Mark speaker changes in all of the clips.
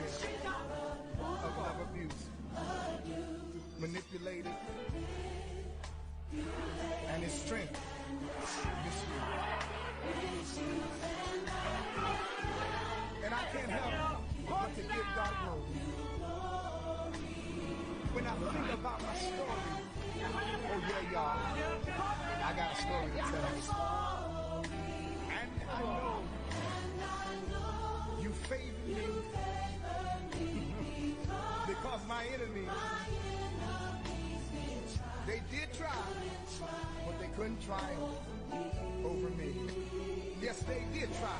Speaker 1: of love abuse, manipulated, and his strength misused. And I can't help but to give God glory. When I think about my story, oh yeah, y'all, I got a story to tell. And I know you favor me because my enemies, they did try, but they couldn't triumph over me. Yes, they did try,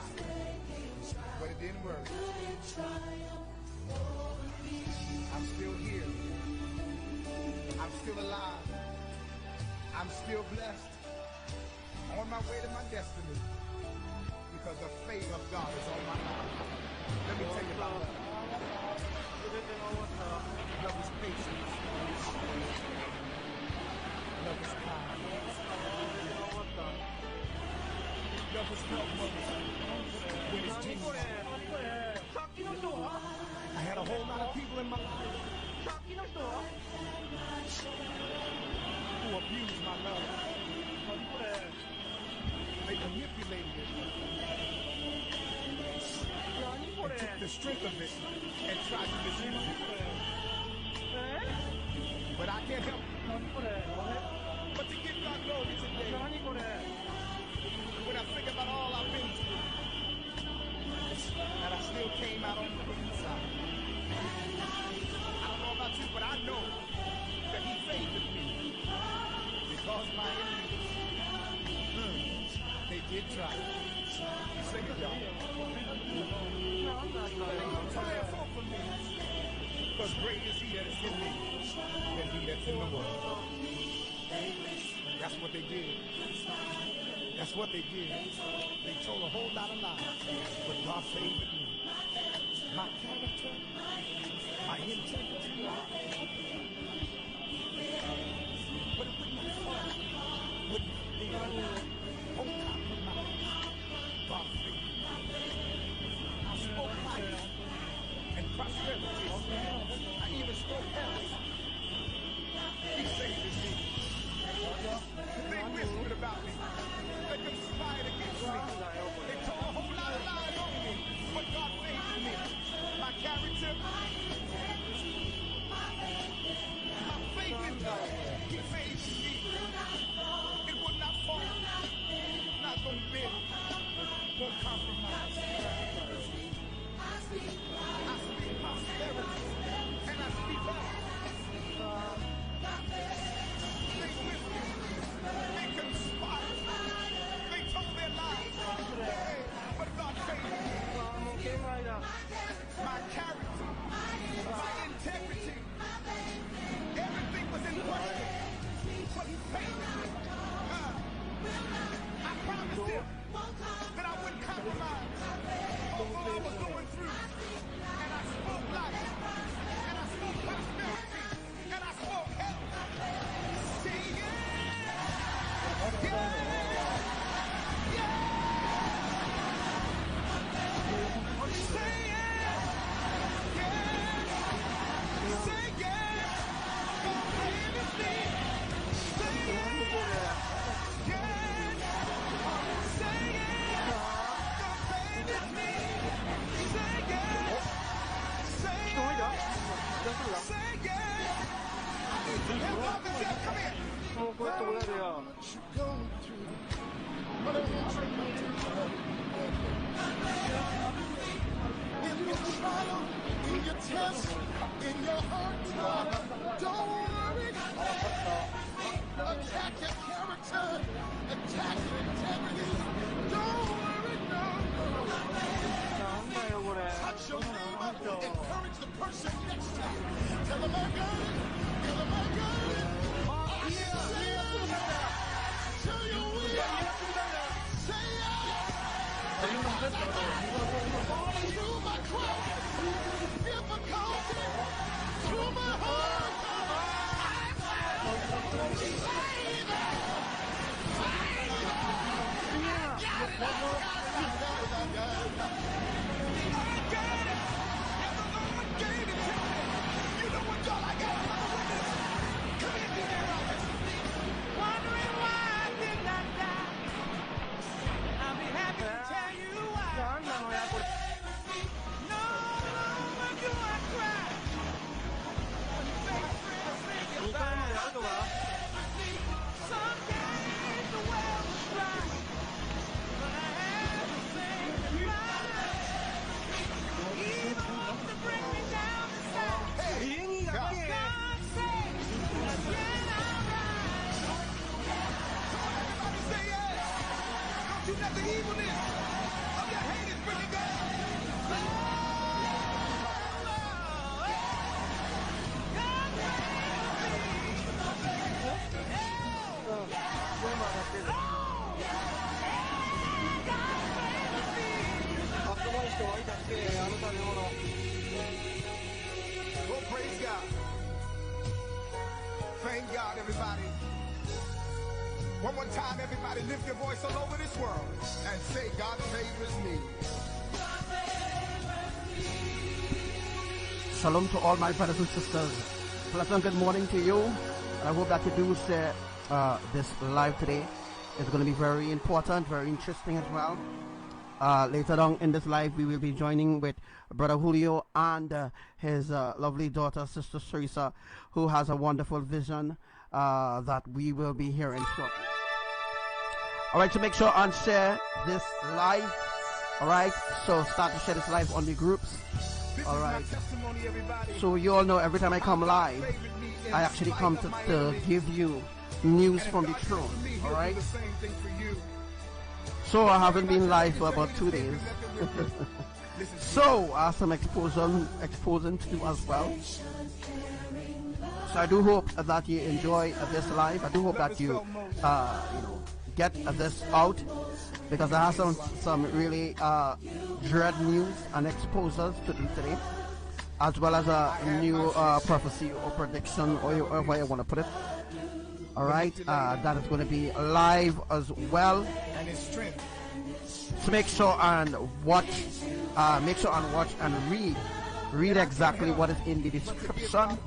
Speaker 1: but it didn't work. I'm still here. I'm still alive. I'm still blessed. On my way to my destiny. Because the favor of God is on my life. Let me tell you about love. Love is patience. Love is kind. Love is help when it's genuine. I had a whole lot of people in my life who abused my love. They manipulated it. And took the strength of it and tried to misuse it. But I can't help but to give God glory today. When I think about all I've been through, and I still came out on the winning side. I don't know about you, but I know that he favored me because my enemies, they did try. Sing it, y'all. Triumph over me, because great is he that is in me than he that's in the world. That's what they did. That's what they did. They told a whole lot of lies, but God favored me. My character, my integrity, but it wouldn't be fun. Wouldn't be won't compromise. God favored me. I spoke life and prosperity. I even spoke health. He favored me. They whispered about me. They conspired against me. They told a whole lot of lies on me. But God favored me. My character, my faith in God, he favored me. It would not fall. Not gonna bend. Won't compromise. I speak prosperity. And I speak health. They whispered. They conspired. They told their lies. But God favored me. My character, my integrity, everything was in question. But he favored me. I promised him that I wouldn't compromise. Although I was going through. And I spoke life. And I spoke prosperity. And I spoke health. Say yeah. Yeah. Say yeah. Yeah. Say yeah. God favored me. Say yeah. Yeah. Say yeah. God favored me. Say yeah. Say yeah. Say yeah. I need some help out there. Come here.
Speaker 2: 그것도 해야 돼요.
Speaker 1: In your trial, in your test, in your hard time, don't worry. Attack your character, attack your integrity. Don't worry, no. Touch your neighbor, encourage the person next to you. Tell them I got it, tell them I got it. Tell you we are. Say yeah. Through my cross, difficulty, through my heart, I got it. evilness of your haters bring you God. Oh, praise God. Thank God, everybody. One more time, everybody, lift your voice all over this world and say, God favors me.
Speaker 2: Shalom to all my brothers and sisters. Pleasant good morning to you. I hope that you do share this live today. It's going to be very important, very interesting as well. Later on in this live, we will be joining with Brother Julio and his lovely daughter, Sister Teresa, who has a wonderful vision that we will be hearing shortly. All right, so make sure and share this live. All right, so start to share this live on the groups. All right, so you all know every time I come live, I actually come to give you news from the throne. All right, so I haven't been live for about 2 days. So I have some exposing to do as well. So I do hope that you enjoy this live. I do hope that you get this out, because I have some really dread news and exposures to do today, as well as a new prophecy or prediction, or however you want to put it. All right, that is going to be live as well. So make sure and watch and read exactly what is in the description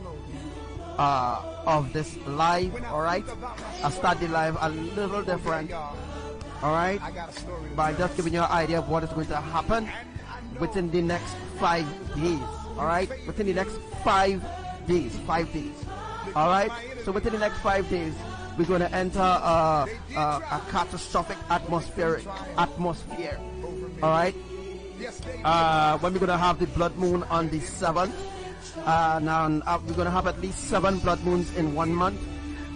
Speaker 2: of this live. All right, I start the live a little different, all right, by just giving you an idea of what is going to happen within the next 5 days. All right, within the next 5 days, all right. So within the next 5 days, we're going to enter a catastrophic atmosphere. All right, when we're going to have the blood moon on the 7th. Now we're going to have at least 7 blood moons in 1 month.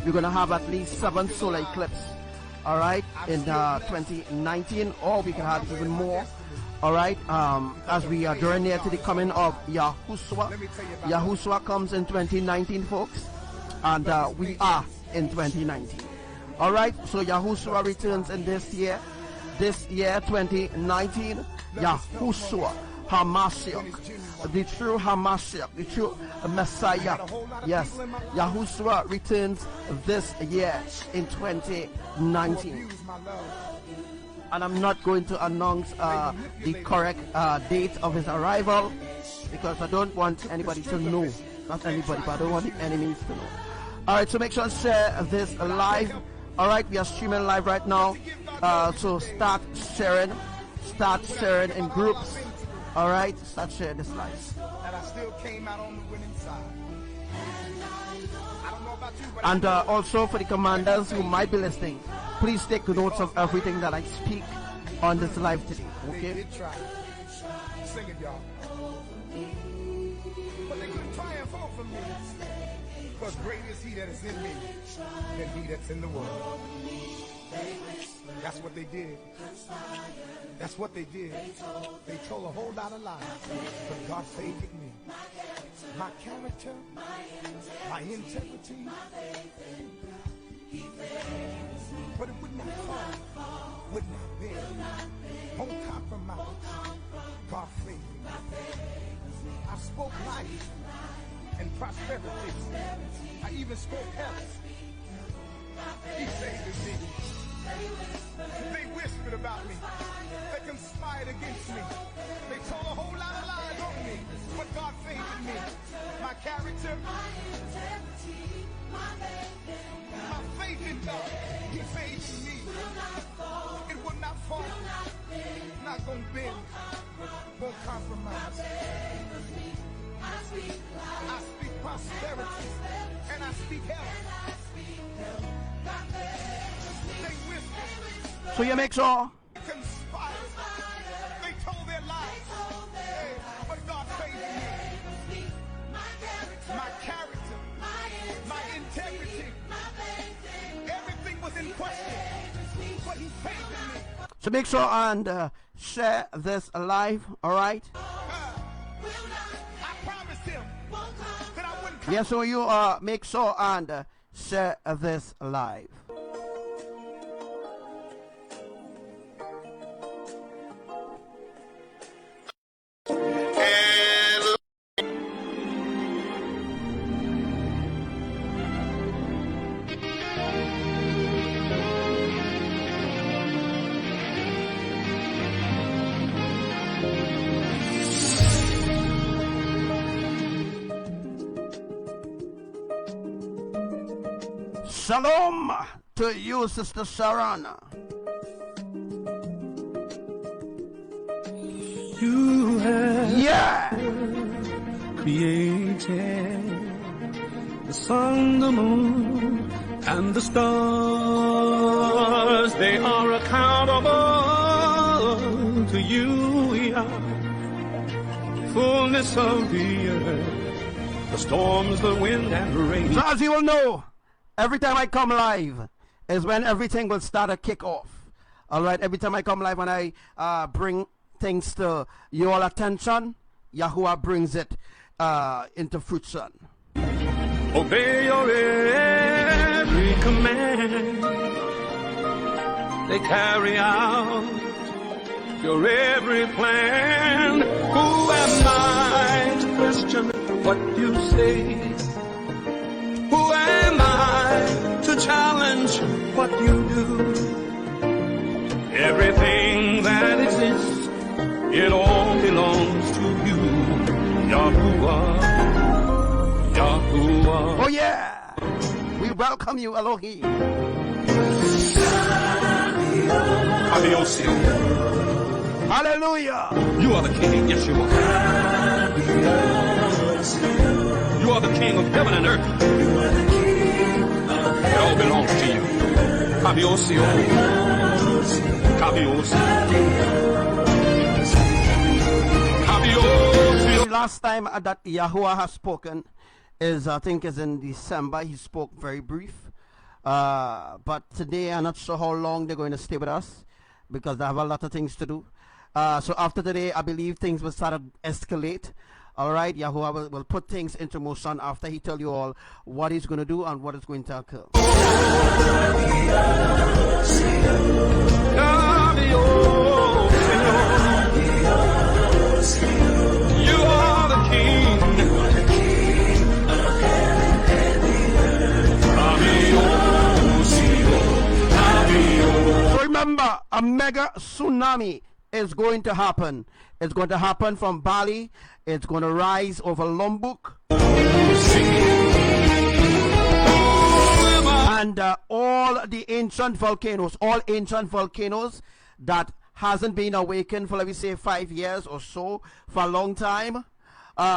Speaker 2: We're going to have at least 7 solar eclipses, all right, in 2019, or we can have even more, all right, as we are drawing near to the coming of Yahuwah. Yahuwah comes in 2019, folks, and we are in 2019, all right. So Yahuwah returns in this year 2019. Yahuwah Hamashiach, the true Hamashiach, the true Messiah. Yes, Yahuwah returns this year in 2019. And I'm not going to announce the correct date of his arrival, because I don't want anybody to know. Not anybody, but I don't want the enemies to know. All right, so make sure to share this live. All right, we are streaming live right now. So start sharing in groups. All right, start sharing this live.
Speaker 1: And I still came out on the winning side. I don't know about you, but
Speaker 2: and also for the commanders who might be listening, please take notes of everything that I speak on this live today. Okay?
Speaker 1: They did try. Sing it, y'all. But they couldn't triumph over me. Because great is he that is in me than he that's in the world. That's what they did. That's what they did. They told a whole lot of lies. But God favored me. My character, my integrity. But it would not fall, would not bend, won't compromise. God favored me. I spoke life and prosperity. I even spoke health. He favored me. They whispered about me. They conspired against me. They told a whole lot of lies on me. But God favored me. My character, my faith in God, he favored me. It will not fall, not gonna bend, won't compromise. I speak prosperity and I speak health.
Speaker 2: So you make sure.
Speaker 1: Conspired. They told their lies. Hey, but God favored me. My character, my integrity, everything was in question. But he favored me.
Speaker 2: So make sure and share this live, all right?
Speaker 1: I promised him that I wouldn't come.
Speaker 2: Yeah, so you make sure and share this live. Shalom to you, Sister Sharana.
Speaker 3: You have created the sun, the moon, and the stars. They are accountable to you, Yah. Fullness of the earth, the storms, the wind, and rain.
Speaker 2: So as you will know, every time I come live is when everything will start to kick off. All right, every time I come live, when I bring things to your attention, Yahuwah brings it into fruition.
Speaker 3: Obey your every command. They carry out your every plan. Who am I to question what you say? Who am I to challenge what you do? Everything that exists, it all belongs to you, Yahuwah, Yahuwah.
Speaker 2: Oh yeah, we welcome you, Elohim.
Speaker 3: Adios.
Speaker 2: Hallelujah.
Speaker 3: You are the King, yes you are. You are the King of heaven and earth. It all belongs to you. Kabiosio. Kabiosio.
Speaker 2: The last time that Yahuwah has spoken is, I think, is in December. He spoke very brief. But today, I'm not sure how long they're going to stay with us because they have a lot of things to do. So after today, I believe things will start to escalate. All right, Yahuwah will put things into motion after he tell you all what he's going to do and what is going to occur.
Speaker 3: You are the King.
Speaker 2: So remember, a mega tsunami is going to happen. It's going to happen from Bali. It's going to rise over Lombok. And all the ancient volcanoes, that hasn't been awakened for, let me say, 5 years or so, for a long time,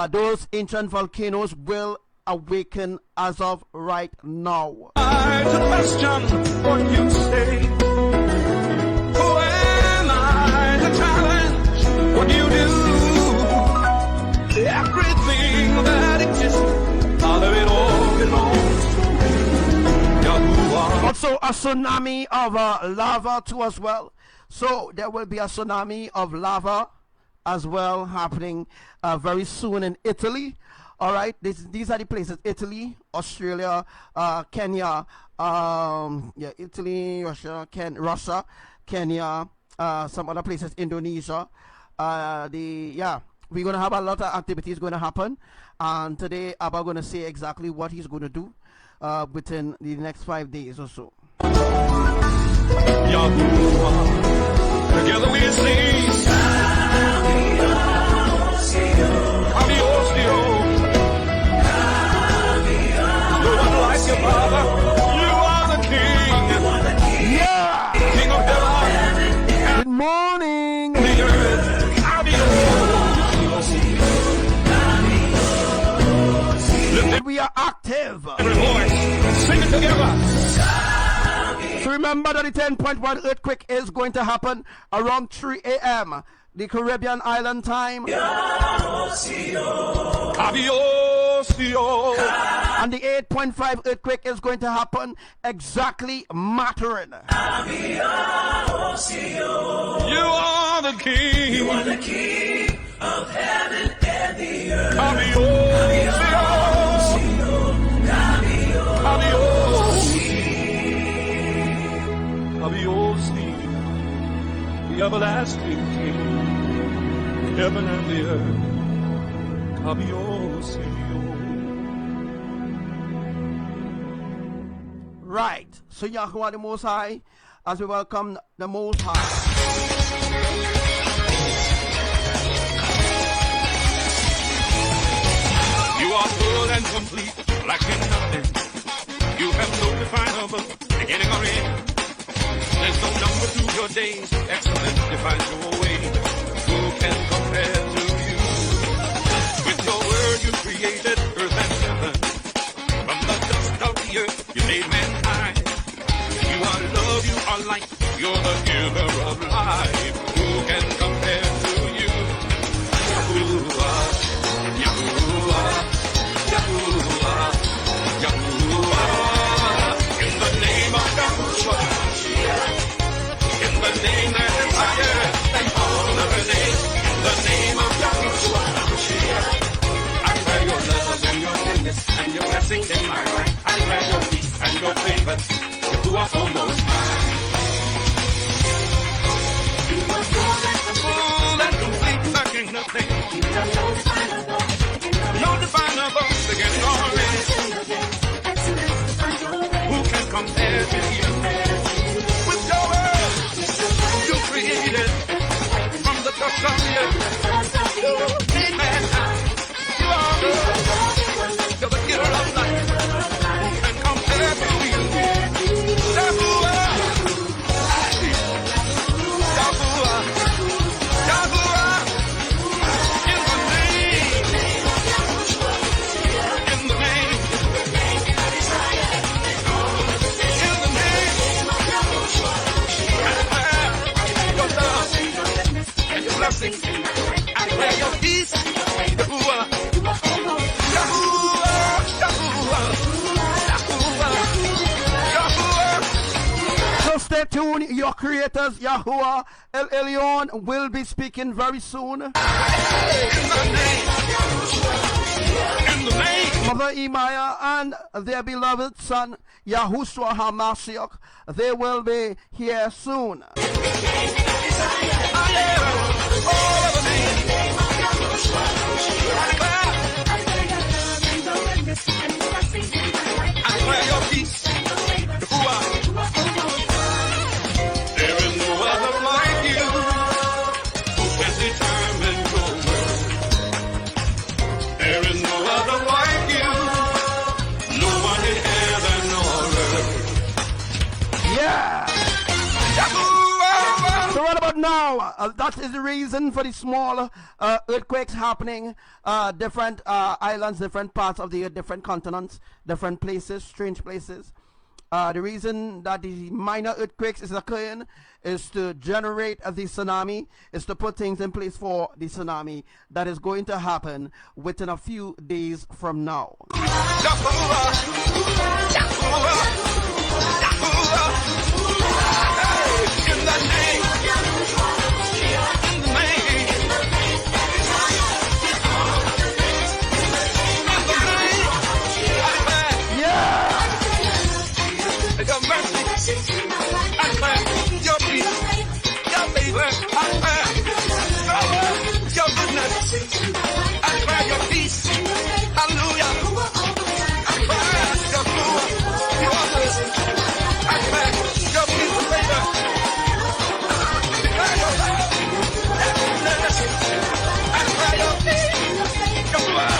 Speaker 2: those ancient volcanoes will awaken as of right now.
Speaker 3: I to question what you say. Who am I to challenge what you do? Everything that exists, all of it all belongs to Yahuwah.
Speaker 2: Also a tsunami of lava too as well. So there will be a tsunami of lava as well happening very soon in Italy. All right, these are the places: Italy, Australia, Kenya, Italy, Russia, Kenya, some other places, Indonesia. We're gonna have a lot of activities going to happen, and today ABBA going to say exactly what he's going to do within the next 5 days or so.
Speaker 3: Yahuwah, together we sing. No one like your Father. You are the King.
Speaker 2: Yeah.
Speaker 3: King of heaven.
Speaker 2: Good morning.
Speaker 3: The earth.
Speaker 2: We are active.
Speaker 3: Every voice, sing it together.
Speaker 2: So remember that the 10.1 earthquake is going to happen around 3 a.m. the Caribbean island time.
Speaker 3: Adios.
Speaker 2: And the 8.5 earthquake is going to happen exactly mattering.
Speaker 3: You are the king. You are the king of heaven and the earth. The everlasting king, heaven and the earth.
Speaker 2: Right, so Yahuwah the Most High, as we welcome the Most High.
Speaker 3: You are full and complete, lacking nothing. You have no definable beginning or end. There's no number to your days. Excellence defines your way. Who can compare to you? With your word you created earth and heaven. From the dust of the earth you made mankind. You are love, you are light. You're the giver of life. Who can compare to you? Yahuwah, Yahuwah, Yahuwah, Yahuwah. In the name of Yahuwah. In the name that is higher than all other names, in the name of Yahuwah, I pray your love and your goodness and your blessings in my life. I pray your peace and your favor. Yahuwah for most high. You are full and complete, lacking nothing. No definable beginning or end. Who can compare to you? Created from the dust of the earth. You made mankind. You are good. You're the giver of life. And compare to you. Yahuwah. Yahuwah. Yahuwah. In the name. In the name. In the name. Blessings, I pray your peace, Yahuwah, Yahuwah, Yahuwah, Yahuwah.
Speaker 2: So stay tuned, your creators, Yahuwah, ELYON will be speaking very soon.
Speaker 3: In the name,
Speaker 2: Mother Imaya and their beloved son, Yahushua HaMashiach, they will be here soon.
Speaker 3: I pray your peace, Yahuwah. There is no other like you who can determine your will. There is no other like you, no one in heaven or earth.
Speaker 2: Yeah!
Speaker 3: Yahuwah!
Speaker 2: So what about now? That is the reason for the small earthquakes happening. Different islands, different parts of the earth, different continents, different places, strange places. The reason that the minor earthquakes is occurring is to generate the tsunami, is to put things in place for the tsunami that is going to happen within a few days from now.
Speaker 3: Yahuwah! Yahuwah! Yahuwah! In the name, in the name, your mercy, I pray your peace, your favor, I pray your goodness, I pray your peace, hallelujah, I pray your power, your mercy, I pray your peace and favor, I pray your love, your goodness, I pray your peace, your power.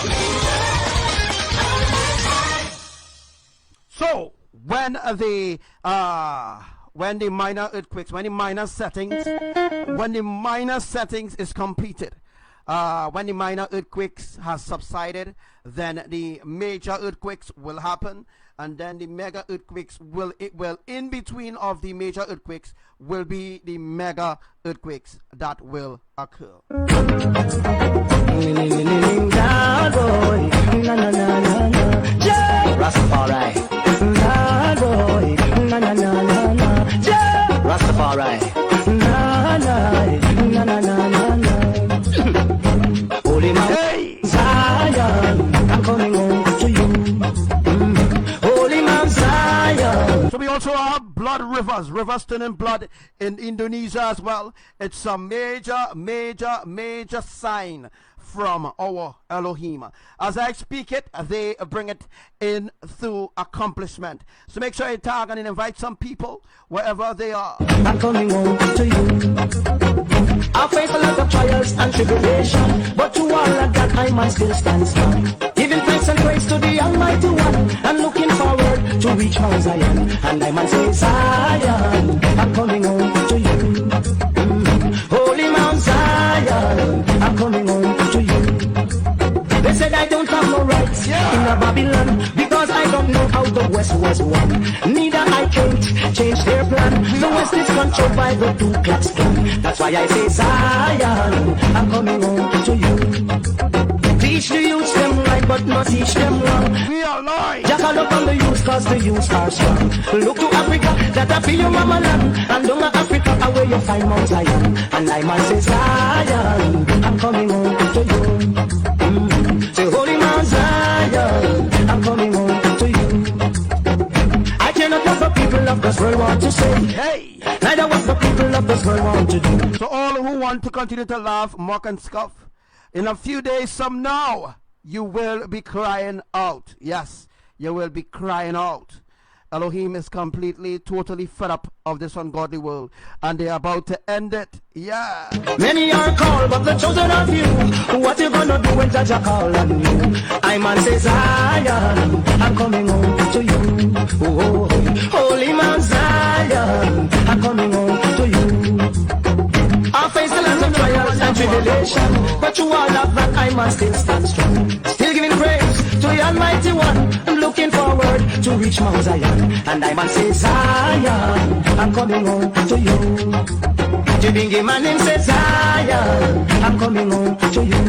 Speaker 2: So when the minor earthquakes, when the minor settings is completed, when the minor earthquakes has subsided, then the major earthquakes will happen, and then the mega earthquakes will in between of the major earthquakes will be the mega earthquakes that will occur. also have blood rivers, rivers turning blood in Indonesia as well. It's a major sign from our Elohim. As I speak it, they bring it in through accomplishment. So make sure you tag and invite some people wherever they are.
Speaker 4: I'm coming home to you. I face a lot of trials and tribulation, but to all of that I must still stand strong. Giving thanks and praise to the Almighty One, and looking forward to reach Mount Zion. And I must say, Zion, I'm coming home to you. Holy Mount Zion, I'm coming home to you. They said I don't have no rights in a Babylon, because I don't know how the West was won. Neither I can't change their plan. The West is controlled by the Ku Klux Klan. That's why I say, Zion, I'm coming home to you. Teach the youth them right, but not teach them wrong.
Speaker 2: We are live.
Speaker 4: Just look on the youth, cause the youth are strong. Look to Africa, that I feel your mama land. And down Africa, where you find Mount Zion. And I must say, Zion, I'm coming home to you. Say, Holy Mount Zion, I'm coming home to you. I cannot what the people of this world want to say.
Speaker 2: Hey!
Speaker 4: Neither what the people of this world want to do.
Speaker 2: So all who want to continue to laugh, mock and scoff, in a few days from now, you will be crying out. Yes, you will be crying out. Elohim is completely, totally fed up of this ungodly world, and they're about to end it. Yeah.
Speaker 4: Many are called, but the chosen are few. What you gonna do when Jaja call on you? I man says, Zion, I'm coming home to you. Oh, Holy Mount Zion, I'm coming home to you. I face a lot of trials and tribulation, but you all of that I must still stand strong. Still giving praise to the Almighty One. I'm looking forward to reach Mount Zion, and I must say, Zion, I'm coming home to you. Jibingi man him says, Zion, I'm coming home to you.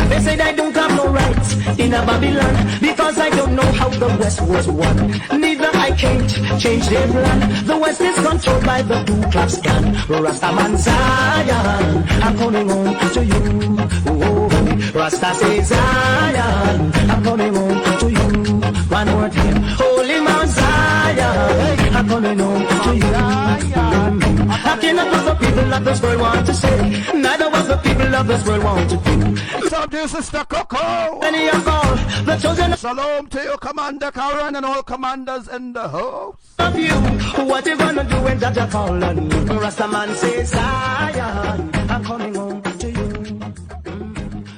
Speaker 4: They said I don't have no rights in a Babylon, because I don't know how the West was won. Neither I can't change their plan. The West is controlled by the Ku Klux Klan. Rastaman Zion, I'm coming home to you. Oh, Rasta says, Zion, I'm coming home to you. One more time, Holy Mount Zion, I'm coming home to you. I cannot what the people of this world want to say, neither what the people of this world want to do.
Speaker 2: So this is the Coco.
Speaker 4: Many are called, the chosen
Speaker 2: Shalom to you, Commander Karen, and all commanders in the house.
Speaker 4: of you. What you gonna do when Jaja call on you? Rastaman says, Zion, I'm coming home to you.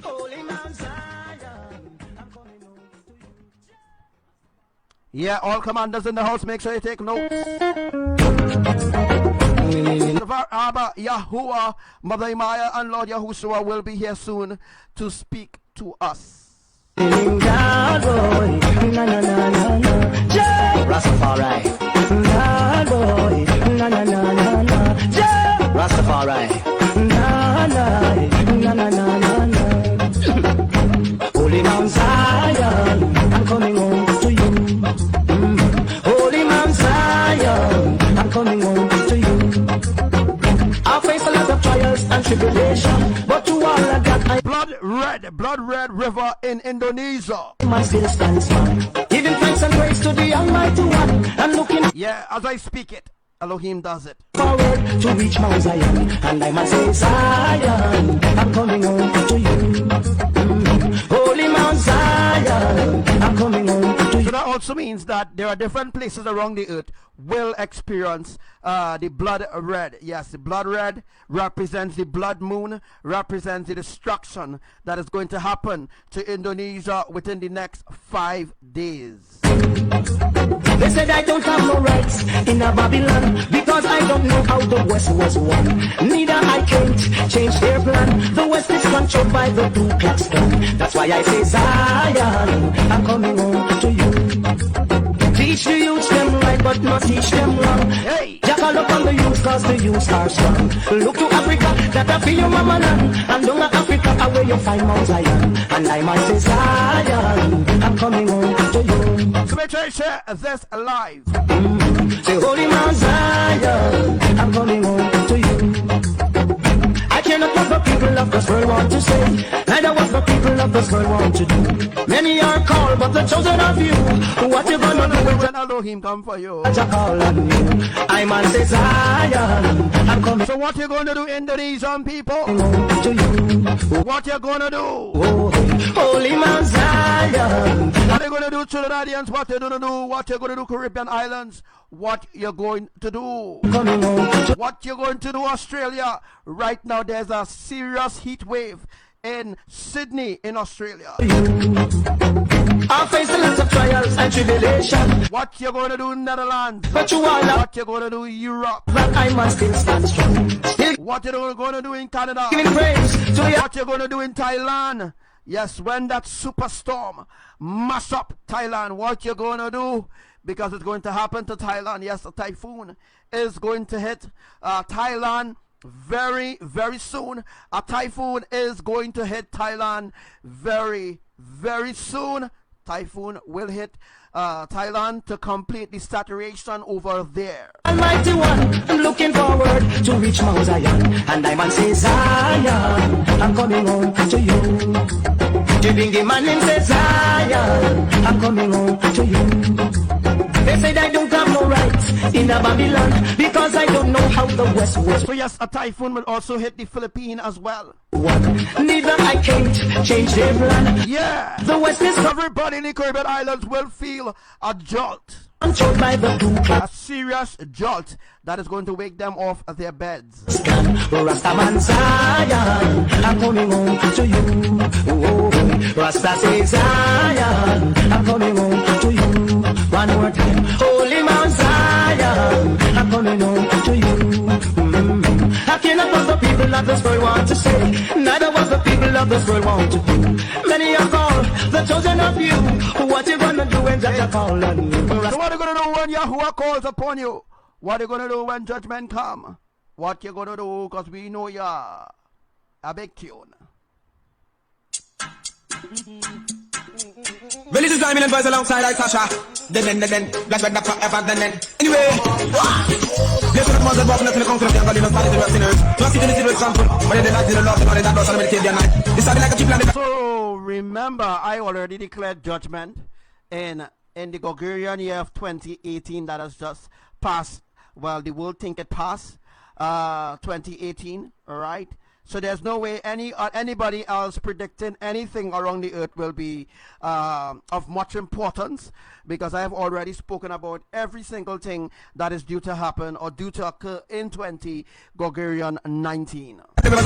Speaker 4: Holy Mount Zion, I'm coming home to you.
Speaker 2: Yeah, all commanders in the house, make sure you take notes. ABBA, YAHUWAH, Mother Maya, and Lord Yahushua will be here soon to speak to us.
Speaker 4: God, boy, na na na na na, Rastafari. God, boy, na na na na na, Rastafari. Na na na na na na. Holy Mount Zion, I'm coming home to you. Holy Mount Zion, I'm coming home to you. I face a lot of trials and tribulation, but to all of that I
Speaker 2: Blood red river in Indonesia.
Speaker 4: must still stand strong. Giving thanks and praise to the Almighty One, and looking
Speaker 2: Yeah, as I speak it, Elohim does it.
Speaker 4: forward to reach Mount Zion. And I must say, Zion, I'm coming home to you. Holy Mount Zion, I'm coming home to
Speaker 2: So
Speaker 4: you.
Speaker 2: that also means that there are different places around the earth will experience the blood red. Yes, the blood red represents the blood moon, represents the destruction that is going to happen to Indonesia within the next 5 days.
Speaker 4: They said I don't have no rights in a Babylon, because I don't know how the West was won. Neither I can't change their plan. The West is controlled by the Ku Klux Klan. That's why I say, Zion, I'm coming home to you. Teach the youth them right, but not teach them wrong.
Speaker 2: Hey!
Speaker 4: Jackal look on the youth, cause the youth are strong. Look to Africa, that I feel your mama land. And down Africa, where you find Mount Zion. And I might say, Zion, I'm coming home to you.
Speaker 2: So make sure you share this live.
Speaker 4: Say, Holy Mount Zion, I'm coming home to you. I care not what the people of this world want to say, neither what the people of this world want to do. Many are called, but the chosen of you. What you gonna do when
Speaker 2: Elohim come for you?
Speaker 4: I call on you. I man says Zion, I'm coming.
Speaker 2: So what you gonna do, Indonesian people?
Speaker 4: To you.
Speaker 2: What you gonna do?
Speaker 4: Oh, Holy Mount Zion.
Speaker 2: What you gonna do, Trinidadians? What you gonna do? What you gonna do, Caribbean islands? What you going to do?
Speaker 4: Coming home to
Speaker 2: What you going to do, Australia? Right now there's a serious heat wave in Sydney, in Australia.
Speaker 4: I face a lot of trials and tribulation.
Speaker 2: What you gonna do, Netherlands?
Speaker 4: But you are not.
Speaker 2: What you gonna do, Europe?
Speaker 4: But I must still stand strong. Still
Speaker 2: What you gonna do in Canada?
Speaker 4: giving praise to you.
Speaker 2: What you gonna do in Thailand? Yes, when that superstorm mash up Thailand, what you gonna do? Because it's going to happen to Thailand. Yes, a typhoon is going to hit Thailand very, very soon. A typhoon is going to hit Thailand very, very soon. Typhoon will hit Thailand to complete the saturation over there.
Speaker 4: Almighty One, I'm looking forward to reach Mount Zion. And I man say Zion, I'm coming home to you. The man name says Zion, I'm coming home to you. They said I don't have no rights in the Babylon because I don't know how the West was.
Speaker 2: So yes, a typhoon will also hit the Philippines as well.
Speaker 4: Neither I can't change their plan.
Speaker 2: Yeah,
Speaker 4: The West is
Speaker 2: everybody in the Caribbean islands will feel a jolt,
Speaker 4: controlled by the blue
Speaker 2: a
Speaker 4: cloud.
Speaker 2: serious jolt that is going to wake them off their beds.
Speaker 4: Rastaman Zion, I'm coming home to you. Oh, Rasta says Zion, I'm coming home to you. One more time, Holy Mount Zion, I'm coming home to you. I cannot what the people of this world want to say, neither what the people of this world want to do. Many are called, the chosen of you. What you gonna do when Jah call on you?
Speaker 2: So what are you going to do when Yahuwah calls upon you? What are you going to do when judgment come? What you going to do? Because we know you're a big tune.
Speaker 5: Well, this is Diamond and Boys alongside like Sasha. Then, black back forever, then. Anyway, yes, the ones that walk up in the council of the Angolan party to the sinners. Just sit in the city with example, but then they like the Lord, the that was on the meditate their night. This is like a cheap land.
Speaker 2: So remember, I already declared judgment in the Gregorian year of 2018 that has just passed. Well, the world think it passed 2018, all right? So there's no way anybody else predicting anything around the earth will be of much importance, because I have already spoken about every single thing that is due to happen or due to occur in 20 Gregorian 19.
Speaker 5: Anybody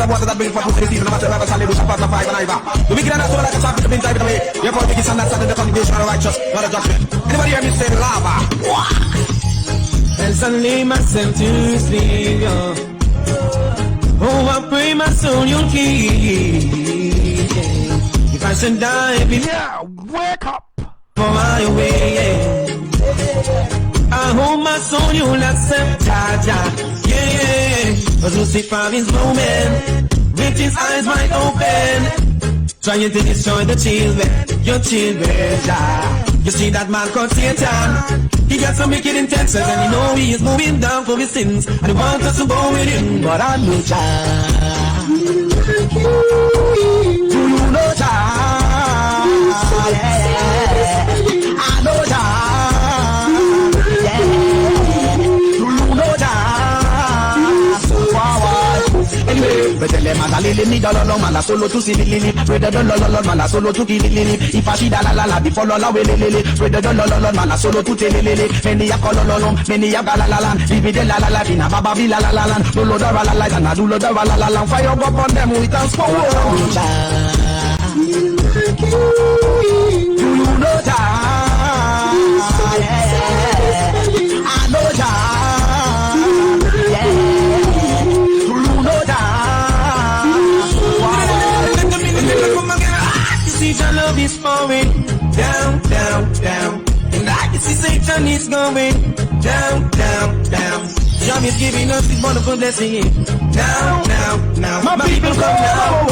Speaker 5: hear me say lava? There's only myself to sleep, oh, I pray my soul you'll keep. If I should die,
Speaker 2: Yeah, wake up!
Speaker 5: for my way. I hope my soul you'll accept, yeah. Cause Lucifer is roaming with his eyes wide open, trying to destroy the children, your children, yeah. You see that man called Satan, he got some wicked intentions, and you know he is moving down for his sins, and he wants us to go with him, but I know Jah. Do you know Jah? I know Jah. Do you know Jah? Wow. Anyway, but tell them I lili ni dololo mala solo to see lili. Brother dololo mala solo to kill lili. If I see la la la before la we lili. Brother dololo mala solo to tell lili. Many a kolololo, many a galala. Bibi de la la la, bina baba bi la la la la. Do lo da la la, and I do lo da la la la. Fire up on them with us for do you know Jah? I know Jah. Do you know Jah? You see Jah love is pouring down, down, down. And I can see Satan is going down, down, down. Jah is giving us His wonderful blessing. Now, now, now. My people come now.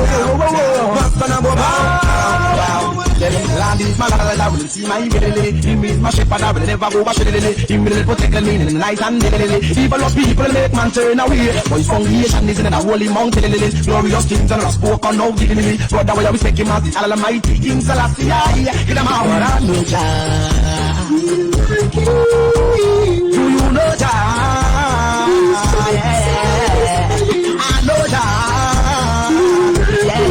Speaker 5: What's gonna go down, down, down. Land is my la will see my lily. Him is my shepherd, I will never go back to the lily. Him will protect me in the night and the lily. Evil of people make man turn away. But his foundation is in the holy mountain lily. Glorious things and spoken now giving me. Brother, why we take him as the Almighty King Selassie. Get him out and no Jah. Do you know Jah? Yeah, I know Jah. Yeah,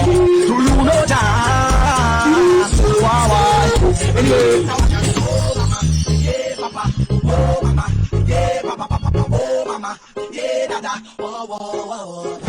Speaker 5: do you know Jah? Wow, anyway. Yeah, Papa, oh Mama, yeah, Papa, Papa, oh Mama, yeah, Dada, oh, oh, oh, oh.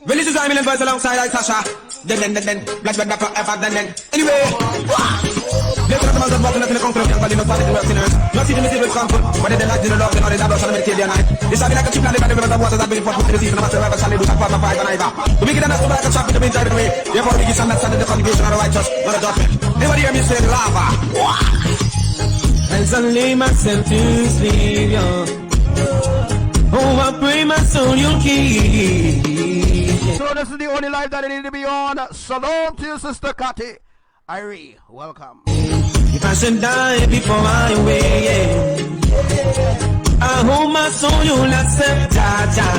Speaker 5: Well, this is I'm in voice alongside I Sasha. Then, black forever, then. Anyway, let's talk about the walking in the concrete and no party to work sinners. Not see the miserable comfort, but they like the love, they know they don't meditate their night. This is like a chip and the water that been for the season of the river, shall do some part of five and either. The wicked and the like a chop in the wind the way. Therefore, we give some understanding the congregation of the righteous, not a judgment. Never hear me say lava. As I lay myself to sleep, oh, I pray my soul you'll keep.
Speaker 2: So this is the only life that I need to be on. Shalom to your sister Kati. Irie, welcome.
Speaker 4: If I should die before I wake, I hope my soul you'll accept, yeah.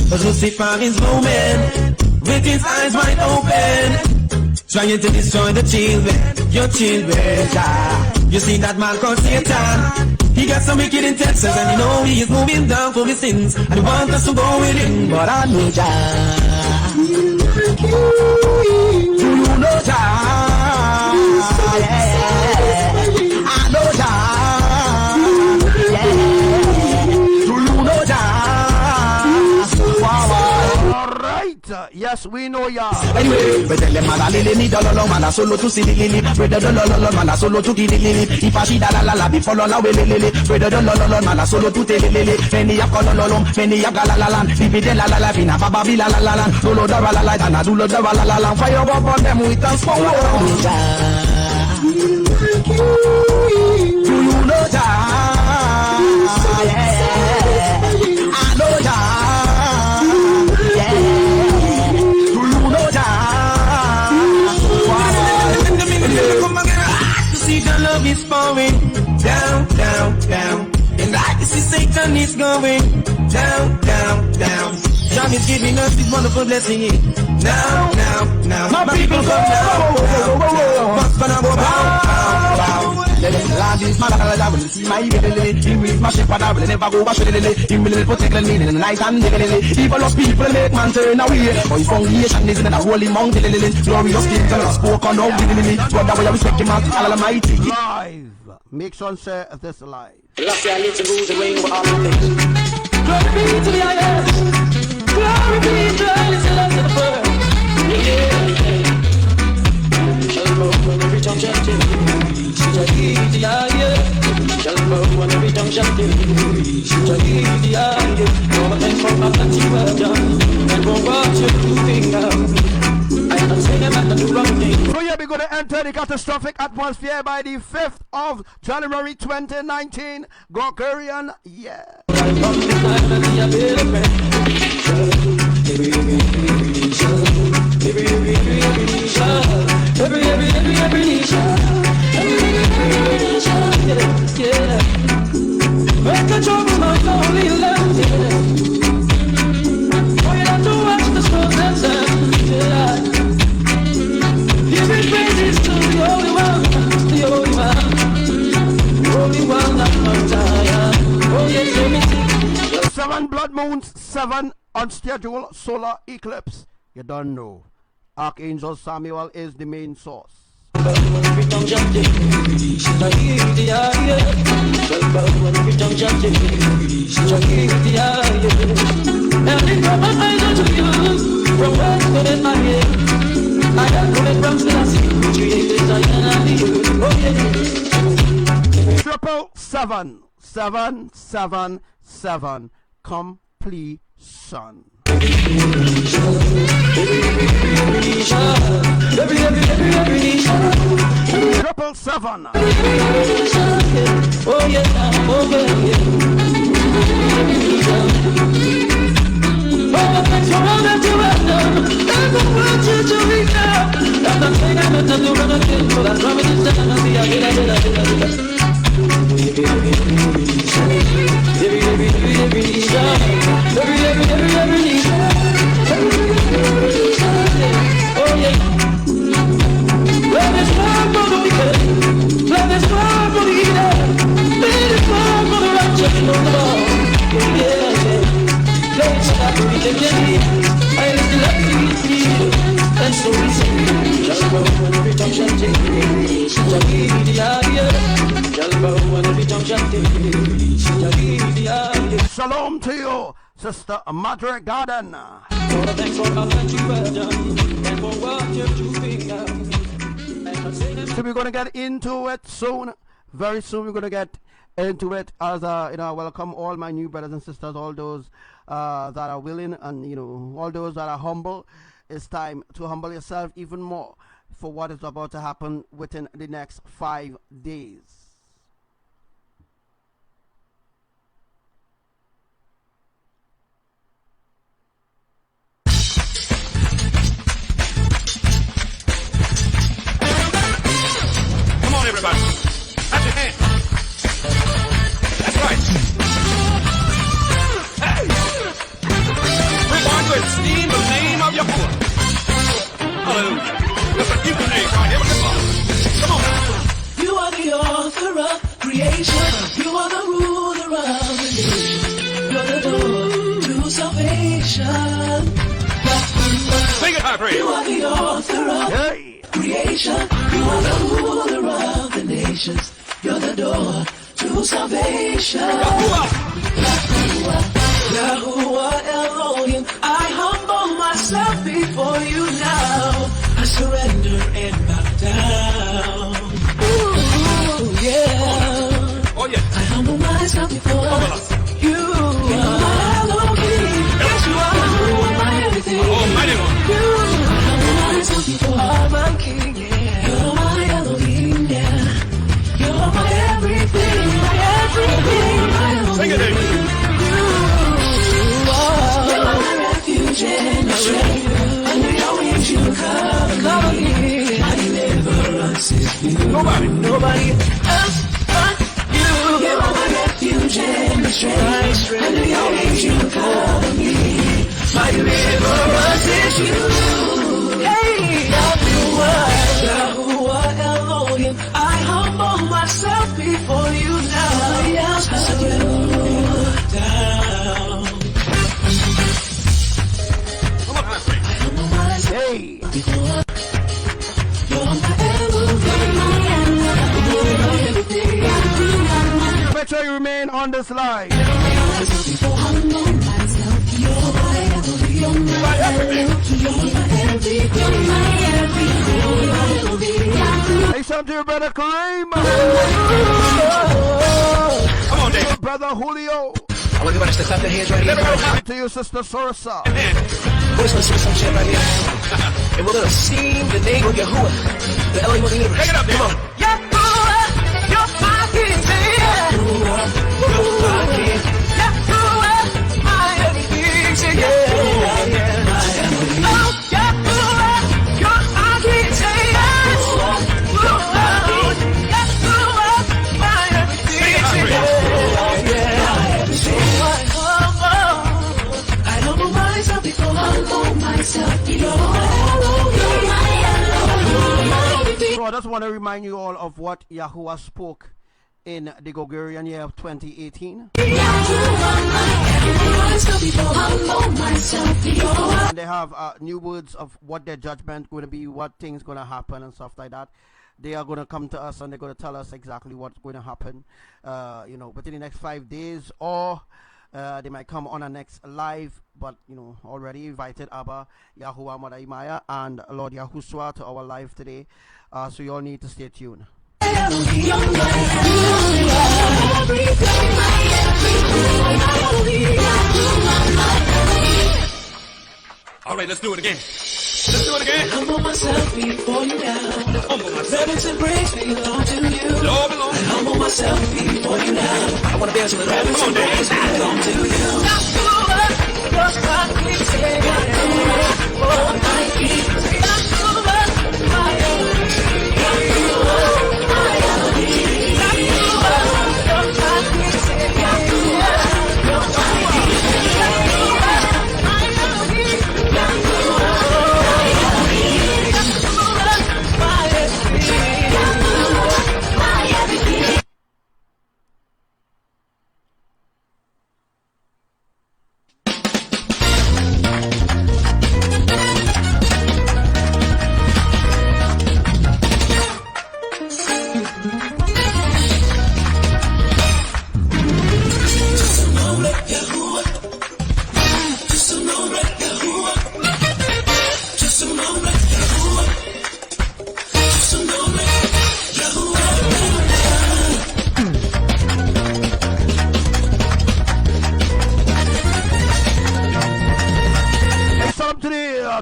Speaker 4: But Lucifer is roaming with his eyes wide open, trying to destroy the children, your children, You see that man called Satan? He got some wicked intentions and you know he is moving down for his sins and he wants us to go with him, but I know Jah.
Speaker 5: Do you know Jah? Yeah, I know Jah. Yeah, do you know Jah? Wow.
Speaker 2: Alright, yes, we know ya.
Speaker 5: Anyway, but tell them man, lily need a lolo man, solo to see lily. Brother the lolo man, solo to kill lily. If I see la la before la we lily. Brother the lolo man, solo to tell lily. Many a kololom, many a galalalan. Bibi de la la vina, baba bi la la. Lolo da la la, and do the la. Fire up on them with us for do you know Jah? Yeah, I know Jah. Yeah, do you know Jah?
Speaker 4: You see the love is pouring down. And I can see Satan is going down. God is giving us this wonderful blessing. Now. My people come down. What's gonna go bow?
Speaker 5: Let them land this man, I will see my lily. Him with my shepherd, I will never go back to the lily. Him will protect me in the night and the lily. Evil of people make man turn away. But his foundation is in the holy mountain lily. Glorious things and spoken of the lily. Brother, we are respecting man, Almighty.
Speaker 2: Live. Make sure and share this live.
Speaker 4: Glory be to the highest. Glory be to the highest. The first. Every tongue shall tell you, shall give the highest. Shall know when every tongue shall tell you, shall give the highest. No one thanks for my plenty well done, and for what you're doing now. I am saying I'm not the wrong thing.
Speaker 2: So yeah, we're going to enter the catastrophic atmosphere by the 5th of January 2019. Gregorian, yeah.
Speaker 4: Make a trouble, my lonely love, for you not to watch the stars and yeah. Giving praises to the Holy One, the Holy One that not tired. Oh yes, let me see.
Speaker 2: 7 blood moons, 7 unscheduled solar eclipse. You don't know. Archangel Samuel is the main source. Triple 7 7 7 7 completion. Triple 7.
Speaker 4: Oh yeah, oh yeah. thanks for all that you have done, and for what you're doing now. I'm not saying I'm not to run again, but I promise it's not gonna be a oh yeah. Love is far for the wicked, love is far for the evil, love is far for the righteous, most of all. Yeah, yeah. Love is far for the wicked, I live the love to be and so we say, just go and every tongue shall take, shall be the idea. Just go and every tongue shall take, shall be the idea.
Speaker 2: Shalom to you, Sister Madre Garden.
Speaker 4: Thanks for all that you have done, and for what you're doing now.
Speaker 2: So we're gonna get into it soon. Very soon we're gonna get into it. As I welcome all my new brothers and sisters, all those that are willing, and all those that are humble. It's time to humble yourself even more for what is about to happen within the next 5 days.
Speaker 3: Come on, everybody. Clap your hands. That's right. Hey! We're going to esteem the name of Yahuwah. Hallelujah. That's a Hebrew name right here. Come on.
Speaker 4: You are the author of creation. You are the ruler of the nation. You're the door to salvation.
Speaker 3: Sing it high, praise.
Speaker 4: You are the author of creation. You are the ruler of the nations. You're the door to salvation. Yahuwah Elohim, I humble myself before you now. I surrender and bow down. Ooh, yeah.
Speaker 3: Oh, yeah.
Speaker 4: I humble myself before you. Yahuwah Elohim, yes you are. You are my everything.
Speaker 3: Almighty one.
Speaker 4: You. I humble myself before my King. Yeah. You're my Elohim. Yeah. You're my everything. My everything. My Elohim.
Speaker 3: Sing it, David.
Speaker 4: And under your wings you cover me. My deliverance is you. Nobody else but you. You are my refuge and my strength. Under your wings you cover me. My deliverance is you. Hey, Yahuwah Elohim, I humble myself before you now. I surrender down.
Speaker 2: Hey! Make sure you remain on this line. Hey, shout to your brother Kareem.
Speaker 3: Come on, David.
Speaker 2: Brother Julio.
Speaker 5: I want everybody to clap their hands right here.
Speaker 2: Shout to you, Sister Sorsa.
Speaker 5: We're just gonna sing some shit right here. And we're gonna esteem the name of Yahuwah, the Elohim of the universe.
Speaker 3: Take it up there.
Speaker 5: Come on.
Speaker 4: Yahuwah, you're my king. Yahuwah, you're my king. Yahuwah, my everything. Yeah. Oh, Yahuwah, you're my king. Yahuwah, my everything. I humble myself before
Speaker 2: So I just want to remind you all of what Yahuwah spoke in the Gregorian year of 2018. And they have new words of what their judgment going to be, what things going to happen and stuff like that. They are going to come to us and they're going to tell us exactly what's going to happen, within the next 5 days, or they might come on our next live. But already invited ABBA, Yahuwah, Mother Imaya, and Lord Yahushua to our live today. So you all need to stay tuned.
Speaker 3: All right, let's do it again. Let's do it again.
Speaker 4: Humble myself before you now.
Speaker 3: Humble myself.
Speaker 4: Reverence and praise belong to you.
Speaker 3: It all belongs
Speaker 4: I
Speaker 3: to you.
Speaker 4: humble myself before you now. I wanna dance with the rabbits and dance. Come to you. Yahuwah, your prophet said, Yahuwah, oh my king. Yahuwah, my Elohim. Yahuwah, my Elohim. Yahuwah, your prophet said, Yahuwah, your my king. Yahuwah, my Elohim. Yahuwah, my Elohim. Yahuwah, my Elohim. Yahuwah, my everything.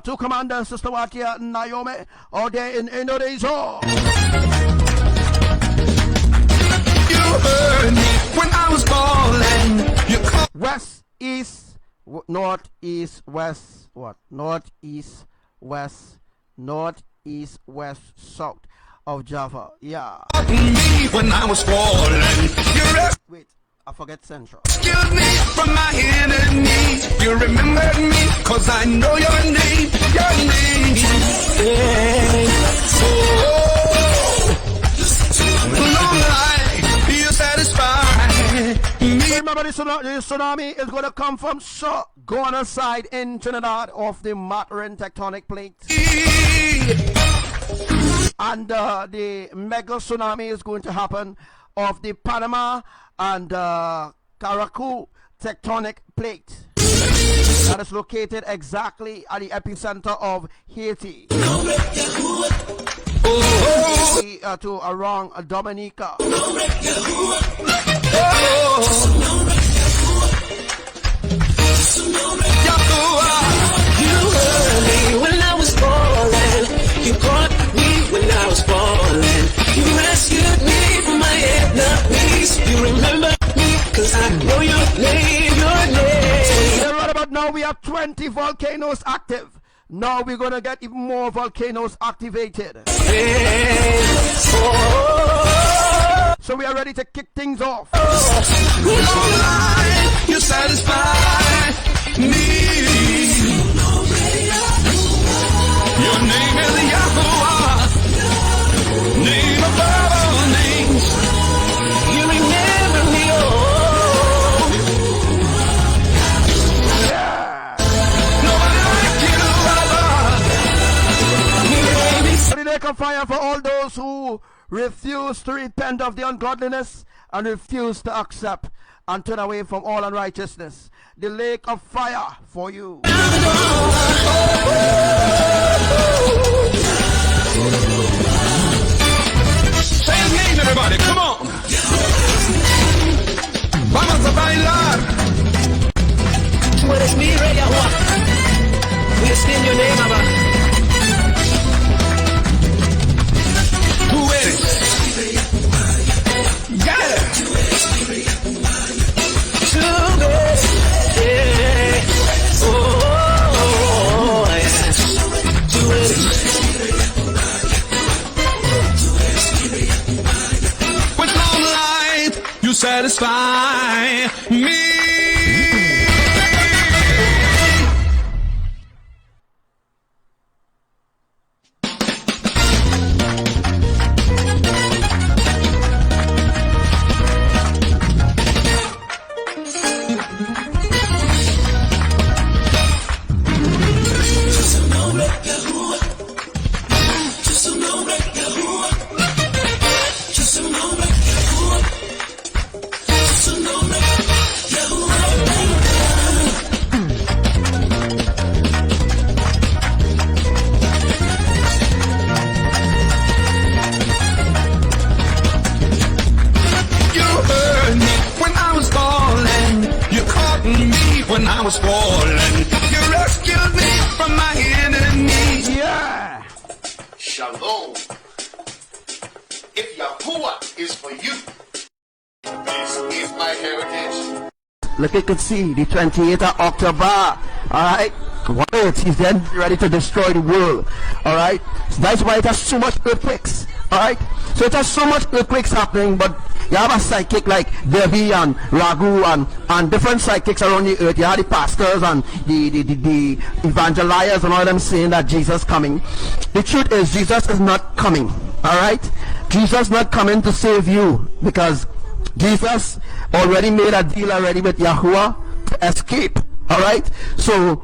Speaker 2: To Commander Sister Watia Naomi all day in Indonesia.
Speaker 5: You heard me when I was calling. You called.
Speaker 2: West, east, north, east, west, what? North, east, west, north, east, west, south of Java. Yeah.
Speaker 5: Me when I was falling. You
Speaker 2: Wait, I forget Central.
Speaker 5: rescued me from my enemies. You remembered me, cause I know your name. Your name. Yeah. Long life, you satisfy me.
Speaker 2: Remember the tsunami is going to come from Ghana side in Trinidad of the Mattering tectonic plate. And the mega tsunami is going to happen of the Panama and Karakou tectonic plate that is located exactly at the epicenter of Haiti to around Dominica.
Speaker 4: You heard me when I was falling. You caught me when I was falling. You rescued me from my enemies. You remember me, cause I know your name, your name.
Speaker 2: Yeah, right about now we have 20 volcanoes active. Now we're gonna get even more volcanoes activated. So we are ready to kick things off.
Speaker 5: You satisfy me. Your name is Yahuwah, name above all names.
Speaker 4: You remember me, oh.
Speaker 5: Nobody like you, Abba.
Speaker 2: Ready to make a fire for all those who refuse to repent of the ungodliness and refuse to accept and turn away from all unrighteousness. The lake of fire for you.
Speaker 5: Say his name, everybody, come on. Vamos a bailar.
Speaker 4: Tú eres mi rey, Yahuwah. We esteem your name, Abba.
Speaker 5: Tú eres gaia.
Speaker 4: Tú eres, yeah. Oh, yeah. Tú eres.
Speaker 5: With long life, you satisfy me. When I was falling, you rescued me from my enemies.
Speaker 2: Yeah.
Speaker 6: Shalom. If Yahuwah is for you,
Speaker 3: heritage.
Speaker 2: Look, you could see the 28th of October. Alright? What earth? He's then ready to destroy the world. Alright? So that's why it has so much earthquakes. Alright? So it has so much earthquakes happening, but you have a psychic like Devi and Raghu and different psychics around the earth. You have the pastors and the evangelizers and all of them saying that Jesus is coming. The truth is, Jesus is not coming. Alright? Jesus is not coming to save you, because Jesus already made a deal already with YAHUWAH to escape. Alright? So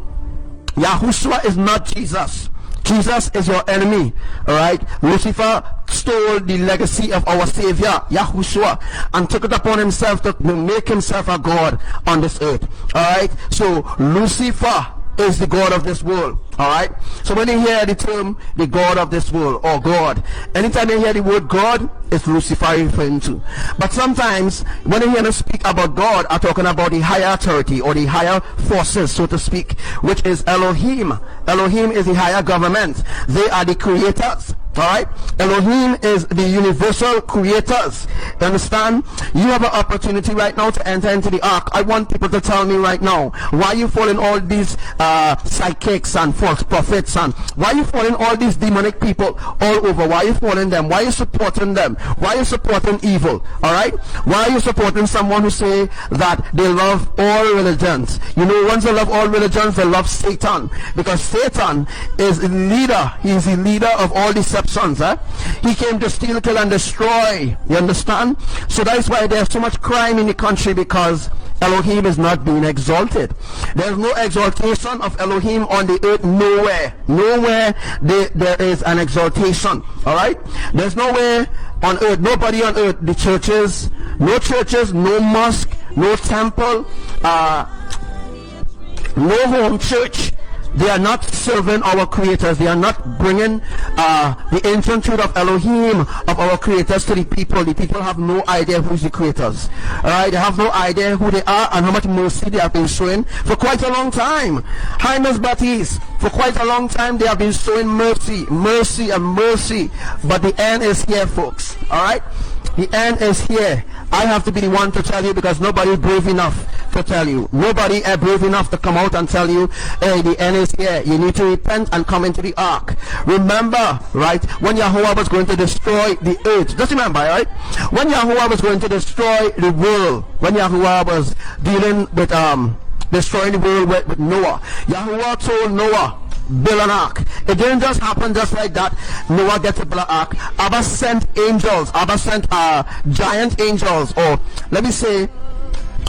Speaker 2: Yahushua is not Jesus. Jesus is your enemy. Alright? Lucifer stole the legacy of our Savior, Yahushua, and took it upon himself to make himself a God on this earth. Alright? So Lucifer is the God of this world. Alright? So when you hear the term the God of this world or God, anytime you hear the word God, it's Lucifer referring to. But sometimes when you hear them speak about God, are talking about the higher authority or the higher forces, so to speak, which is Elohim. Elohim is the higher government. They are the creators. Alright? Elohim is the universal creators. You understand? You have an opportunity right now to enter into the ark. I want people to tell me right now, why you following all these psychics and false prophets, and why you following all these demonic people all over? Why you following them? Why you supporting them? Why you supporting evil? Alright? Why are you supporting someone who say that they love all religions? You know, once they love all religions, they love Satan, because Satan is the leader. He is the leader of all these sons. He came to steal, kill, and destroy. You understand? So that's why there's so much crime in the country, because Elohim is not being exalted. There's no exaltation of Elohim on the earth. Nowhere there is an exaltation. Alright? There's nowhere on earth, nobody on earth, the churches, no mosque, no temple, no home church. They are not serving our creators. They are not bringing the ancient truth of Elohim, of our creators, to the people. The people have no idea who's the creators. Alright, they have no idea who they are and how much mercy they have been showing for quite a long time. Hi, Miss Baptiste. For quite a long time they have been showing mercy. But the end is here, folks. Alright? The end is here. I have to be the one to tell you, because nobody is brave enough to tell you. Nobody is brave enough to come out and tell you, hey, the end is here. You need to repent and come into the ark. Remember, right, when YAHUWAH was going to destroy the earth. Just remember, right? When YAHUWAH was going to destroy the world, when YAHUWAH was dealing with destroying the world with Noah, YAHUWAH told Noah, build an ark. It didn't just happen just like that. Noah gets to build an ark. Abba sent angels. Abba sent giant angels, or let me say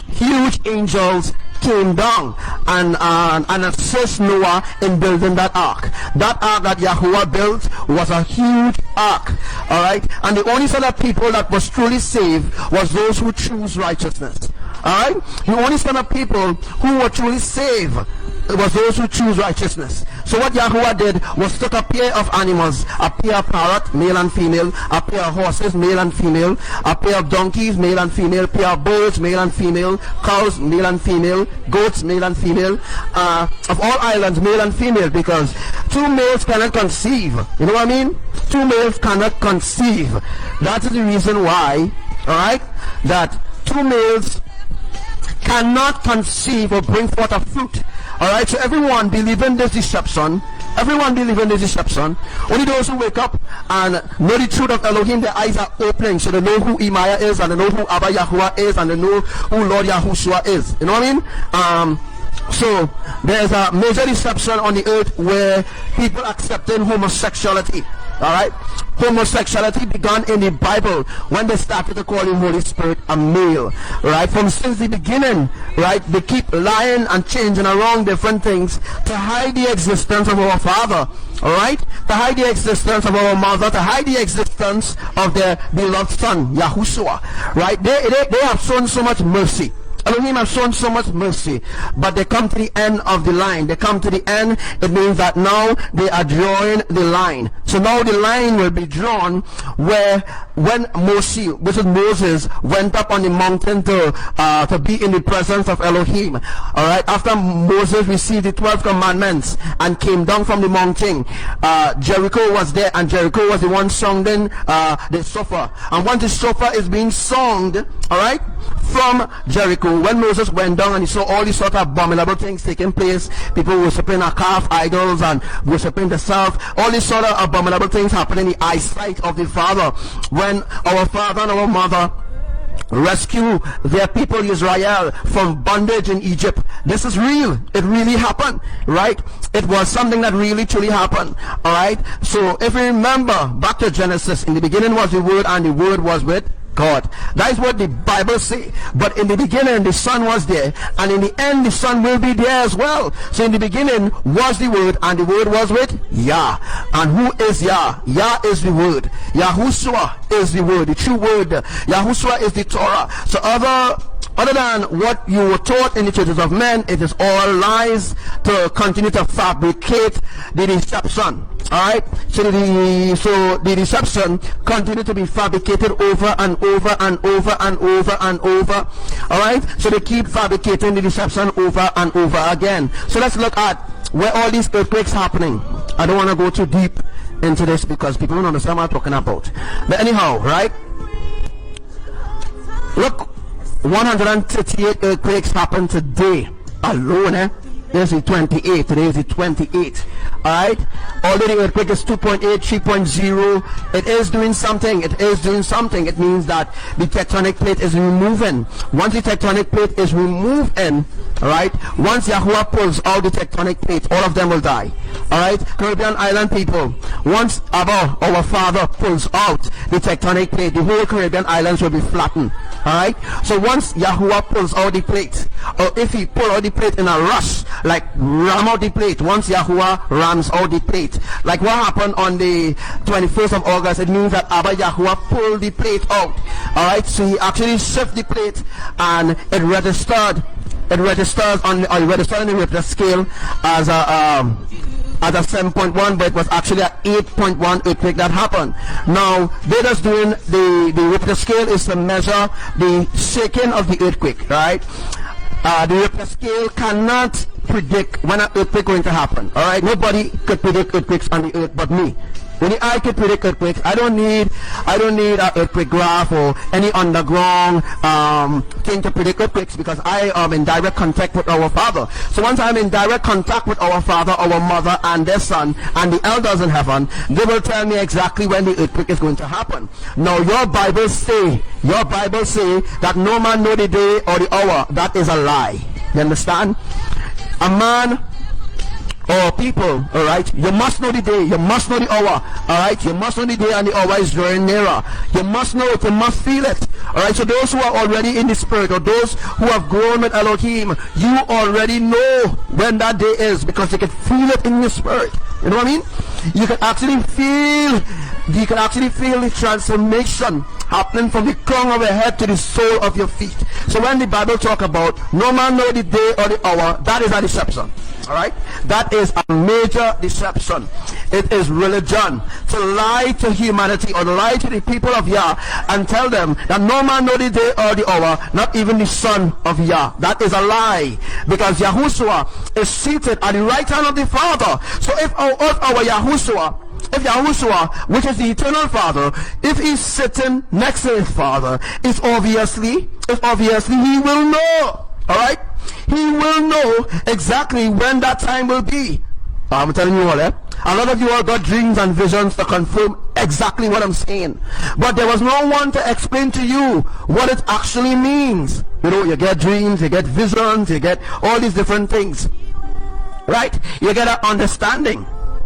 Speaker 2: huge angels, came down and assist Noah in building that ark. That ark that YAHUWAH built was a huge ark. Alright? And the only set of people that was truly saved was those who choose righteousness. Alright? The only set of people who were truly saved was those who choose righteousness. So what YAHUWAH did was took a pair of animals, a pair of parrot, male and female, a pair of horses, male and female, a pair of donkeys, male and female, pair of birds, male and female, cows, male and female, goats, male and female, of all islands, male and female, because two males cannot conceive. You know what I mean? Two males cannot conceive. That is the reason why, alright, that two males cannot conceive or bring forth a fruit. Alright, so everyone believe in this deception. Everyone believe in this deception. Only those who wake up and know the truth of Elohim, their eyes are opening, so they know who Imaya is, and they know who Abba YAHUWAH is, and they know who Lord Yahushua is. You know what I mean? So there's a major deception on the earth where people accepting homosexuality. Alright? Homosexuality began in the Bible when they started to call the Holy Spirit a male. Right? Since the beginning, right, they keep lying and changing around different things to hide the existence of our Father. Alright? To hide the existence of our mother, to hide the existence of their beloved Son, Yahushua. Right? They have shown so much mercy. Elohim have shown so much mercy, but they come to the end of the line. They come to the end. It means that now they are drawing the line. So now the line will be drawn where when Moshe, which is Moses, went up on the mountain to be in the presence of Elohim. All right, after Moses received the 12 commandments and came down from the mountain, Jericho was there, and Jericho was the one sounding the shofar. And once the shofar is being sung, all right, from Jericho, when Moses went down and he saw all these sort of abominable things taking place, people worshiping a calf idols and worshiping the self, all these sort of abominable things happening in the eyesight of the Father, when our father and our mother rescue their people Israel from bondage in Egypt. This is real. It really happened, right? It was something that really truly happened. All right, so if you remember back to Genesis, in the beginning was the Word, and the Word was with God. That is what the Bible says. But in the beginning the Son was there, and in the end the Son will be there as well. So in the beginning was the Word, and the Word was with Yah. And who is Yah? Yah is the Word. Yahuwah is the Word, the true Word. Yahuwah is the Torah. So other than what you were taught in the churches of men, it is all lies to continue to fabricate the deception. Alright, so the deception continue to be fabricated over and over and over and over and over. Alright, so they keep fabricating the deception over and over again. So let's look at where all these earthquakes happening. I don't want to go too deep into this because people don't understand what I'm talking about. But anyhow, right? Look, 138 earthquakes happened today alone. There's the 28. Today is the 28. Alright, although the earthquake is 2.8, 3.0, it is doing something. It is doing something. It means that the tectonic plate is removing. Once the tectonic plate is removing, alright, once Yahuwah pulls out the tectonic plate, all of them will die. Alright, Caribbean island people, once ABBA, our Father, pulls out the tectonic plate, the whole Caribbean islands will be flattened. Alright, so once Yahuwah pulls out the plate, or if he pull out the plate in a rush, like ram out the plate, once Yahuwah rams out the plate, like what happened on the 21st of August, it means that ABBA Yahuwah pulled the plate out. Alright, so he actually shifted the plate, and it registers on the Richter scale as a 7.1, but it was actually an 8.1 earthquake that happened. Now they're just doing the Richter scale is to measure the shaking of the earthquake, right? The Richter scale cannot predict when an earthquake is going to happen. All right, nobody could predict earthquakes on the earth but me. Only I could predict earthquakes. I don't need an earthquake graph or any underground thing to predict earthquakes, because I am in direct contact with our Father. So once I'm in direct contact with our Father, our Mother, and their Son, and the elders in heaven, they will tell me exactly when the earthquake is going to happen. Now your Bible say that no man know the day or the hour. That is a lie. You understand? A man or people, all right, you must know the day, you must know the hour, all right, you must know the day and the hour is drawing nearer. You must know it, you must feel it, all right. So those who are already in the spirit, or those who have grown with Elohim, you already know when that day is, because you can feel it in your spirit. You know what I mean? You can actually feel the transformation happening from the crown of your head to the sole of your feet. So when the Bible talk about no man know the day or the hour, that is a deception. All right, that is a major deception. It is religion to lie to humanity, or to lie to the people of Yah, and tell them that no man know the day or the hour, not even the Son of Yah. That is a lie, because Yahuwah is seated at the right hand of the Father. So if Yahuwah, which is the eternal Father, if he's sitting next to his Father, it's obviously he will know. All right, he will know exactly when that time will be. I'm telling you all, a lot of you all got dreams and visions to confirm exactly what I'm saying, but there was no one to explain to you what it actually means. You know, you get dreams, you get visions, you get all these different things, right? You get an understanding.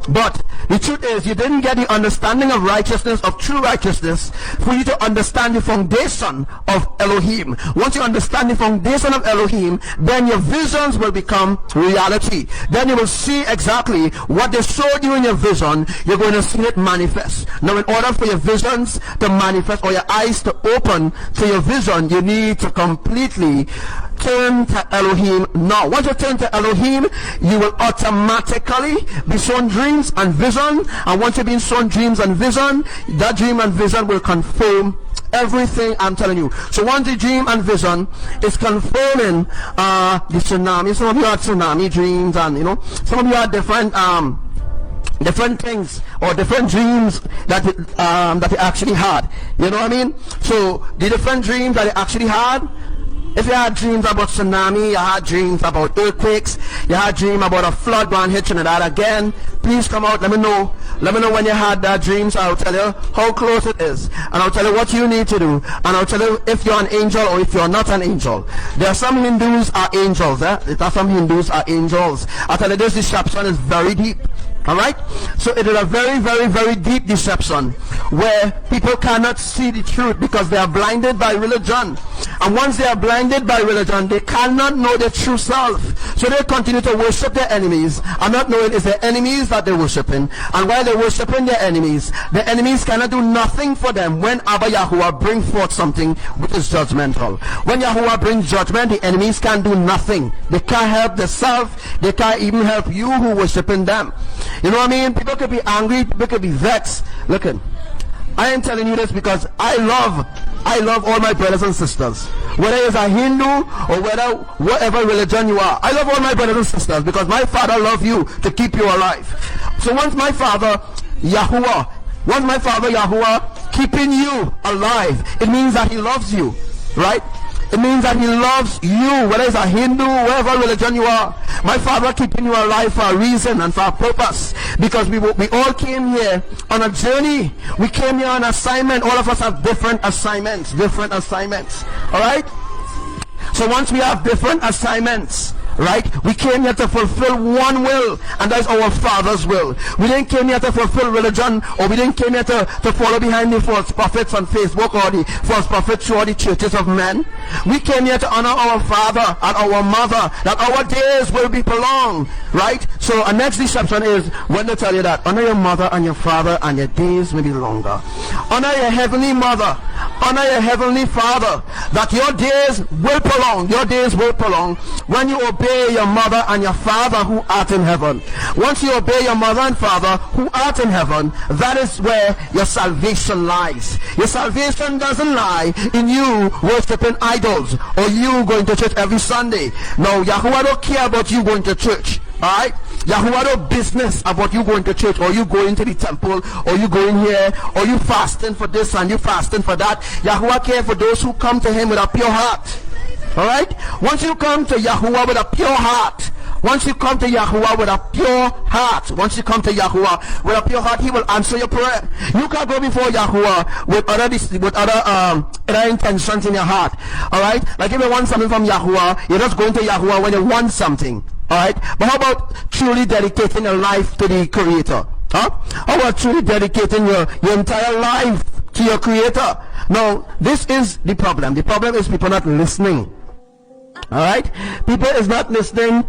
Speaker 2: But the truth is, you didn't get the understanding of righteousness, of true righteousness, for you to understand the foundation of Elohim. Once you understand the foundation of Elohim, then your visions will become reality. Then you will see exactly what they showed you in your vision. You're going to see it manifest. Now, in order for your visions to manifest, or your eyes to open to your vision, you need to completely turn to Elohim now. Once you turn to Elohim, you will automatically be shown dreams and vision. And once you've been shown dreams and vision, that dream and vision will confirm everything I'm telling you. So once the dream and vision is confirming the tsunami, some of you had tsunami dreams, and some of you had different things or different dreams that you actually had. You know what I mean? So the different dreams that you actually had, if you had dreams about tsunami, you had dreams about earthquakes, you had dream about a flood going hit Trinidad again, please come out, let me know when you had that dreams. I'll tell you how close it is, and I'll tell you what you need to do, and I'll tell you if you're an angel or if you're not an angel. There are some Hindus are angels, there are some Hindus are angels. I'll tell you this deception is very deep. Alright? So it is a very, very, very deep deception where people cannot see the truth because they are blinded by religion. And once they are blinded by religion, they cannot know their true self. So they continue to worship their enemies and not knowing it's their enemies that they're worshiping. And while they're worshiping their enemies, the enemies cannot do nothing for them when Abba Yahuwah brings forth something which is judgmental. When Yahuwah brings judgment, the enemies can't do nothing. They can't help themselves. They can't even help you who worshiping them. You know what I mean? People could be angry, people could be vexed. Look, I am telling you this because I love all my brothers and sisters. Whether it's a Hindu or whether whatever religion you are, I love all my brothers and sisters because my Father loves you to keep you alive. So once my Father Yahuwah keeping you alive, it means that he loves you, right? It means that he loves you, whether it's a Hindu, whatever religion you are. My Father keeping you alive for a reason and for a purpose. Because we all came here on a journey. We came here on assignment. All of us have different assignments. Alright? So once we have different assignments, right, we came here to fulfill one will, and that's our Father's will. We didn't came here to fulfill religion, or we didn't came here to follow behind the false prophets on Facebook or the false prophets through all the churches of men. We came here to honor our Father and our Mother, that our days will be prolonged, right? So our next deception is when they tell you that honor your mother and your father and your days may be longer. Honor your heavenly mother, honor your heavenly Father, that your days will prolong. Your days will prolong when you obey your mother and your father who art in heaven. Once you obey your mother and father who art in heaven, that is where your salvation lies. Your salvation doesn't lie in you worshiping idols or you going to church every Sunday. No, Yahuwah don't care about you going to church. Alright? Yahuwah no business about you going to church or you going to the temple or you going here or you fasting for this and you fasting for that. Yahuwah cares for those who come to him with a pure heart. Alright? Once you come to Yahuwah with a pure heart, once you come to Yahuwah with a pure heart, once you come to Yahuwah with a pure heart, he will answer your prayer. You can't go before Yahuwah with other intentions in your heart. Alright? Like if you want something from Yahuwah, you're just going to Yahuwah when you want something. Alright? But how about truly dedicating your life to the Creator? Huh? How about truly dedicating your entire life to your Creator? Now, this is the problem. The problem is people not listening. Alright? People is not listening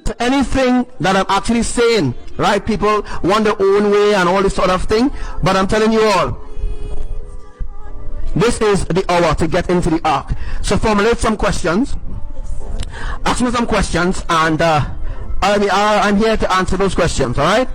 Speaker 2: to anything that I'm actually saying. Right? People want their own way and all this sort of thing. But I'm telling you all, this is the hour to get into the ark. So formulate some questions. Ask me some questions, and I'm here to answer those questions. Alright?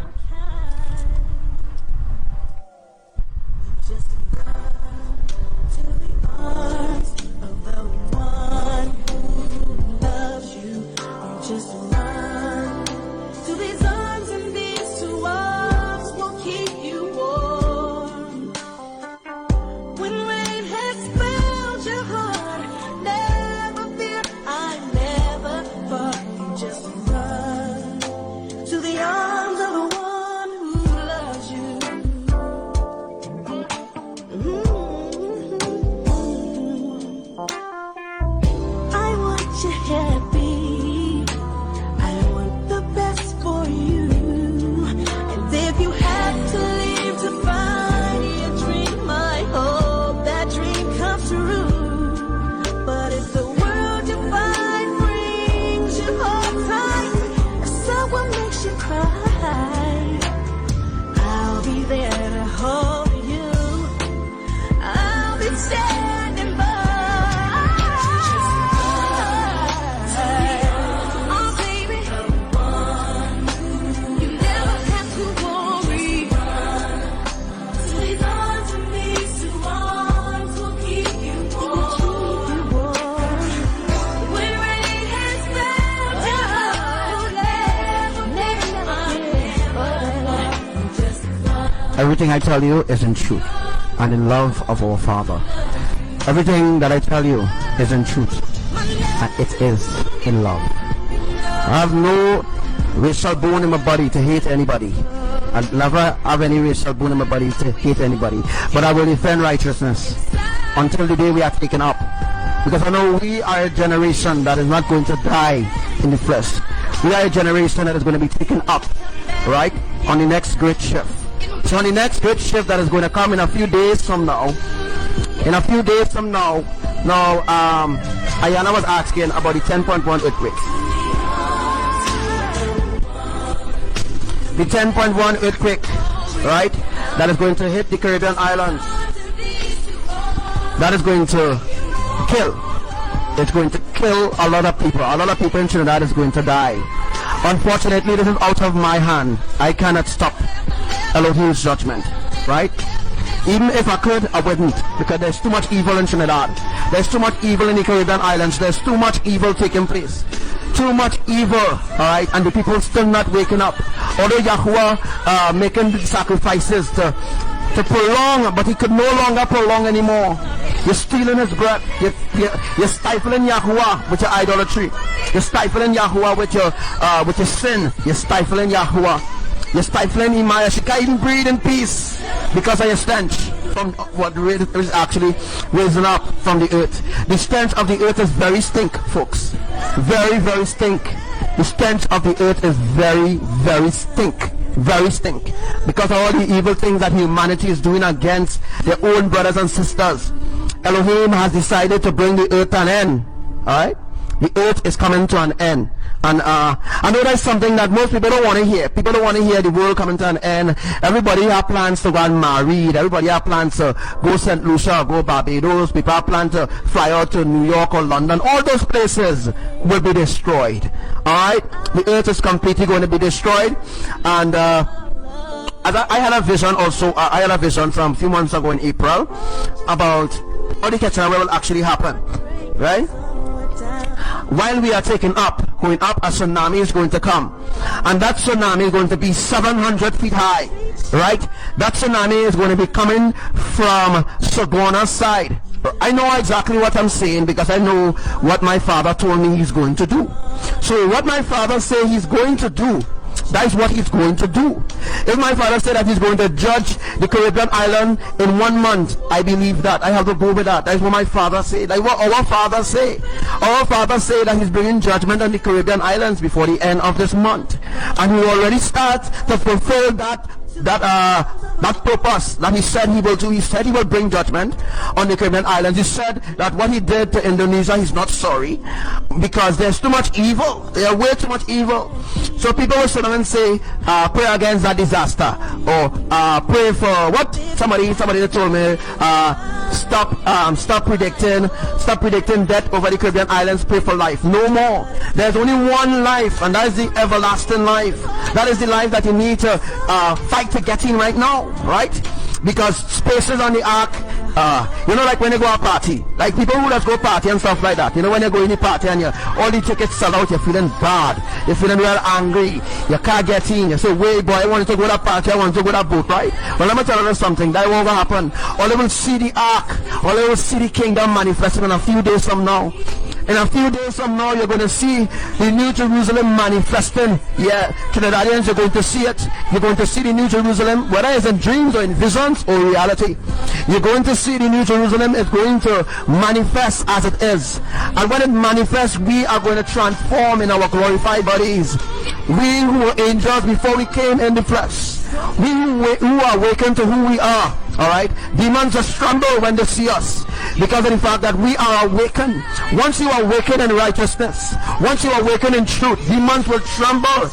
Speaker 2: Everything I tell you is in truth and in love of our Father. Everything that I tell you is in truth and it is in love. I have no racial bone in my body to hate anybody. I never have any racial bone in my body to hate anybody. But I will defend righteousness until the day we are taken up. Because I know we are a generation that is not going to die in the flesh. We are a generation that is going to be taken up, right, on the next great shift. So on the next great shift that is going to come in a few days from now, Ayana was asking about the 10.1 earthquake. The 10.1 earthquake, right, that is going to hit the Caribbean islands. That is going to kill. It's going to kill a lot of people. A lot of people in Trinidad is going to die. Unfortunately, this is out of my hand. I cannot stop Elohim's judgment, right? Even if I could, I wouldn't, because there's too much evil in Trinidad. There's too much evil in the Caribbean islands. There's too much evil taking place. Too much evil, alright, and the people still not waking up. Although Yahuwah making sacrifices to prolong, but he could no longer prolong anymore. You're stealing his breath. You're stifling Yahuwah with your idolatry. You're stifling Yahuwah with your sin. You're stifling Yahuwah. You're stifling Imaya. She can't even breathe in peace because of your stench from what is actually raising up from the earth. The stench of the earth is very stink, folks. Very, very stink. The stench of the earth is very, very stink. Very stink. Because of all the evil things that humanity is doing against their own brothers and sisters. Elohim has decided to bring the earth to an end. Alright? The earth is coming to an end. And I know that's something that most people don't want to hear. People don't want to hear the world coming to an end. Everybody have plans to go and marry. Everybody have plans to go St. Lucia or go Barbados. People have plans to fly out to New York or London. All those places will be destroyed. Alright? The earth is completely going to be destroyed. And I had a vision also. I had a vision from a few months ago in April about how the Ketchana will actually happen. Right? While we are going up, a tsunami is going to come. And that tsunami is going to be 700 feet high. Right? That tsunami is going to be coming from Saguana's side. I know exactly what I'm saying because I know what my father told me he's going to do. So what my father said he's going to do, that is what he's going to do. If my father said that he's going to judge the Caribbean island in 1 month, I believe that. I have to go with that. That is what my father said. That is what our father said. Our father said that he's bringing judgment on the Caribbean islands before the end of this month. And he already starts to fulfill that purpose that he said he will do. He said he will bring judgment on the Caribbean islands. He said that what he did to Indonesia, he's not sorry because there's too much evil. There's way too much evil. So people will sit down and say, pray against that disaster, or pray for what? Somebody told me, stop predicting death over the Caribbean islands. Pray for life. No more. There's only one life, and that is the everlasting life. That is the life that you need to fight to get in right now, right? Because spaces on the ark, like when you go a party, like people who just go party and stuff like that, when you go in the party and all the tickets sell out, you're feeling bad, you're feeling real angry, you can't get in, you say, wait boy, I want to go to that party, I want to go to that boat, right? Well, let me tell you something, that won't happen. All they will see the ark, all they will see the kingdom manifesting in a few days from now. In a few days from now, you're going to see the New Jerusalem manifesting. Yeah, Trinidadians, you're going to see it. You're going to see the New Jerusalem, whether it's in dreams or in visions or reality. You're going to see the New Jerusalem is going to manifest as it is. And when it manifests, we are going to transform in our glorified bodies. We who were angels before we came in the flesh. We who are awakened to who we are. Alright, demons just tremble when they see us because of the fact that we are awakened. Once you are awakened in righteousness, once you are awakened in truth, demons will tremble.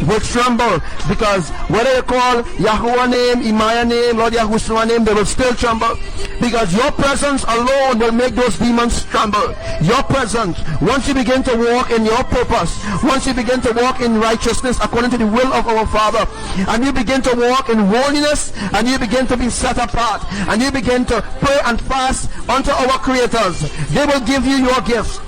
Speaker 2: Because whether you call Yahuwah name, Imaya name, Lord Yahushua name, they will still tremble. Because your presence alone will make those demons tremble. Your presence, once you begin to walk in your purpose, once you begin to walk in righteousness according to the will of our Father, and you begin to walk in holiness, and you begin to be set apart, and you begin to pray and fast unto our creators, they will give you your gifts.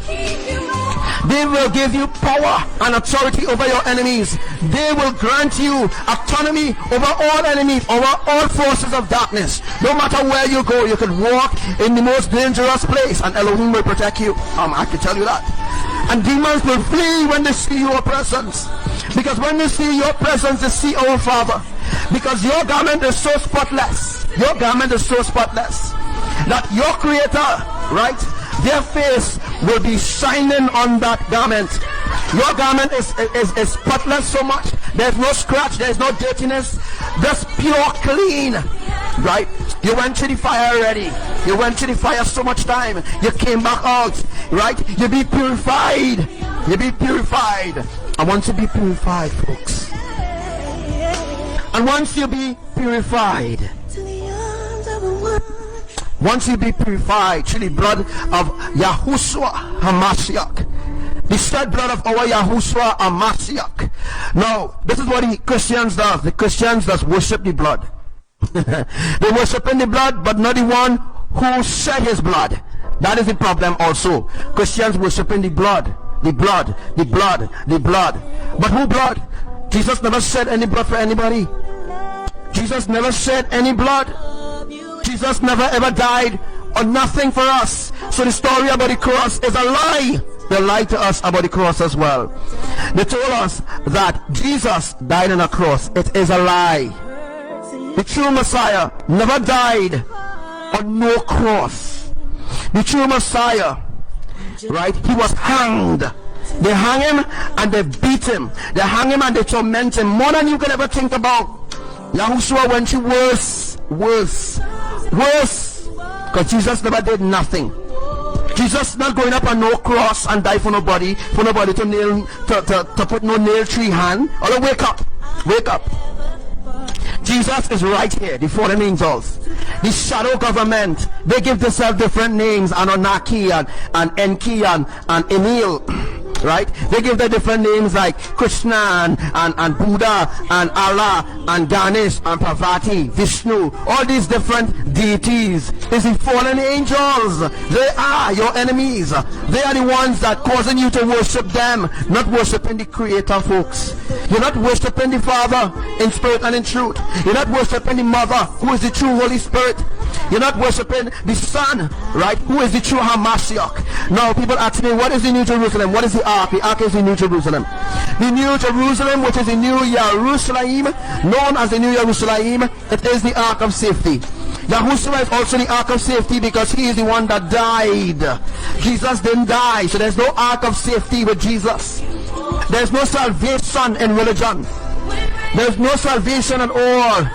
Speaker 2: They will give you power and authority over your enemies. They will grant you autonomy over all enemies, over all forces of darkness. No matter where you go, you can walk in the most dangerous place and Elohim will protect you. I can tell you that. And demons will flee when they see your presence. Because when they see your presence, they see our Father. Because your garment is so spotless. Your garment is so spotless that your Creator, right, their face will be shining on that garment. Your garment is spotless so much. There's no scratch, there's no dirtiness, just pure clean, right? You went to the fire already. You went to the fire so much time. You came back out, right? You be purified. You be purified. I want to be purified, folks. And once you be purified, once you be purified through the blood of Yahuwah HaMashiach, the shed blood of our Yahuwah HaMashiach. Now, this is what the Christians does. The Christians does worship the blood. They worship in the blood, but not the one who shed his blood. That is the problem also. Christians worship in the blood. The blood, the blood, the blood. But who blood? Jesus never shed any blood for anybody. Jesus never shed any blood. Jesus never ever died or nothing for us. So the story about the cross is a lie. They lied to us about the cross as well. They told us that Jesus died on a cross. It is a lie. The true Messiah never died on no cross. The true Messiah, right, he was hanged. They hang him and they beat him. They hang him and they torment him more than you can ever think about. Yahushua went to worse. Because Jesus never did nothing. Jesus not going up on no cross and die for nobody to nail to put no nail tree hand. Oh, wake up. Jesus is right here. The fallen angels, the shadow government, they give themselves different names: Anunnaki and Enki and Emil. Right? They give them different names like Krishna and Buddha and Allah and Ganesh and Parvati, Vishnu. All these different deities is the fallen angels. They are your enemies. They are the ones that causing you to worship them, not worshiping the Creator, folks. You're not worshiping the Father in spirit and in truth. You're not worshiping the Mother, who is the true Holy Spirit. You're not worshiping the Son, right, who is the true HaMashiach. Now people ask me, what is the New Jerusalem? What is the Ark? The Ark is the New Jerusalem. The New Jerusalem, which is the New Jerusalem, known as the New Jerusalem, it is the Ark of safety. Yahushua is also the Ark of safety because he is the one that died. Jesus didn't die, so there's no Ark of safety with Jesus. There's no salvation in religion. There's no salvation at all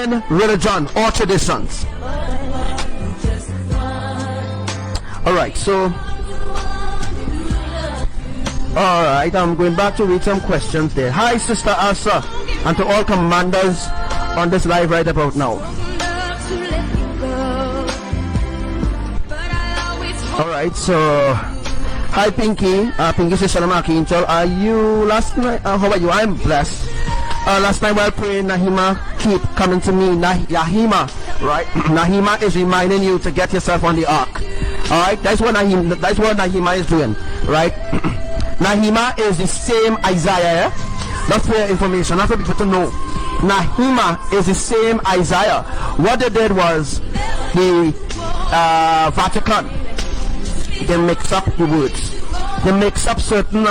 Speaker 2: in religion or traditions. Alright, so alright, I'm going back to read some questions there. Hi, Sister Asa, and to all commanders on this live right about now. Alright, so hi Pinky. Pinky says Shalom Archangel. Are you last night? How are you? I'm blessed. Last night while praying, Nahima keep coming to me. Nahima, right? Nahima is reminding you to get yourself on the ark. Alright, that's what Nahima is doing, right? Nahima is the same Isaiah. That's for information, not for people to know. Nahima is the same Isaiah. What they did was the Vatican, they mix up the words. They mix up certain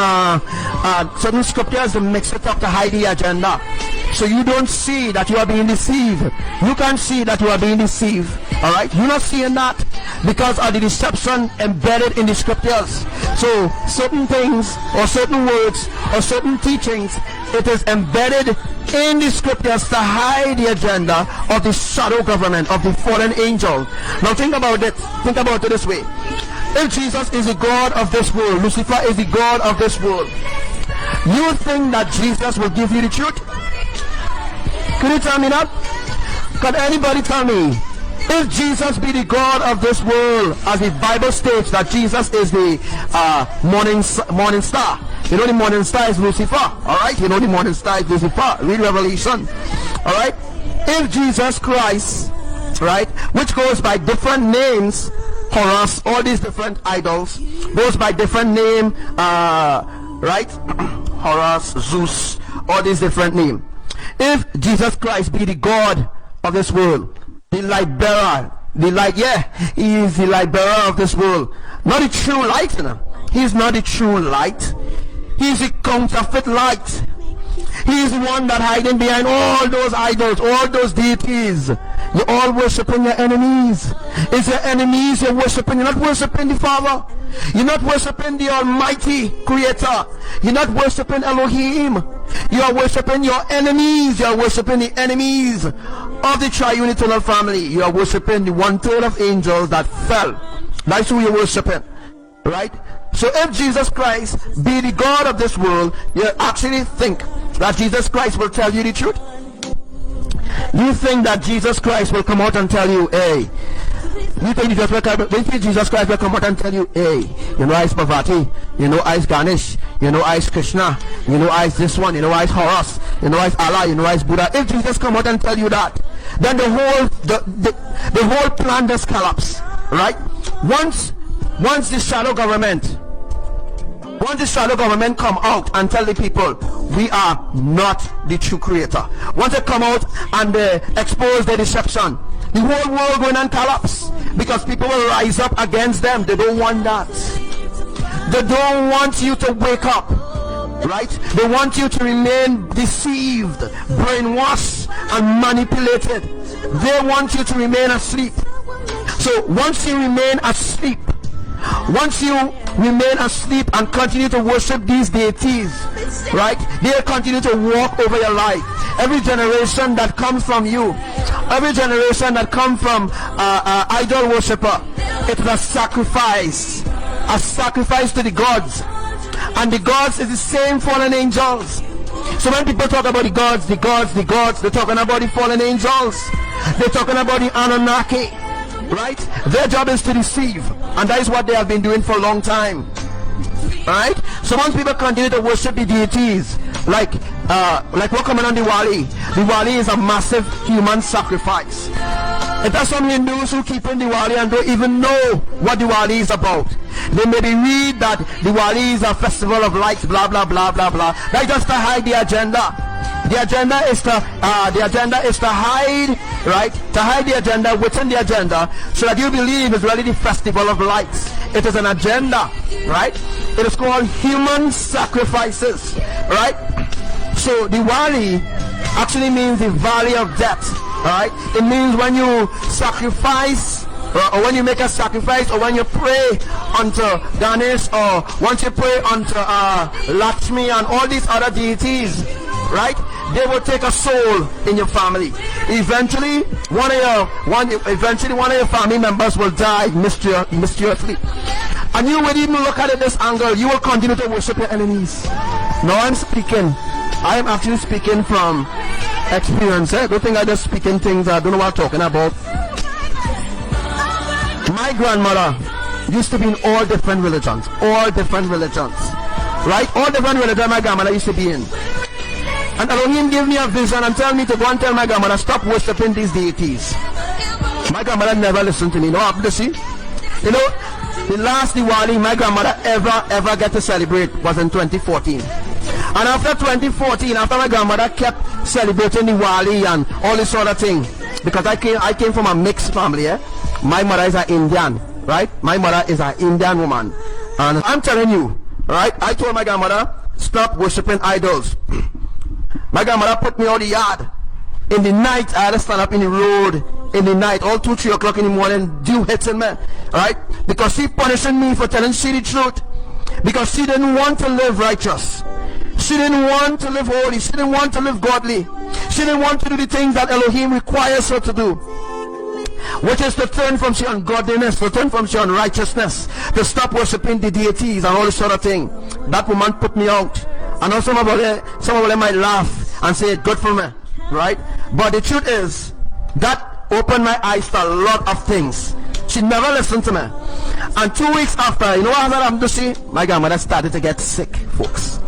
Speaker 2: scriptures, they mix it up to hide the agenda. So you don't see that you are being deceived. You can't see that you are being deceived. Alright? You're not seeing that because of the deception embedded in the scriptures. So certain things or certain words or certain teachings, it is embedded in the scriptures to hide the agenda of the shadow government, of the fallen angel. Now think about it. Think about it this way. If Jesus is the God of this world, Lucifer is the God of this world, you think that Jesus will give you the truth? Can you tell me that? Can anybody tell me? If Jesus be the God of this world, as the Bible states that Jesus is the morning star. You know the morning star is Lucifer. Alright? You know the morning star is Lucifer. Read Revelation. Alright? If Jesus Christ, right, which goes by different names, Horus, all these different idols, goes by different name, right? Horus, Zeus, all these different names. If Jesus Christ be the God of this world, the light bearer, the light, he is the light bearer of this world, not the true light, he is not the true light, he is the counterfeit light. He is the one that hiding behind all those idols, all those deities. You're all worshiping your enemies. It's your enemies you're worshiping. You're not worshiping the Father. You're not worshiping the Almighty Creator. You're not worshiping Elohim. You are worshiping your enemies. You are worshiping the enemies of the triune eternal family. You are worshiping the 1/3 of angels that fell. That's who you're worshiping, right? So if Jesus Christ be the God of this world, you actually think that Jesus Christ will tell you the truth? You think that Jesus Christ will come out and tell you, hey, you think Jesus Christ will come out and tell you, hey, you know I's Parvati, you know I's Ganesh, you know I's Krishna, you know I's this one, you know I's Horus, you know I's Allah, you know I's Buddha. If Jesus come out and tell you that, then the whole plan does collapse, right? Once the shadow government come out and tell the people we are not the true creator, once they come out and they expose their deception, the whole world going and collapse, because people will rise up against them. They don't want that. They don't want you to wake up, right? They want you to remain deceived, brainwashed and manipulated. They want you to remain asleep. So once you remain asleep, and continue to worship these deities, right, they'll continue to walk over your life. Every generation that comes from you, every generation that comes from idol worshiper, it is a sacrifice to the gods. And the gods is the same fallen angels. So when people talk about the gods, they're talking about the fallen angels. They're talking about the Anunnaki, right? Their job is to deceive, and that is what they have been doing for a long time, right? So once people continue to worship the deities, like we're coming on Diwali. Diwali is a massive human sacrifice. It has some Hindus who keep in Diwali and don't even know what Diwali is about. They maybe read that Diwali is a festival of lights, blah blah blah blah blah. That's just to hide the agenda. The agenda is to hide, right? To hide the agenda within the agenda, so that you believe it's really the festival of lights. It is an agenda, right? It is called human sacrifices, right? So Diwali actually means the valley of death, right? It means when you sacrifice, or when you make a sacrifice, or when you pray unto Ganesh, or once you pray unto Lakshmi and all these other deities, right? They will take a soul in your family. Eventually, one of your family members will die mysteriously. And you will even look at it this angle. You will continue to worship your enemies. Now I am actually speaking from experience. Don't think I just speaking things I don't know what I'm talking about. My grandmother used to be in all different religions, right? All different religions my grandmother used to be in. And Elohim gave me a vision and tell me to go and tell my grandmother, stop worshiping these deities. My grandmother never listened to me. No, see? You know, the last Diwali my grandmother ever get to celebrate was in 2014. And after 2014, after my grandmother kept celebrating Diwali and all this sort of thing, because I came from a mixed family, my mother is an Indian, right? My mother is an Indian woman. And I'm telling you, right? I told my grandmother, stop worshiping idols. My grandmother put me out the yard. In the night, I had to stand up in the road. In the night, all 2, 3 o'clock in the morning, dew hitting me, right? Because she punishing me for telling she the truth. Because she didn't want to live righteous. She didn't want to live holy. She didn't want to live godly. She didn't want to do the things that Elohim requires her to do, which is to turn from she ungodliness, to turn from she unrighteousness, to stop worshiping the deities and all this sort of thing. That woman put me out. I know some of them might laugh and say, good for me, right? But the truth is, that opened my eyes to a lot of things. She never listened to me. And 2 weeks after, you know what happened to see? My grandmother started to get sick, folks.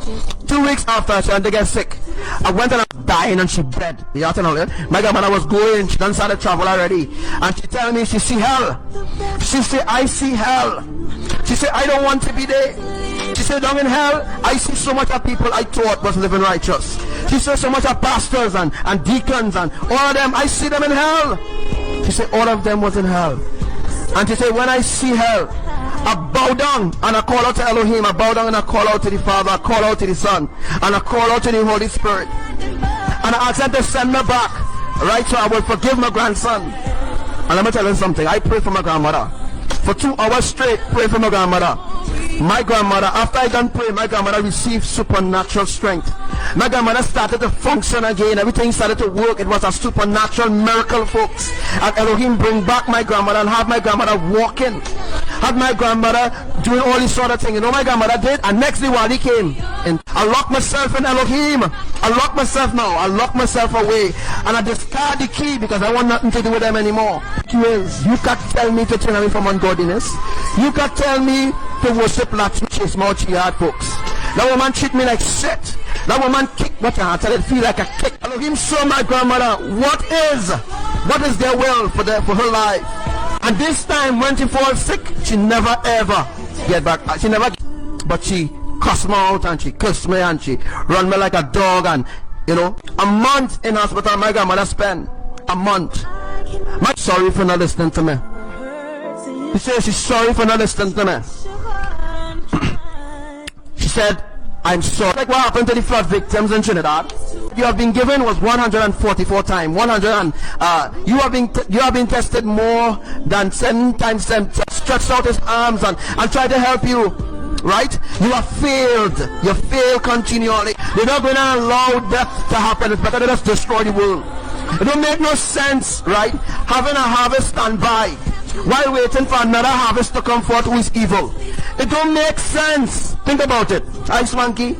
Speaker 2: 2 2 weeks after she had to get sick, I went and I was dying and she bled. My grandmother was going, she done started travel already. And she tell me she see hell. She say, I see hell. She say, I don't want to be there. She said, down in hell, I see so much of people I thought was living righteous. She said, so much of pastors and deacons and all of them, I see them in hell. She said, all of them was in hell. And she said, when I see hell, I bow down and I call out to Elohim. I bow down and I call out to the Father. I call out to the Son. And I call out to the Holy Spirit. And I ask them to send me back. Right, so I will forgive my grandson. And let me tell you something. I prayed for my grandmother. For 2 hours straight, pray for my grandmother. My grandmother, after I done pray, my grandmother received supernatural strength. My grandmother started to function again. Everything started to work. It was a supernatural miracle, folks. And Elohim bring back my grandmother and have my grandmother walking. Had my grandmother doing all these sort of things. You know my grandmother did? And next day while he came, and I locked myself in Elohim. I lock myself now. I lock myself away. And I discard the key because I want nothing to do with them anymore. You can't tell me to turn away from ungodliness. You can't tell me to worship Latin chase mouth yard, folks. That woman treat me like shit. That woman kick what I tell it feel like a kick. Elohim show my grandmother what is their will for her life. And this time when she falls sick, she never ever get back. She never, but she cussed me out and she cursed me and she run me like a dog. And you know, a month in hospital my grandmother spent. A month. I'm sorry for not listening to me. She said she's sorry for not listening to me. She said, I'm sorry. Like what happened to the flood victims in Trinidad? You have been given was 144 times. You have been tested more than 7 times. Stretched out his arms and tried to help you. Right? You have failed. You fail continually. You're not going to allow death to happen. It's better to just destroy the world. It don't make no sense, right? Having a harvest stand by while waiting for another harvest to come forth who is evil. It don't make sense. Think about it. Ice monkey.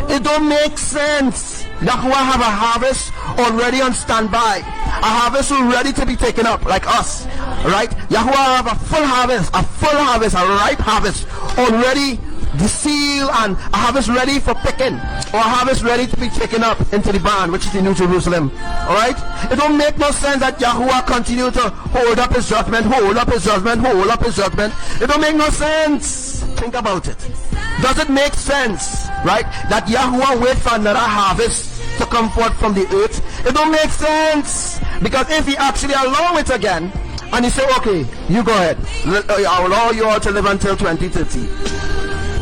Speaker 2: It don't make sense. Yahuwah have a harvest already on standby. A harvest ready to be taken up, like us. Right? Yahuwah have a full harvest, a ripe harvest already. The seal and a harvest ready for picking, or a harvest ready to be taken up into the barn, which is the New Jerusalem. Alright? It don't make no sense that Yahuwah continue to hold up his judgment. It don't make no sense. Think about it. Does it make sense, right, that Yahuwah wait for another harvest to come forth from the earth? It don't make sense. Because if he actually allow it again, and he say, okay, you go ahead, I'll allow you all to live until 2030.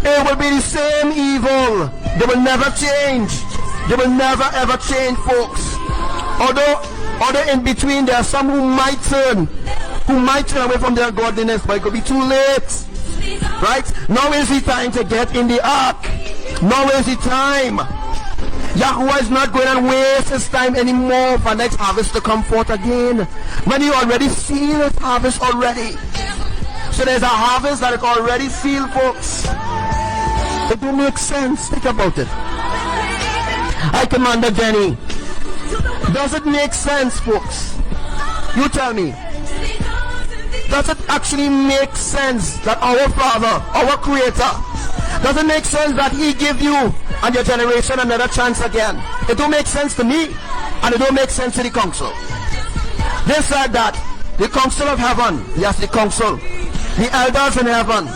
Speaker 2: It will be the same evil. They will never change. They will never ever change, folks. Although in between there are some who might turn away from their godliness, but it could be too late. Right? Now is the time to get in the ark. Now is the time. Yahuwah is not going to waste his time anymore for next harvest to come forth again. When you already seen his harvest already. So there's a harvest that is already sealed, folks. It don't make sense. Think about it. Hi, Commander Jenny. Does it make sense, folks? You tell me. Does it actually make sense that our Father, our Creator, does it make sense that he give you and your generation another chance again? It don't make sense to me, and it don't make sense to the council. They said that the council of heaven, yes, the council, the elders in heaven,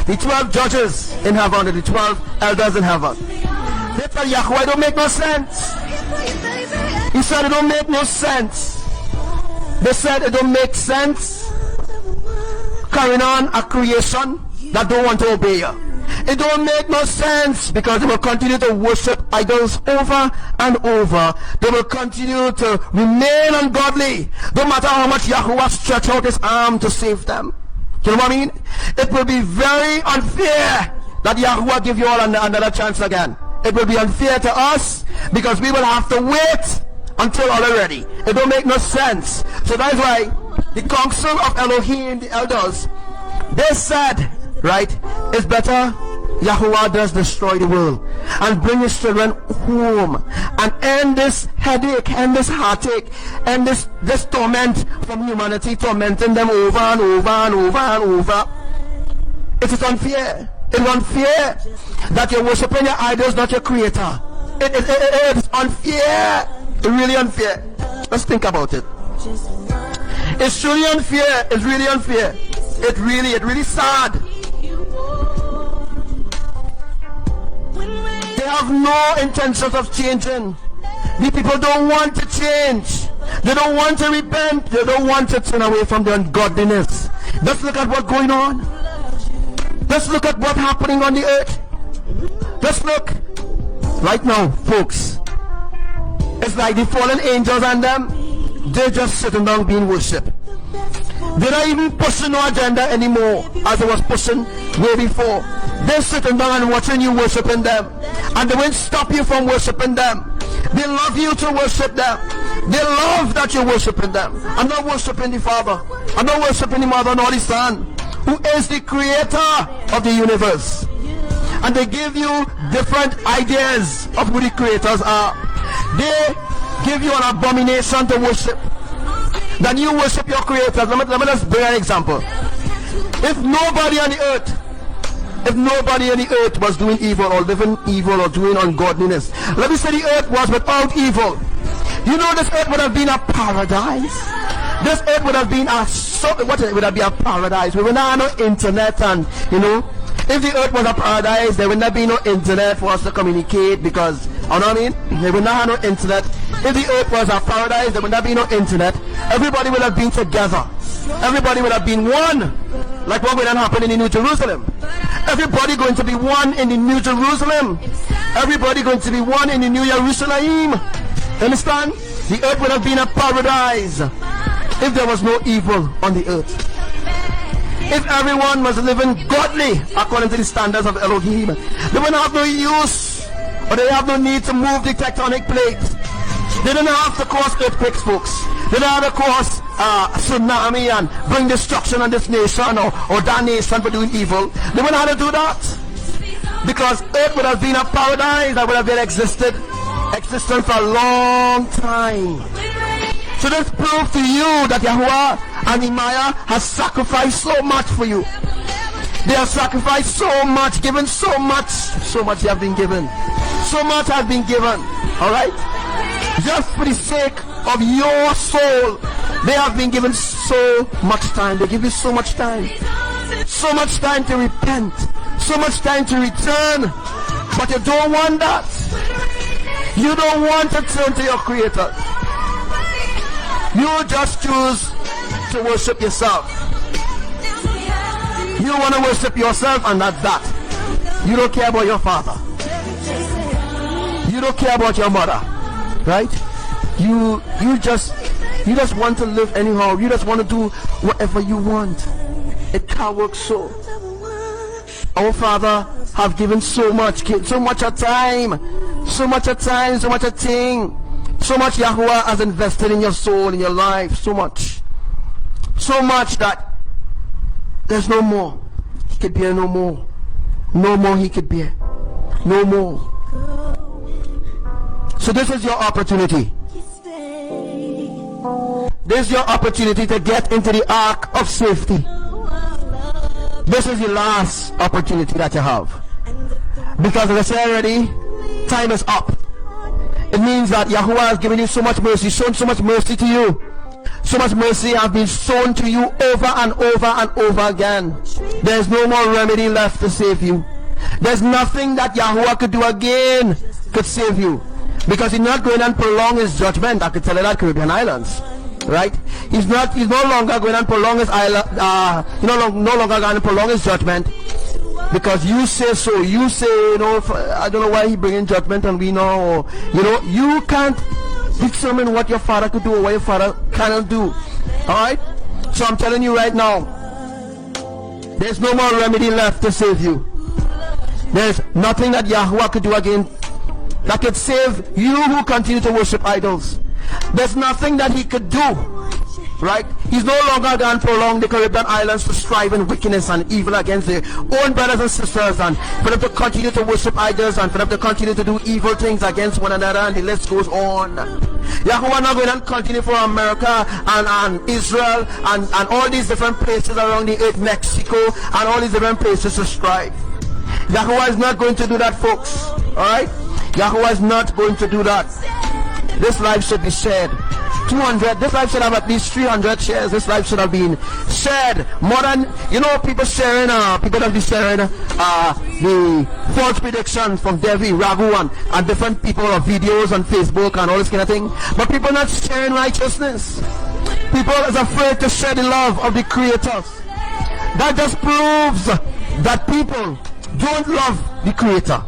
Speaker 2: the 12 judges in heaven, and the 12 elders in heaven, they tell Yahuwah, it don't make no sense. He said it don't make no sense. They said it don't make sense carrying on a creation that don't want to obey you. It don't make no sense because they will continue to worship idols over and over. They will continue to remain ungodly no matter how much Yahuwah stretch out his arm to save them. You know what I mean? It will be very unfair that Yahuwah give you all another chance again. It will be unfair to us because we will have to wait until all are ready. It don't make no sense. So that's why the council of Elohim, the elders, they said, right, it's better Yahuwah does destroy the world and bring his children home and end this headache, end this heartache, end this torment from humanity, tormenting them over and over and over and over. It is unfair. It's unfair that you're worshiping your idols, not your creator. It's unfair. It's really unfair. Let's think about it. It's truly unfair. It's really unfair. It's really sad. They have no intentions of changing. The people don't want to change. They don't want to repent. They don't want to turn away from their ungodliness. Let's look at what's going on. Let's look at what's happening on the earth. Let's look. Right now, folks, it's like the fallen angels and them, they're just sitting down being worshipped. They're not even pushing no agenda anymore as they was pushing way before. They're sitting down and watching you worshiping them. And they won't stop you from worshiping them. They love you to worship them. They love that you're worshiping them. I'm not worshiping the Father. I'm not worshiping the Mother nor the Son, who is the creator of the universe. And they give you different ideas of who the creators are. They give you an abomination to worship. Then you worship your creators. Let me just bring an example. If nobody on the earth was doing evil or living evil or doing ungodliness, let me say the earth was without evil, you know this earth would have been a paradise. This earth would have been a paradise. We would not have no internet, and you know, if the earth was a paradise, there would not be no internet for us to communicate, because, you know what I mean? There would not have no internet. If the earth was a paradise, there would not be no internet. Everybody would have been together. Everybody would have been one, like what would have happened in the New Jerusalem. Everybody going to be one in the New Jerusalem. Everybody going to be one in the New Jerusalem. Understand? The earth would have been a paradise if there was no evil on the earth. If everyone was living godly according to the standards of Elohim, they wouldn't have no use, or they have no need to move the tectonic plates. They don't have to cause earthquakes, folks. They don't have to cause tsunami and bring destruction on this nation or that nation for doing evil. They wouldn't have to do that, because earth would have been a paradise that would have been existent for a long time. So this proves to you that Yahuwah and Imaya has sacrificed so much for you. They have sacrificed so much, given so much they have been given. So much has been given, alright? Just for the sake of your soul, they have been given so much time. They give you so much time. So much time to repent. So much time to return. But you don't want that. You don't want to turn to your Creator. You just choose to worship yourself. You want to worship yourself, and that's that. You don't care about your father. You don't care about your mother, right? You just want to live anyhow. You just want to do whatever you want. It can't work so. Our Father have given so much a time, so much a thing. So much Yahuwah has invested in your soul, in your life, so much that there's no more. He could bear no more. No more he could bear. No more. So this is your opportunity. This is your opportunity to get into the ark of safety. This is the last opportunity that you have. Because as I said already, time is up. It means that Yahuwah has given you so much mercy, shown so much mercy to you. So much mercy has been shown to you over and over and over again. There's no more remedy left to save you. There's nothing that Yahuwah could do again could save you. Because he's not going and prolong his judgment. I could tell you that, Caribbean islands. Right? He's no longer going and prolong his island, no longer going to prolong his judgment. Because you say so. You say, I don't know why he bringing judgment and we know. You can't determine what your father could do or what your father cannot do. Alright? So I'm telling you right now, there's no more remedy left to save you. There's nothing that Yahuwah could do again that could save you who continue to worship idols. There's nothing that he could do. Right? He's no longer going to prolong the Caribbean islands to strive in wickedness and evil against their own brothers and sisters, and for them to continue to worship idols, and for them to continue to do evil things against one another, and the list goes on. Yahuwah not going to continue for America and Israel and all these different places around the earth, Mexico, and all these different places to strive. Yahuwah is not going to do that, folks. Alright? Yahuwah is not going to do that. This life should be shared. 200, this life should have at least 300 shares. This life should have been shared more than, you know, people sharing, people that be sharing the false predictions from Devi, Raghu, and different people of videos on Facebook and all this kind of thing. But people not sharing righteousness. People is afraid to share the love of the creators. That just proves that people don't love the creator.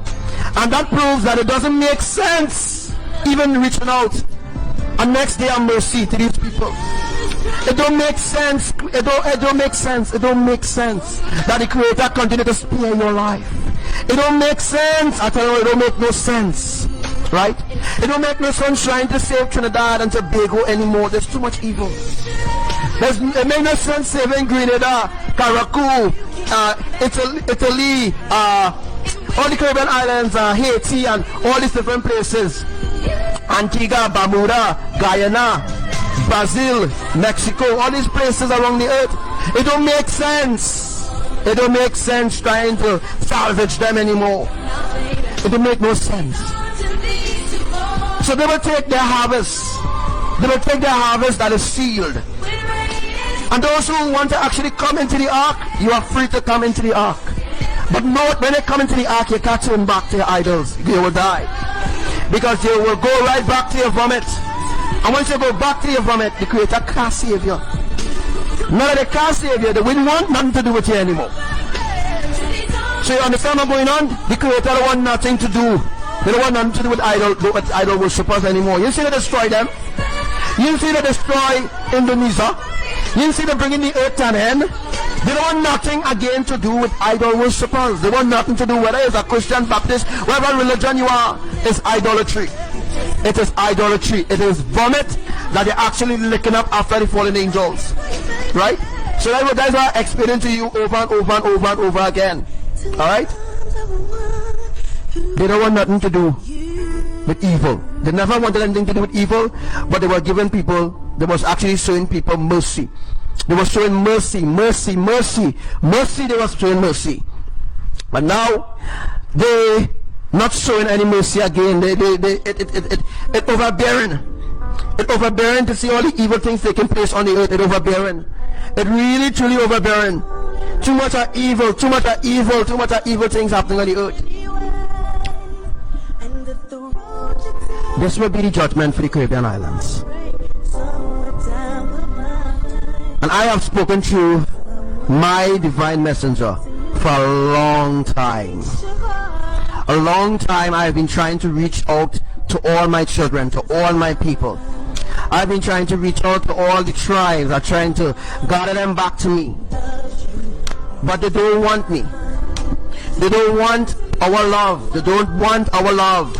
Speaker 2: And that proves that it doesn't make sense even reaching out and next day have mercy to these people. It don't make sense. It don't make sense. It don't make sense that the creator continue to spare your life. It don't make sense. I tell you, it don't make no sense. Right? It don't make no sense trying to save Trinidad and Tobago anymore. There's too much evil. It makes no sense saving Grenada, Caracou, Italy, all the Caribbean islands, Haiti, and all these different places. Antigua, Bermuda, Guyana, Brazil, Mexico, all these places around the earth. It don't make sense. It don't make sense trying to salvage them anymore. It don't make no sense. So they will take their harvest. They will take their harvest that is sealed. And those who want to actually come into the ark, you are free to come into the ark. But note, when they come into the ark, you can't turn back to your idols. You will die. Because you will go right back to your vomit. And once you go back to your vomit, the Creator can't save you. Now that they can't save you, they wouldn't want nothing to do with you anymore. So you understand what's going on? The Creator don't want nothing to do. They don't want nothing to do with idol worshippers anymore. You see they destroy them. You see they destroy Indonesia. You see they bring in the earth to an end. They don't want nothing again to do with idol worshippers. They want nothing to do, whether it's a Christian, Baptist, whatever religion you are, it's idolatry. It is idolatry. It is vomit that they're actually licking up after the fallen angels. Right? So that's why I explain to you over and over and over and over again. Alright? They don't want nothing to do with evil. They never wanted anything to do with evil, but they were giving people, they was actually showing people mercy. They were showing mercy, mercy, mercy, mercy. They were showing mercy. But now they not showing any mercy again. It overbearing. It overbearing to see all the evil things taking place on the earth. It overbearing. It really truly overbearing. Too much of evil, too much of evil, too much of evil things happening on the earth. This will be the judgment for the Caribbean islands. And I have spoken to my divine messenger for a long time. A long time I have been trying to reach out to all my children, to all my people. I've been trying to reach out to all the tribes. I'm trying to gather them back to me. But they don't want me. They don't want our love. They don't want our love.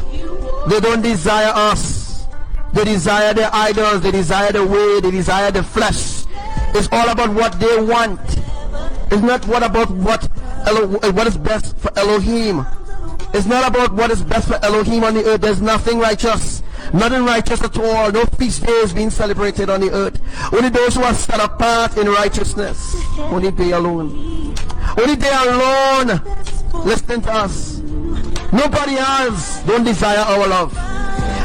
Speaker 2: They don't desire us. They desire their idols. They desire the way. They desire the flesh. It's all about what they want. It's not about what is best for Elohim. It's not about what is best for Elohim on the earth. There's nothing righteous. Nothing righteous at all. No feast days being celebrated on the earth. Only those who are set apart in righteousness. Only they alone. Only they alone listening to us. Nobody else don't desire our love.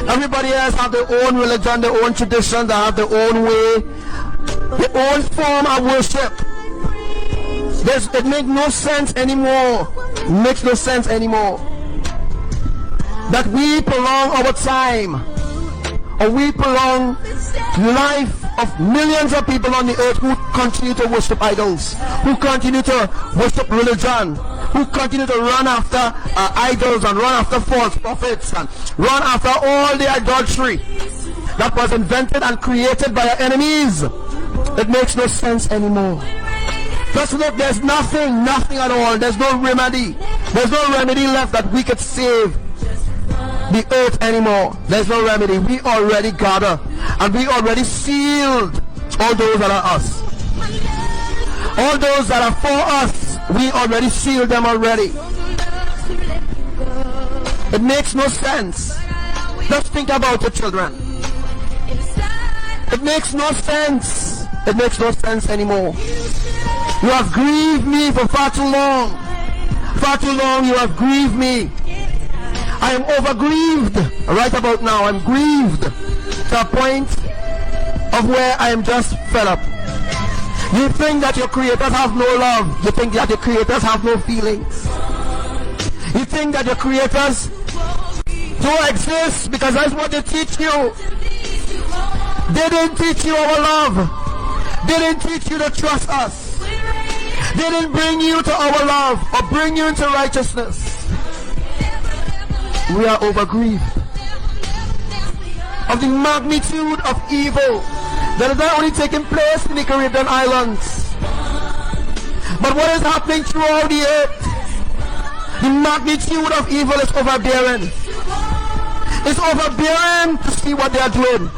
Speaker 2: Everybody else have their own religion, their own traditions, they have their own way, their own form of worship. It makes no sense anymore. It makes no sense anymore. That we prolong our time, or we prolong life of millions of people on the earth who continue to worship idols, who continue to worship religion, who continue to run after idols and run after false prophets and run after all the adultery that was invented and created by our enemies. It makes no sense anymore. Just look, there's nothing at all. There's no remedy. There's no remedy left that we could save the earth anymore. There's no remedy. We already gather and we already sealed all those that are us. All those that are for us, we already sealed them already. It makes no sense. Just think about your children. It makes no sense. It makes no sense anymore. You have grieved me for far too long. far too long you have grieved me. I am over-grieved. Right about now, I'm grieved to a point of where I am just fed up. You think that your creators have no love. You think that your creators have no feelings. You think that your creators don't exist because that's what they teach you. They didn't teach you our love. They didn't teach you to trust us. They didn't bring you to our love or bring you into righteousness. We are over-grieved of the magnitude of evil that is not only taking place in the Caribbean islands, but what is happening throughout the earth. The magnitude of evil is overbearing. It's overbearing to see what they are doing.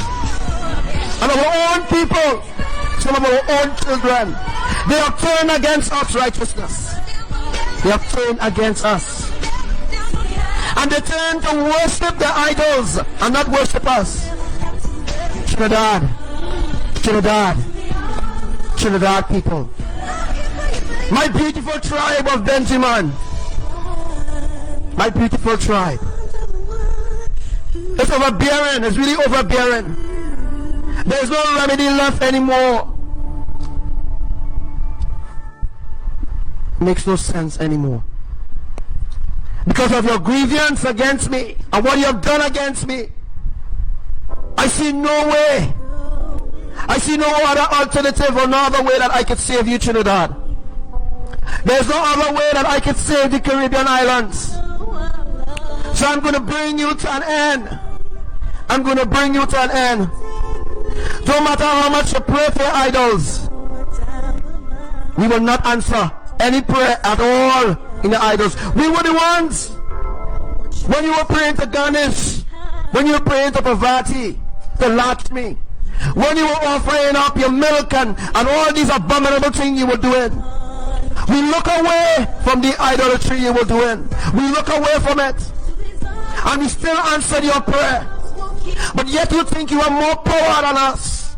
Speaker 2: And our own people, some of our own children, they have turned against us righteousness. They have turned against us. And they turn to worship their idols and not worship us. Trinidad, Trinidad, Trinidad people. My beautiful tribe of Benjamin. My beautiful tribe. It's overbearing. It's really overbearing. There's no remedy left anymore. Makes no sense anymore. Because of your grievance against me and what you have done against me, I see no way. I see no other alternative or no other way that I could save you, Trinidad. There's no other way that I could save the Caribbean islands. So I'm going to bring you to an end. I'm going to bring you to an end. No matter how much you pray for your idols, we will not answer any prayer at all in the idols. We were the ones. When you were praying to Ganesh, when you were praying to Parvati, to Lakshmi, when you were offering up your milk and all these abominable things you were doing, we look away from the idolatry you were doing. We look away from it. And we still answered your prayer. But yet you think you are more power than us.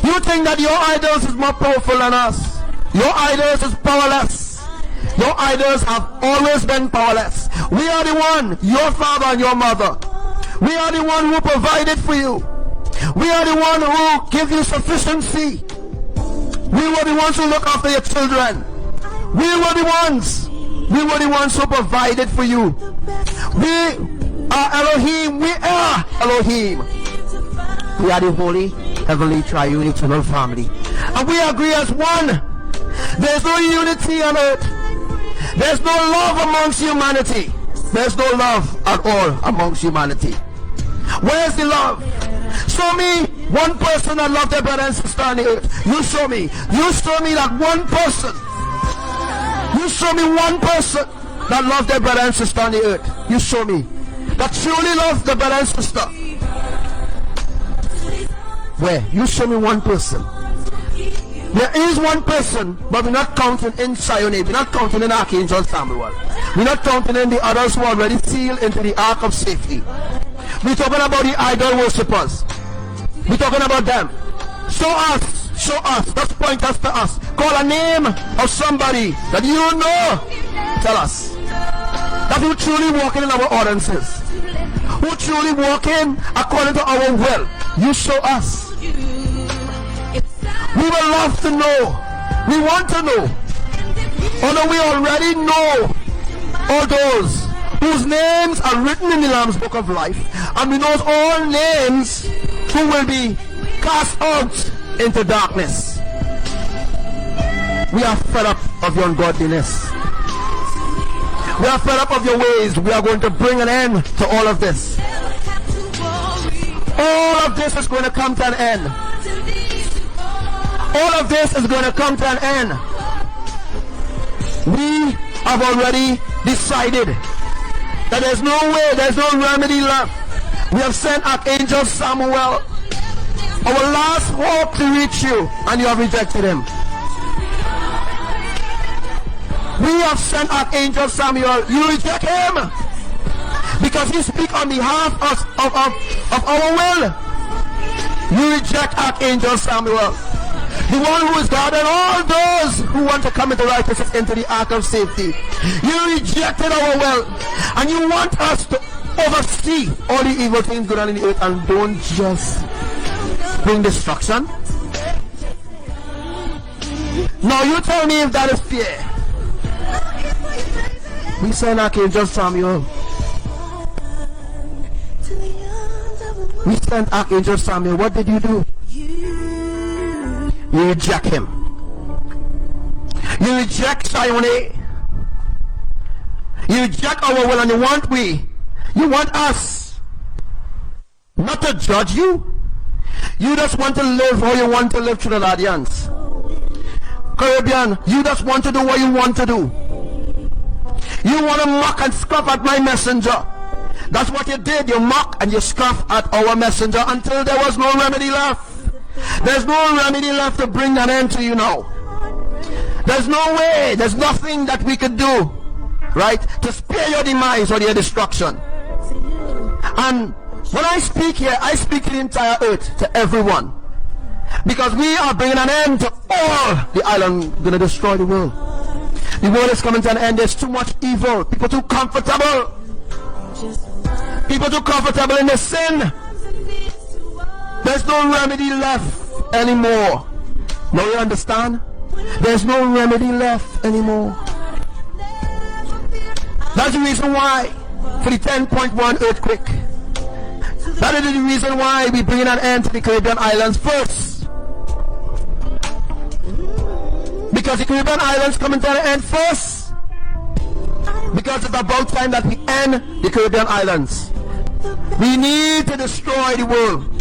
Speaker 2: You think that your idols is more powerful than us. Your idols is powerless. Your idols have always been powerless. We are the one, your father and your mother. We are the one who provided for you. We are the one who give you sufficiency. We were the ones who look after your children. We were the ones. We were the ones who provided for you. We are Elohim. We are Elohim. We are the holy, heavenly, triune, eternal family. And we agree as one. There's no unity on earth. There's no love amongst humanity. There's no love at all amongst humanity. Where's the love? Show me one person that loved their brother and sister on the earth. You show me. You show me that one person. You show me one person that loved their brother and sister on the earth. You show me. That truly loved their brother and sister. Where? You show me one person. There is one person, but we're not counting in TSUNAMI. We're not counting in Archangel Samuel. We're not counting in the others who are already sealed into the ark of safety. We're talking about the idol worshippers. We're talking about them. Show us. Show us. Let's point us to us. Call a name of somebody that you know. Tell us. That who truly walking in our ordinances. Who truly walking according to our will. You show us. We will love to know. We want to know. Although we already know all those whose names are written in the Lamb's Book of Life, and we know all names who will be cast out into darkness. We are fed up of your ungodliness. We are fed up of your ways. We are going to bring an end to all of this. All of this is going to come to an end. All of this is going to come to an end. We have already decided that there's no way, there's no remedy left. We have sent Archangel Samuel, our last hope to reach you, and you have rejected him. We have sent Archangel Samuel, you reject him because he speaks on behalf of our will. You reject Archangel Samuel. The one who is God and all those who want to come into righteousness into the ark of safety. You rejected our will, and you want us to oversee all the evil things going on in the earth and don't just bring destruction. Now you tell me if that is fair. We sent Archangel Samuel. We sent Archangel Samuel. What did you do? You reject him. You reject Zion. You reject our will, and you want us not to judge you. You just want to live how you want to live, Trinidadians. Caribbean, you just want to do what you want to do. You want to mock and scoff at my messenger. That's what you did. You mock and you scoff at our messenger until there was no remedy left. There's no remedy left to bring an end to you now. There's no way, there's nothing that we could do, right, to spare your demise or your destruction. And when I speak here, I speak to the entire earth, to everyone. Because we are bringing an end to all the island, going to destroy the world. The world is coming to an end. There's too much evil. People too comfortable. People too comfortable in their sin. There's no remedy left anymore. Now you understand? There's no remedy left anymore. That's the reason why, for the 10.1 earthquake, that is the reason why we bring an end to the Caribbean islands first. Because the Caribbean islands coming to an end first. Because it's about time that we end the Caribbean islands. We need to destroy the world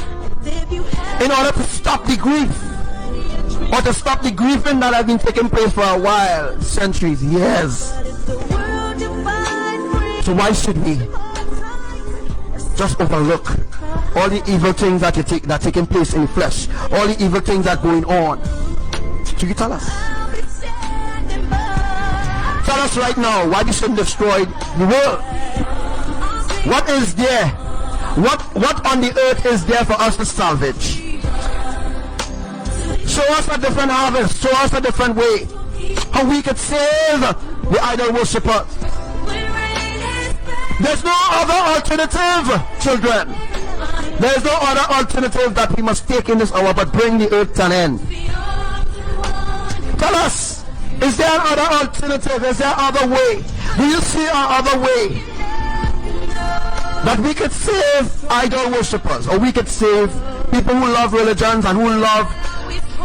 Speaker 2: in order to stop the grief, or to stop the grieving that has been taking place for a while, centuries, years. So why should we just overlook all the evil things that are taking place in the flesh, all the evil things that are going on? So you tell us. Tell us right now why we shouldn't destroy the world. What is there? What on the earth is there for us to salvage? Show us a different harvest. Show us a different way. How we could save the idol worshippers. There's no other alternative, children. There's no other alternative that we must take in this hour but bring the earth to an end. Tell us, is there another alternative? Is there other way? Do you see our other way? That we could save idol worshippers, or we could save people who love religions and who love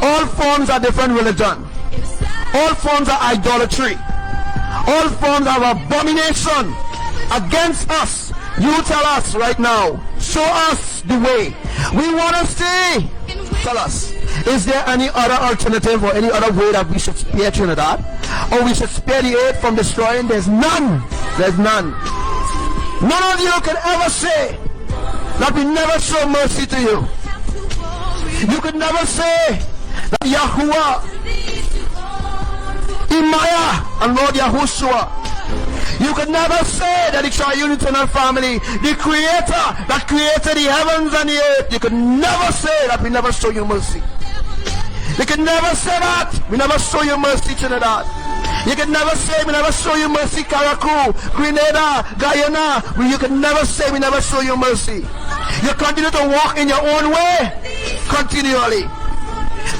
Speaker 2: all forms of different religion, all forms of idolatry, all forms of abomination against us. You tell us right now. Show us the way. We want to see. Tell us. Is there any other alternative or any other way that we should spare Trinidad? Or we should spare the earth from destroying? There's none. There's none. None of you can ever say that we never show mercy to you. You could never say that YAHUWAH, Imaya, and Lord Yahushua. You could never say that the triune eternal family, the creator that created the heavens and the earth, you could never say that we never show you mercy. You could never say that we never show you mercy, Trinidad. You could never say we never show you mercy, Karaku, Grenada, Guyana. You could never say we never show you mercy. You continue to walk in your own way continually.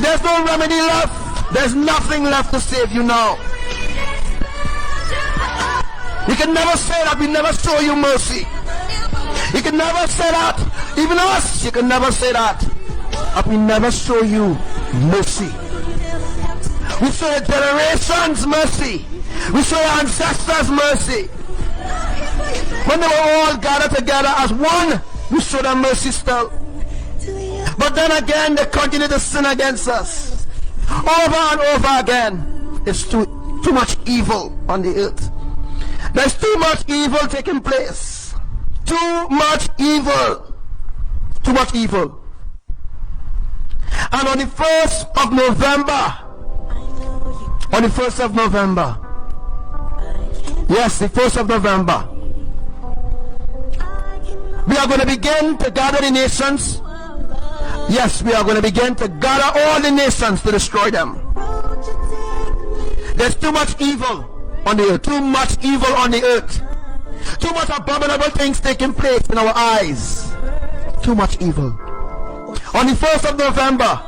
Speaker 2: There's no remedy left. There's nothing left to save you now. You can never say that we never show you mercy. You can never say that. Even us, you can never say that. That we never show you mercy. We show your generations mercy. We show your ancestors mercy. When they were all gathered together as one, we show them mercy still. But then again, they continue to sin against us. Over and over again. It's too much evil on the earth. There's too much evil taking place. Too much evil. Too much evil. And on the 1st of November, yes, the 1st of November, we are going to begin to gather the nations. Yes, we are going to begin to gather all the nations to destroy them. There's too much evil on the earth. Too much evil on the earth. Too much abominable things taking place in our eyes. Too much evil. On the 1st of November,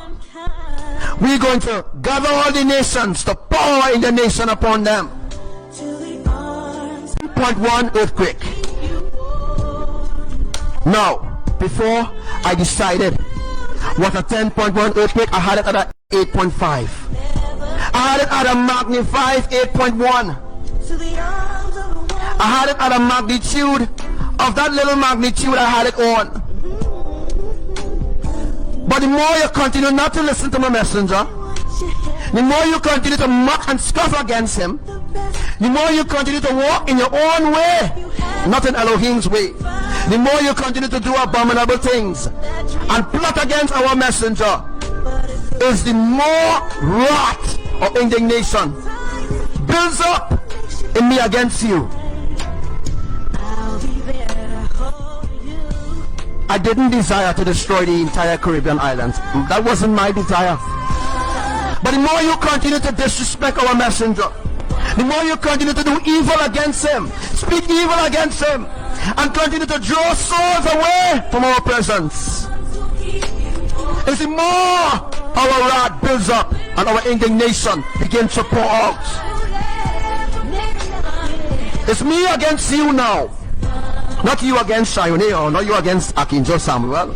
Speaker 2: we're going to gather all the nations to pour in the nation upon them. 10.1 earthquake. Now, before I decided what a 10.1 earthquake, I had it at a 8.5. I had it at a magnified 8.1. I had it at a magnitude of that little magnitude I had it on. But the more you continue not to listen to my messenger, the more you continue to mock and scoff against him, the more you continue to walk in your own way, not in Elohim's way, the more you continue to do abominable things and plot against our messenger, is the more wrath or indignation builds up in me against you. I didn't desire to destroy the entire Caribbean islands. That wasn't my desire. But the more you continue to disrespect our messenger, the more you continue to do evil against him, speak evil against him, and continue to draw souls away from our presence, it's the more our wrath builds up and our indignation begins to pour out. It's me against you now. Not you against Shayone or not you against Archangel Samuel.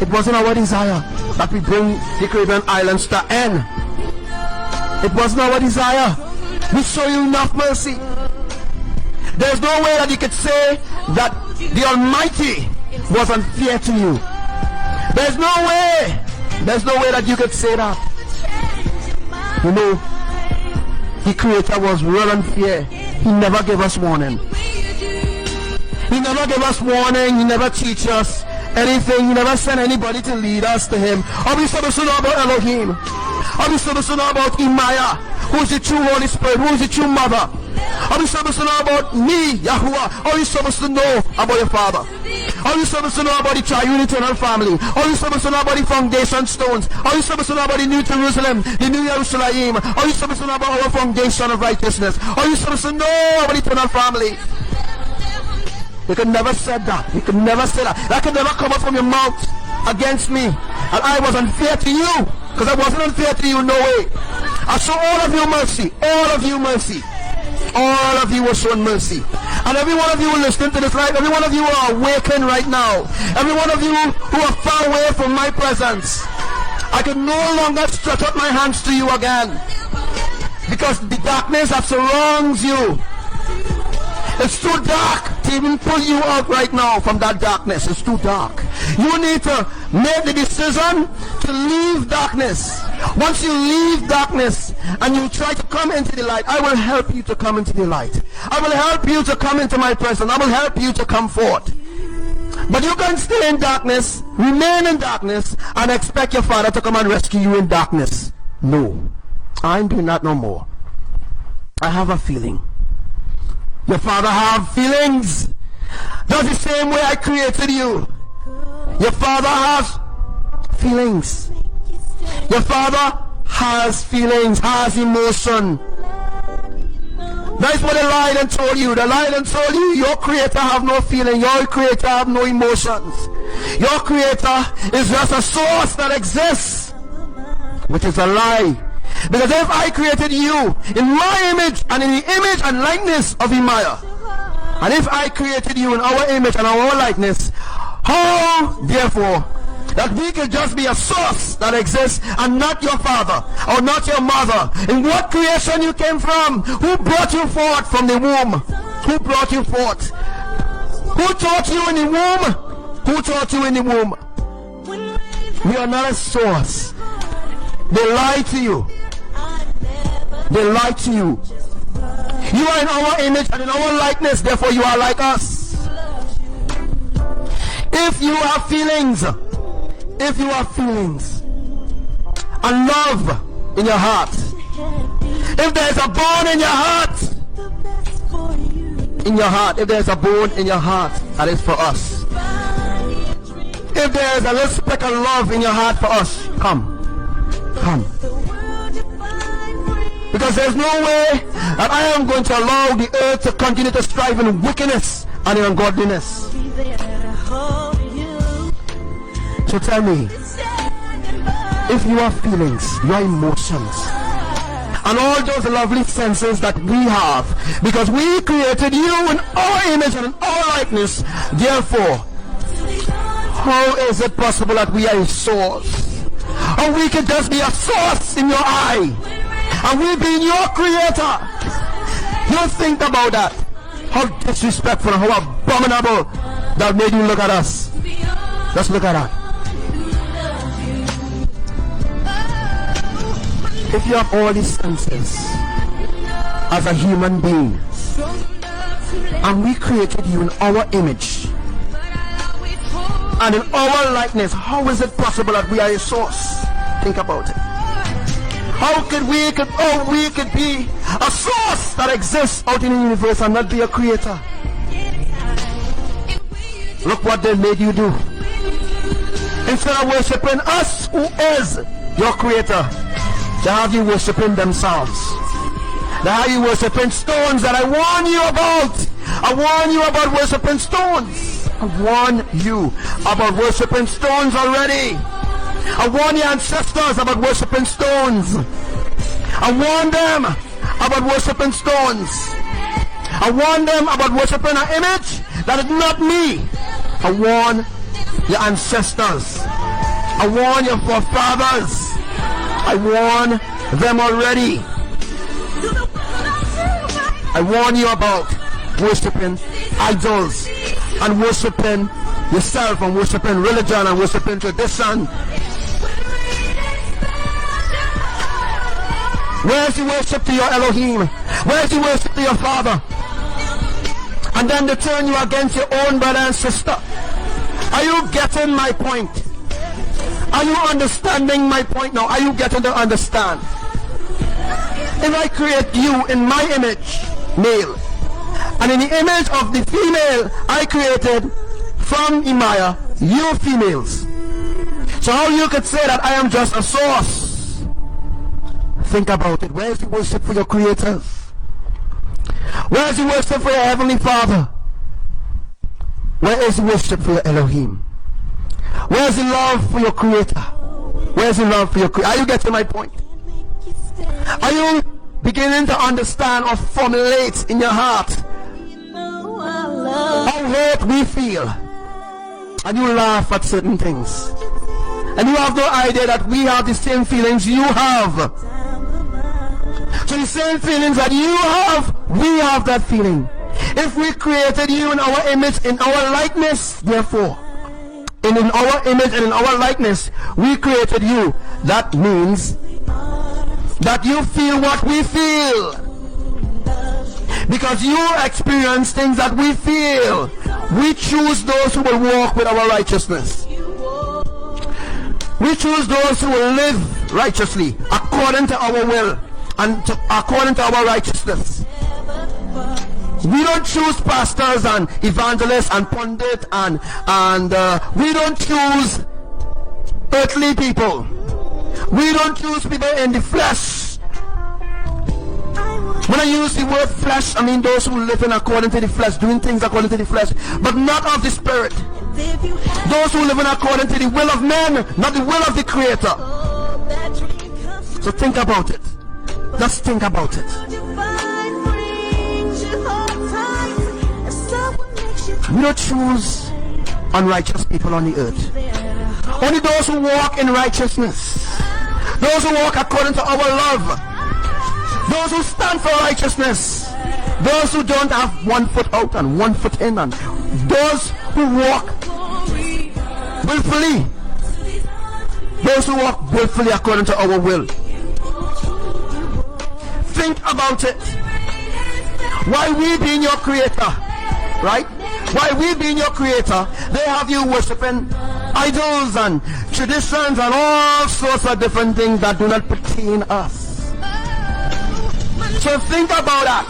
Speaker 2: It wasn't our desire that we bring the Caribbean islands to end. It wasn't our desire. We show you enough mercy. There's no way that you could say that the Almighty was unfair to you. There's no way. There's no way that you could say that. You know, the Creator was real unfair. He never gave us warning. He never gave us warning. He never teach us anything. He never sent anybody to lead us to him. Are we supposed to know about Elohim? Are we supposed to know about Imaya, who is the true Holy Spirit, who is the true Mother? Are we supposed to know about me, Yahuwah? Are we supposed to know about your Father? Are we supposed to know about the triune eternal family? Are we supposed to know about the foundation stones? Are we supposed to know about the New Jerusalem, the New Jerusalem? Are we supposed to know about our foundation of righteousness? Are we supposed to know about the eternal family? You could never say that. You could never say that. That could never come out from your mouth against me. And I was unfair to you. Because I wasn't unfair to you, no way. I show all of you mercy. All of you mercy. All of you were shown mercy. And every one of you listening to this live, every one of you are awakened right now. Every one of you who are far away from my presence, I can no longer stretch out my hands to you again. Because the darkness that surrounds you, it's too dark to even pull you out right now from that darkness. It's too dark. You need to make the decision to leave darkness. Once you leave darkness and you try to come into the light, I will help you to come into the light. I will help you to come into my presence. I will help you to come forth. But you can stay in darkness, remain in darkness, and expect your Father to come and rescue you in darkness. No, I'm doing that no more. I have a feeling. Your Father have feelings. That's the same way I created you. Your Father has feelings. Your Father has feelings, has emotion. That's what the lion told you. The lion told you your Creator have no feeling. Your Creator have no emotions. Your Creator is just a source that exists, which is a lie. Because if I created you in my image and in the image and likeness of Imaya, and if I created you in our image and our likeness, how therefore that we could just be a source that exists and not your father or not your mother? In what creation you came from? Who brought you forth from the womb? Who brought you forth? Who taught you in the womb? Who taught you in the womb? We are not a source. They lie to you. They lie to you. You are in our image and in our likeness, therefore you are like us. If you have feelings, and love in your heart, if there is a bone in your heart, if there is a bone in your heart, that is for us. if there is a little speck of love in your heart for us, come. Come. Because there's no way that I am going to allow the earth to continue to strive in wickedness and in ungodliness. So tell me, if your feelings, your emotions, and all those lovely senses that we have, because we created you in our image and in our likeness, therefore, how is it possible that we are a source? Or we can just be a source in your eye, and we being your creator? You think about that. How disrespectful and how abominable that made you look at us. Just look at that. If you have all these senses as a human being, and we created you in our image and in our likeness, how is it possible that we are a source? Think about it. How could we be a source that exists out in the universe and not be a creator? Look what they made you do. Instead of worshiping us, who is your creator, they have you worshiping themselves. They have you worshiping stones that I warn you about. I warn you about worshiping stones. I warn you about worshiping stones already. I warn your ancestors about worshiping stones. I warn them about worshiping stones. I warn them about worshiping an image that is not me. I warn your ancestors. I warn your forefathers. I warn them already. I warn you about worshiping idols and worshiping yourself and worshiping religion and worshiping tradition. Where's the worship to your Elohim? Where's the worship to your father? And then they turn you against your own brother and sister. Are you getting my point? Are you understanding my point now? Are you getting to understand? If I create you in my image, male, and in the image of the female I created from Imaya, you females. So how you could say that I am just a source? Think about it. Where's the worship for your creators? Where's the worship for your Heavenly Father? Where is the worship for your Elohim? Where's the love for your creator? Where's the love for your creator? Are you getting my point? Are you beginning to understand or formulate in your heart how hurt we feel? And you laugh at certain things. And you have no idea that we have the same feelings you have. So the same feelings that you have, we have that feeling. If we created you in our image, in our likeness, therefore, in our image and in our likeness, we created you. That means that you feel what we feel. Because you experience things that we feel. We choose those who will walk with our righteousness. We choose those who will live righteously according to our will and according to our righteousness. We don't choose pastors and evangelists and pundits and we don't choose earthly people. We don't choose people in the flesh. When I use the word flesh, I mean those who live in according to the flesh, doing things according to the flesh, but not of the spirit. Those who live in according to the will of men, not the will of the Creator. So think about it. Just think about it. We don't choose unrighteous people on the earth. Only those who walk in righteousness. Those who walk according to our love. Those who stand for righteousness. Those who don't have one foot out and one foot in. And those who walk willfully. Those who walk willfully according to our will. Think about it. Why we being your creator, right? Why we being your creator, they have you worshiping idols and traditions and all sorts of different things that do not pertain us. So think about that.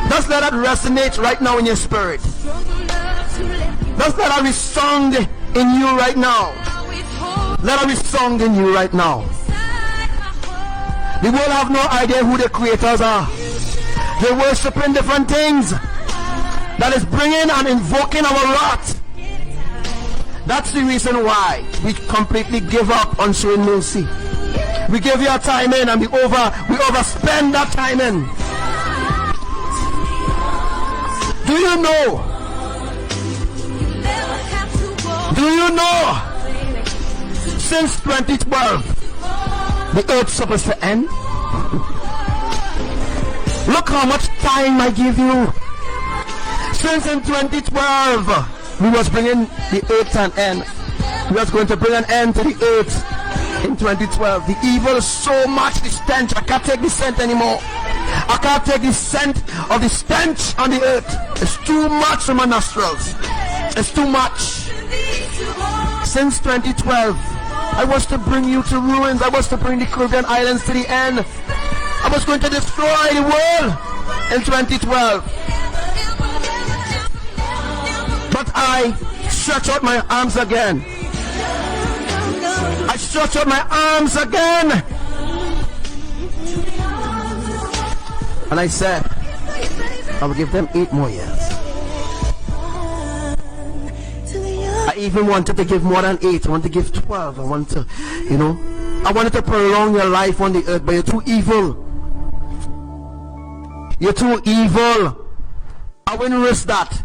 Speaker 2: Just let that resonate right now in your spirit. Just let that resound in you right now. Let there be song in you right now. The world have no idea who the creators are. They worshiping different things that is bringing and invoking our wrath. That's the reason why we completely give up on showing mercy. We give your time in and we overspend that time in. Do you know? Do you know? Since 2012, the earth's supposed to end. Look how much time I give you. Since in 2012, we was bringing the earth to an end. We was going to bring an end to the earth in 2012. The evil is so much, the stench. I can't take the scent anymore. I can't take the scent of the stench on the earth. It's too much for my nostrils. It's too much. Since 2012, I was to bring you to ruins. I was to bring the Caribbean islands to the end. I was going to destroy the world in 2012. But I stretch out my arms again. I stretch out my arms again. And I said, I will give them 8 more years. I even wanted to give more than 8. I want to give 12. I want to, I wanted to prolong your life on the earth, but you're too evil. You're too evil. I wouldn't risk that.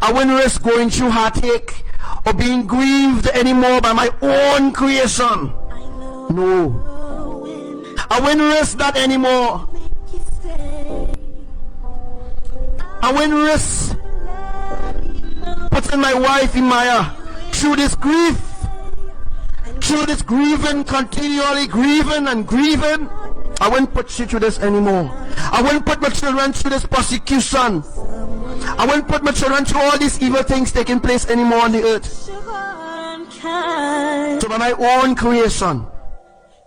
Speaker 2: I wouldn't risk going through heartache or being grieved anymore by my own creation. No. I wouldn't risk that anymore. I wouldn't risk putting my wife in my through this grief, through this grieving, continually grieving and grieving. I wouldn't put you through this anymore. I wouldn't put my children through this persecution. I won't put my children through all these evil things taking place anymore on the earth. So by my own creation,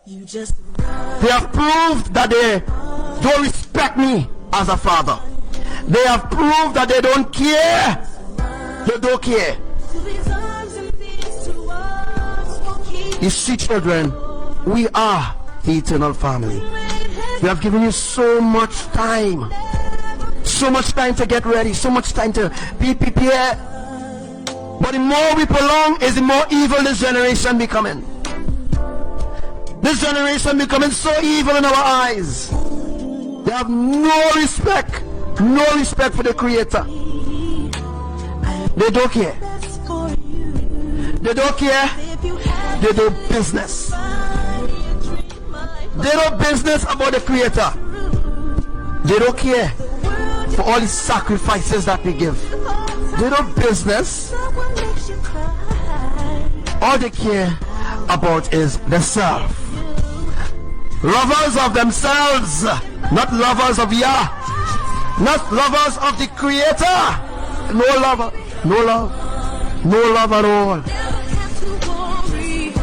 Speaker 2: they have proved that they don't respect me as a father. They have proved that they don't care. They don't care. You see, children, we are the eternal family. We have given you so much time. So much time to get ready, so much time to be prepared. But the more we prolong is the more evil this generation becoming. This generation becoming so evil in our eyes. They have no respect for the Creator. They don't care. They don't care. They do business. They do business about the Creator. They don't care for all the sacrifices that we give. They don't business. All they care about is the self. Lovers of themselves, not lovers of Yah, not lovers of the Creator. No lover, no love, no love at all.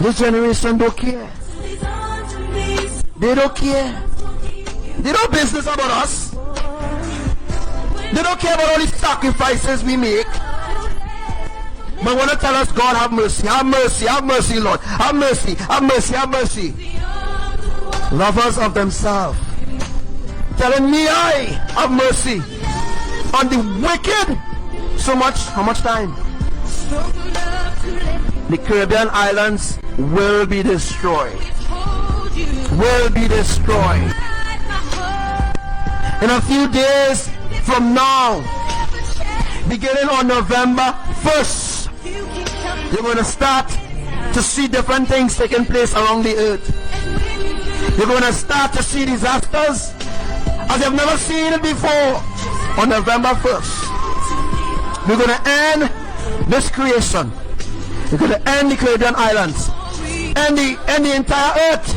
Speaker 2: This generation don't care. They don't care. They don't business about us. They don't care about all the sacrifices we make. But want to tell us, God, have mercy, have mercy, have mercy, Lord. Have mercy, have mercy, have mercy. Lovers of themselves. Telling me I have mercy on the wicked. So much, how much time? The Caribbean islands will be destroyed. Will be destroyed. In a few days from now, beginning on November 1st, you're going to start to see different things taking place around the earth. You're going to start to see disasters as you've never seen it before on November 1st. We're going to end this creation. We're going to end the Caribbean islands. End the entire earth.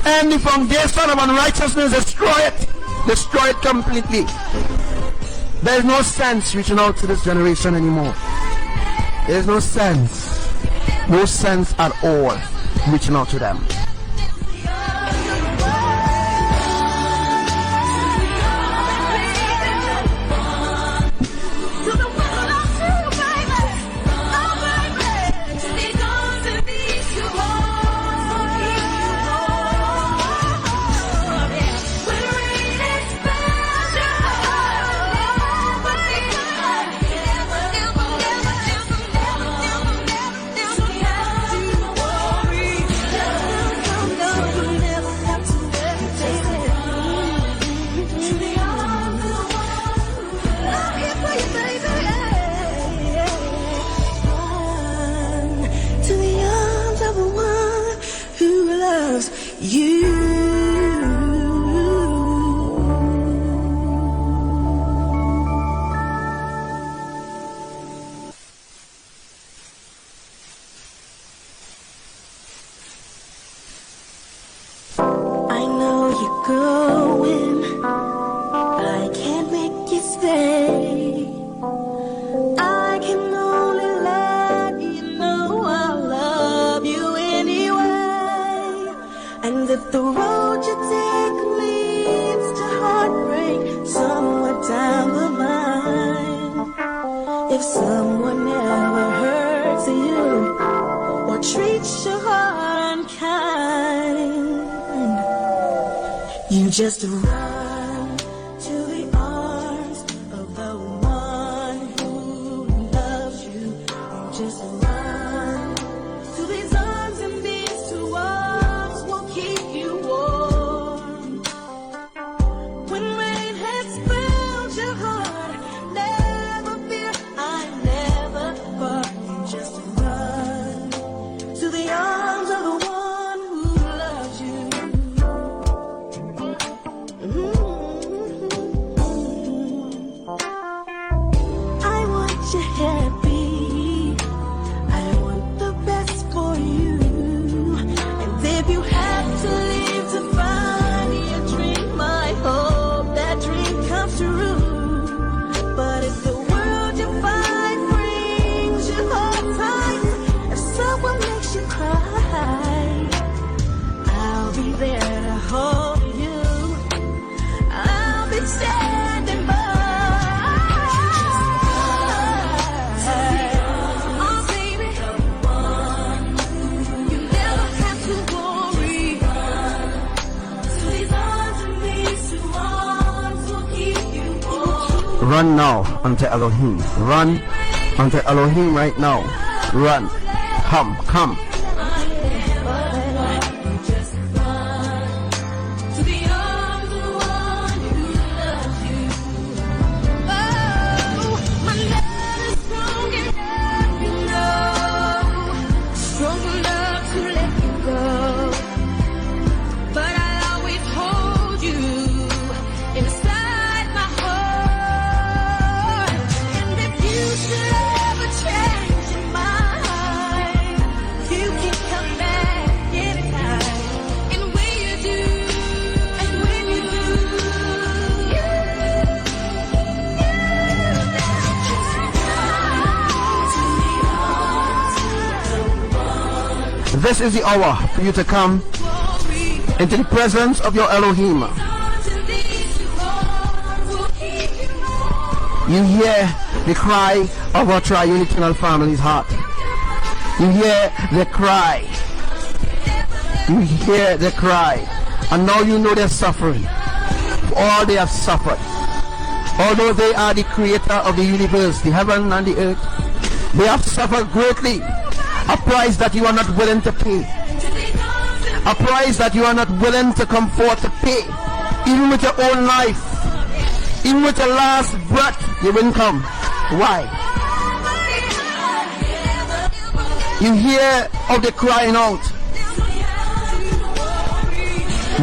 Speaker 2: End the foundation of unrighteousness. Destroy it. Destroy it completely. There is no sense reaching out to this generation anymore. There is no sense. No sense at all reaching out to them.
Speaker 6: If someone ever hurts you or treats you unkind, you just run to the arms of the one who loves you. You just run to these arms, and these two arms will keep you warm. When rain has filled your heart, never fear, I never far. You just run to the arms of the one who loves you. I want you happy. I want the best for you. And if you have to leave to find your dream, I hope that dream comes true. But if the world you find brings you hard times, if someone makes you cry, I'll be there to hold you. I'll be standing by. Oh, baby, you never have to worry. So these arms and these two arms will keep you warm.
Speaker 2: Run now unto Elohim. Run unto Elohim right now. Run. Come, come.
Speaker 6: You just run to the arms of the one who loves you. Oh, my love is strong enough, you know, strong enough to let you go. But I'll always hold you inside my heart. And if you should ever change your mind, you can come back anytime. And when you do,
Speaker 2: This is the hour for you to come into the presence of your Elohim. You hear the cry of our triune eternal family's heart. You hear the cry. You hear the cry. And now you know their suffering. For all they have suffered. Although they are the creator of the universe, the heaven and the earth, they have suffered greatly. A price that you are not willing to pay. A price that you are not willing to come forth to pay. Even with your own life. Even with your last breath, you wouldn't come. Why? You hear of the crying out.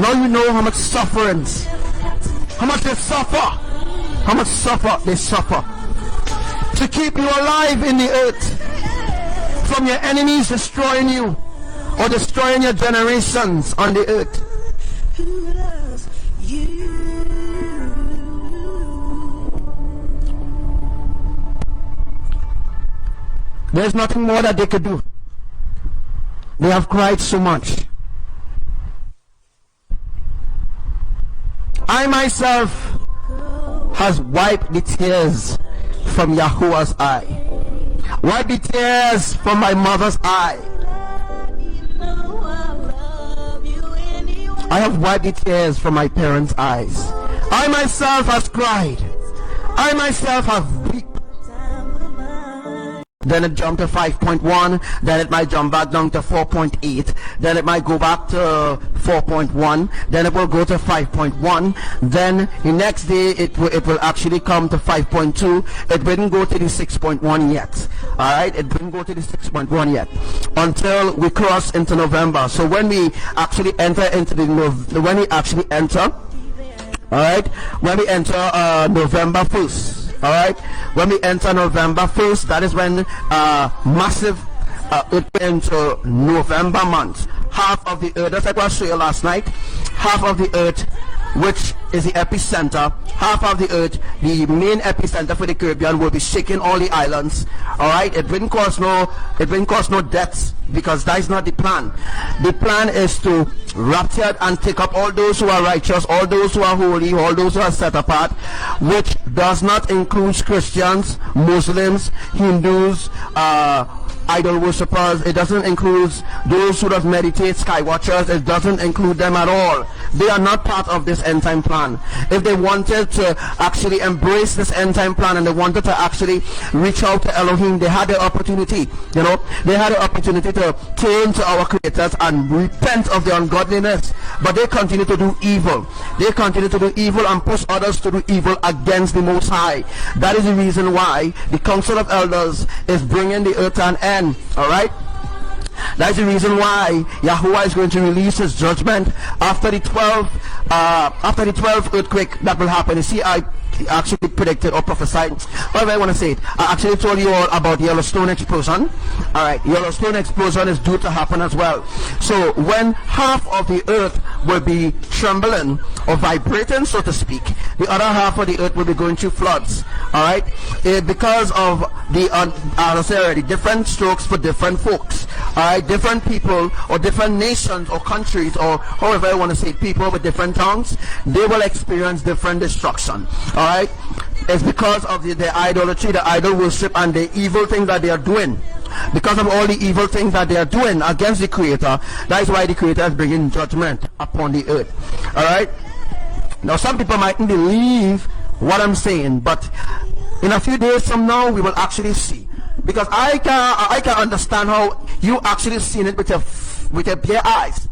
Speaker 2: Now you know how much sufferance, how much they suffer, how much they suffer to keep you alive in the earth, from your enemies destroying you or destroying your generations on the earth.
Speaker 6: who loves you.
Speaker 2: There's nothing more that they could do. They have cried so much. I myself has wiped the tears from Yahuwah's eye. Wipe the tears from my mother's eye. I have wiped the tears from my parents' eyes. I myself has cried. I myself have wept. Then it jumped to 5.1, then it might jump back down to 4.8, then it might go back to 4.1, then it will go to 5.1, then the next day it will actually come to 5.2. It didn't go to the 6.1 yet. Alright, it didn't go to the 6.1 yet until we cross into November. So when we actually enter into when we actually enter November 1st, alright, when we enter November 1st, that is when massive it into November month. Half of the earth, that's like what I showed you last night, half of the earth which is the epicenter, half of the earth, the main epicenter for the Caribbean, will be shaking all the islands. All right, it wouldn't cause no deaths, because that is not the plan. The plan is to rapture and take up all those who are righteous, all those who are holy, all those who are set apart, which does not include Christians, Muslims, Hindus, idol worshippers. It doesn't include those who does meditate, sky watchers. It doesn't include them at all. They are not part of this end time plan. If they wanted to actually embrace this end time plan, and they wanted to actually reach out to Elohim, they had the opportunity. You know, they had the opportunity to turn to our creators and repent of their ungodliness, but they continue to do evil. They continue to do evil and push others to do evil against the Most High. That is the reason why the Council of Elders is bringing the earth to an end. All right, that's the reason why Yahuwah is going to release his judgment after the 12th earthquake that will happen. You see, I actually predicted or prophesied, whatever I want to say it. I actually told you all about the Yellowstone explosion. All right, Yellowstone explosion is due to happen as well. So when half of the earth will be trembling or vibrating, so to speak, the other half of the earth will be going through floods. All right, because of the I say already, different strokes for different folks. All right, different people or different nations or countries, or however I want to say it, people with different tongues, they will experience different destruction. All right, it's because of the idolatry, the idol worship, and the evil thing that they are doing. Because of all the evil things that they are doing against the Creator, that is why the Creator is bringing judgment upon the earth. All right. Now, some people mightn't believe what I'm saying, but in a few days from now, we will actually see. Because I can understand how you actually seen it with your bare eyes.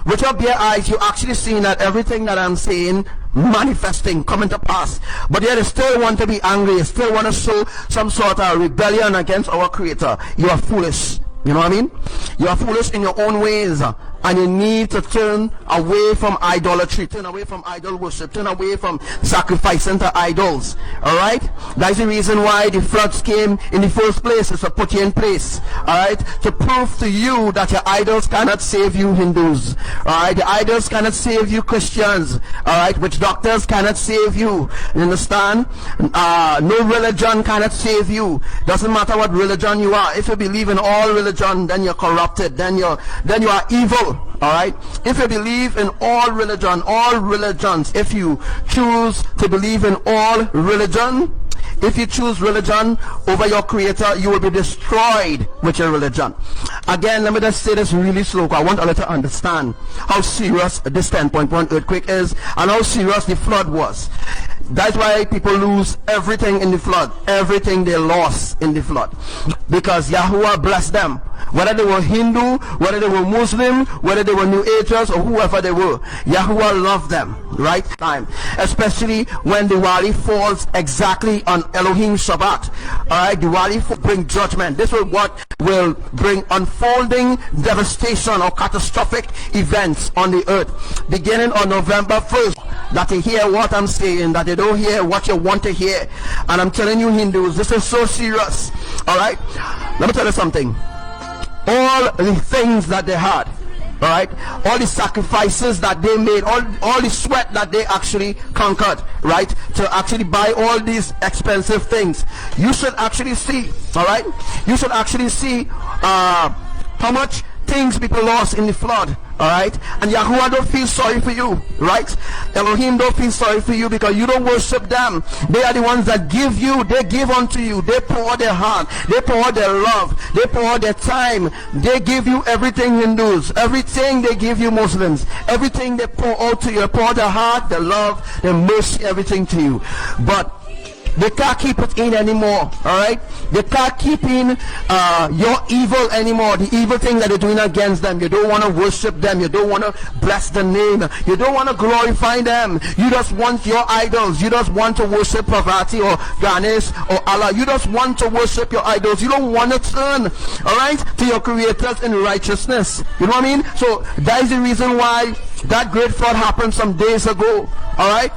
Speaker 2: With your bare eyes, you actually seen that everything that I'm saying manifesting, coming to pass. But yet you still want to be angry, you still want to show some sort of rebellion against our Creator. You are foolish. You know what I mean? You are foolish in your own ways, and you need to turn away from idolatry, turn away from idol worship, turn away from sacrificing to idols. Alright? That's the reason why the floods came in the first place, is to put you in place. Alright? To prove to you that your idols cannot save you, Hindus. Alright? The idols cannot save you, Christians. Alright? Witch doctors cannot save you. You understand? No religion cannot save you. Doesn't matter what religion you are. If you believe in all religion, then you're corrupted, then you are evil. All right, if you believe in all religions, if you choose to believe in all religion, if you choose religion over your Creator, you will be destroyed with your religion. Again, let me just say this really slow, I want all to understand how serious this 10.1 earthquake is and how serious the flood was. That's why people lose everything in the flood, everything they lost in the flood, because Yahuwah blessed them. Whether they were Hindu, whether they were Muslim, whether they were New Agers, or whoever they were, Yahuwah loved them, right? Time, especially when Diwali falls exactly on Elohim Shabbat. Alright, Diwali bring judgment. This is what will bring unfolding devastation or catastrophic events on the earth, beginning on November 1st. That you hear what I'm saying, that you don't hear what you want to hear. And I'm telling you, Hindus, this is so serious. Alright, let me tell you something. All the things that they had, all right, all the sacrifices that they made, all the sweat that they actually conquered, right, to actually buy all these expensive things, you should actually see, all right, you should actually see how much things people lost in the flood. Alright, and Yahuwah don't feel sorry for you, right? Elohim don't feel sorry for you, because you don't worship them. They are the ones that give you, they give unto you, they pour their heart, they pour their love, they pour their time, they give you everything, Hindus, everything they give you, Muslims, everything they pour out to you, they pour their heart, their love, their mercy, everything to you. But they can't keep it in anymore. Alright, they can't keep in your evil anymore, the evil thing that they're doing against them. You don't want to worship them, you don't want to bless the name, you don't want to glorify them. You just want your idols, you just want to worship Parvati or Ganesh or Allah. You just want to worship your idols. You don't want to turn, alright, to your creators in righteousness. You know what I mean? So that is the reason why that great flood happened some days ago. Alright,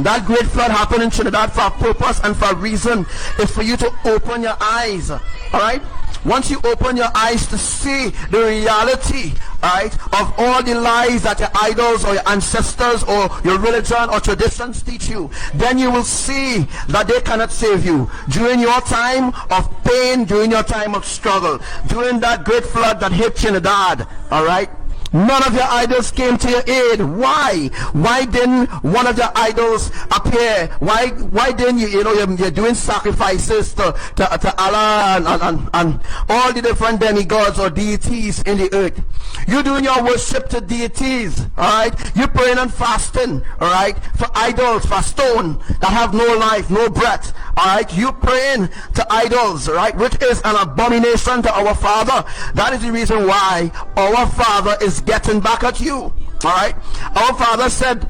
Speaker 2: that great flood happened in Trinidad for a purpose and for a reason. It's for you to open your eyes. Alright? Once you open your eyes to see the reality right, of all the lies that your idols or your ancestors or your religion or traditions teach you, then you will see that they cannot save you. During your time of pain, during your time of struggle, during that great flood that hit Trinidad, all right, none of your idols came to your aid. Why? Why didn't one of your idols appear? Why didn't you, you're doing sacrifices to Allah and all the different demigods or deities in the earth. You're doing your worship to deities, alright? You're praying and fasting, alright, for idols, for stone that have no life, no breath, alright? You're praying to idols, right, which is an abomination to our Father. That is the reason why our Father is getting back at you. All right, our father said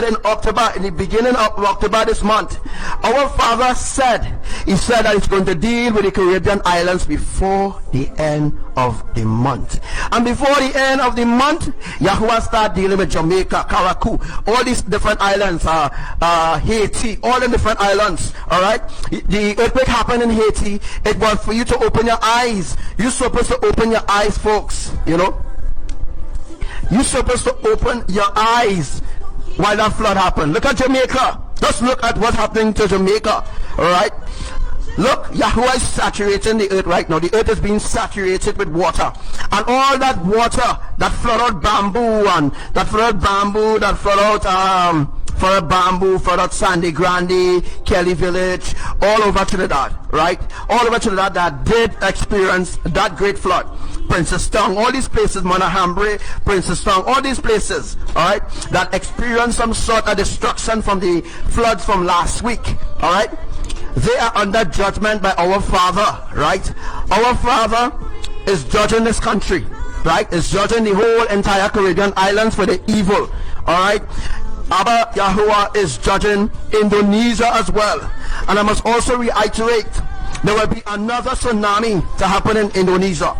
Speaker 2: in October, in the beginning of October this month, our father said that he's going to deal with the Caribbean islands before the end of the month. And before the end of the month, Yahuwah start dealing with Jamaica, Karaku, all these different islands, Haiti, all the different islands. All right, the earthquake happened in Haiti. It was for you to open your eyes. You're supposed to open your eyes, folks. You're supposed to open your eyes while that flood happened. Look at Jamaica. Just look at what's happening to Jamaica. Alright? Look, Yahuwah is saturating the earth right now. The earth is being saturated with water. And all that water that flooded bamboo and that flooded bamboo, flooded Sandy Grande, Kelly Village, all over Trinidad, right? All over Trinidad that did experience that great flood. Princess Town, all these places, Manahambre, Princess Town, all these places, alright, that experienced some sort of destruction from the floods from last week, alright? They are under judgment by our Father, right? Our Father is judging this country, right? Is judging the whole entire Caribbean islands for the evil, alright? ABBA Yahuwah is judging Indonesia as well. And I must also reiterate, there will be another tsunami to happen in Indonesia.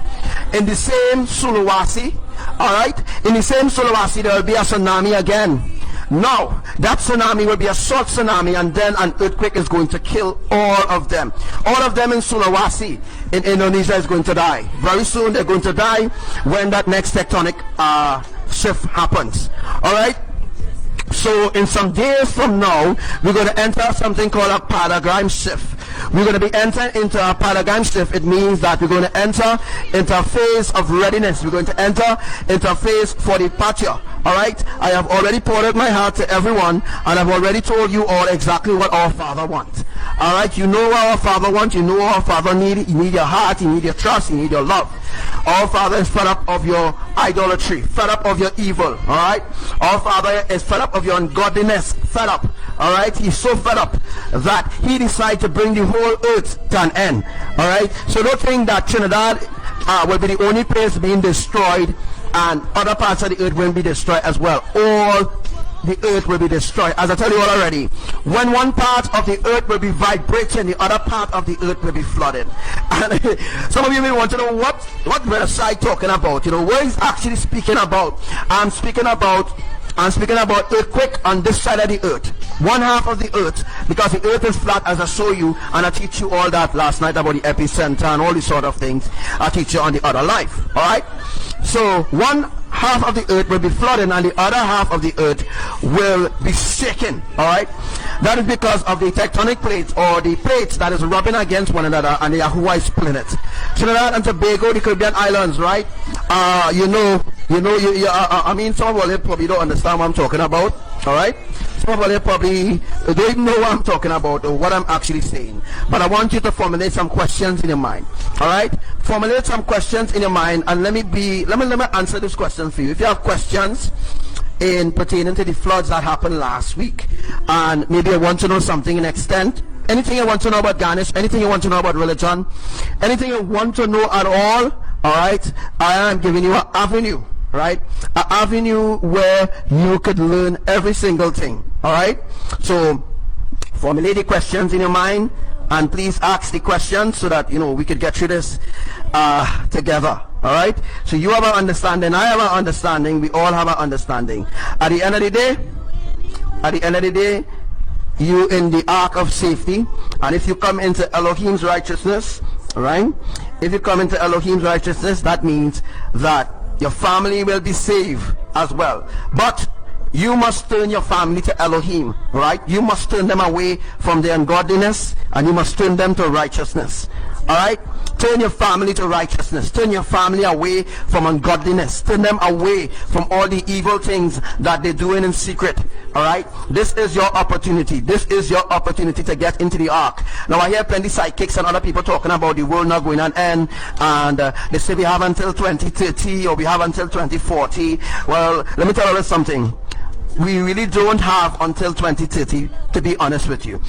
Speaker 2: In the same Sulawesi, alright? In the same Sulawesi, there will be a tsunami again. Now, that tsunami will be a short tsunami, and then an earthquake is going to kill all of them. All of them in Sulawesi, in Indonesia, is going to die. Very soon, they're going to die when that next tectonic shift happens. Alright? So in some days from now, we're going to enter something called a paradigm shift. We're going to be entering into a paradigm shift. It means that we're going to enter into a phase of readiness. We're going to enter into a phase for departure. Alright, I have already poured out my heart to everyone, and I've already told you all exactly what our Father wants. Alright, you know what our Father wants, you know what our Father needs. You need your heart, you need your trust, you need your love. Our Father is fed up of your idolatry, fed up of your evil. Alright, our Father is fed up of your ungodliness, fed up. Alright, he's so fed up that he decided to bring the whole earth to an end. Alright, so don't think that Trinidad will be the only place being destroyed and other parts of the earth will be destroyed as well. All the earth will be destroyed. As I tell you all already, when one part of the earth will be vibrating, the other part of the earth will be flooded. And some of you may want to know what Brother Sai talking about. What he's actually speaking about. I'm speaking about earthquake on this side of the earth, one half of the earth, because the earth is flat, as I show you, and I teach you all that last night about the epicenter and all these sort of things. I teach you on the other life. Alright, so one half of the earth will be flooding and the other half of the earth will be shaken. Alright, that is because of the tectonic plates, or the plates that is rubbing against one another, and the Yahuwah is splitting it. Trinidad and Tobago, the Caribbean islands, right? I mean, some of you probably don't understand what I'm talking about. Alright, some of you probably don't even know what I'm talking about or what I'm actually saying, but I want you to formulate some questions in your mind. Alright, formulate some questions in your mind, and let me answer this question for you. If you have questions in pertaining to the floods that happened last week, and maybe I want to know something in extent, anything you want to know about Ganesh, anything you want to know about religion, anything you want to know at all, alright, I am giving you an avenue, right? An avenue where you could learn every single thing. Alright, so formulate the questions in your mind, and please ask the questions so that we could get through this together. Alright, so you have an understanding, I have an understanding, we all have an understanding. At the end of the day, you in the ark of safety, and if you come into Elohim's righteousness, alright, if you come into Elohim's righteousness, that means that Your family will be saved as well. But you must turn your family to Elohim, right? You must turn them away from their ungodliness, and you must turn them to righteousness. All right? Turn your family to righteousness. Turn your family away from ungodliness. Turn them away from all the evil things that they're doing in secret. All right? This is your opportunity. This is your opportunity to get into the ark. Now, I hear plenty psychics and other people talking about the world not going to end, and they say we have until 2030 or we have until 2040. Well, let me tell you something. We really don't have until 2030, to be honest with you.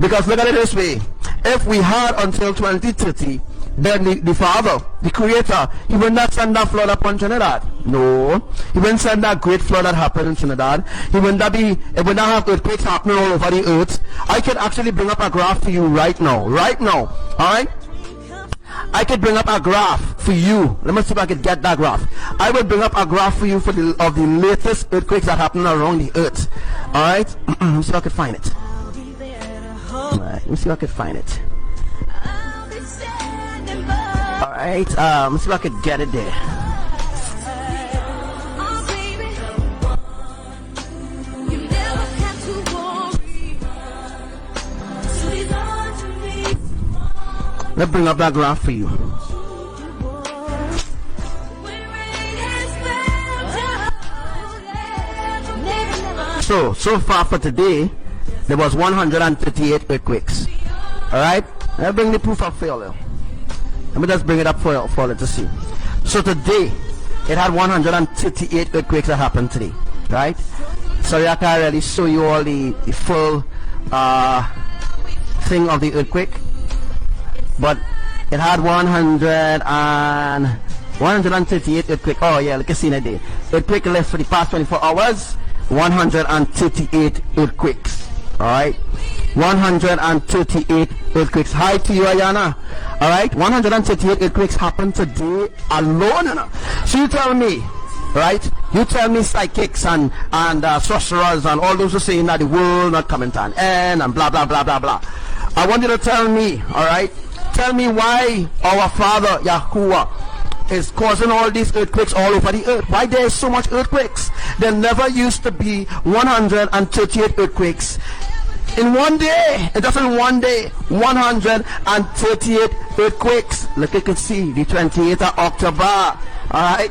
Speaker 2: Because look at it this way. If we had until 2030, then the Father, the Creator, he would not send that flood upon Trinidad. No. He wouldn't send that great flood that happened in Trinidad. It would not have earthquakes happening all over the earth. I can actually bring up a graph for you right now. Right now. Alright? I could bring up a graph for you. Let me see if I could get that graph. I will bring up a graph for you of the latest earthquakes that happen around the earth. Alright? Let me see if I could find it. Alright, let me see if I could find it. Alright, let me see if I could get it there. Let's bring up that graph for you. So far for today, there was 138 earthquakes. Alright? Let's bring the proof up for you. Let me just bring it up for you to see. So today, it had 138 earthquakes that happened today. Right? Sorry, I can't really show you all the full thing of the earthquake. But it had 138 earthquake. Oh yeah, look at see that day. Earthquake list for the past 24 hours. 138 earthquakes. Alright, 138 earthquakes. Hi to you, Ayana. Alright, 138 earthquakes happened today alone. So you tell me, right? You tell me psychics and sorcerers and all those who are saying that the world not coming to an end and blah blah blah blah blah. I want you to tell me, alright? Tell me why our Father Yahuwah is causing all these earthquakes all over the earth. Why there is so much earthquakes? There never used to be 138 earthquakes in one day. It doesn't one day. 138 earthquakes. Look, you can see the 28th of October. Alright.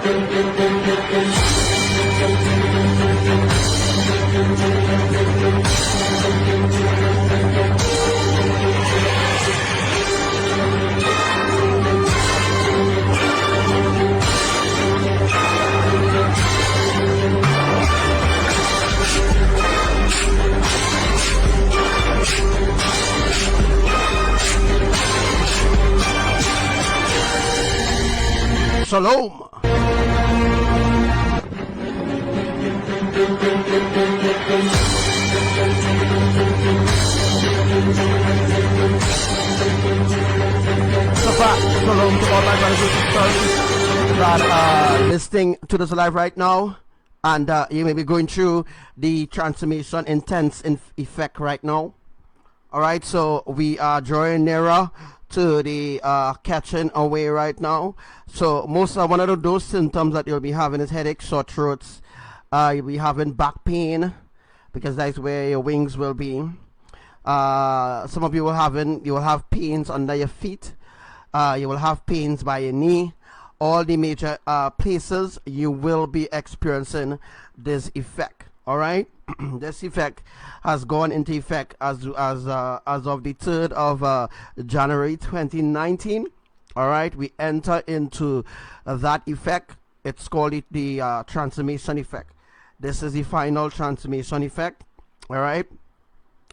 Speaker 2: Shalom. Shalom to all my brothers and sisters that are listening to this live right now, and you may be going through the transformation intense effect right now. All right, so we are drawing nearer to the catching away right now. So most of one of those symptoms that you'll be having is headache, sore throats. You'll be having back pain because that's where your wings will be. Some of you will have pains under your feet. You will have pains by your knee. All the major places you will be experiencing this effect. All right, this effect has gone into effect as of the 3rd of January 2019. All right, we enter into that effect. It's called the transformation effect. This is the final transformation effect. All right.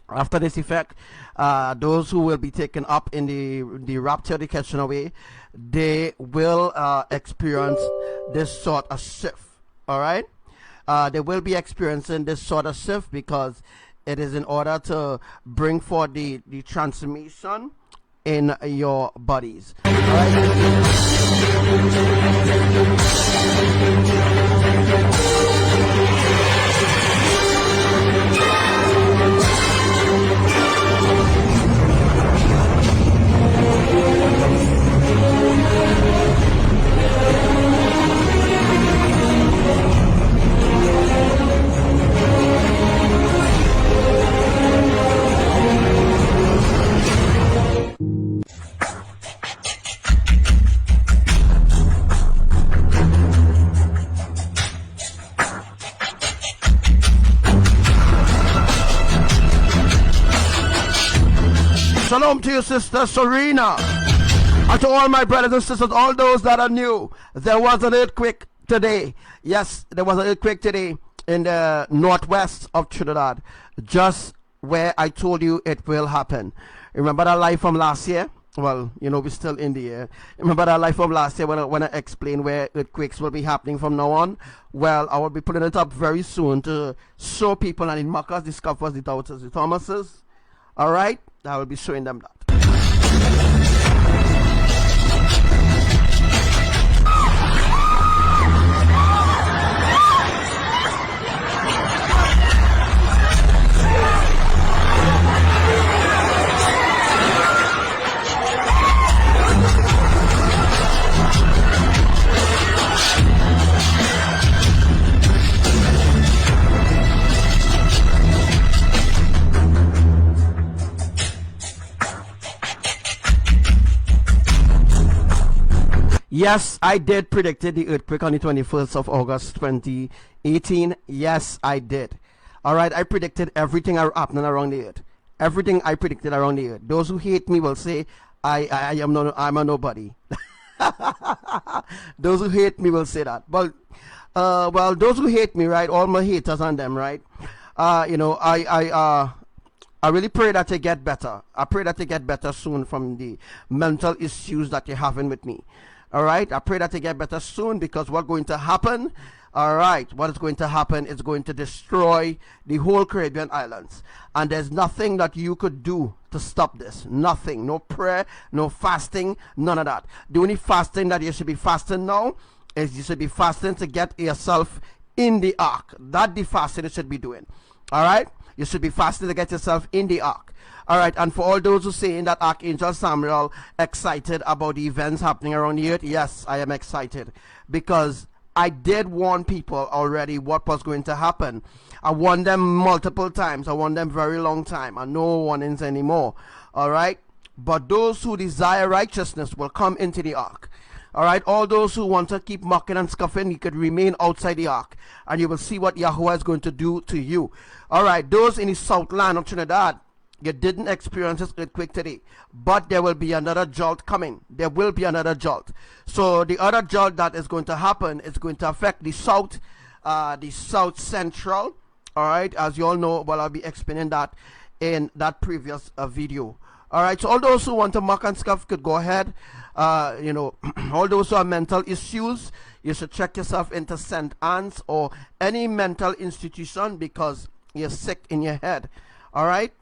Speaker 2: After this effect, those who will be taken up in the rapture, the catching away, they will experience this sort of shift. All right. They will be experiencing this sort of shift because it is in order to bring forth the transformation in your bodies. All right. Shalom to you, sister Serena, and to all my brothers and sisters, all those that are new. There was an earthquake today. Yes, there was an earthquake today in the northwest of Trinidad, just where I told you it will happen. Remember that live from last year? Well, you know, we're still in the air. Remember that live from last year when I explained where earthquakes will be happening from now on? Well, I will be putting it up very soon to show people and in Marcus, the Scoffers, the Doubters, the Thomases. All right, I will be showing them that. Yes, I did predict the earthquake on the 21st of August 2018. Yes, I did. All right, I predicted everything happening around the earth. Everything I predicted around the earth. Those who hate me will say I'm a nobody. Those who hate me will say that. But well, those who hate me, right? All my haters on them, right? You know, I really pray that they get better. I pray that they get better soon from the mental issues that you're having with me. All right, I pray that they get better soon, because what's going to happen, all right, what is going to happen is going to destroy the whole Caribbean islands. And there's nothing that you could do to stop this. Nothing. No prayer, no fasting, none of that. The only fasting that you should be fasting now is you should be fasting to get yourself in the ark. That's the fasting you should be doing. All right, you should be fasting to get yourself in the ark. All right, and for all those who saying that Archangel Samuel excited about the events happening around the earth, yes, I am excited, because I did warn people already what was going to happen. I warned them multiple times. I warned them very long time, and no warnings anymore. All right, but those who desire righteousness will come into the ark. All right, all those who want to keep mocking and scoffing, you could remain outside the ark, and you will see what Yahuwah is going to do to you. All right, those in the southland of Trinidad, you didn't experience this earthquake today, but there will be another jolt coming. There will be another jolt. So the other jolt that is going to happen is going to affect the south central. All right, as you all know, well, I'll be explaining that in that previous video. All right, so all those who want to mock and scoff could go ahead. You know, all those who have mental issues, you should check yourself into St. Anne's or any mental institution because you're sick in your head. All right.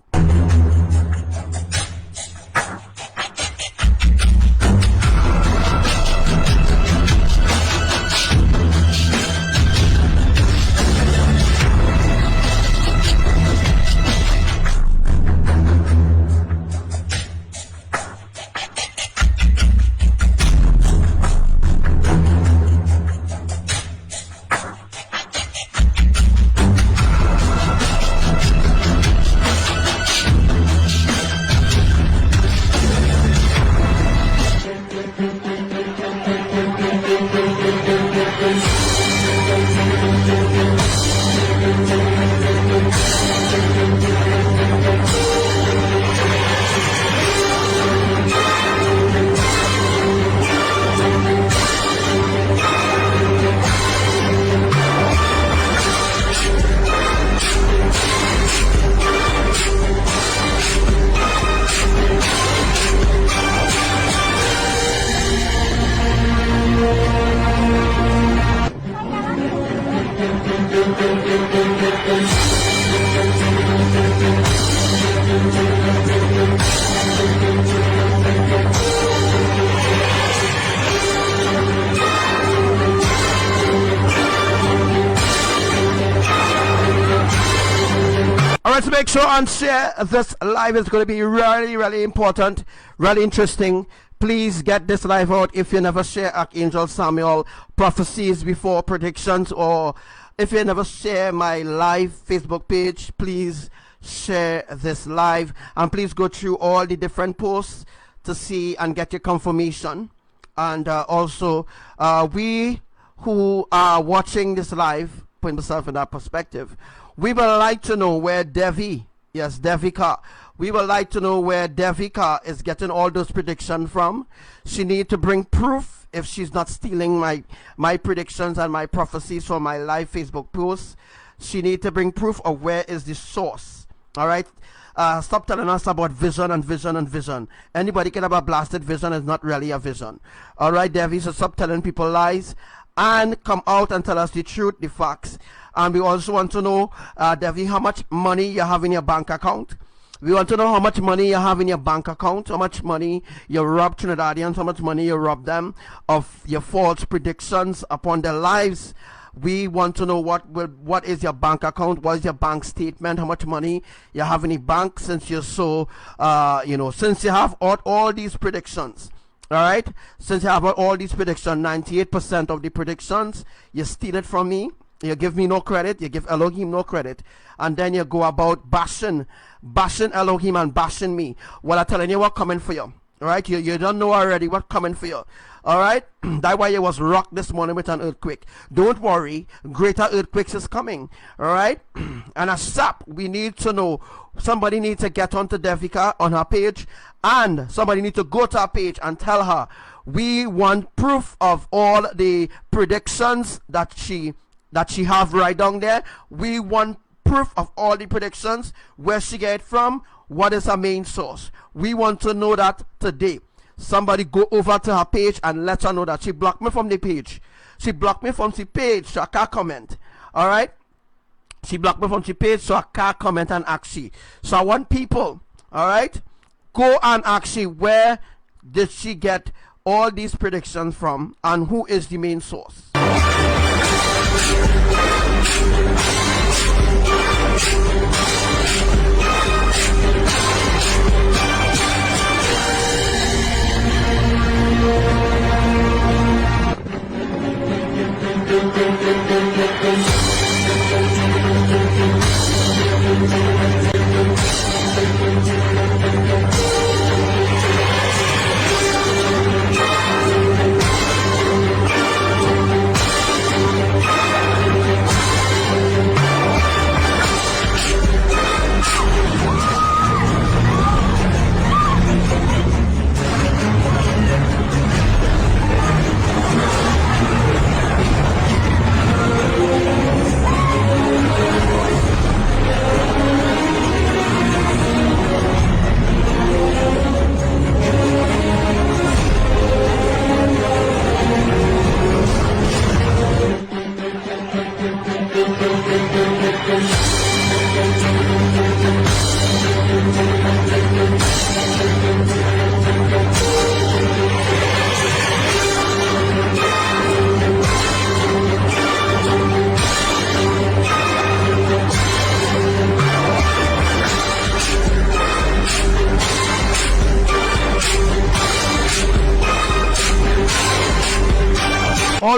Speaker 2: To make sure and share this live is going to be really important, really interesting. Please get this live out. If you never share Archangel Samuel prophecies before predictions, or if you never share my live Facebook page, please share this live, and please go through all the different posts to see and get your confirmation. And also we who are watching this live, putting myself in that perspective, we would like to know where Devi, yes, Devika, we would like to know where Devika is getting all those predictions from. She needs to bring proof if she's not stealing my predictions and my prophecies from my live Facebook posts. She needs to bring proof of where is the source. All right? Stop telling us about vision and vision and vision. Anybody can have a blasted vision, is not really a vision. All right, Devi, so stop telling people lies and come out and tell us the truth, the facts. And we also want to know, Devi, how much money you have in your bank account. We want to know how much money you have in your bank account, how much money you rob Trinidadians, how much money you rob them of your false predictions upon their lives. We want to know what is your bank account, what is your bank statement, how much money you have in the bank, since you're so, since you have all these predictions. All right, since you have all these predictions, 98% of the predictions, you steal it from me. You give me no credit, you give Elohim no credit, and then you go about bashing Elohim and bashing me. Well, I'm telling you what coming for you. All right, you don't know already what coming for you. All right, that's why you was rocked this morning with an earthquake. Don't worry, greater earthquakes is coming. All right, and ASAP, we need to know. Somebody needs to get onto Devika on her page, and somebody needs to go to her page and tell her we want proof of all the predictions that she have right down there. We want proof of all the predictions, where she get it from, what is her main source. We want to know that today. Somebody go over to her page and let her know that she blocked me from the page. She blocked me from the page, so I can't comment. All right, she blocked me from the page, so I can't comment and ask she. So I want people, all right, go and ask she, where did she get all these predictions from, and who is the main source.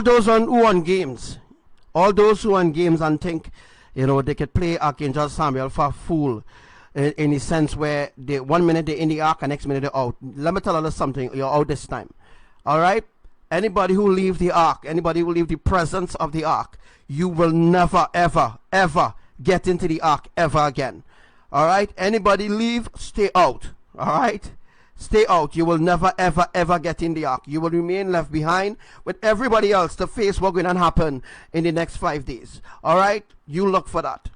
Speaker 2: all those who on games, all those who on games and think, you know, they could play Archangel Samuel for a fool, in the sense where they 1 minute they're in the ark and next minute they're out. Let me tell you something, you're out this time. All right? Anybody who leave the ark, anybody who leave the presence of the ark, you will never, ever, ever get into the ark ever again. All right? Anybody leave, stay out. All right? Stay out. You will never, ever, ever get in the ark. You will remain left behind with everybody else to face what's going to happen in the next 5 days. All right? You look for that.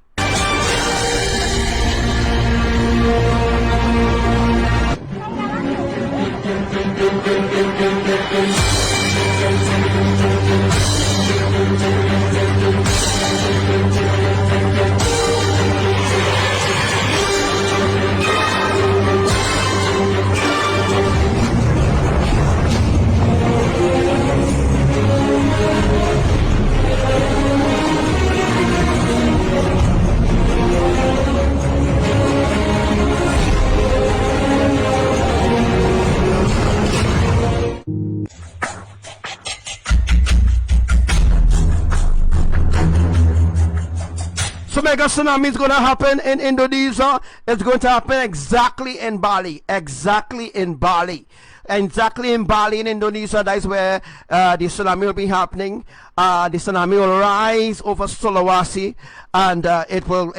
Speaker 2: So mega tsunami is going to happen in Indonesia. It's going to happen exactly in Bali. Exactly in Bali. Exactly in Bali in Indonesia. That is where the tsunami will be happening. The tsunami will rise over Sulawesi, and it will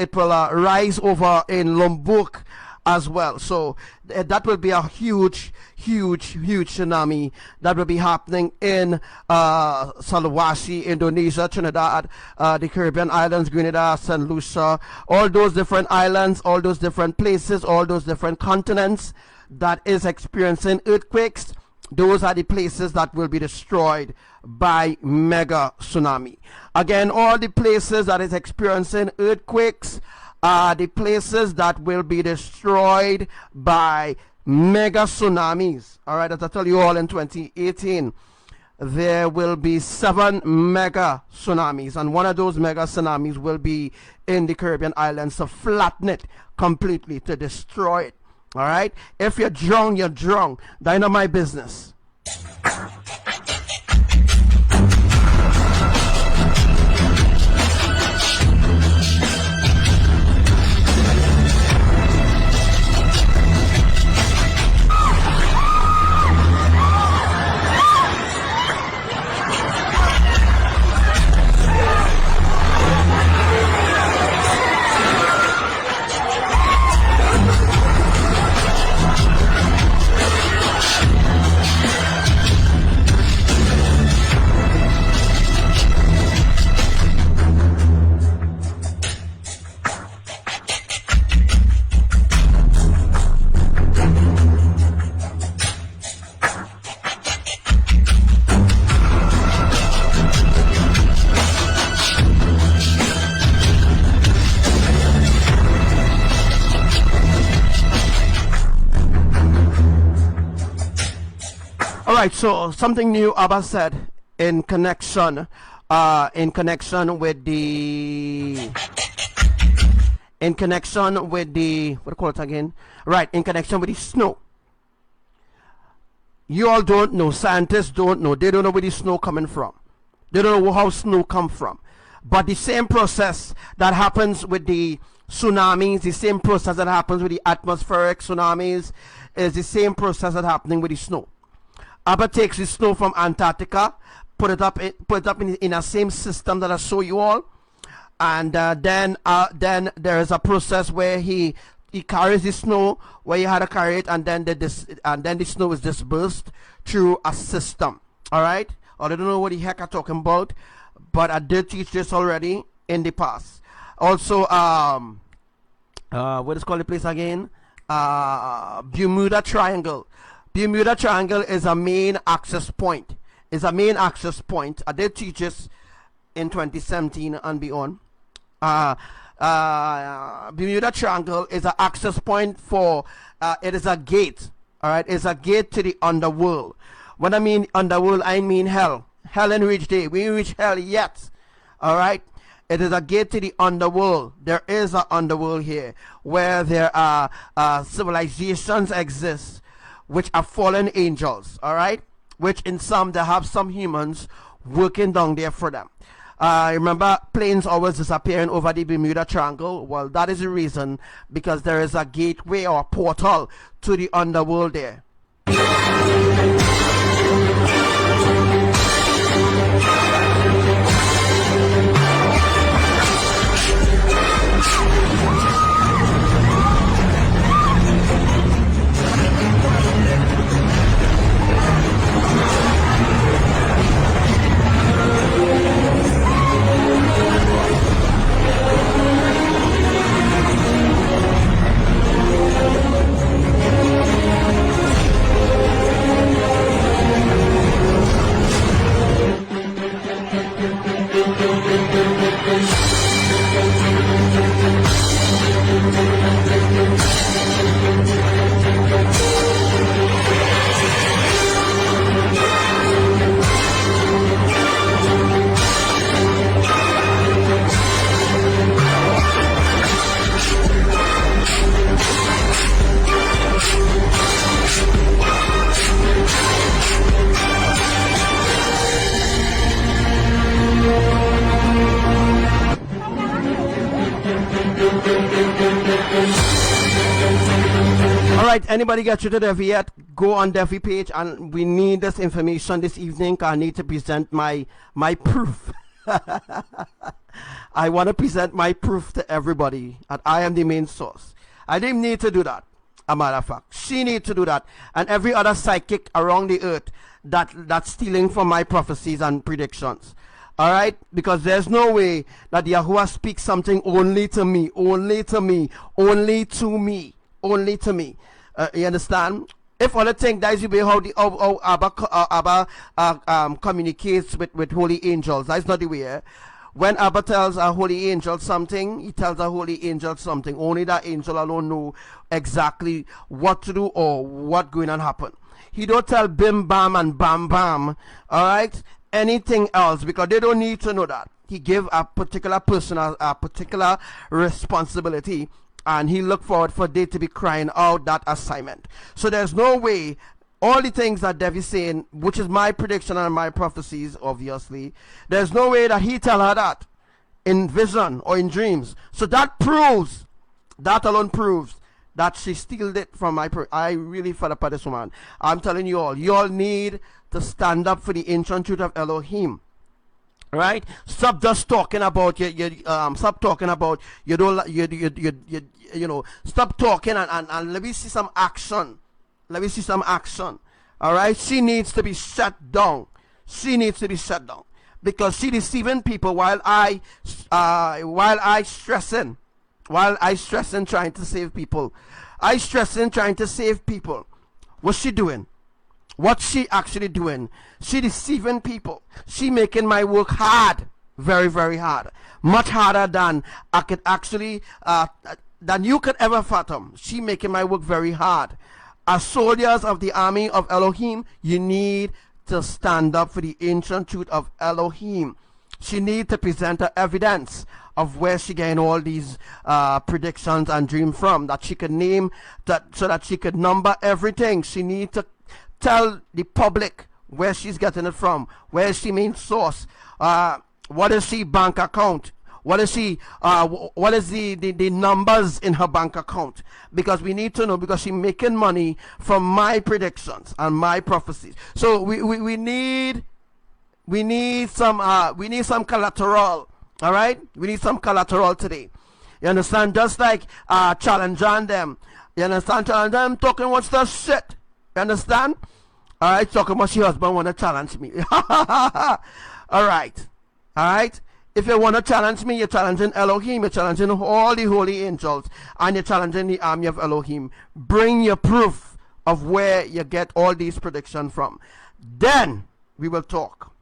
Speaker 2: rise over in Lombok as well. So that will be a huge tsunami that will be happening in Sulawesi, Indonesia, Trinidad, the Caribbean islands, Grenada, St. Lucia, all those different islands, all those different places, all those different continents that is experiencing earthquakes. Those are the places that will be destroyed by mega tsunami. Again, all the places that is experiencing earthquakes are the places that will be destroyed by mega tsunamis. All right, as I tell you all, in 2018 there will be 7 mega tsunamis, and one of those mega tsunamis will be in the Caribbean islands to flatten it completely, to destroy it. All right, if you're drunk, you're drunk. That ain't my business. Alright, so something new ABBA said in connection with the what do you call it again? Right, in connection with the snow. You all don't know, scientists don't know, they don't know where the snow coming from. They don't know how snow come from. But the same process that happens with the tsunamis, the same process that happens with the atmospheric tsunamis, is the same process that's happening with the snow. ABBA takes the snow from Antarctica, put it up in a same system that I show you all, and then there is a process where he carries the snow where you had to carry it, and then the snow is dispersed through a system. All right, I don't know what the heck I'm talking about, but I did teach this already in the past. Also, what is called the place again? Bermuda Triangle. Bermuda Triangle is a main access point. I did teach this in 2017 and beyond. Bermuda Triangle is an access point for, it is a gate. Alright, it's a gate to the underworld. When I mean underworld, I mean hell. Hell and reach day. We ain't reach hell yet. Alright. It is a gate to the underworld. There is an underworld here where there are civilizations exist, which are fallen angels, all right, which in some they have some humans working down there for them. Remember, planes always disappearing over the Bermuda Triangle? Well, that is the reason, because there is a gateway or a portal to the underworld there. Alright, anybody get you to Devi yet? Go on Devi page, and we need this information this evening. I need to present my proof. I want to present my proof to everybody that I am the main source. I didn't need to do that, a matter of fact. She needs to do that, and every other psychic around the earth that's stealing from my prophecies and predictions. Alright, because there's no way that Yahuwah speaks something only to me, only to me, only to me, only to me. You understand? If other thing, that is the way how Abba communicates with holy angels. That's not the way. When Abba tells a holy angel something, he tells a holy angel something. Only that angel alone know exactly what to do or what going to happen. He don't tell bim bam and bam bam. Alright? Anything else, because they don't need to know that. He give a particular person a particular responsibility, and he look forward for they to be crying out that assignment. So there's no way all the things that Dev is saying, which is my prediction and my prophecies, obviously, there's no way that he tell her that in vision or in dreams. So that proves, that alone proves that she stealed it from my I really fed up at this woman. I'm telling you all need to stand up for the ancient truth of Elohim. Right? Stop just talking about stop talking about you don't you know, stop talking and let me see some action. Let me see some action. Alright? She needs to be shut down. She needs to be shut down. Because she deceiving people while I stressing trying to save people. I stressing trying to save people. What's she doing? What's she actually doing? She deceiving people. She making my work hard. Very, very hard. Much harder than I could actually, than you could ever fathom. She making my work very hard. As soldiers of the army of Elohim, you need to stand up for the ancient truth of Elohim. She need to present her evidence of where she getting all these predictions and dreams from, that she could name, that so that she could number everything. She need to tell the public where she's getting it from, where is she main source, what is she bank account, what is she what is the numbers in her bank account, because we need to know, because she's making money from my predictions and my prophecies. So we need some collateral. All right, we need some collateral today. You understand? Just like challenge on them. You understand? Challenge them talking what's the shit. You understand? All right, talking about she husband want to challenge me. All right. If you want to challenge me, you're challenging Elohim, you're challenging all the holy angels, and you're challenging the army of Elohim. Bring your proof of where you get all these predictions from. Then we will talk.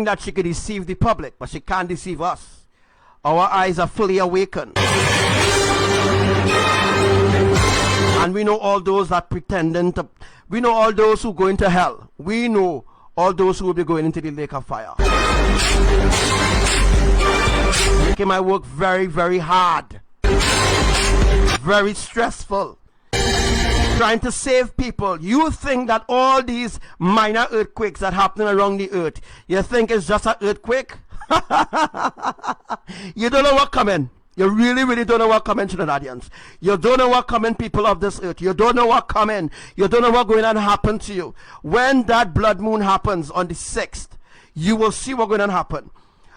Speaker 2: think that she could deceive the public, but she can't deceive us. Our eyes are fully awakened. And we know all those that pretending to, we know all those who go into hell. We know all those who will be going into the lake of fire. Making my work very, very hard. Very stressful. Trying to save people. You think that all these minor earthquakes that happen around the earth, you think it's just an earthquake? You don't know what coming. You really, really don't know what coming, Trinidadians. You don't know what coming, people of this earth. You don't know what coming. You don't know what going to happen to you. When that blood moon happens on the 6th, you will see what's going to happen.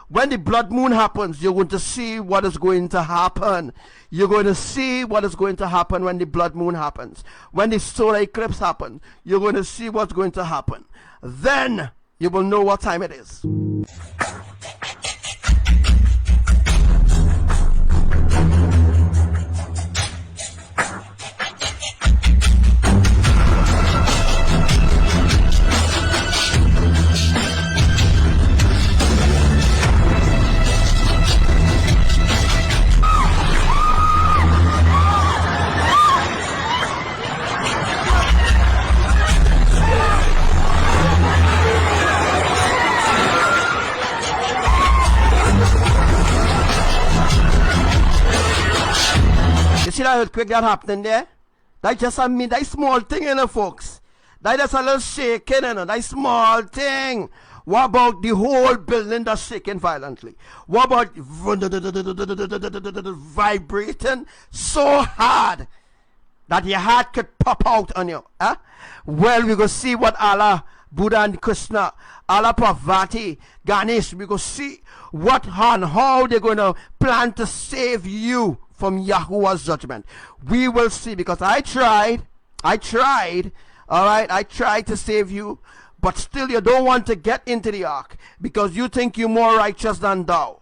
Speaker 2: When the blood moon happens, you're going to see what is going to happen. You're going to see what is going to happen when the blood moon happens. When the solar eclipse happens, you're going to see what's going to happen. Then you will know what time it is. See that earthquake that happening there? That's just that small thing, you know, folks. That's just a little shaking, you know, that small thing. What about the whole building that's shaking violently? What about vibrating so hard that your heart could pop out on you? Huh? Well, we go see what Allah, Buddha and Krishna, Allah, Parvati, Ganesh, we go see what and how they're going to plan to save you from Yahuwah's judgment. We will see, because I tried, all right, I tried to save you, but still you don't want to get into the ark because you think you're more righteous than thou.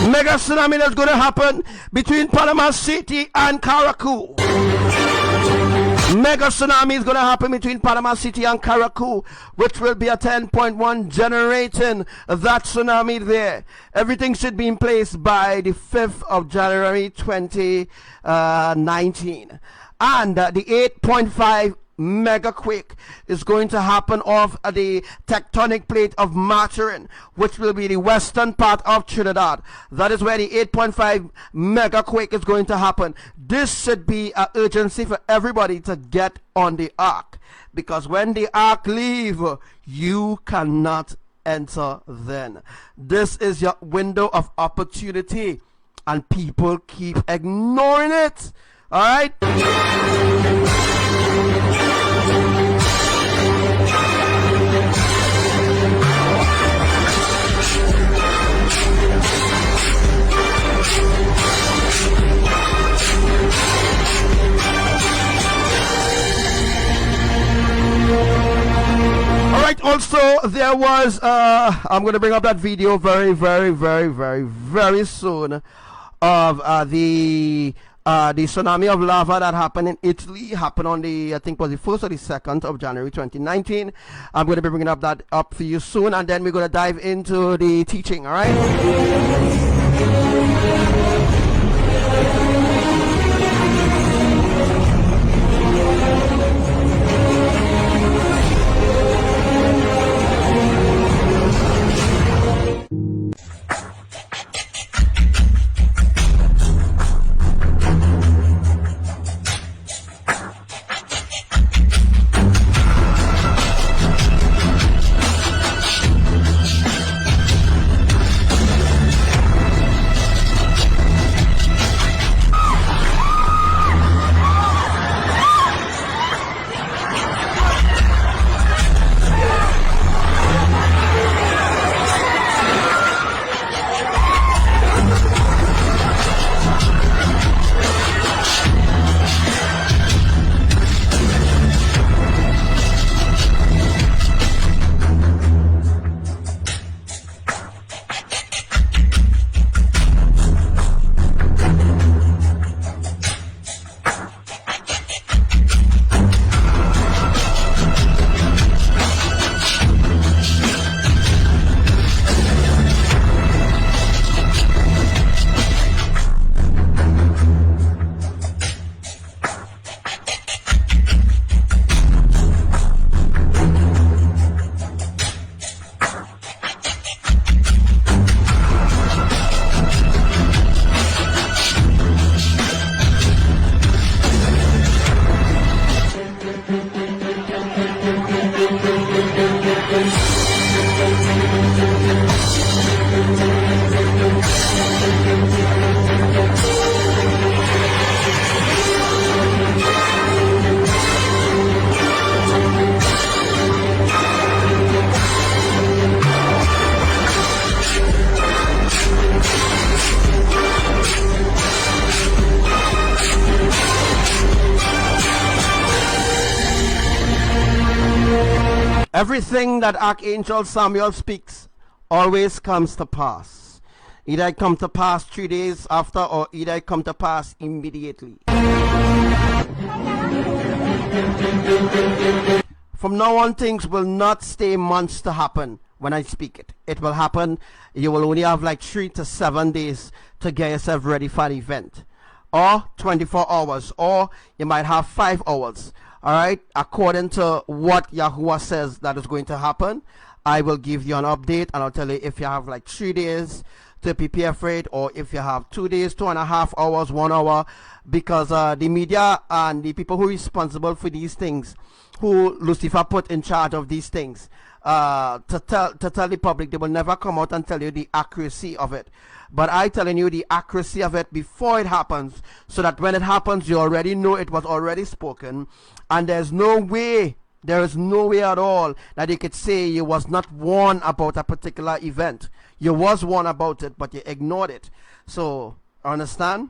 Speaker 2: Mega tsunami that's going to happen between Panama City and Caracou. Mega tsunami is going to happen between Panama City and Caracou, which will be a 10.1 generating that tsunami there. Everything should be in place by the 5th of January 2019. And the 8.5 mega quake is going to happen off the tectonic plate of Maturin, which will be the western part of Trinidad. That is where the 8.5 mega quake is going to happen. This should be an urgency for everybody to get on the ark, because when the ark leave, you cannot enter then. This is your window of opportunity, and people keep ignoring it. All right. Alright, also there was I'm gonna bring up that video very soon of the The tsunami of lava that happened in Italy happened on the, I think was the 1st or the 2nd of January 2019. I'm going to be bringing that up for you soon, and then we're going to dive into the teaching, all right? Everything that Archangel Samuel speaks always comes to pass. Either it come to pass 3 days after, or either it come to pass immediately. From now on, things will not stay months to happen when I speak it. It will happen. You will only have like 3 to 7 days to get yourself ready for the event. Or 24 hours. Or you might have 5 hours. Alright, according to what YAHUWAH says that is going to happen, I will give you an update, and I'll tell you if you have like 3 days to prepare for it, or if you have 2 days, 2.5 hours, 1 hour, because the media and the people who are responsible for these things, who Lucifer put in charge of these things, to tell the public, they will never come out and tell you the accuracy of it. But I telling you the accuracy of it before it happens, so that when it happens, you already know it was already spoken, and there is no way at all that you could say you was not warned about a particular event. You was warned about it, but you ignored it. So, understand?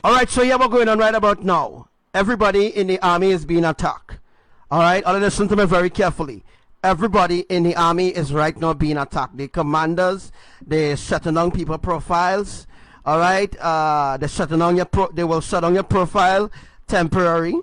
Speaker 2: Alright, so here we're going on right about now. Everybody in the army is being attacked. All right, all listen to me very carefully. Everybody in the army is right now being attacked. The commanders, they're shutting down people profiles. All right, they're shutting down they will shut down your profile temporary.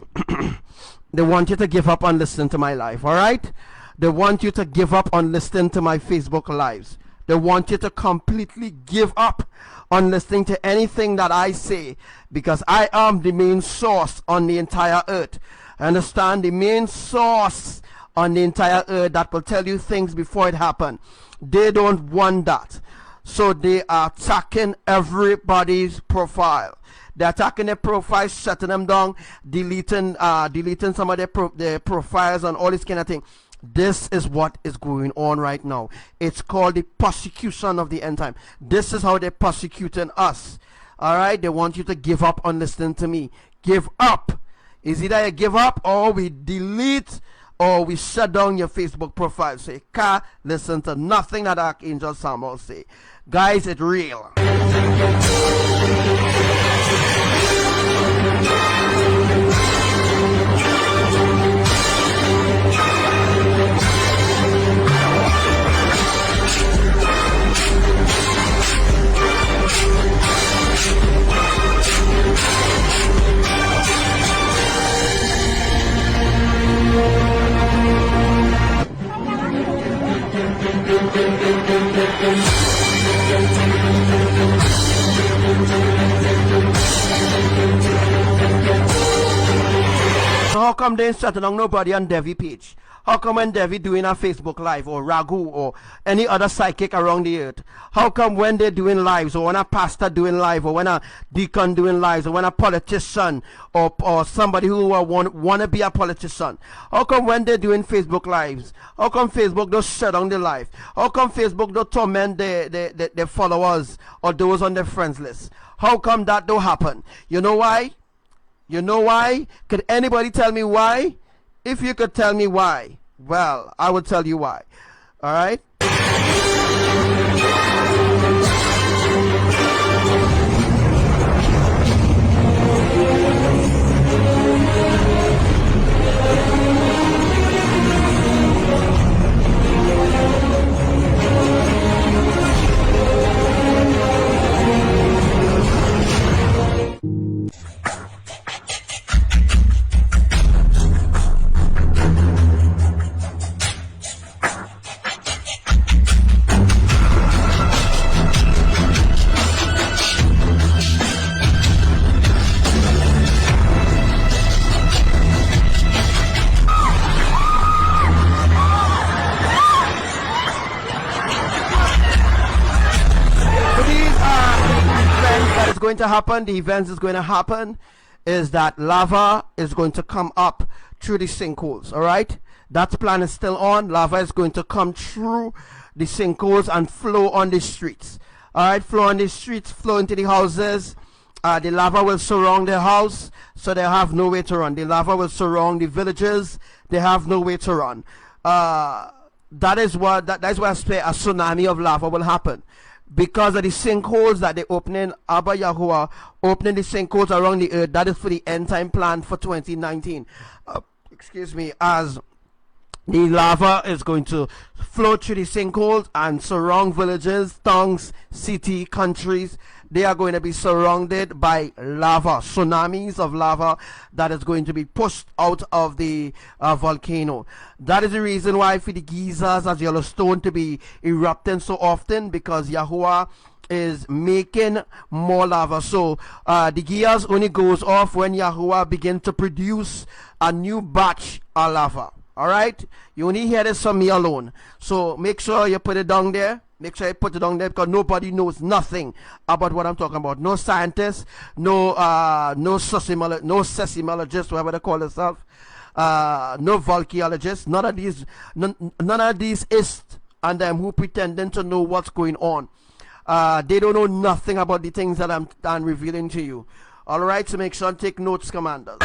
Speaker 2: They want you to give up on listening to my live. All right, they want you to give up on listening to my Facebook lives. They want you to completely give up on listening to anything that I say, because I am the main source on the entire earth. Understand? The main source on the entire earth that will tell you things before it happens. They don't want that. So they are attacking everybody's profile. They're attacking their profiles, shutting them down, deleting some of their profiles and all this kind of thing. This is what is going on right now. It's called the persecution of the end time. This is how they're persecuting us. All right? They want you to give up on listening to me. Give up. Is either you give up or we delete or we shut down your Facebook profile. So you can't listen to nothing that Archangel Samuel say. Guys, it's real. So how come they ain't shutting on nobody on Devi page? How come when Devi doing a Facebook live or Raghu or any other psychic around the earth? How come when they're doing lives or when a pastor doing live or when a deacon doing lives or when a politician or somebody who want to be a politician? How come when they're doing Facebook lives? How come Facebook don't shut down the live? How come Facebook don't torment their followers or those on their friends list? How come that don't happen? You know why? You know why? Could anybody tell me why? If you could tell me why, well, I would tell you why. All right? Going to happen, the events is going to happen is that lava is going to come up through the sinkholes. All right, that plan is still on. Lava is going to come through the sinkholes and flow on the streets. All right, flow on the streets, flow into the houses. The lava will surround the house, so they have no way to run. The lava will surround the villages. They have no way to run. That is why I say a tsunami of lava will happen. Because of the sinkholes that they're opening, ABBA YAHUWAH opening the sinkholes around the earth. That is for the end time plan for 2019. Excuse me, as the lava is going to flow through the sinkholes and surround villages, towns, city, countries. They are going to be surrounded by lava, tsunamis of lava that is going to be pushed out of the volcano. That is the reason why for the geysers as Yellowstone to be erupting so often, because Yahuwah is making more lava. So the gears only goes off when Yahuwah begin to produce a new batch of lava. All right, you only hear this from me alone. So make sure you put it down there. Make sure you put it down there, because nobody knows nothing about what I'm talking about. No scientists, no seismologists, whatever they call themselves, no volcanologists. None of these is and them who pretending to know what's going on. They don't know nothing about the things that I'm revealing to you. All right, so make sure and take notes, commanders.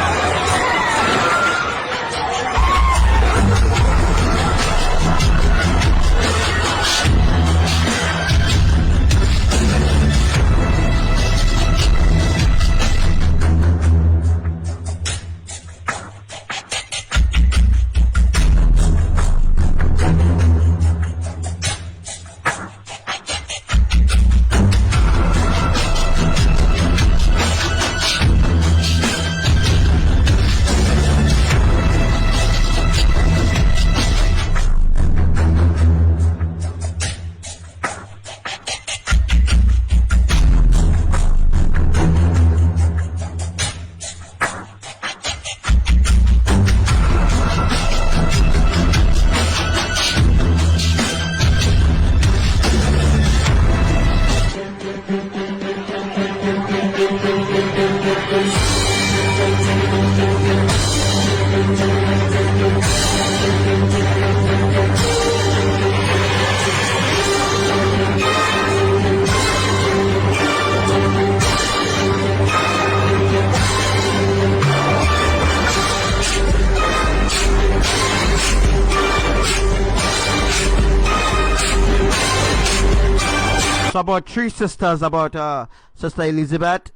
Speaker 2: So about three sisters, about Sister Elizabeth,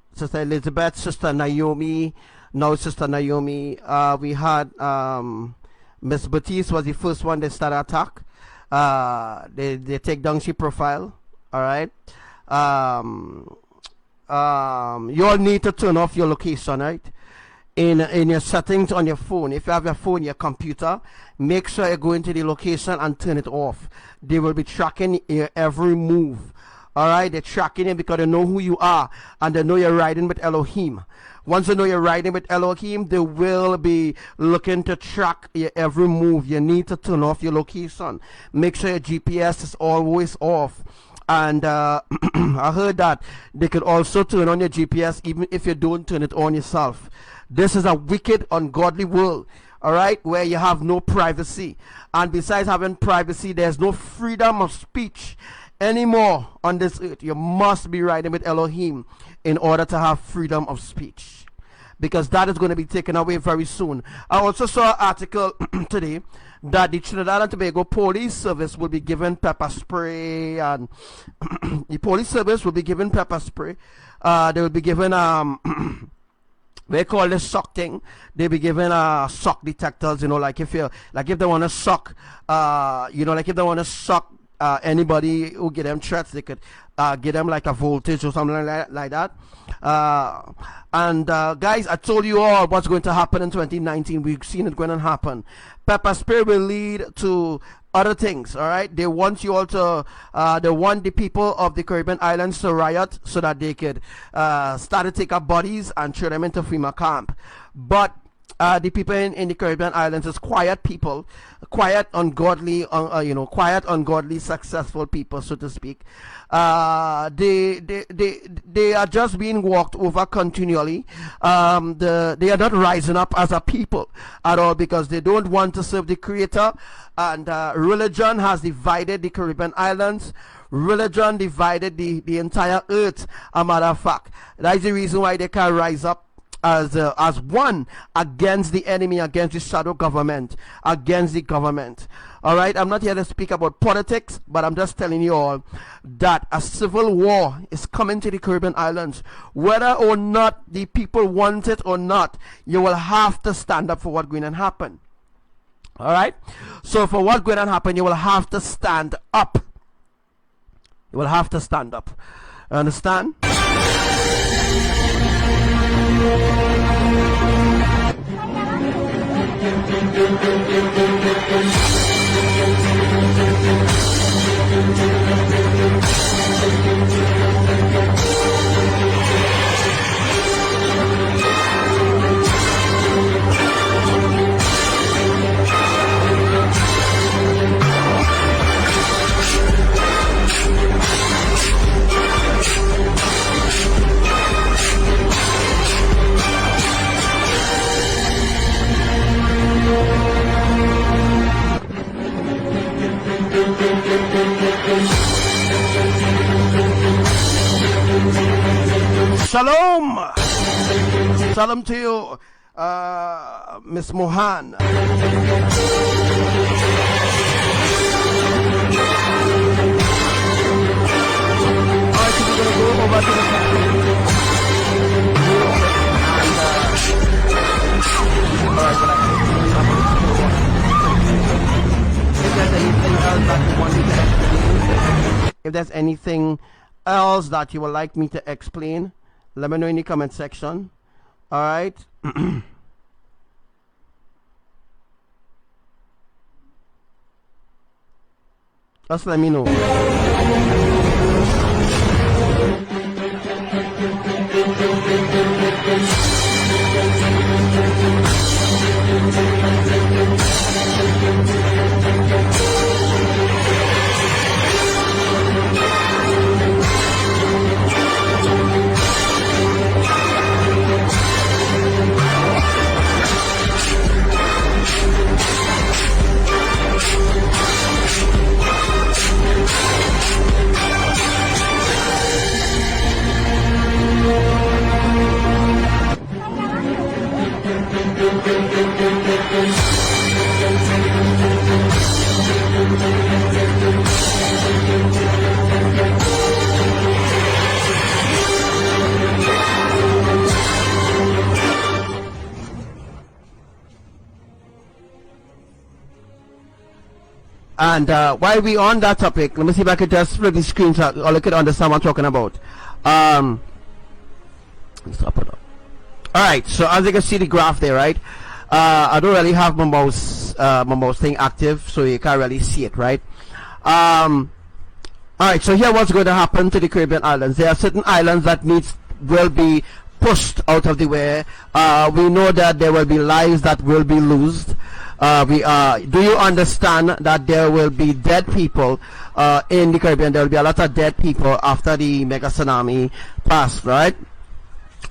Speaker 2: Sister Naomi, now Sister Naomi. We had Miss Baptiste was the first one that started attack. They take down she profile. All right. You all need to turn off your location, right? In your settings on your phone. If you have your phone, your computer, make sure you go into the location and turn it off. They will be tracking your every move. All right, they're tracking it because they know who you are and they know you're riding with Elohim. Once they know you're riding with Elohim, they will be looking to track your every move. You need to turn off your location. Make sure your GPS is always off. And I heard that they could also turn on your GPS even if you don't turn it on yourself. This is a wicked, ungodly world, all right, where you have no privacy. And besides having privacy, there's no freedom of speech anymore on this earth. You must be riding with Elohim in order to have freedom of speech, because that is going to be taken away very soon. I also saw an article today that the Trinidad and Tobago Police Service will be given pepper spray, and the police service will be given pepper spray. They will be given they call this shock thing. They be given shock detectors, you know, like if they want to shock, you know, like if they want to shock anybody who get them threats, they could get them like a voltage or something like that. Guys, I told you all what's going to happen in 2019. We've seen it going to happen. Pepper spray will lead to other things, all right? They want you all to, they want the people of the Caribbean islands to riot so that they could start to take up bodies and throw them into FEMA camp. But the people in the Caribbean islands is quiet people, quiet, ungodly, quiet, ungodly, successful people, so to speak. They are just being walked over continually. They are not rising up as a people at all because they don't want to serve the Creator. And religion has divided the Caribbean islands. Religion divided the entire earth. A matter of fact, that is the reason why they can't rise up as one against the enemy, against the shadow government, against the government. All right, I'm not here to speak about politics, but I'm just telling you all that a civil war is coming to the Caribbean islands. Whether or not the people want it or not, you will have to stand up for what's going to happen. All right, so for what's going to happen, you will have to stand up. You will have to stand up. Understand? Shalom! Shalom to you, Miss Mohan. Alright, so we're going to go over to the if there's anything else that you would like me to explain, let me know in the comment section. All right. Just let me know. And while we on that topic, let me see if I could just flip the screen so I could understand what I'm talking about. Let's stop it up. Alright, so as you can see the graph there, right? I don't really have my mouse thing active, so you can't really see it, right? Alright, so here what's going to happen to the Caribbean islands. There are certain islands that will be pushed out of the way. We know that there will be lives that will be lost. Do you understand that there will be dead people in the Caribbean? There will be a lot of dead people after the mega tsunami passed, right?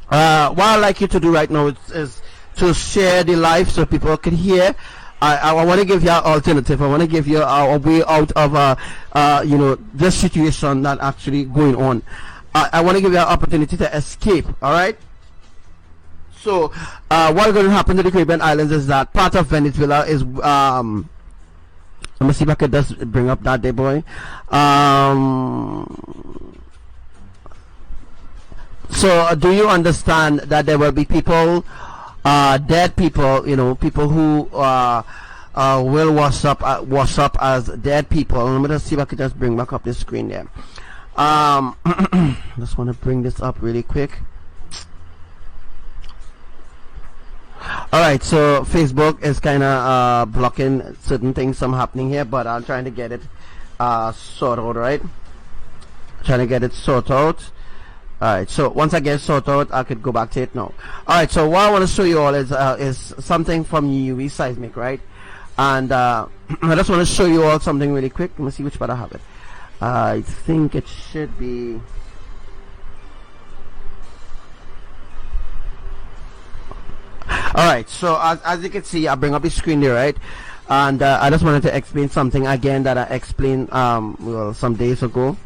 Speaker 2: What I'd like you to do right now is to share the live so people can hear. I want to give you an alternative. I want to give you a way out of you know, this situation that actually going on. I want to give you an opportunity to escape. All right. So what's going to happen to the Caribbean islands is that part of Venezuela is let me see if I could just bring up that day, boy. So do you understand that there will be people, dead people, you know, people who will wash up as dead people? Let me just see if I could just bring back up this screen there. Just want to bring this up really quick. Alright, so Facebook is kind of blocking certain things from happening here, but I'm trying to get it sorted out, right? Trying to get it sorted out. Alright, so once I get sorted out, I could go back to it now. Alright, so what I want to show you all is something from UV seismic, right? And I just want to show you all something really quick. Let me see which part I have it. I think it should be... Alright, so as you can see, I bring up the screen there, right? And I just wanted to explain something again that I explained well, some days ago.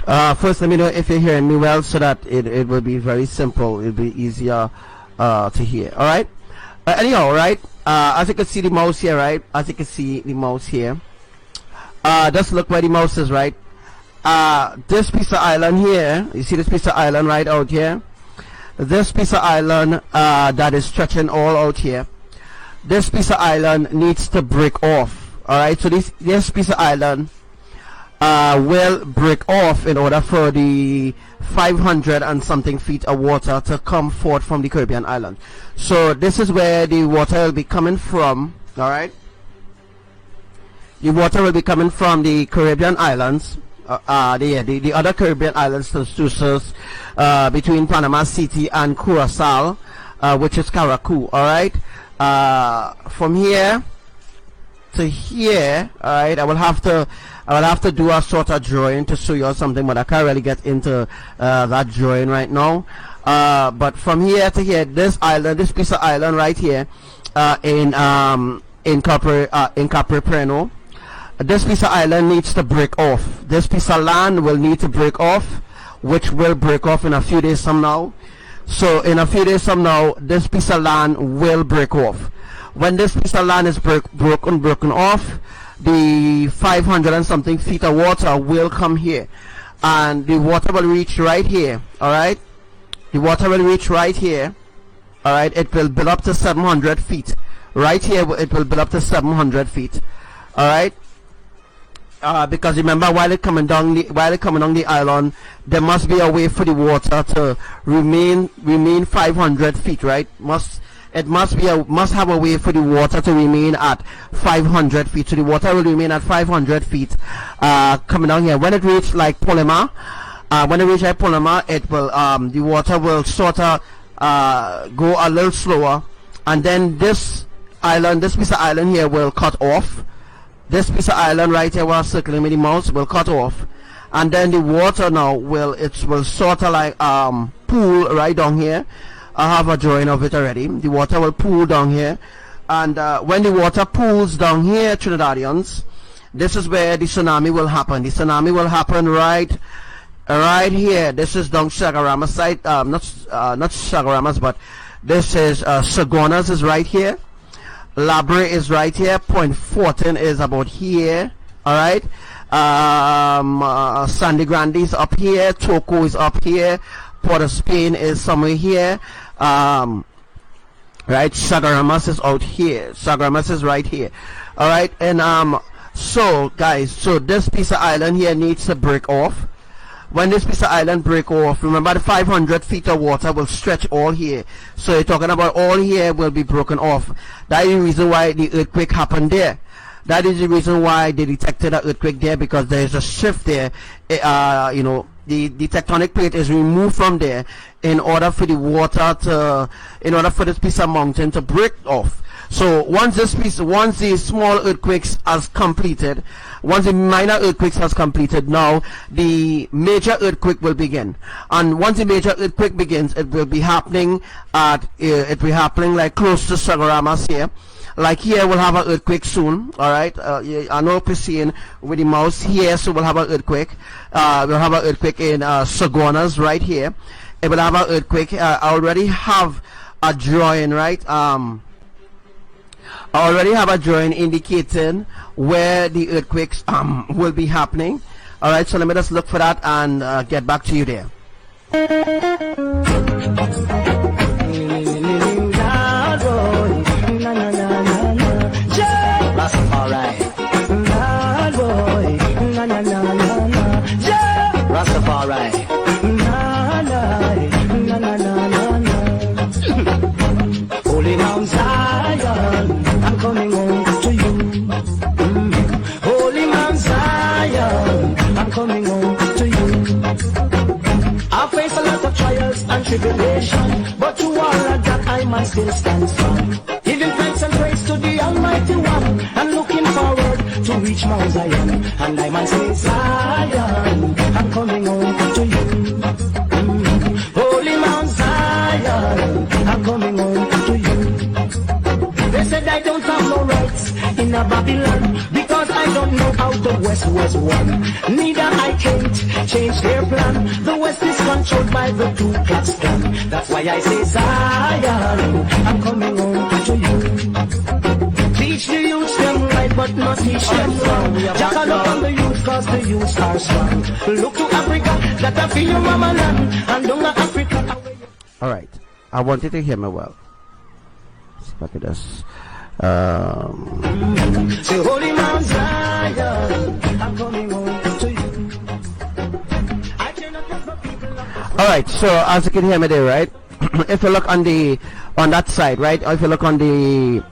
Speaker 2: First, let me know if you're hearing me well, so that it will be very simple. It'll be easier to hear. All right. Anyhow, right. As you can see the mouse here, right. As you can see the mouse here. Just look where the mouse is, right. This piece of island here. You see this piece of island right out here. This piece of island that is stretching all out here. This piece of island needs to break off. All right. So this piece of island will break off in order for the 500 and something feet of water to come forth from the Caribbean island. So this is where the water will be coming from. All right, the water will be coming from the Caribbean islands, the other Caribbean islands to between Panama City and Curacao, which is Caracou. All right, from here to here. All right, I will have to do a sort of drawing to show you something, but I can't really get into that drawing right now. But from here to here, this island, this piece of island right here, in Capripreno, this piece of island needs to break off. This piece of land will need to break off, which will break off in a few days from now. So in a few days from now, this piece of land will break off. When this piece of land is broken off, the 500 and something feet of water will come here, and the water will reach right here. All right, the water will reach right here. All right, it will build up to 700 feet. Right here, it will build up to 700 feet. All right, because remember, while it coming down the island, there must be a way for the water to remain 500 feet. Right, must have a way for the water to remain at 500 feet. So the water will remain at 500 feet coming down here. When it reaches like Polima, it will the water will sort of go a little slower, and then this piece of island here will cut off. This piece of island right here where I'm circling with the mouse will cut off, and then the water now will sort of like pool right down here. I have a drawing of it already. The water will pool down here, and when the water pools down here, Trinidadians, this is where the tsunami will happen. The tsunami will happen right here. This is down Sagarama side, not Sagaramas, but this is Sagonas is right here. Labre is right here. Point Fortin is about here. All right. Sandy Grande is up here. Toco is up here. Port of Spain is somewhere here. right? Sagaramas is out here. Sagaramas is right here. All right, and so guys, so this piece of island here needs to break off. When this piece of island break off, remember the 500 feet of water will stretch all here. So you're talking about all here will be broken off. That is the reason why the earthquake happened there. That is the reason why they detected an earthquake there, because there is a shift there. You know, the tectonic plate is removed from there in order for the water to, in order for this piece of mountain to break off. So once the small earthquakes has completed, once the minor earthquakes has completed, now the major earthquake will begin. And once the major earthquake begins, it will be happening at like close to Sagaramas here. Like here, we'll have an earthquake soon. All right, I know you're seeing with the mouse here, so we'll have an earthquake. We'll have an earthquake in Sagonas right here. It will have an earthquake. I already have a drawing, right? I already have a drawing indicating where the earthquakes will be happening. All right, so let me just look for that and get back to you there.
Speaker 4: Rastafari. Holy Mount Zion, I'm coming home to you. Holy Mount Zion, I'm coming home to you. I face a lot of trials and tribulation, but to all of that I must still stand strong. Giving thanks and praise to the Almighty One, and looking forward to reach Mount Zion. And I must say, Zion, I'm coming home to you. Holy Mount Zion, I'm coming home to you. They said I don't have no rights in a Babylon, because I don't know how the West was won. Neither I can't change their plan. The West is controlled by the Ku Klux Klan. That's why I say, Zion, I'm coming home to you. Teach the youth them right, but not teach them wrong. Jackal up on the youth, cause the youth are strong. Look to Africa, that I feel your mama land, and don't let Africa.
Speaker 2: All right, I want you to hear me well. Look at this.
Speaker 4: Say, Holy Mount Zion, I'm coming home to you. I cannot get the people.
Speaker 2: All right, so as you can hear me there, right? If you look on that side, right? Or if you look on the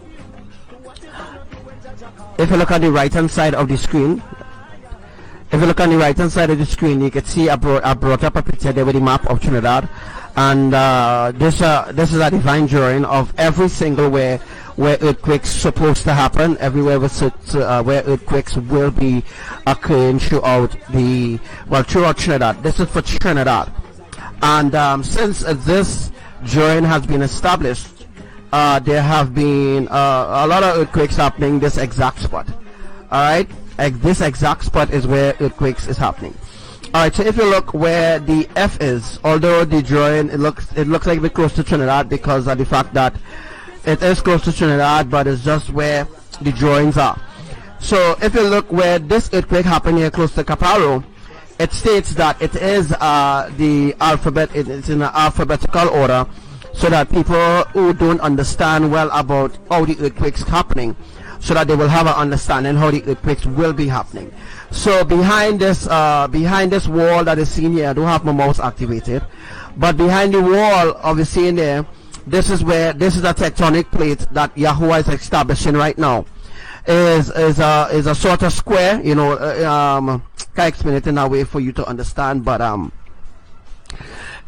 Speaker 2: right hand side of the screen, if you look on the right hand side of the screen, you can see I brought up a picture there with the map of Trinidad, and this is a divine drawing of every single where earthquakes supposed to happen, everywhere where earthquakes will be occurring throughout Trinidad. This is for Trinidad, and since this drawing has been established, there have been a lot of earthquakes happening this exact spot. All right, this exact spot is where earthquakes is happening. All right, so if you look where the F is, although the drawing it looks like we're close to Trinidad because of the fact that it is close to Trinidad, but it's just where the drawings are. So if you look where this earthquake happened here close to Caparo, it states that it is the alphabet. It's in an alphabetical order, so that people who don't understand well about how the earthquakes happening, so that they will have an understanding how the earthquakes will be happening. So behind this wall that is seen here, I don't have my mouse activated, but behind the wall of the scene there, this is a tectonic plate that Yahuwah is establishing right now. Is a sort of square, you know. Can't explain it in a way for you to understand, but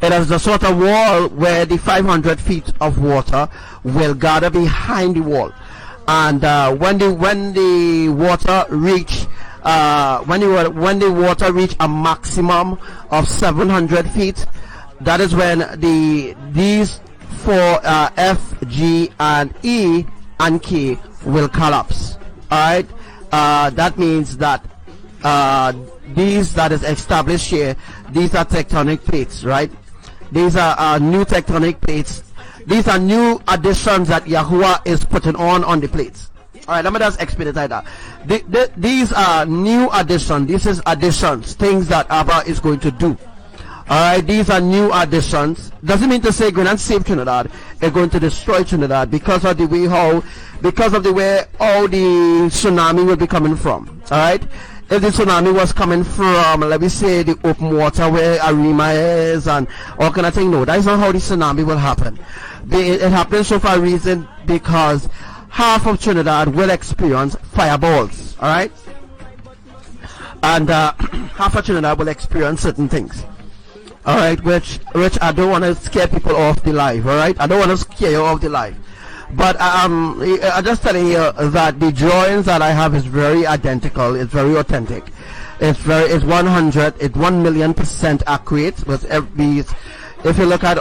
Speaker 2: it is a sort of wall where the 500 feet of water will gather behind the wall, and when the water reach a maximum of 700 feet, that is when these four F, G, and E and K will collapse. All right, that means that these that is established here, these are tectonic plates, right? These are new tectonic plates. These are new additions that Yahuwah is putting on the plates. All right, let me just explain it like that. These are new additions. This is additions, things that ABBA is going to do. Alright, these are new additions. Doesn't mean to say going and save Trinidad. It's going to destroy Trinidad because of the way how the tsunami will be coming from. Alright? If the tsunami was coming from, let me say, the open water where Arima is and all kind of thing, no, that is not how the tsunami will happen. It happens so for a reason because half of Trinidad will experience fireballs. Alright? And half of Trinidad will experience certain things. Alright, which I don't want to scare people off the live, alright? I don't want to scare you off the live. But I'm just telling you that the drawings that I have is very identical, it's very authentic. It's 1,000,000% accurate with these. If you look at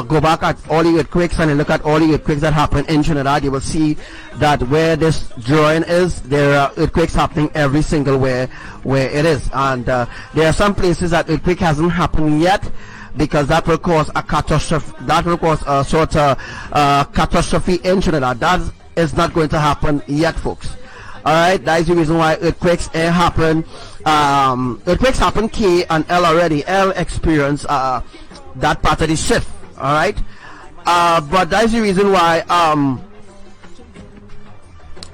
Speaker 2: go back at all the earthquakes and you look at all the earthquakes that happen in Trinidad, you will see that where this drawing is, there are earthquakes happening every single where it is. And there are some places that earthquake hasn't happened yet, because that will cause a catastrophe. That will cause a sort of catastrophe in Trinidad. That is not going to happen yet, folks. Alright, that is the reason why earthquakes happen. Earthquakes happen K and L already. L experience that part of the shift. Alright, but that is the reason why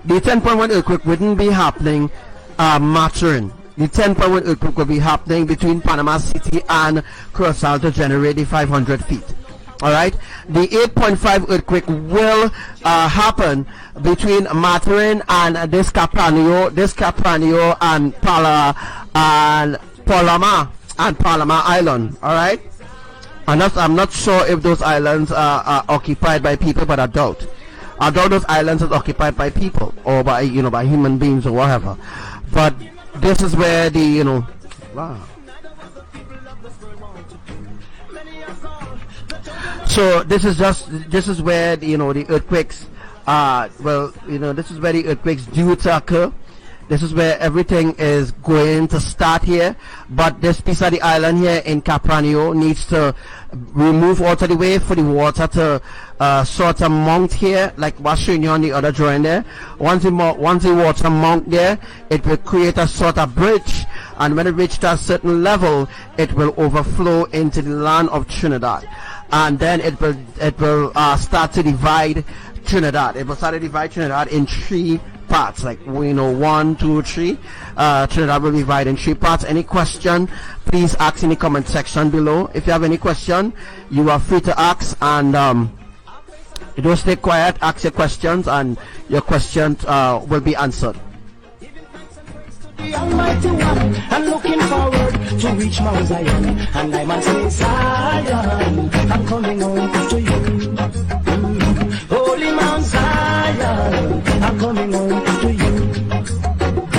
Speaker 2: the 10.1 earthquake wouldn't be happening Maturin. The 10.1 earthquake will be happening between Panama City and Curacao to generate the 500 feet. Alright, the 8.5 earthquake will happen between Maturin and this Capranio and Palama Island. Alright, and I'm not sure if those islands are occupied by people, but I doubt those islands are occupied by people or by by human beings or whatever. But this is where the wow. So this is where the earthquakes this is where the earthquakes due to occur. This is where everything is going to start here, but this piece of the island here in Capranio needs to remove water the way for the water to sort of mount here, like what's showing you on the other drawing there. Once the water mount there, it will create a sort of bridge, and when it reaches a certain level, it will overflow into the land of Trinidad, and then it will start to divide Trinidad. It will start to divide Trinidad in 3 parts, like 1, 2, 3. Trinidad will be divided in 3 parts. Any question, please ask in the comment section below. If you have any question, you are free to ask, and don't stay quiet. Ask your questions, and your questions will be answered.
Speaker 4: The Almighty One, I'm looking forward to reach Mount Zion, and I must say, Zion, I'm coming home to you. Holy Mount Zion, I'm coming home to you.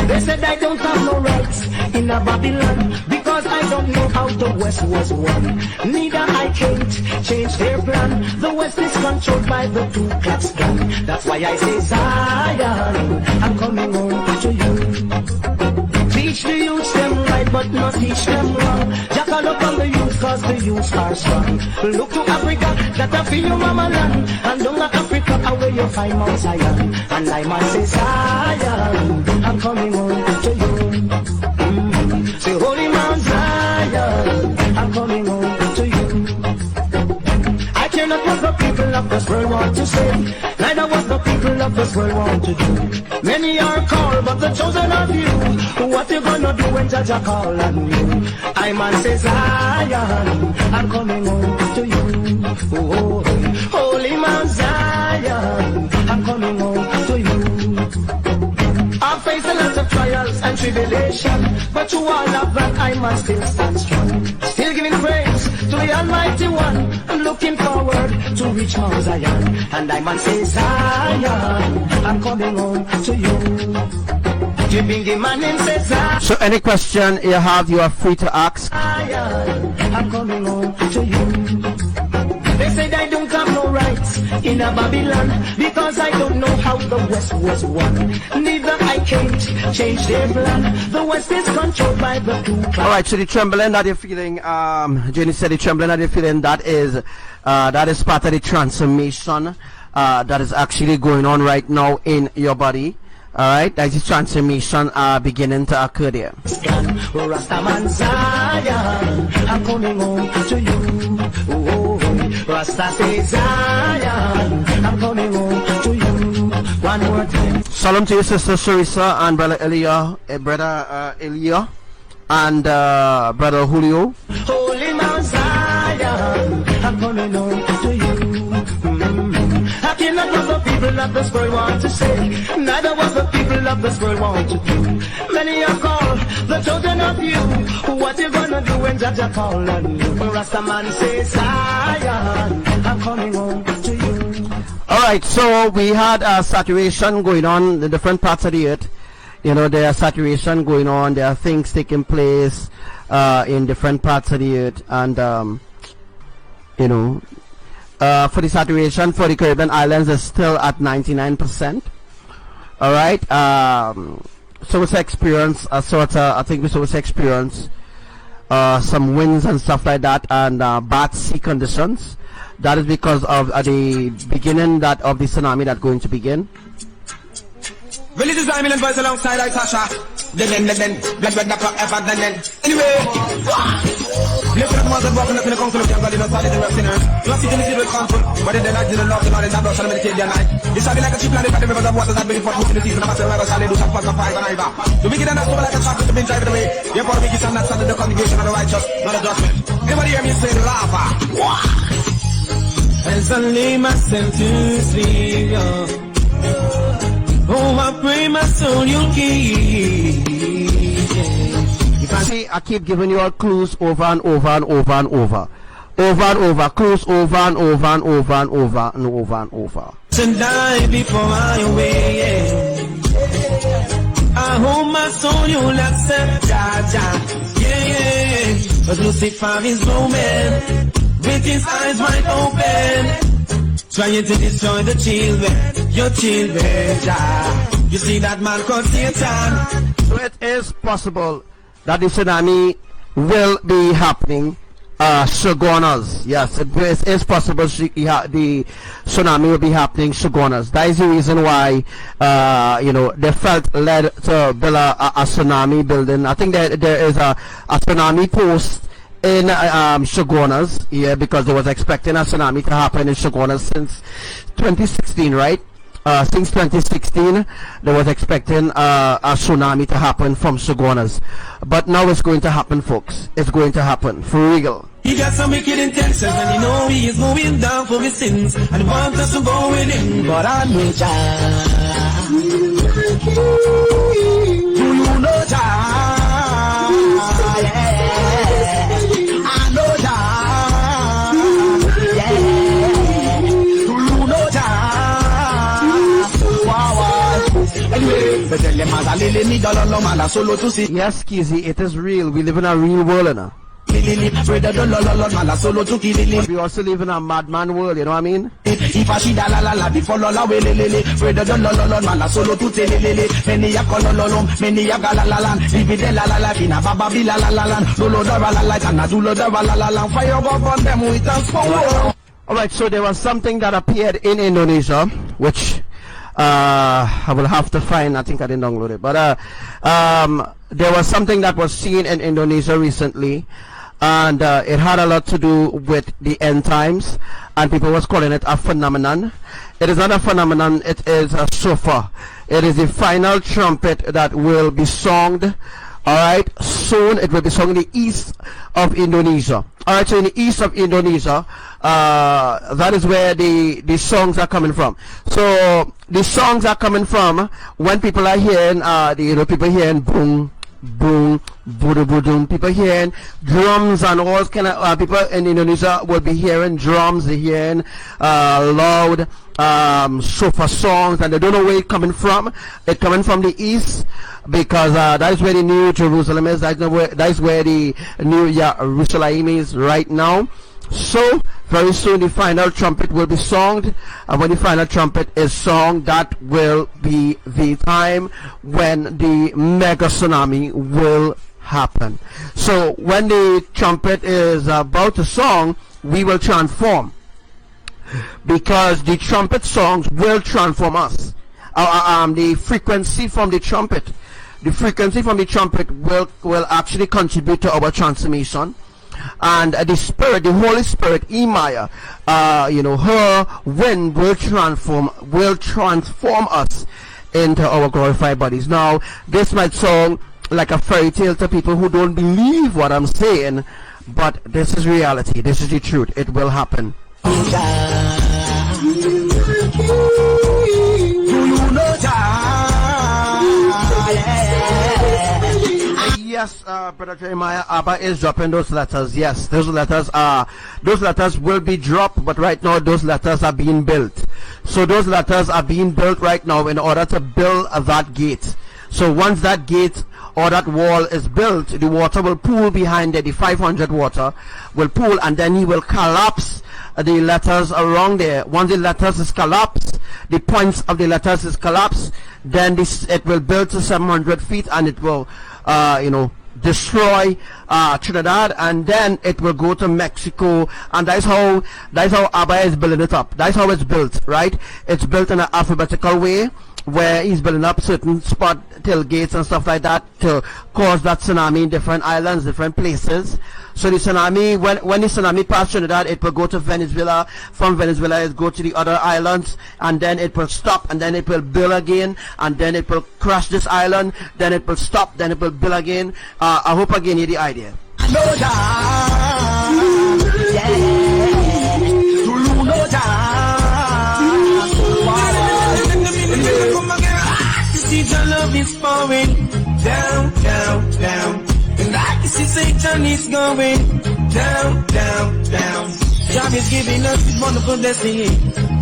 Speaker 4: They said I don't have no rights in a Babylon, because I don't know how the West was won. Neither I can't change their plan. The West is controlled by the Ku Klux Klan. That's why I say, Zion, I'm coming home to you. Teach the youths them right, but not teach them wrong. Jackal up on the youth, cause the youths are strong. Look to Africa, that I feel your mama land. And down to Africa, where you find Mount Zion. And I must say, Zion, I'm coming home to you. Say, Holy Mount Zion, I'm coming home to you. I cannot what the people of this world want to say, neither what the people of this world want to do. Many are called, but the chosen are few. What you gonna do when Jah call on you? I man say, Zion, I'm coming home to you. Oh, Holy Mount Zion, I'm coming home to you. I face a lot of trials and tribulation, but to all of that I must still stand strong. Still giving praise to the Almighty One. I'm looking forward to reach Mount Zion, and I must say, Zion, I'm coming home to you.
Speaker 2: So any question you have, you are free to ask.
Speaker 4: I'm coming home to you. They said I don't have no rights in a Babylon, because I don't know how the West was won. Neither I can't change their plan. The West is controlled by the Ku Klux.
Speaker 2: Alright, so the trembling that you're feeling, Jenny said the trembling that you're feeling, that is part of the transformation that is actually going on right now in your body. All right, that is transformation beginning to occur there.
Speaker 4: Rastaman Zion, I'm coming home to you. Oh, Rasta says Zion, I'm coming home to you. One more time.
Speaker 2: Shalom to your sister Sarissa and brother Elia, brother Elia, and brother Julio.
Speaker 4: Holy Mount Zion, I'm coming home to you. I cannot what the people of this world want to say, neither what the people of this world want to do. Many are called the children of you. What you gonna do when Jaja call on you? Rastaman says Zion, I'm coming home to you.
Speaker 2: Alright, so we had saturation going on in different parts of the earth. You know, there are saturation going on, there are things taking place in different parts of the earth, and you know, for the saturation for the Caribbean islands is still at 99%. Alright, so we experience a sort of, I think we supposed to experience some winds and stuff like that, and bad sea conditions. That is because of the beginning of the tsunami that's going to begin.
Speaker 5: Religious rhyming and voice alongside I Tasha. Then, blood red forever, then. Anyway, lift up mother walking up in the council of young God, you know, solid and sinners. You see the civil council, but in the night, you don't love the Lord, and I'm not trying to meditate their night. It's something like a cheap planet, but the rivers of water that bring forth in the season of a silver, shall they do some fun of five and Iva. The wicked and not so like a chocolate to be driving away. Therefore, the wicked shall not stand in the congregation of the righteous, not a judgment. Anybody hear me say lava?
Speaker 4: As I lay myself to sleep, oh, I pray my soul you'll keep.
Speaker 2: See, I keep giving you all clues over and over and over and over. Over and over, clues over and over and over and over and over and over.
Speaker 4: To die before I away, I hope my soul you'll accept, yeah. But Lucifer is roaming, with his eyes wide open, trying to destroy the children, your children, Jah. You see that man called Satan.
Speaker 2: So it is possible that the tsunami will be happening, Shogunas. Yes, it is possible the tsunami will be happening, Shogunas. That is the reason why, you know, they felt led to build a tsunami building. I think that there is a tsunami post in Shogunas, yeah, because they was expecting a tsunami to happen in Shogunas since 2016, right? Since 2016, they was expecting a tsunami to happen from Shogunas, but now it's going to happen, folks. It's going to happen for real.
Speaker 4: He got some wicked intentions, and you know he is going down for his sins, and wants us to go with him. But I know Jah.
Speaker 5: Do you know Jah? I know Jah. Do you know Jah? Wow. Anyway, but tell them as I lay me down on my solo to see.
Speaker 2: Yes, Kizzy, it is real. We live in a real world, you know. We also live in a madman world, you know what I mean?
Speaker 5: If I see la before la we lele, Freda don la solo to telele, many ya kolololo, many ya galalalan, live la bina baba bila la lolo da la and dulo da la fire on them with us forward.
Speaker 2: Alright, so there was something that appeared in Indonesia, which I will have to find. I think I didn't download it, but there was something that was seen in Indonesia recently, and it had a lot to do with the end times, and people was calling it a phenomenon. It is not a phenomenon, it is a shofar. It is the final trumpet that will be sung. Alright, soon it will be sung in the east of Indonesia. Alright, so in the east of Indonesia, that is where the songs are coming from. So the songs are coming from when people are hearing, people hearing boom, boom, boom, people hearing drums and all kind of, people in Indonesia will be hearing drums, they're hearing loud shofar songs, and they don't know where it's coming from. It's coming from the east, because that is where the New Jerusalem is. That is where the New Jerusalem is right now. So very soon the final trumpet will be sung, and when the final trumpet is sung, that will be the time when the mega tsunami will happen. So when the trumpet is about to song, we will transform, because the trumpet songs will transform us. the frequency from the trumpet. The frequency from the trumpet will actually contribute to our transformation. And the Spirit, the Holy Spirit, Emaya, her wind will transform us into our glorified bodies. Now, this might sound like a fairy tale to people who don't believe what I'm saying, but this is reality. This is the truth. It will happen.
Speaker 5: Do you know
Speaker 2: Yes, Brother Jeremiah, ABBA is dropping those letters. Yes, those letters will be dropped, but right now those letters are being built. So those letters are being built right now in order to build that gate. So once that gate or that wall is built, the water will pool behind it. The 500 water will pool, and then he will collapse the letters around there. Once the letters is collapsed, the points of the letters is collapsed, then it will build to 700 feet, and it will destroy Trinidad, and then it will go to Mexico. And that's how ABBA is building it up. That's how it's built, right? It's built in an alphabetical way, where he's building up certain spot tailgates and stuff like that to cause that tsunami in different islands, different places. So the tsunami, when the tsunami passes Trinidad, it will go to Venezuela. From Venezuela, it will go to the other islands, and then it will stop, and then it will build again, and then it will crash this island, then it will stop, then it will build again. I hope again you the idea.
Speaker 4: Your love is pouring down, down, down. And I can see Satan is going down, down, down. God is giving us this wonderful destiny.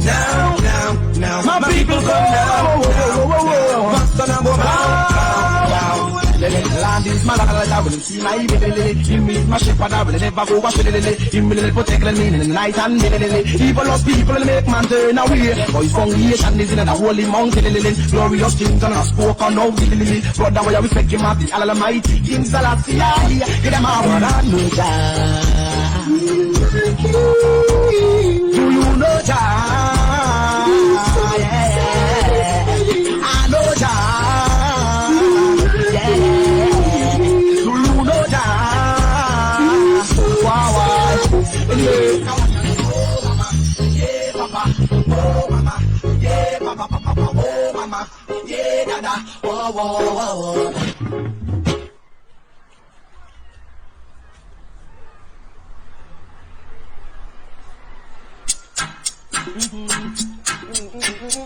Speaker 4: Now, now, now. My people come down, down, down. Land is my I will see my baby. Him is my shepherd, I will never go back. Him will protect me in the night and evil lost people make man turn away. Boys congregation is in a holy mountain. Glorious kings and spoken of the brother, we respect him at the Almighty King Selassie. Get them out and no Jah. Do you know Jah? I know Jah.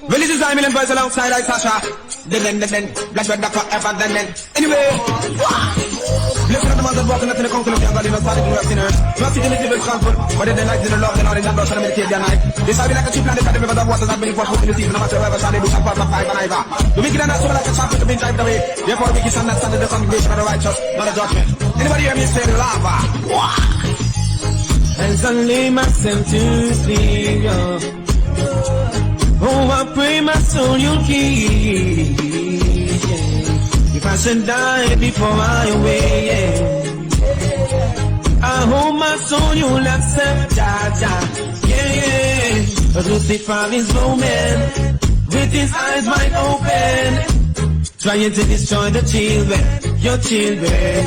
Speaker 4: Well, this is I million boys alongside I Sasha. Then, black red forever, then. Anyway, blessed are the ones that walk in the conquer of young God in the body of sinners. Not sitting in the comfort, but in the night in the Lord and all in that brush and meditate their night. This will be like a cheap land that the river that waters have been poured in the sea, no matter whoever shall they do shall pass by five and either. The wicked are not so like a champion to be drived away. Therefore, the wicked shall not stand in the congregation of the righteous, not a judgment. Anybody hear me say lava? And suddenly myself to sleep, oh, I pray my soul you'll keep. If I should die before I awake, I hope my soul you'll accept, yeah. But Lucifer is roaming with his eyes wide open, trying to destroy the children, your children,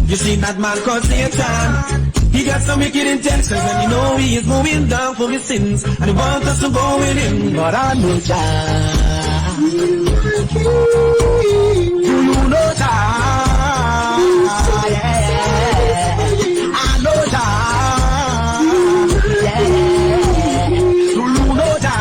Speaker 4: You see that man called Satan, he got some wicked intentions, and you know he is going down for his sins, and he wants us to go with him. But I know Jah. Do you know Jah? Yeah. I know Jah. Yeah. Do you know Jah?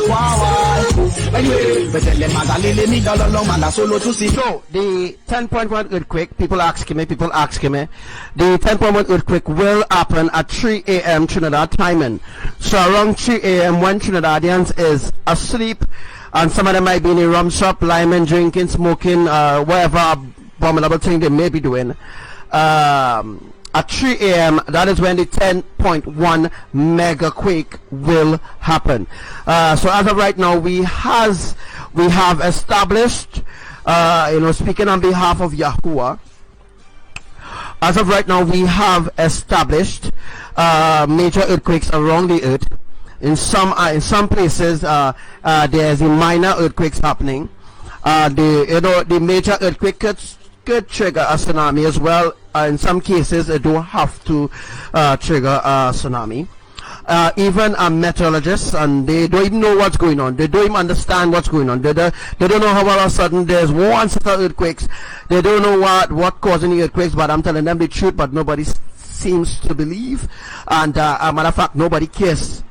Speaker 4: Wow. Anyway, but tell them as I lay me down along man solo to see.
Speaker 2: So the 10.1 earthquake, people asking me, the 10.1 earthquake will happen at 3 a.m. Trinidad timing. So around 3 a.m. when Trinidadians is asleep, and some of them might be in a rum shop, lying, drinking, smoking, whatever abominable thing they may be doing. At 3 a.m. that is when the 10.1 mega quake will happen. So as of right now, we have established, speaking on behalf of Yahuwah, as of right now we have established major earthquakes around the earth. In some places, there's a minor earthquakes happening. The major earthquake could trigger a tsunami as well. In some cases, it don't have to trigger a tsunami. Even meteorologists, and they don't even know what's going on. They don't even understand what's going on. They don't know how all of a sudden there's one set of earthquakes. They don't know what causing the earthquakes, but I'm telling them the truth, but nobody seems to believe. And as a matter of fact, nobody cares.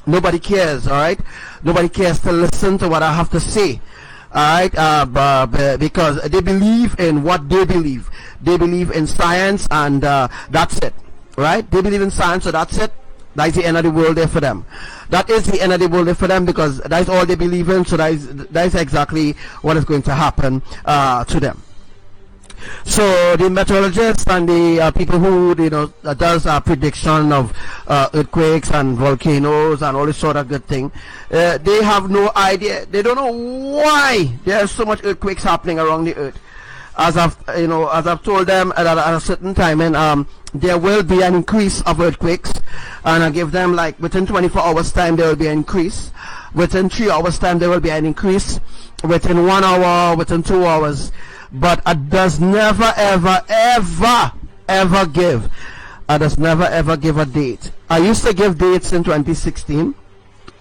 Speaker 2: Nobody cares, all right? Nobody cares to listen to what I have to say. Alright, because they believe in what they believe. They believe in science, and that's it. Right? They believe in science, so that's it. That's the end of the world there for them. That is the end of the world there for them, because that's all they believe in. So that's exactly what is going to happen to them. So the meteorologists and the people who does prediction of earthquakes and volcanoes and all this sort of good thing, they have no idea. They don't know why there are so much earthquakes happening around the earth. As I've told them at a certain time, and there will be an increase of earthquakes, and I give them like within 24 hours time there will be an increase. Within 3 hours time there will be an increase. Within 1 hour, within 2 hours. But it does never ever give. It does never ever give a date. I used to give dates in 2016,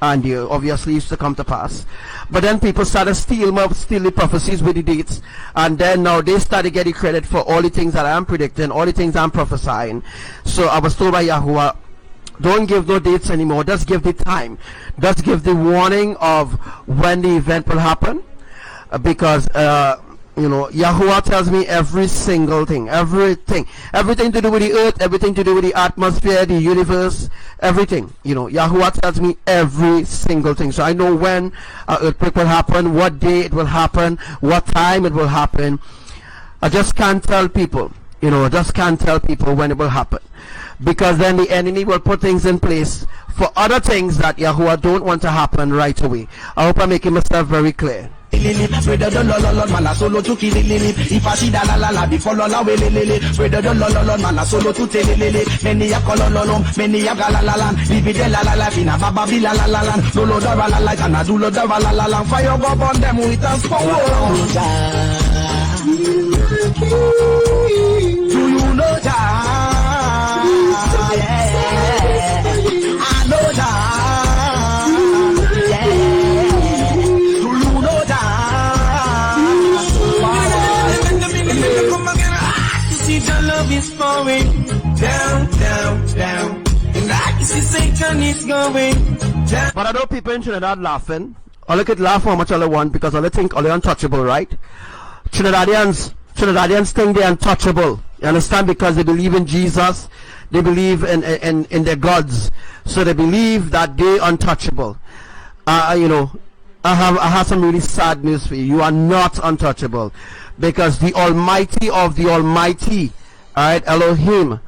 Speaker 2: and you obviously used to come to pass. But then people started steal the prophecies with the dates, and then now they started getting credit for all the things that I'm predicting, all the things I'm prophesying. So I was told by Yahuwah, don't give no dates anymore. Just give the time. Just give the warning of when the event will happen, because Yahuwah tells me every single thing, everything to do with the earth, everything to do with the atmosphere, the universe, everything. Yahuwah tells me every single thing. So I know when an earthquake will happen, what day it will happen, what time it will happen. I just can't tell people, just can't tell people when it will happen, because then the enemy will put things in place for other things that Yahuwah don't want to happen right away. I hope I'm making myself very clear.
Speaker 5: Do you know that? I know that. Do you know that? You see the love is flowing down, down, down. And I can see Satan is going down.
Speaker 2: But I know people in Trinidad laughing. All they could laugh how much all they want, because all they think all they're untouchable, right? Trinidadians think they're untouchable. You understand? Because they believe in Jesus, they believe in their gods, so they believe that they're untouchable. I have some really sad news for you. You are not untouchable, because the Almighty of the Almighty, alright, Elohim,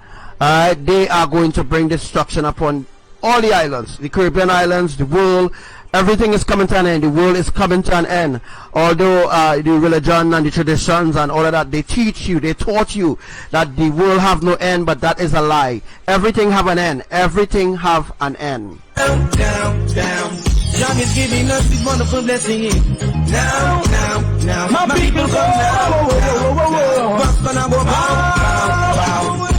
Speaker 2: alright, they are going to bring destruction upon all the islands, the Caribbean islands, the world. Everything is coming to an end. The world is coming to an end. Although the religion and the traditions and all of that, they taught you that the world have no end, but that is a lie. Everything have an end. Everything have an end.
Speaker 5: Down, down, down. John is giving us this wonderful blessing. Now, now, now. My people come now. What's gonna go bow?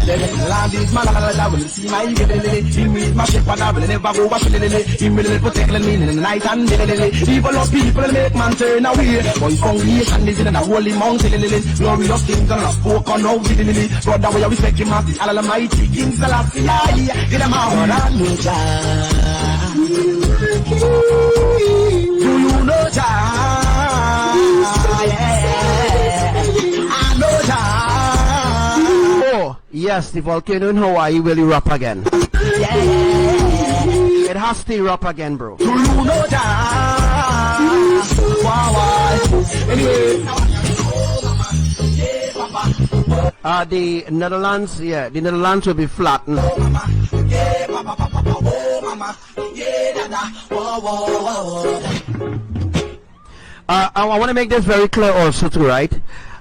Speaker 5: Land is my la will see my him with my shepherd, I will never go back. Him will protect me in the night and evil of people make man turn away. Boy, congregation is in a holy mountain. Glorious things and spoken of it. Brother, we respect him as the Almighty King Selassie. Get him out and do you know Jah? I know Jah.
Speaker 2: Yes, the volcano in Hawaii will erupt again. It has to erupt again, bro.
Speaker 5: Do you know that?
Speaker 2: The Netherlands, the Netherlands will be flattened. I want to make this very clear also too, right?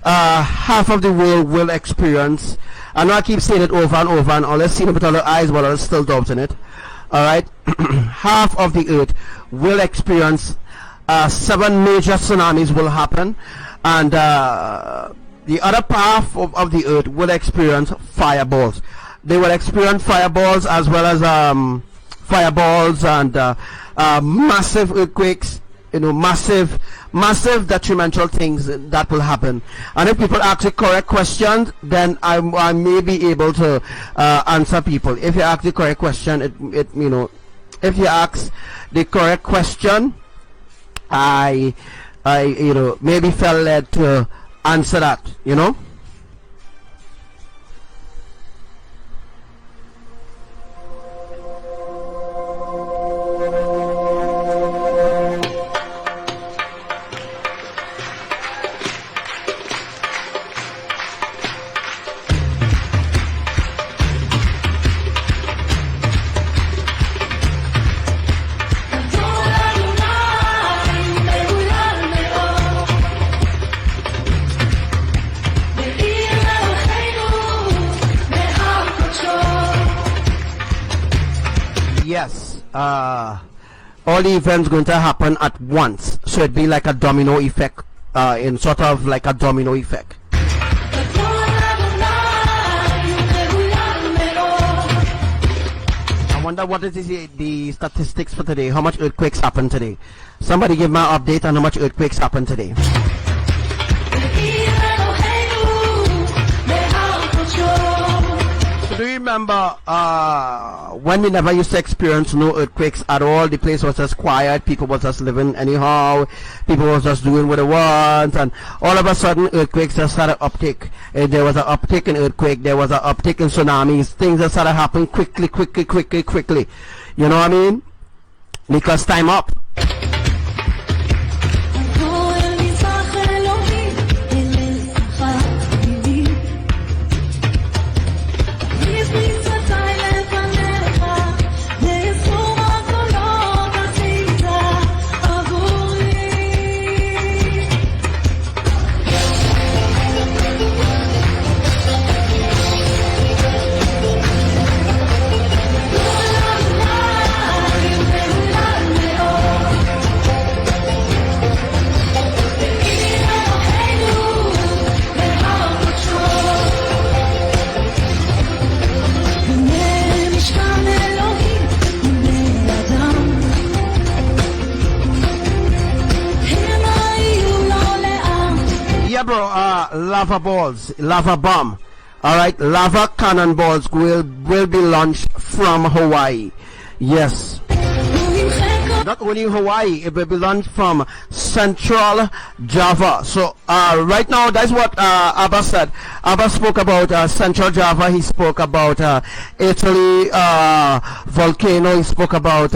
Speaker 2: Half of the world will experience, I know I keep saying it over and over, and all I've seen it with other eyes, but I'm still doubting it. all right, half of the earth will experience 7 major tsunamis will happen, and the other half of the earth will experience fireballs. They will experience fireballs as well as fireballs and massive earthquakes, you know, massive detrimental things that will happen. And if people ask the correct questions, then I may be able to answer people. If you ask the correct question, it you know, if you ask the correct question, I you know, maybe felt led to answer that, you know. Yes, all the events going to happen at once, so it'd be like a domino effect, in sort of like a domino effect. I wonder what is the statistics for today. How much earthquakes happened today? Somebody give me an update on how much earthquakes happened today. Do you remember when we never used to experience no earthquakes at all? The place was just quiet, people was just living anyhow, people was just doing what they want, and all of a sudden earthquakes just started uptick. There was an uptick in earthquake, there was an uptick in tsunamis, things that started happening quickly. You know what I mean? Because time up. Bro, lava balls, lava bomb, all right, lava cannonballs will be launched from Hawaii. Yes, not only Hawaii, it will be launched from Central Java. So right now, that's what ABBA said. ABBA spoke about Central Java. He spoke about Italy volcano. He spoke about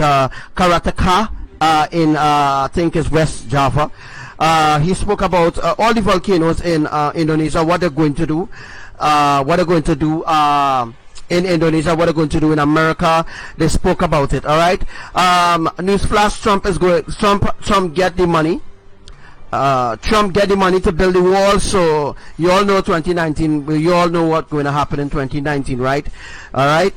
Speaker 2: Karataka in I think is West Java. He spoke about all the volcanoes in Indonesia, what they're going to do, in Indonesia, what they're going to do in America. They spoke about it. All right. Newsflash: Trump get the money. Trump get the money to build the wall. So you all know 2019. You all know what's going to happen in 2019, right? All right.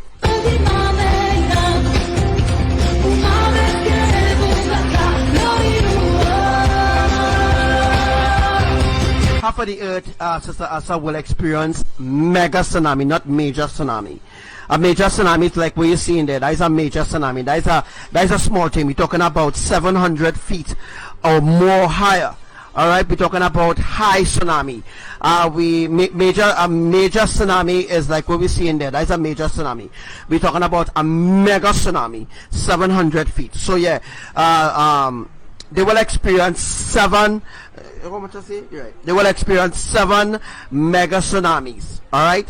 Speaker 2: Half of the earth, Sister Asa, will experience mega tsunami, not major tsunami. A major tsunami is like what you're seeing there. That is a major tsunami. That is a small thing. We're talking about 700 feet or more higher. All right, we're talking about high tsunami. A major tsunami is like what we're seeing there. That is a major tsunami. We're talking about a mega tsunami, 700 feet. So yeah, they will experience 7. How much I say? You're right. They will experience 7 mega tsunamis. All right.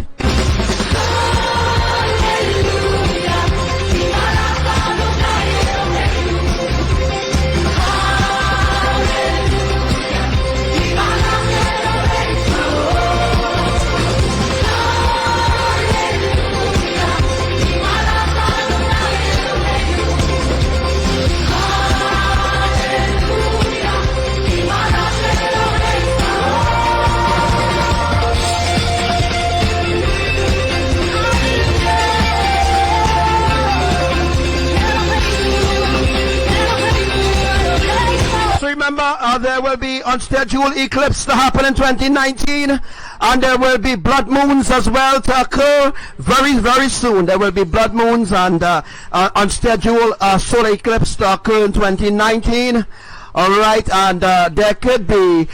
Speaker 2: there will be unscheduled eclipse to happen in 2019, and there will be blood moons as well to occur very, very soon. There will be blood moons and unscheduled solar eclipse to occur in 2019. All right, and there could be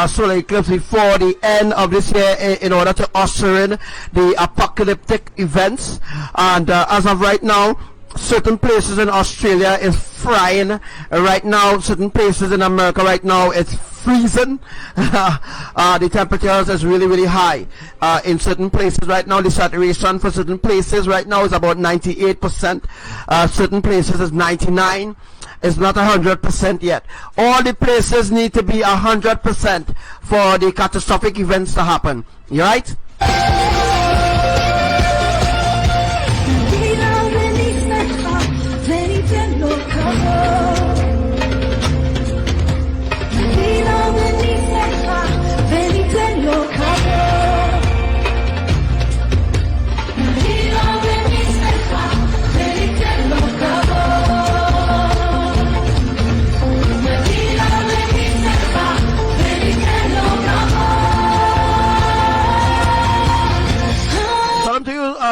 Speaker 2: solar eclipse before the end of this year in order to usher in the apocalyptic events. And as of right now, certain places in Australia is frying. Right now, certain places in America right now, it's freezing. The temperatures is really, really high. In certain places right now, the saturation for certain places right now is about 98%. Certain places is 99%. It's not 100% yet. All the places need to be 100% for the catastrophic events to happen. You right?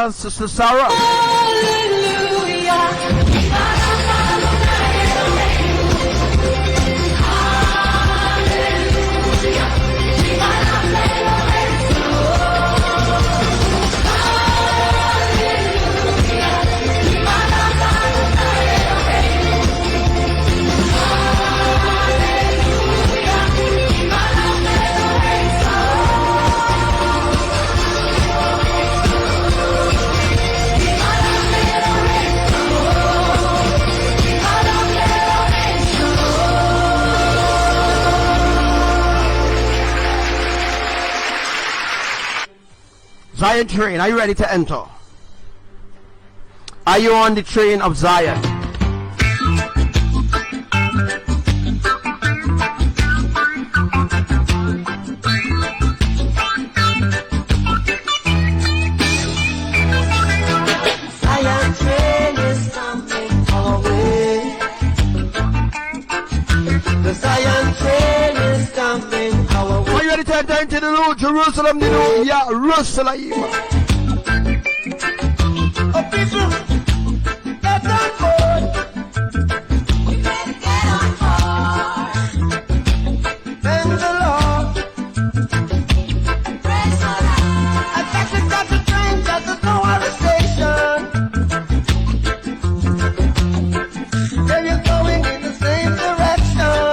Speaker 2: Sister Sarah. Zion train, are you ready to enter? Are you on the train of Zion?
Speaker 6: Zion train is coming our way. The Zion train is coming our way.
Speaker 2: Are you ready to enter into the new Jerusalem, the new Jerusalem?
Speaker 6: Oh, people, get on board. We better get on board. Thank the Lord. Praise the Lord. I just got the train, just to our station. Then you're going in the same direction.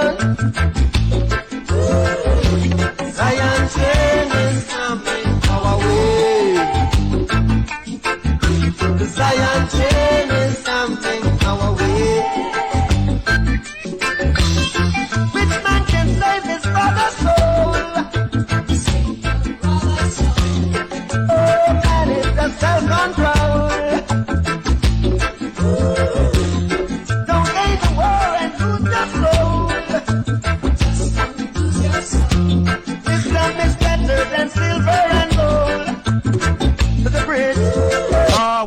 Speaker 6: Zion train is coming our way. The Zion train is coming our way. Which man can save his brother's soul? Oh, man, it's the self-control. Don't hate the war and lose your soul. Wisdom is better than silver and gold. The bridge.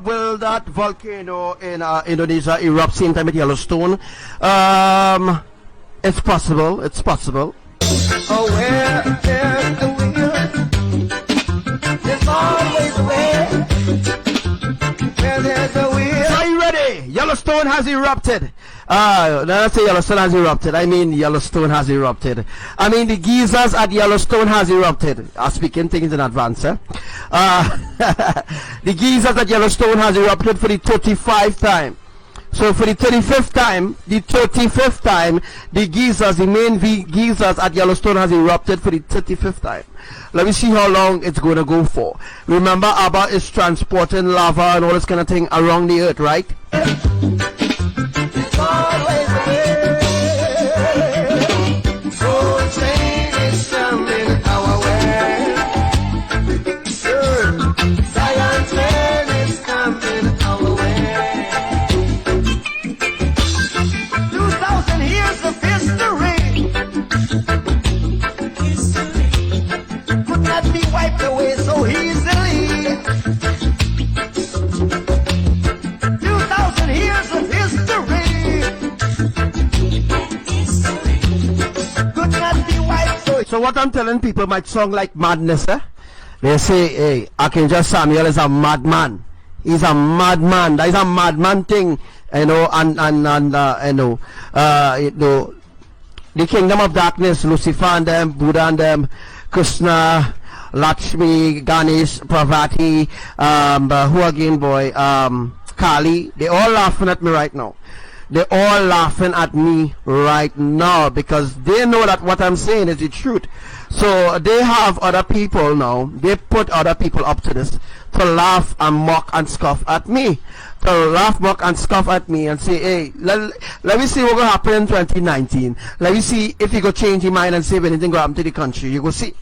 Speaker 2: Will that volcano in Indonesia erupt same time at Yellowstone? It's possible. It's possible.
Speaker 6: Oh, where there's a will, there's always a way. Where there's a will.
Speaker 2: Are you ready? Yellowstone has erupted. Let's say Yellowstone has erupted. I mean Yellowstone has erupted. I mean the geysers at Yellowstone has erupted. I'm speaking things in advance, eh? The geysers at Yellowstone has erupted for the 35th time. So for the 35th time, the geysers, the main geysers at Yellowstone has erupted for the 35th time. Let me see how long it's going to go for. Remember, ABBA is transporting lava and all this kind of thing around the earth, right?
Speaker 6: There's always a way. Soul train is coming our way. Zion train is coming our way. 2,000 years of history could not be wiped away so easily. 2,000 years of history could not be
Speaker 2: Alright, so what I'm telling people might sound like madness, eh? They say, hey, Archangel Samuel is a madman. He's a madman. That is a madman thing, you know, the kingdom of darkness, Lucifer and them, Buddha and them, Krishna, Lakshmi, Ganesh, Parvati, who again, boy, Kali, they all laughing at me right now. They're all laughing at me right now because they know that what I'm saying is the truth. So they have other people now, they put other people up to this, to laugh and mock and scoff at me. To laugh, mock and scoff at me and say, hey, let me see what will happen in 2019. Let me see if you go change your mind and say if anything will happen to the country. You will see.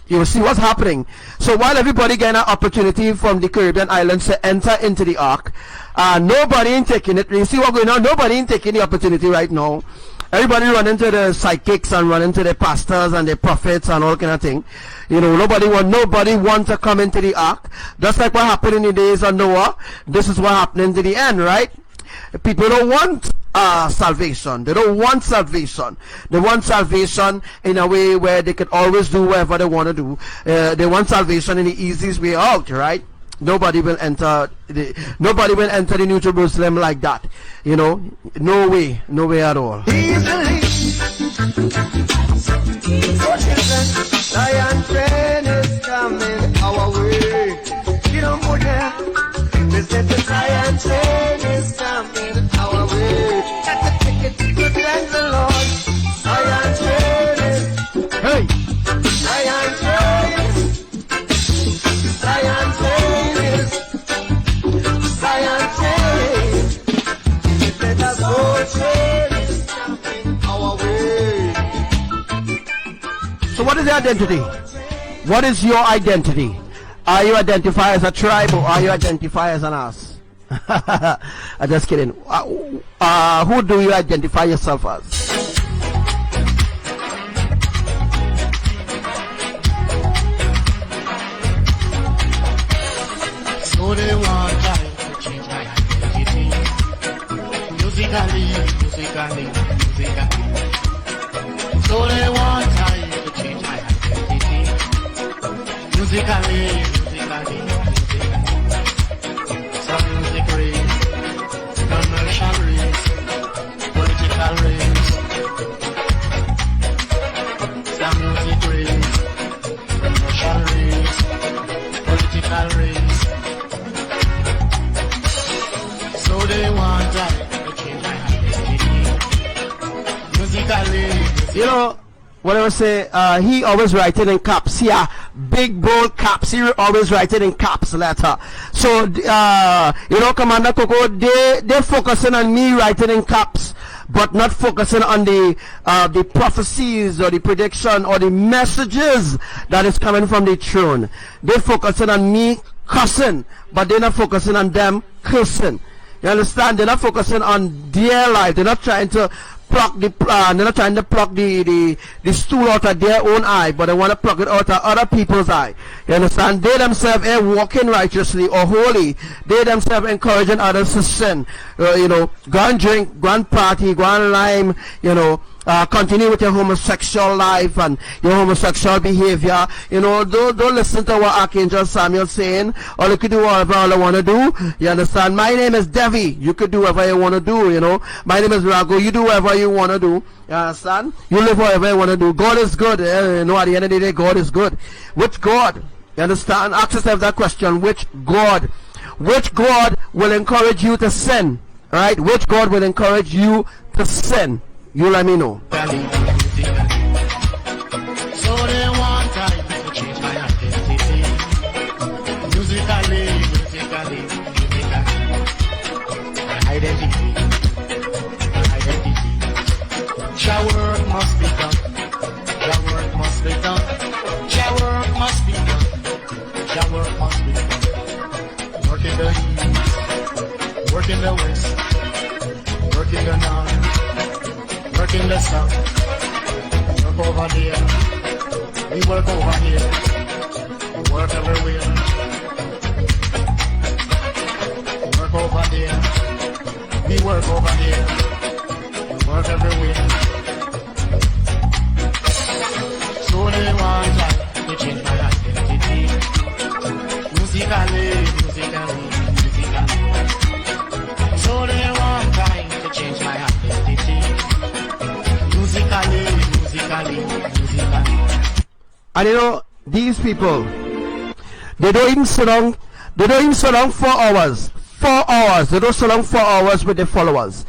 Speaker 2: You will see what's happening. So while everybody getting an opportunity from the Caribbean islands to enter into the ark, nobody ain't taking it. You see what's going on? Nobody ain't taking the opportunity right now. Everybody run into the psychics and run into the pastors and the prophets and all kind of thing. You know, nobody want to come into the ark. Just like what happened in the days of Noah, this is what happening to the end, right? People don't want salvation. They don't want salvation. They want salvation in a way where they can always do whatever they want to do. They want salvation in the easiest way out, right? Nobody will enter the New Jerusalem like that. You know, no way at all.
Speaker 4: Lion train is coming our way. You don't put that. They said the lion train is coming our way. Got the ticket to thank the Lord. Lion train is.
Speaker 2: Hey.
Speaker 4: Lion train is. Lion train is. Lion train. They said the gold train is coming our way.
Speaker 2: So what is your identity? What is your identity? Are you identify as a tribe or are you identify as an ass? I'm just kidding. Who do you identify yourself as?
Speaker 7: So they want time to change my identity. Musically. So they want time to change my identity. Musically. Some music race, commercial race, political race. Some music race, commercial race, political race. So they want time to change my identity. Musically.
Speaker 2: You know, what I would say, he always writing in caps. Yeah, big bold caps. He always writing in caps letter. So, you know, Commander Coco, they focusing on me writing in caps, but not focusing on the prophecies or the prediction or the messages that is coming from the throne. They focusing on me cussing, but they're not focusing on them cursing. You understand? They're not focusing on their life. They're not trying to pluck they're not trying to pluck the stool out of their own eye, but they want to pluck it out of other people's eye. You understand? They themselves ain't walking righteously or holy. They themselves encouraging others to sin. You know, go and drink, go and party, go and lime, you know, continue with your homosexual life and your homosexual behavior. You know, don't listen to what Archangel Samuel saying, or you could do whatever all you want to do. You understand? My name is Devi. You could do whatever you want to do, you know. My name is Rago. You do whatever you want to do. You understand? You live whatever you want to do. God is good. You know, at the end of the day, God is good. Which God? You understand? Ask yourself that question. Which God? Which God will encourage you to sin? Right? Which God will encourage you to sin? You let me know.
Speaker 7: So they want time to change my identity. Musically. My identity. Your work must be done. Your work must be done. Your work must be done. Your work must be done. Work in the east, work in the west, work in the north. Work in the south, work over there, we work over here, we work everywhere. Work over there, we work over here, we work everywhere. So they
Speaker 2: And you know, these people, they don't even sit down 4 hours. 4 hours. They don't sit down 4 hours with their followers.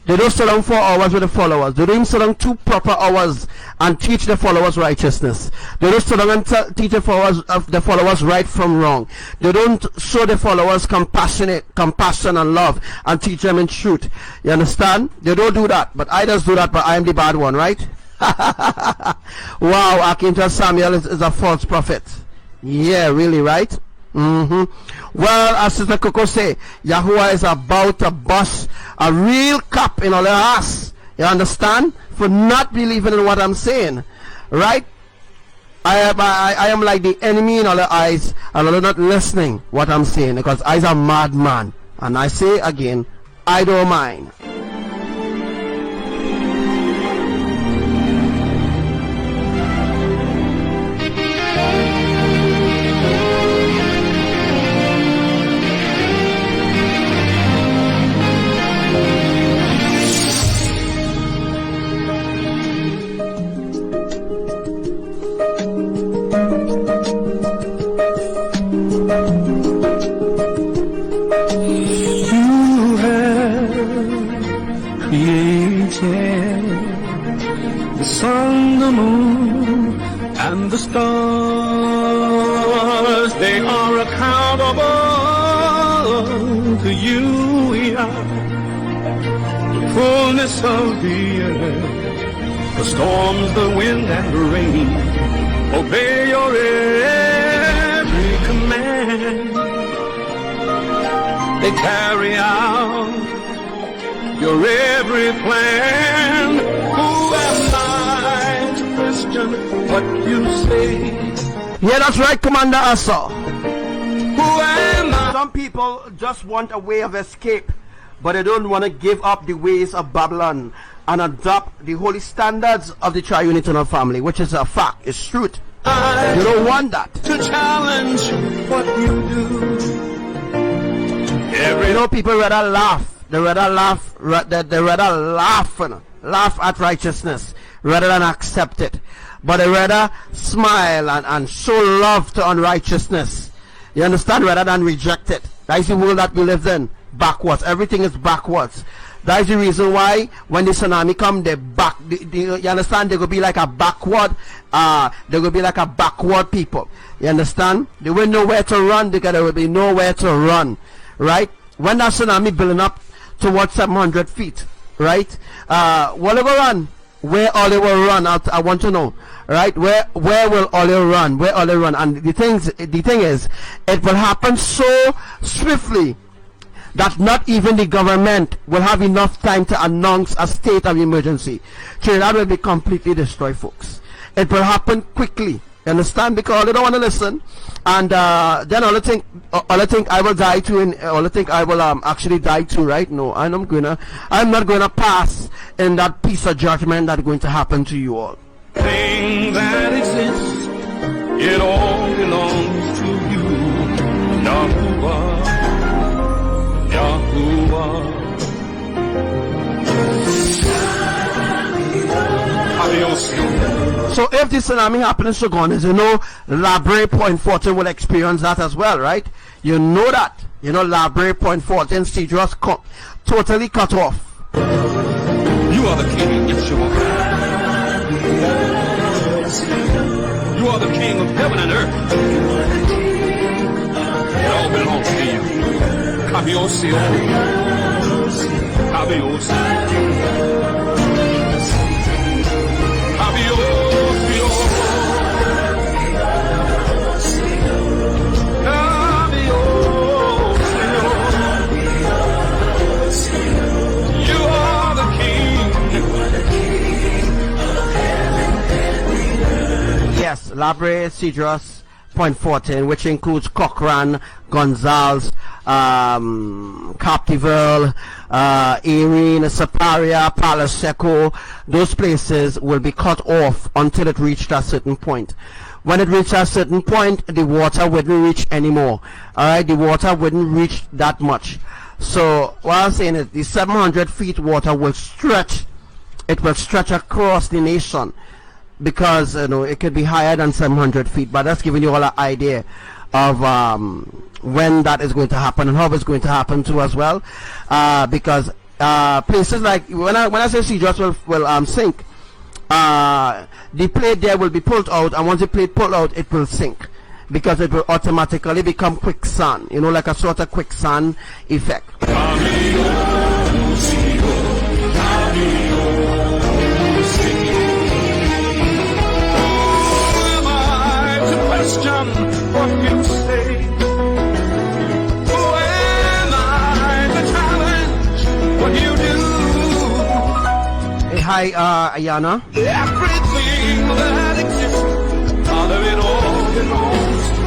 Speaker 2: They don't sit down 4 hours with the followers. They don't even sit down 2 proper hours and teach the followers righteousness. They don't sit down and teach the followers right from wrong. They don't show the followers compassion and love and teach them in truth. You understand? They don't do that. But I just do that, but I am the bad one, right? Wow, Archangel Samuel is a false prophet. Yeah, really, right? Well, as Sister Coco say, Yahuwah is about to bust a real cap in all their ass. You understand? For not believing in what I'm saying, right? I am like the enemy in all their eyes, and they're not listening what I'm saying, because I's a madman. And I say again, I don't mind.
Speaker 4: The sun, the moon, and the stars, they are accountable to you, Yah. The fullness of the earth, the storms, the wind, and the rain, obey your every command. They carry out your every plan. Who am I to question what you say?
Speaker 2: Yeah, that's right, Commander Asa.
Speaker 4: Who am I?
Speaker 2: Some people just want a way of escape, but they don't want to give up the ways of Babylon and adopt the holy standards of the triune eternal family, which is a fact, it's truth. You don't want that.
Speaker 4: To challenge what you do.
Speaker 2: You know, people rather laugh. They rather laugh at righteousness rather than accept it. But they rather smile and show love to unrighteousness. You understand? Rather than reject it. That is the world that we live in. Backwards. Everything is backwards. That is the reason why when the tsunami come, they back. You understand? They will be like a backward. They will be like a backward people. You understand? They will know where to run because there will be nowhere to run. Right? When that tsunami building up towards 700 feet, right? Will they go run? Where all they will run? I want to know, right? Where will all they run? Where all they run? And the thing is, it will happen so swiftly that not even the government will have enough time to announce a state of emergency. Trinidad will be completely destroyed, folks. It will happen quickly. You understand? Because they don't want to listen. And then all I think I will die too, and all I think I will actually die too, right? No, I'm not gonna pass in that piece of judgment that's going to happen to you all.
Speaker 4: Thing that exists, it all belongs to you, Yahuwah, Yahuwah.
Speaker 2: So if the tsunami happens to Ghana, you know, Labre Point 14 will experience that as well, right? You know that. You know, Labre Point 14 Cedros totally cut off.
Speaker 3: You are the king, Yeshua. You are the king of heaven and earth. It all belongs to you. Kabiosio. Kabiosio.
Speaker 2: Yes, Labre Cedros Point 14, which includes Cochrane, Gonzales, Captivel, Erin, Saparia, Palo Seco. Those places will be cut off until it reached a certain point. When it reaches a certain point, the water wouldn't reach anymore. Alright, the water wouldn't reach that much. So what I'm saying is the 700 feet water will stretch. It will stretch across the nation. because you know it could be higher than 700 feet, but that's giving you all an idea of when that is going to happen and how it's going to happen too as well, because places like when I say sea drops will sink, the plate there will be pulled out, and once the plate pulled out, it will sink because it will automatically become quicksand, you know, like a sort of quicksand effect.
Speaker 3: Question what you say. Who am I to challenge what you do?
Speaker 2: Hey, hi, Ayana.
Speaker 3: Everything that exists, all of it all belongs to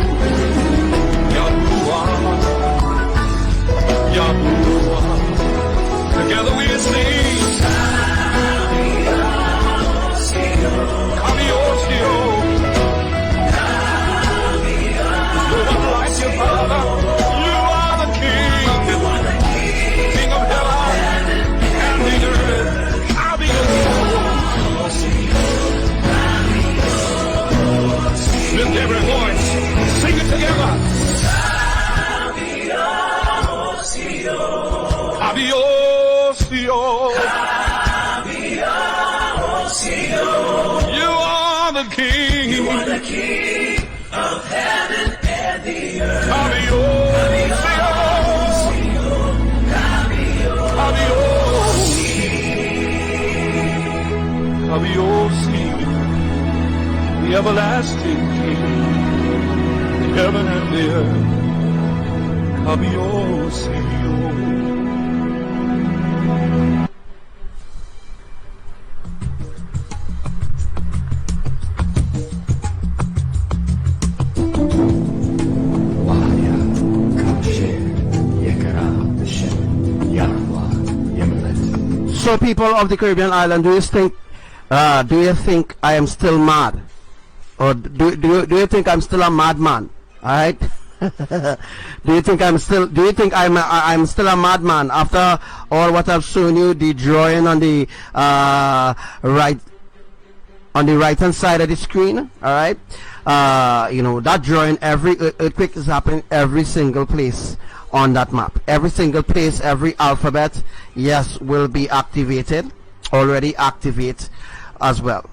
Speaker 3: Yahuwah. Yahuwah. Together we sing. Lift every voice, sing it together. You are the King. You are the King of heaven and the earth. The everlasting King, heaven and the earth, Abiosio.
Speaker 2: So people of the Caribbean island, do you think I am still mad? Or do you think I'm still a madman? Alright? do you think I'm still a madman after all what I've shown you, the drawing on the right hand side of the screen? Alright? You know, that drawing, every earthquake is happening every single place on that map. Every single place, every alphabet, yes, will be activated, already activate as well.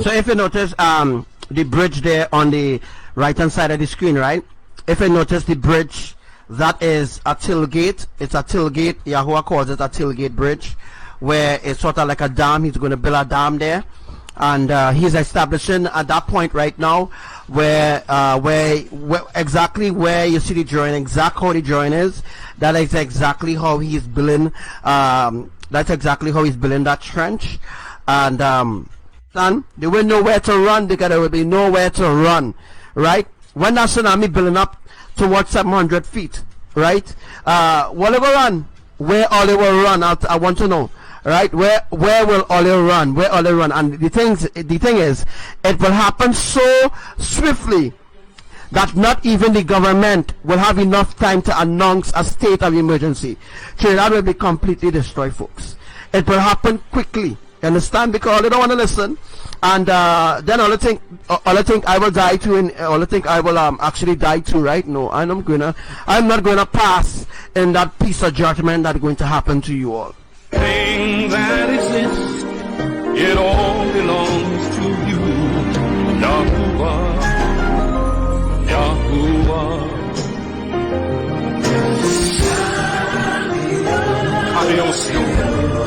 Speaker 2: So if you notice the bridge there on the right hand side of the screen, right? If you notice the bridge, that is a tailgate. It's a tailgate. Yahuwah calls it a tailgate bridge, where it's sort of like a dam. He's going to build a dam there, and he's establishing at that point right now where exactly where you see the drawing, exactly how the drawing is. That is exactly how he's building. That's exactly how he's building that trench, and there will nowhere to run because there will be nowhere to run, right? When that tsunami building up towards 700 feet, right? Will it run? Where all it will run? I want to know, right? Where will all it run? Where all it run? And the thing is, it will happen so swiftly that not even the government will have enough time to announce a state of emergency. Trinidad will be completely destroyed, folks. It will happen quickly. You understand? Because they don't want to listen, and then all I think I will die too, and all I think I will actually die too, right? No, I'm not gonna pass in that piece of judgment that's going to happen to you all.
Speaker 3: Thing that exists, it all belongs to you, Yahuwah, Yahuwah.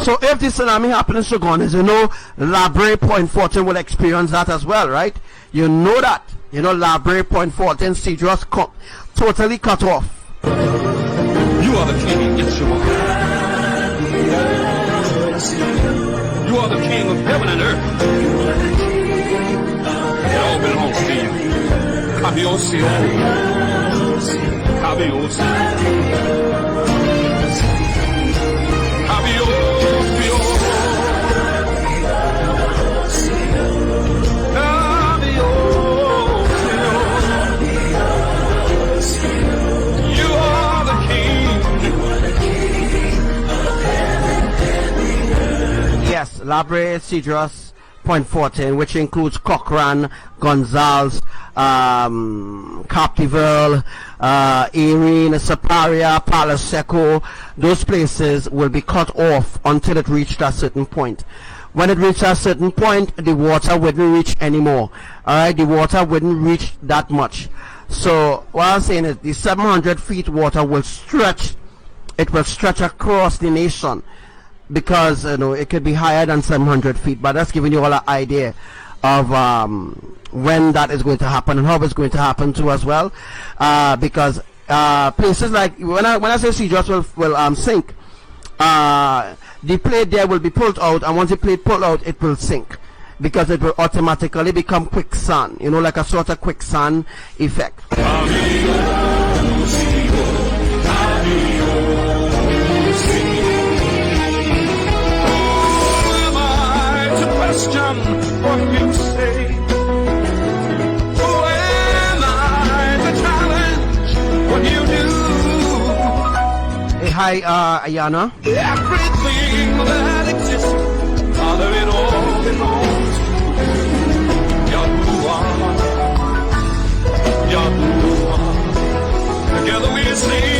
Speaker 2: So if the tsunami happens to Gones, you know, Labre Point 14 will experience that as well, right? You know that. You know, Labre Point 14, Cedros totally cut off.
Speaker 3: You are the king, Yeshua. You are the king of heaven and earth. It all belongs to you. Kabiosio. Kabiosio.
Speaker 2: Yes, Labre, Cedros, Point 14, which includes Cochrane, Gonzales, Captivel, Erin, Saparia, Palo Seco. Those places will be cut off until it reached a certain point. When it reaches a certain point, the water wouldn't reach anymore. Alright, the water wouldn't reach that much. So what I'm saying is the 700 feet water will stretch. It will stretch across the nation, because you know it could be higher than 700 feet. But that's giving you all an idea of when that is going to happen and how it's going to happen too as well. Because places like when I say Cedros will sink, the plate there will be pulled out, and once the plate pulled out, it will sink, because it will automatically become quicksand, you know, like a sort of quicksand effect.
Speaker 3: Question what you say. Who am I to challenge what you do?
Speaker 2: Hey, hi, Ayana.
Speaker 3: Everything that exists, Father, it all belongs to Yahuwah. Yahuwah. Together we sing.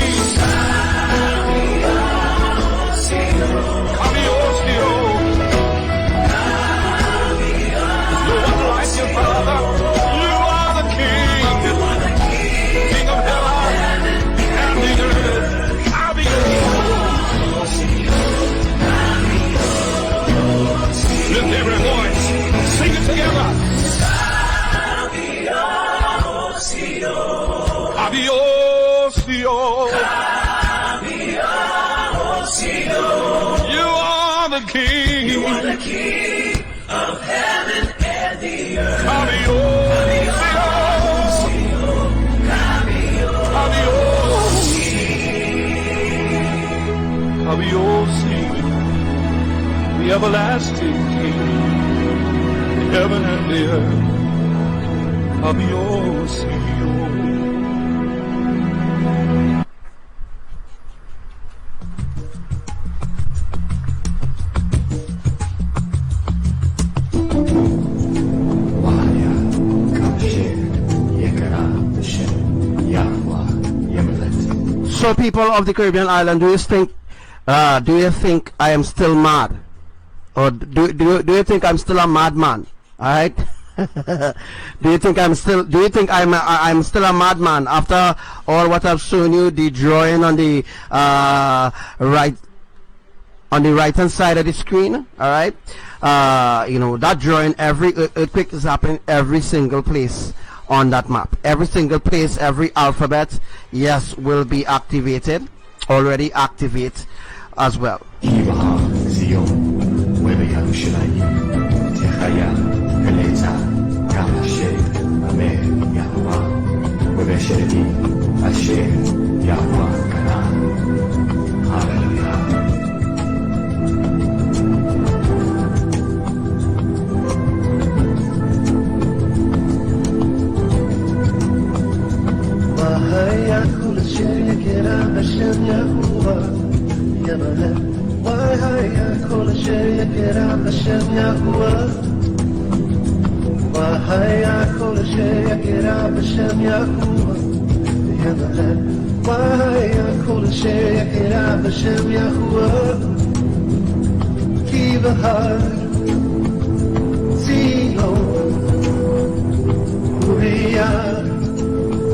Speaker 3: You are the king. You are the king of heaven and the earth. The everlasting king, heaven and the earth.
Speaker 2: So people of the Caribbean island, do you think I am still mad? Or do you think I'm still a madman? Alright? do you think I'm still a madman after all what I've shown you, the drawing on the right hand side of the screen? Alright? You know, that drawing, every earthquake is happening every single place on that map. Every single place, every alphabet, yes, will be activated, already activate as well.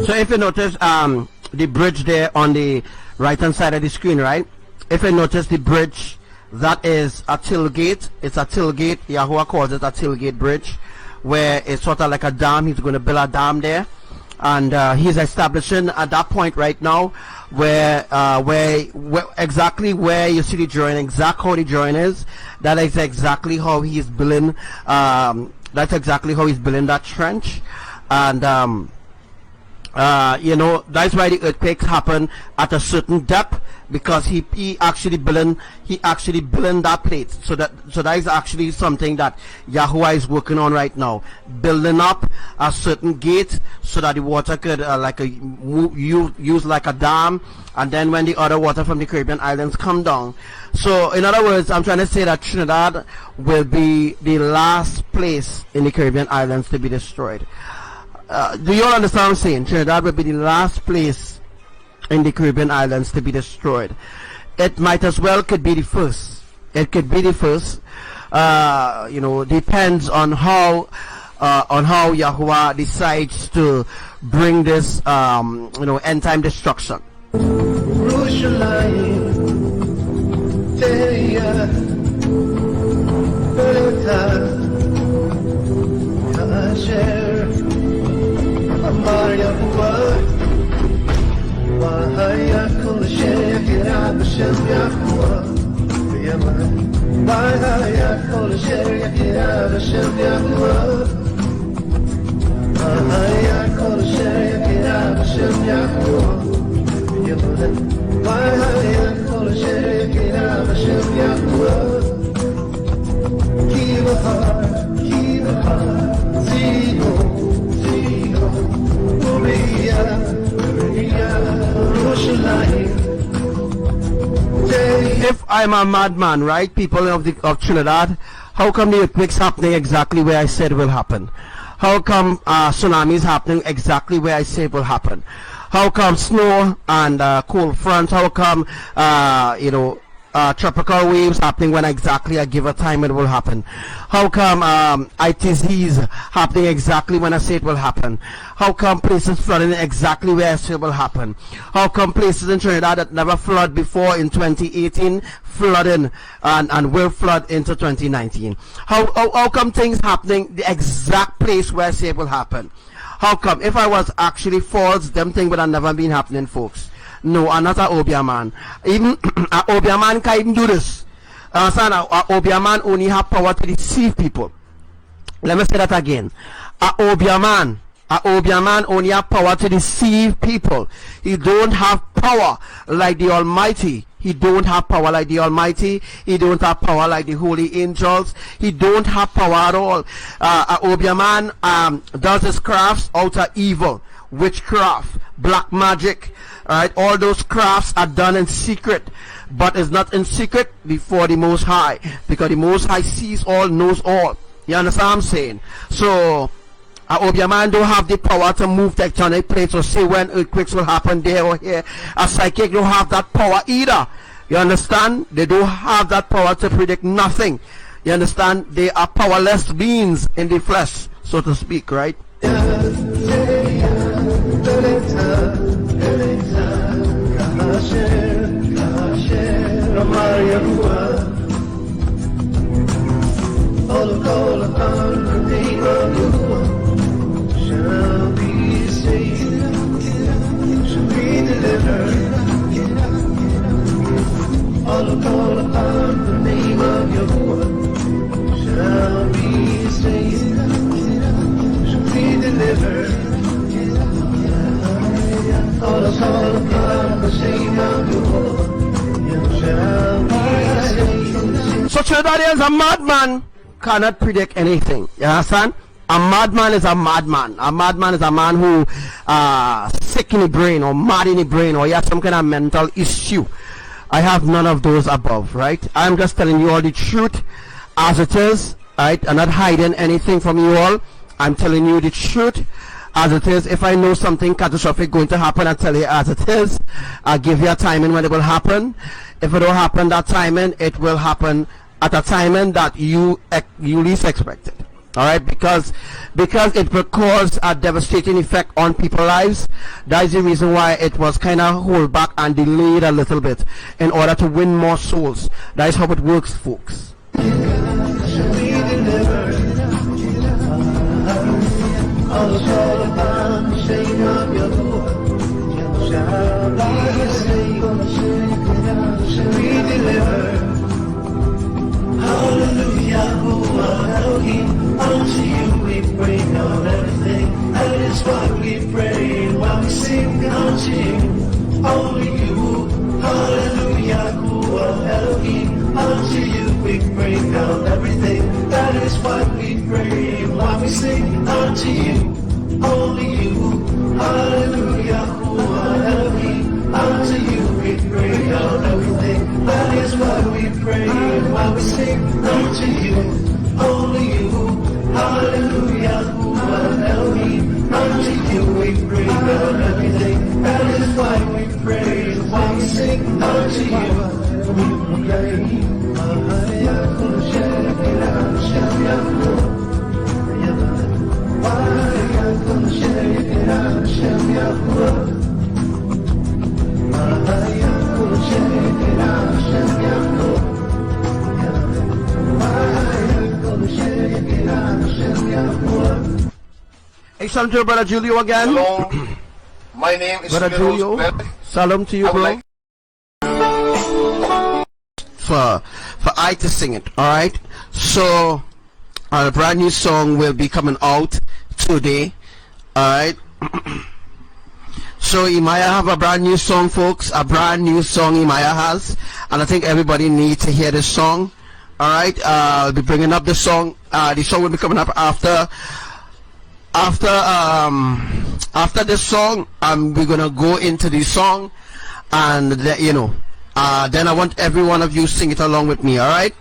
Speaker 2: So if you notice the bridge there on the right hand side of the screen, right? If you notice the bridge That is a tailgate. It's a tailgate. Yahuwah calls it a tailgate bridge, where it's sort of like a dam. He's going to build a dam there, and he's establishing at that point right now where exactly where you see the drawing, exact how the drawing is. That is exactly how he's building. That's exactly how he's building that trench, and you know, that's why the earthquakes happen at a certain depth, because he actually building that plate. So that is actually something that Yahuwah is working on right now, building up a certain gate so that the water could use like a dam, and then when the other water from the Caribbean islands come down. So in other words, I'm trying to say that Trinidad will be the last place in the Caribbean islands to be destroyed. Do you all understand what I'm saying? Trinidad will be the last place in the Caribbean islands to be destroyed. It might as well could be the first. It could be the first. You know, depends on how Yahuwah decides to bring this you know, end time destruction. If I'm a madman, right, people of Trinidad, how come the earthquakes happening exactly where I said will happen? How come tsunamis happening exactly where I said will happen? How come snow and cold fronts? How come you know, tropical waves happening when exactly I give a time it will happen? How come ITZs happening exactly when I say it will happen? How come places flooding exactly where I say it will happen? How come places in Trinidad that never flooded before in 2018 flooding and will flood into 2019? How come things happening the exact place where I say it will happen? How come? If I was actually false, them things would have never been happening, folks. No, I'm not an Obia man. Even an Obia man can't even do this. Understand? An Obia man only have power to deceive people. Let me say that again. An Obia man only have power to deceive people. He don't have power like the Almighty. He don't have power like the Almighty. He don't have power like the holy angels. He don't have power at all. An Obia man does his crafts out of evil, witchcraft, black magic. Alright, all those crafts are done in secret, but it's not in secret before the Most High, because the Most High sees all, knows all. You understand what I'm saying? So, a Obia man don't have the power to move tectonic plates or say when earthquakes will happen there or here. A psychic don't have that power either. You understand? They don't have that power to predict nothing. You understand? They are powerless beings in the flesh, so to speak, right?
Speaker 4: Shall be saved, shall be delivered. All who call upon the name of Yahuwah shall be saved, shall be delivered. All who call upon the name of Yahuwah shall be saved.
Speaker 2: So Trinidadians, a madman cannot predict anything. You understand? A madman is a madman. A madman is a man who sick in the brain or mad in the brain or he has some kind of mental issue. I have none of those above, right? I'm just telling you all the truth as it is, right? I'm not hiding anything from you all. I'm telling you the truth as it is. If I know something catastrophic going to happen, I tell you as it is. I'll give you a timing when it will happen. If it don't happen that timing, it will happen at a timing that you least expected. All right, because it will cause a devastating effect on people's lives. That is the reason why it was kind of hold back and delayed a little bit in order to win more souls. That is how it works, folks.
Speaker 4: Hallelujah, Elohim, unto you we bring on everything. That is why we pray while we sing unto you, only you. Hallelujah, Elohim, unto you we bring on everything. That is why we pray while we sing unto you, only you. Hallelujah, Elohim, unto you we bring on everything. That is why we pray while we sing unto you, only you. Hallelujah, Elohim, unto you we bring on everything. That is why we pray while we sing unto you.
Speaker 2: Hey, shalom to Brother Julio again.
Speaker 7: Hello. My name is
Speaker 2: Brother Julio. Shalom to you, bro. For I to sing it, alright? So a brand new song will be coming out today, alright? So Imaya have a brand new song, folks, a brand new song Imaya has, and I think everybody needs to hear this song, alright? I'll be bringing up the song. The song will be coming up after this song. We're gonna go into the song, and then I want every one of you sing it along with me, alright?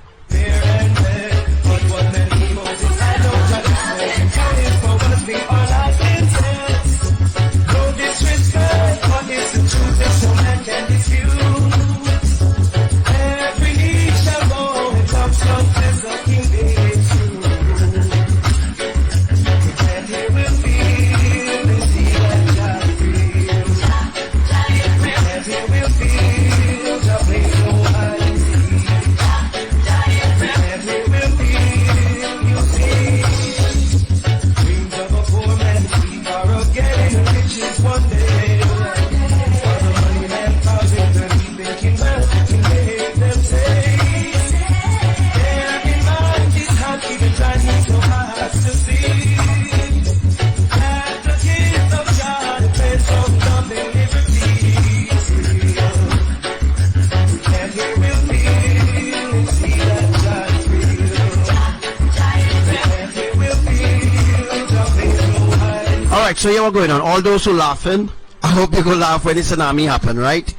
Speaker 2: So here we're going on. All those who laughing, I hope you go laugh when the tsunami happen, right?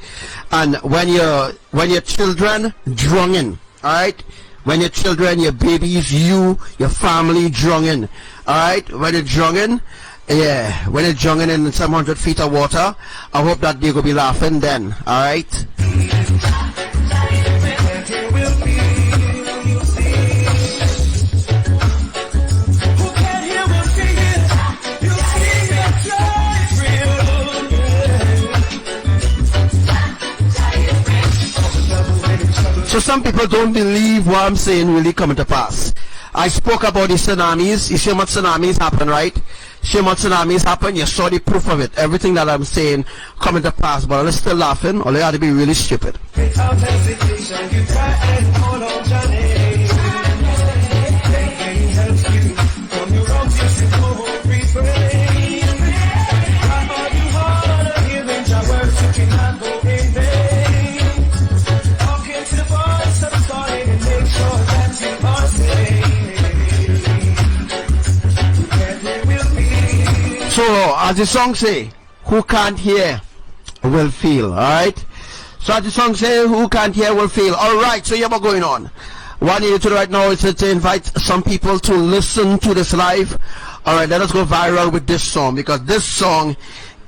Speaker 2: And when your children drowning, all right? When your children, your babies, your family drowning, all right? When you're drowning, yeah, when you're drowning in some 100 feet of water, I hope that they go be laughing then, all right? So some people don't believe what I'm saying really coming to pass. I spoke about the tsunamis. You see what tsunamis happen, right? See what tsunamis happen? You saw the proof of it. Everything that I'm saying coming to pass, but I'm still laughing. Or you have to be really stupid.
Speaker 4: Without hesitation, you try and call on your name. He helps you from your wrongs, you should go refrain. Why are you hard of hearing your words? You cannot go in vain. Talk into the voice of the Lord and make sure that you are saved.
Speaker 2: So, as the song say, who can't hear will feel, alright? So as the song say, who can't hear will feel. Alright, so here we're going on. What I need to do right now is to invite some people to listen to this live. Alright, let us go viral with this song, because this song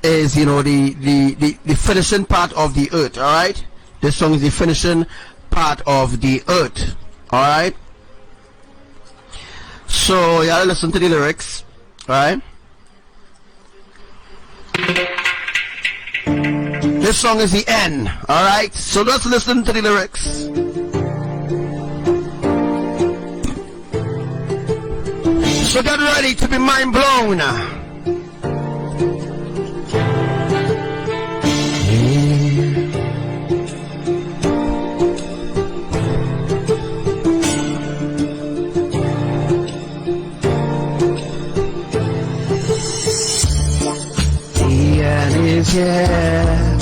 Speaker 2: is, you know, the finishing part of the earth, alright? This song is the finishing part of the earth, alright? So, yeah, listen to the lyrics. Alright? This song is the end. Alright? So let's listen to the lyrics. So get ready to be mind blown.
Speaker 5: Yeah,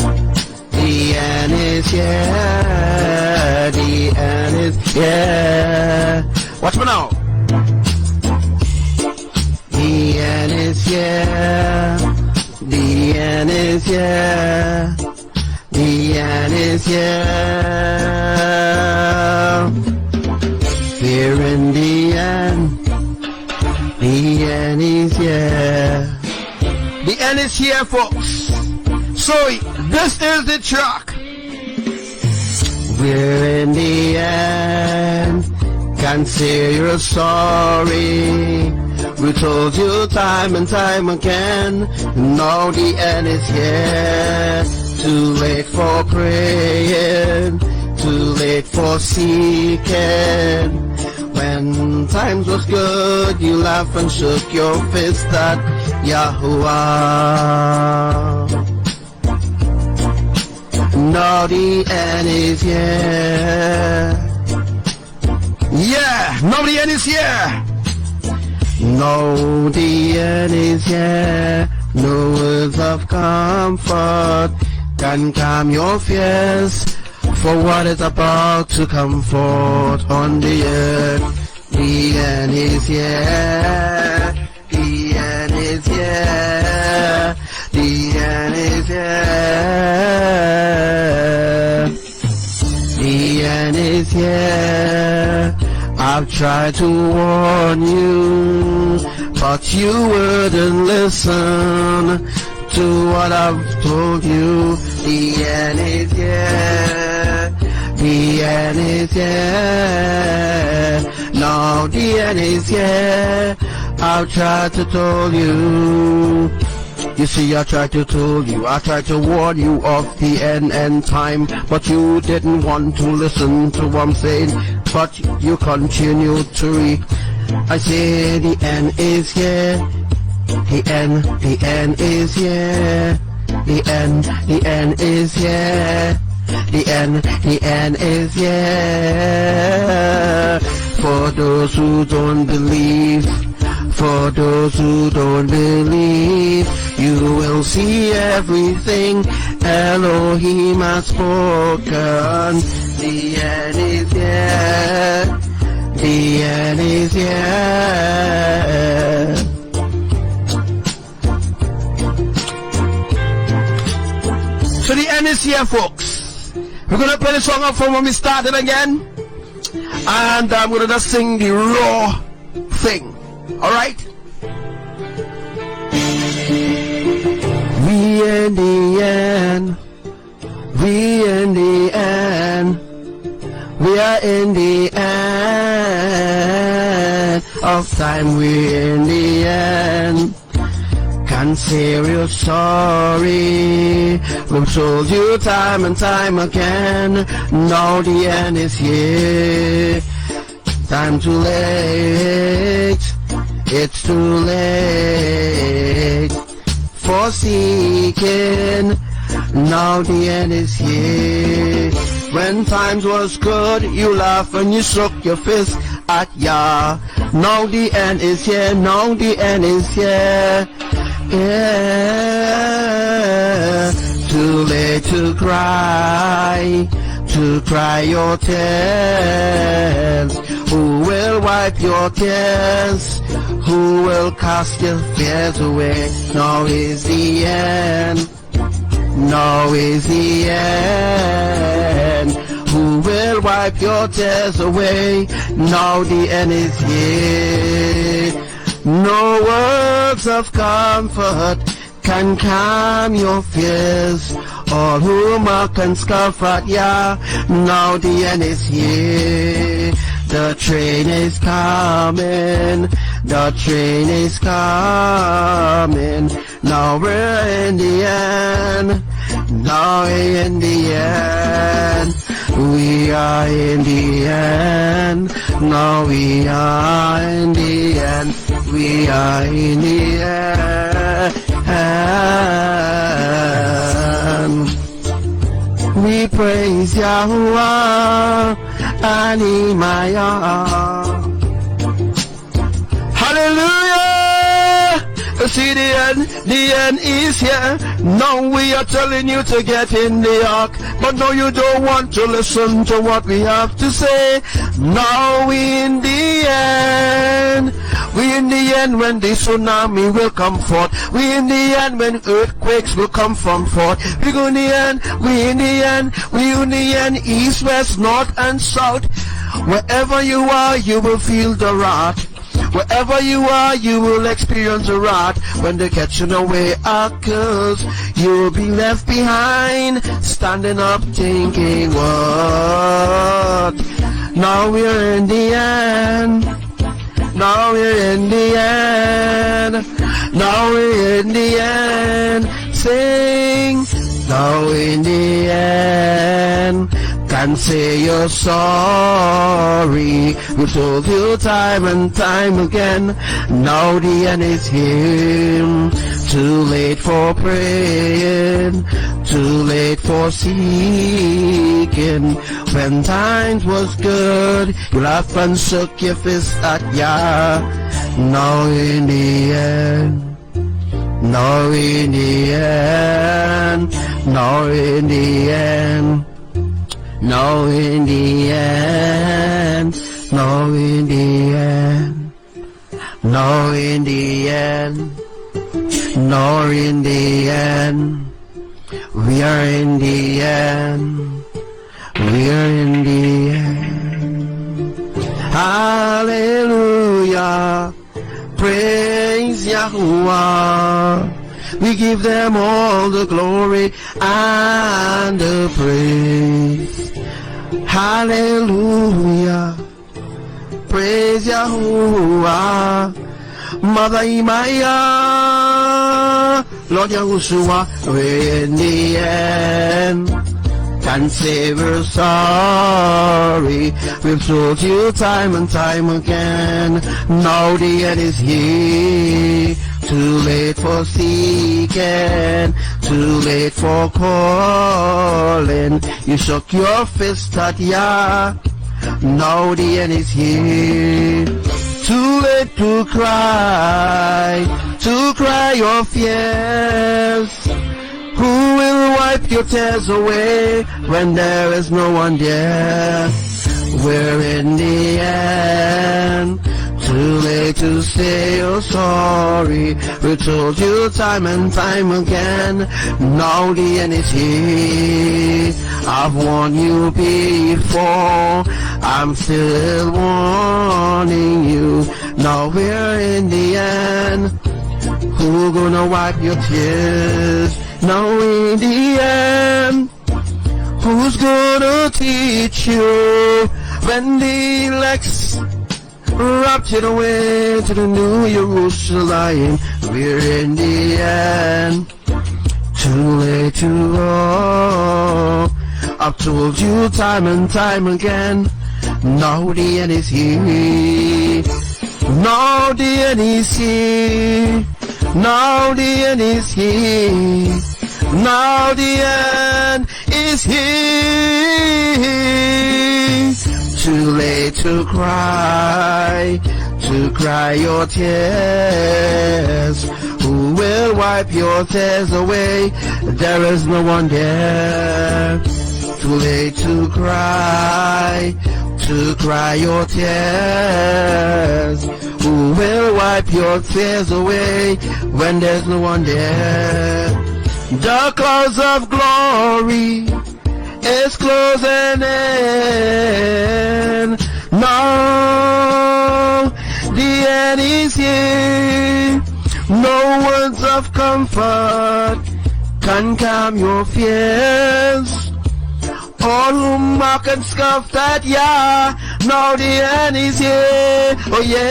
Speaker 5: the end is yeah, the end is yeah.
Speaker 2: Watch me now.
Speaker 5: The end is yeah, the end is yeah, the end is yeah. Here in the end is yeah.
Speaker 2: The end is here, folks. So this is the track.
Speaker 5: We're in the end, can't say you're sorry. We told you time and time again, now the end is here. Too late for praying, too late for seeking. When times was good, you laughed and shook your fist at Yahuwah. Now the end is here.
Speaker 2: Yeah, now the end is here.
Speaker 5: Now the end is here. No words of comfort can calm your fears for what is about to come forth on the earth. The end is here. The end is here. The end is here. The end is here. I've tried to warn you, but you wouldn't listen to what I've told you. The end is here. The end is here. Now the end is here. I've tried to tell you. You see, I tried to tell you, I tried to warn you of the end time, but you didn't want to listen to what I'm saying, but you continue to read. I say the end is here. The end is here. The end is here. The end is here. For those who don't believe, for those who don't believe, you will see everything Elohim has spoken. The end is here. The end is here.
Speaker 2: So the end is here, folks. We're gonna play the song up from when we started again, and I'm gonna just sing the raw thing. Alright?
Speaker 5: We in the end. We in the end. We are in the end of time. We're in the end. Can't say we're sorry. We've told you time and time again. Now the end is here. Time too late. It's too late for seeking. Now the end is here. When times was good, you laugh and you shook your fist at Yah. Now the end is here. Now the end is here. Yeah. Too late to cry your tears. Who will wipe your tears? Who will cast your fears away? Now is the end. Now is the end. Who will wipe your tears away? Now the end is here. No words of comfort can calm your fears. All who mock and scoff at Yah, now the end is here.
Speaker 2: The train is coming. The train is coming. Now we're in the end. Now we're in the end. We are in the end. Now we are in the end. We are in the end. We praise Yahuwah Animaya. Hallelujah! See, the end is here. Now we are telling you to get in the ark, but no, you don't want to listen to what we have to say. Now we in the end. We in the end when the tsunami will come forth. We in the end when earthquakes will come from forth. We go in the end. We in the end. We in the end. East, west, north, and south. Wherever you are, you will feel the wrath. Wherever you are, you will experience a wrath when they catch you away occurs. You will be left behind, standing up thinking, what? Now we're in the end. Now we're in the end. Now we're in the end. Sing. Now in the end. Can't say you're sorry. We told you time and time again. Now the end is here. Too late for praying. Too late for seeking. When times was good, you laughed and shook your fist at Yah. Now in the end. Now in the end. Now in the end. Now in the end, now in the end, now in the end, now in the end, we are in the end, we are in the end. Hallelujah, praise Yahuwah. We give them all the glory and the praise. Hallelujah. Praise Yahuwah. Mother Imaya. Lord Yahushua. We're in the end. Can't say we're sorry. We've told you time and time again. Now the end is here. Too late for seeking, too late for calling. You shook your fist at Yah. Now the end is here. Too late to cry your fears. Who will wipe your tears away when there is no one there? We're in the end. Too late to say you're sorry. We told you time and time again. Now the end is here. I've warned you before. I'm still warning you. Now we're in the end. Who gonna wipe your tears? Now in the end. Who's gonna teach you when the elect's raptured away to the new Jerusalem? We're in the end. Too late to go. I've told you time and time again. Now the end is here. Now the end is here. Now the end is here. Now the end is here. Too late to cry your tears. Who will wipe your tears away? There is no one there. Too late to cry your tears. Who will wipe your tears away when there's no one there? The clouds of glory is closing in. Now the end is here. No words of comfort can calm your fears. All who mock and scoff at Yah, now the end is here. Oh yeah,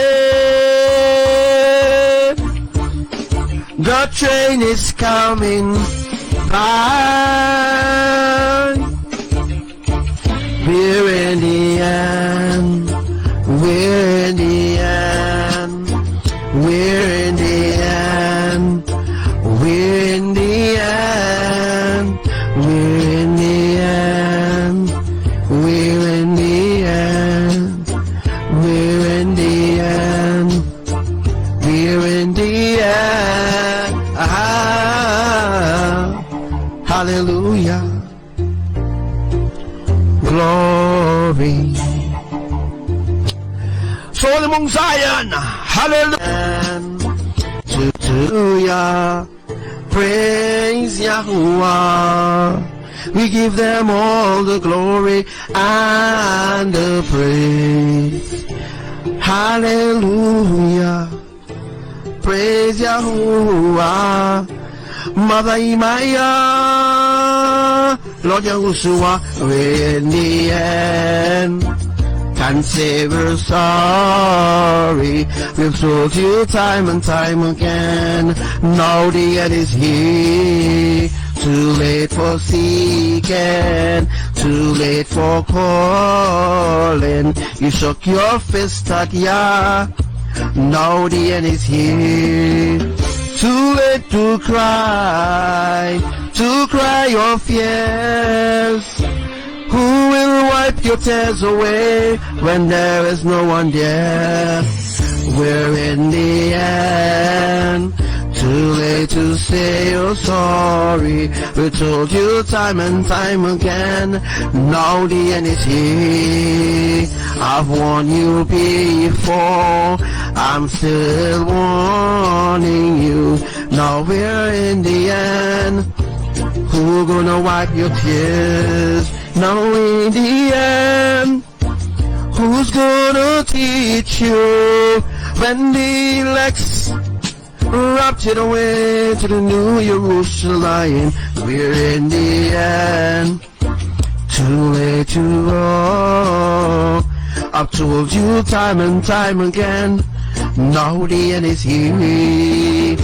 Speaker 2: the train is coming by. We're in the end. We're in the end. We're in the end. We're in the end. We're in the end. We're in the end. We're in the end. We're in the end. Ah, hallelujah. Glory. Solomon Zion. Hallelujah. Hallelujah. Praise Yahuwah. We give them all the glory and the praise. Hallelujah. Praise Yahuwah. Mother Imaya, Lord Yahushua, we're in the end. Can't say we're sorry. We've told you time and time again. Now the end is here. Too late for seeking, too late for calling. You shook your fist at Yah. Now the end is here. Too late to cry your fears. Who will wipe your tears away when there is no one there? We're in the end. Too late to say you're sorry. We told you time and time again. Now the end is here. I've warned you before. I'm still warning you. Now we're in the end. Who gonna wipe your tears? Now in the end, who's gonna teach you when the elect's raptured away to the new Jerusalem? We're in the end, too late to go. I've told you time and time again. Now the end is here.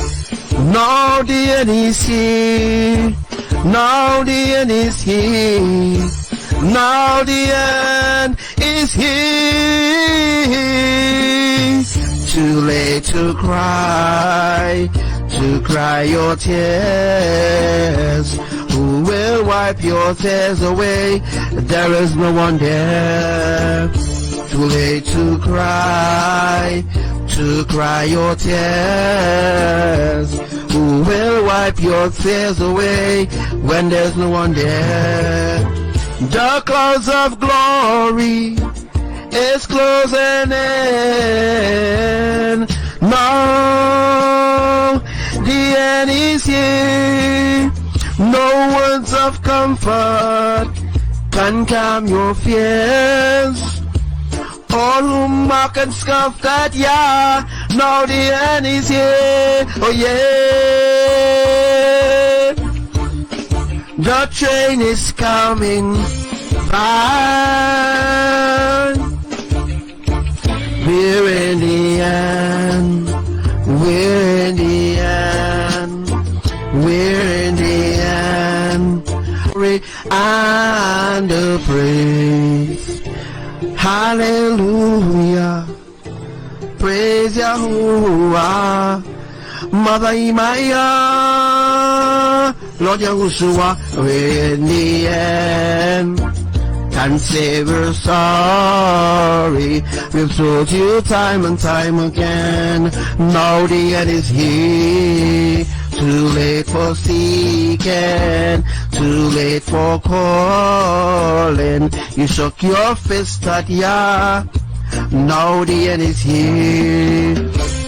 Speaker 2: Now the end is here. Now the end is here. Now the end is here. Too late to cry your tears. Who will wipe your tears away? There is no one there. Too late to cry your tears. Who will wipe your tears away when there's no one there? The clouds of glory is closing in. Now the end is here. No words of comfort can calm your fears. All who mock and scoff at Yah, now the end is here. Oh yeah, the train is coming by. We're in the end. We're in the end. We're in the end. And the praise. Hallelujah. Praise Yahuwah. Mother Imaya, Lord Yahushua, we're in the end. Can't say we're sorry. We've told you time and time again. Now the end is here. Too late for seeking, too late for calling. You shook your fist at Yah. Now the end is here.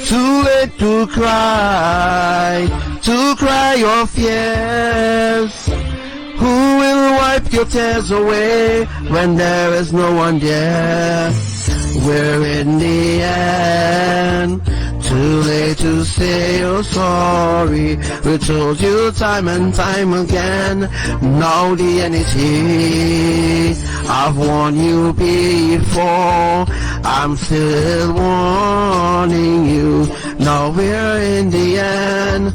Speaker 2: Too late to cry your fears. Who will wipe your tears away when there is no one there? We're in the end. Too late to say you're sorry. We told you time and time again. Now the end is here. I've warned you before. I'm still warning you. Now we're in the end.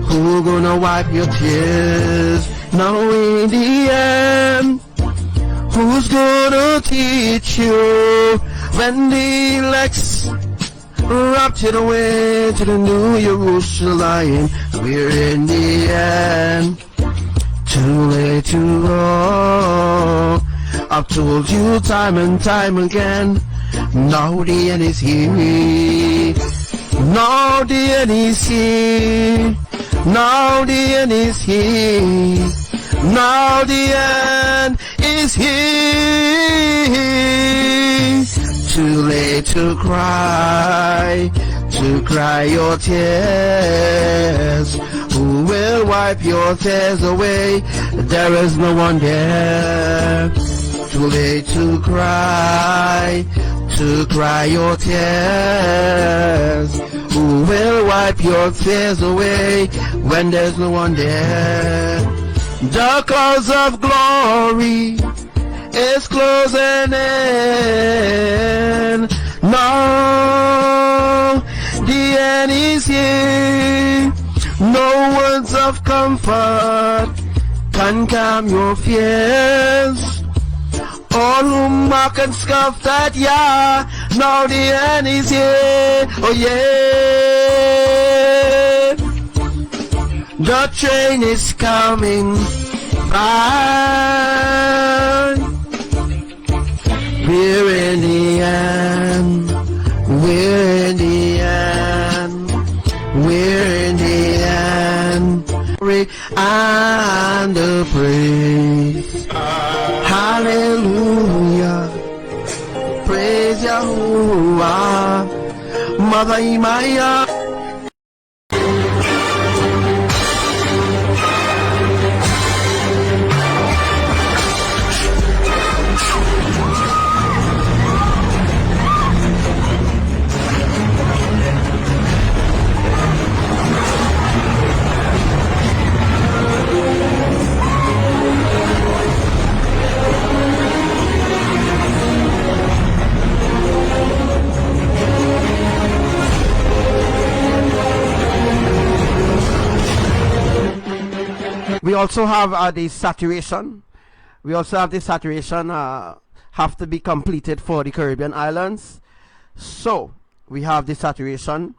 Speaker 2: Who gonna wipe your tears? Now in the end. Who's gonna teach you when the elect's raptured away to the New Jerusalem? We're in the end. Too late to go. I've told you time and time again. Now the end is here. Now the end is here. Now the end is here. Now the end is here. Too late to cry your tears. Who will wipe your tears away? There is no one there. Too late to cry your tears. Who will wipe your tears away when there's no one there? The clouds of glory is closing in. Now the end is here. No words of comfort can calm your fears. All who mock and scoff at Yah, now the end is here. Oh yeah. The train is coming by. We're in the end. We're in the end. We're in the end. And the praise. Hallelujah. Praise Yahuwah. Mother Imaya. We also have the saturation. We also have the saturation have to be completed for the Caribbean islands. So we have the saturation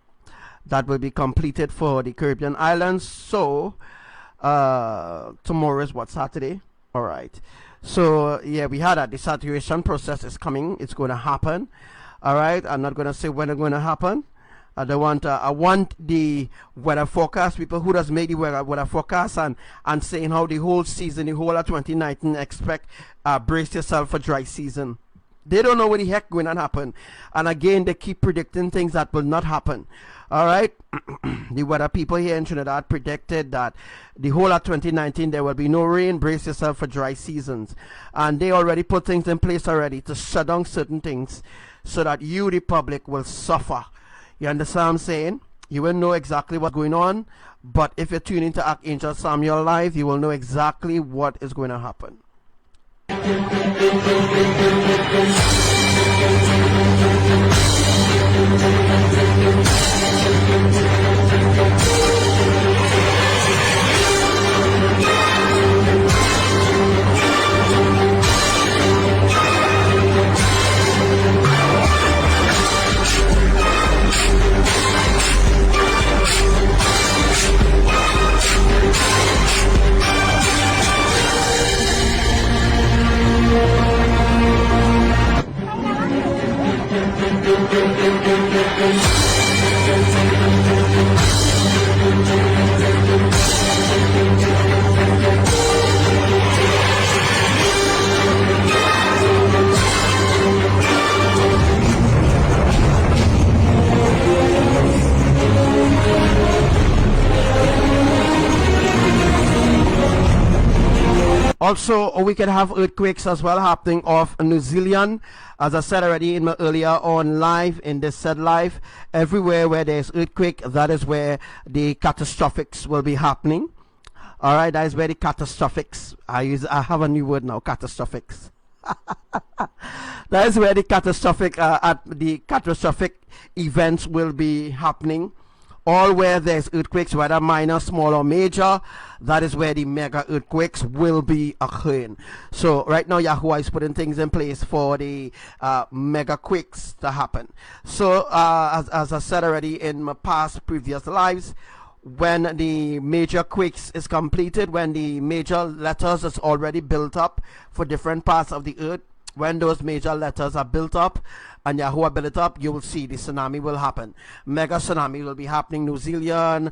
Speaker 2: that will be completed for the Caribbean islands. So tomorrow is what, Saturday? All right. So yeah, we had that. The saturation process is coming. It's going to happen. All right. I'm not going to say when it's going to happen. I want the weather forecast, people who does make the weather forecast and saying how the whole season, the whole of 2019 expect, brace yourself for dry season. They don't know what the heck going to happen. And again, they keep predicting things that will not happen. All right. The weather people here in Trinidad predicted that the whole of 2019 there will be no rain. Brace yourself for dry seasons. And they already put things in place already to shut down certain things so that you, the public, will suffer. You understand what I'm saying? You will know exactly what's going on, but if you tune into Archangel Samuel Live, you will know exactly what is going to happen. Also, we can have earthquakes as well happening off New Zealand. As I said already in my earlier on live, in this said live, everywhere where there's earthquake, that is where the catastrophics will be happening. All right, that is where the catastrophics. I have a new word now, catastrophics. That is where the catastrophic events will be happening. All where there's earthquakes, whether minor, small, or major, that is where the mega earthquakes will be occurring. So right now, Yahuwah is putting things in place for the mega quakes to happen. So as I said already in my previous lives, when the major quakes is completed, when the major letters is already built up for different parts of the earth, when those major letters are built up and Yahuwah built it up, you will see the tsunami will happen. Mega tsunami will be happening. New Zealand,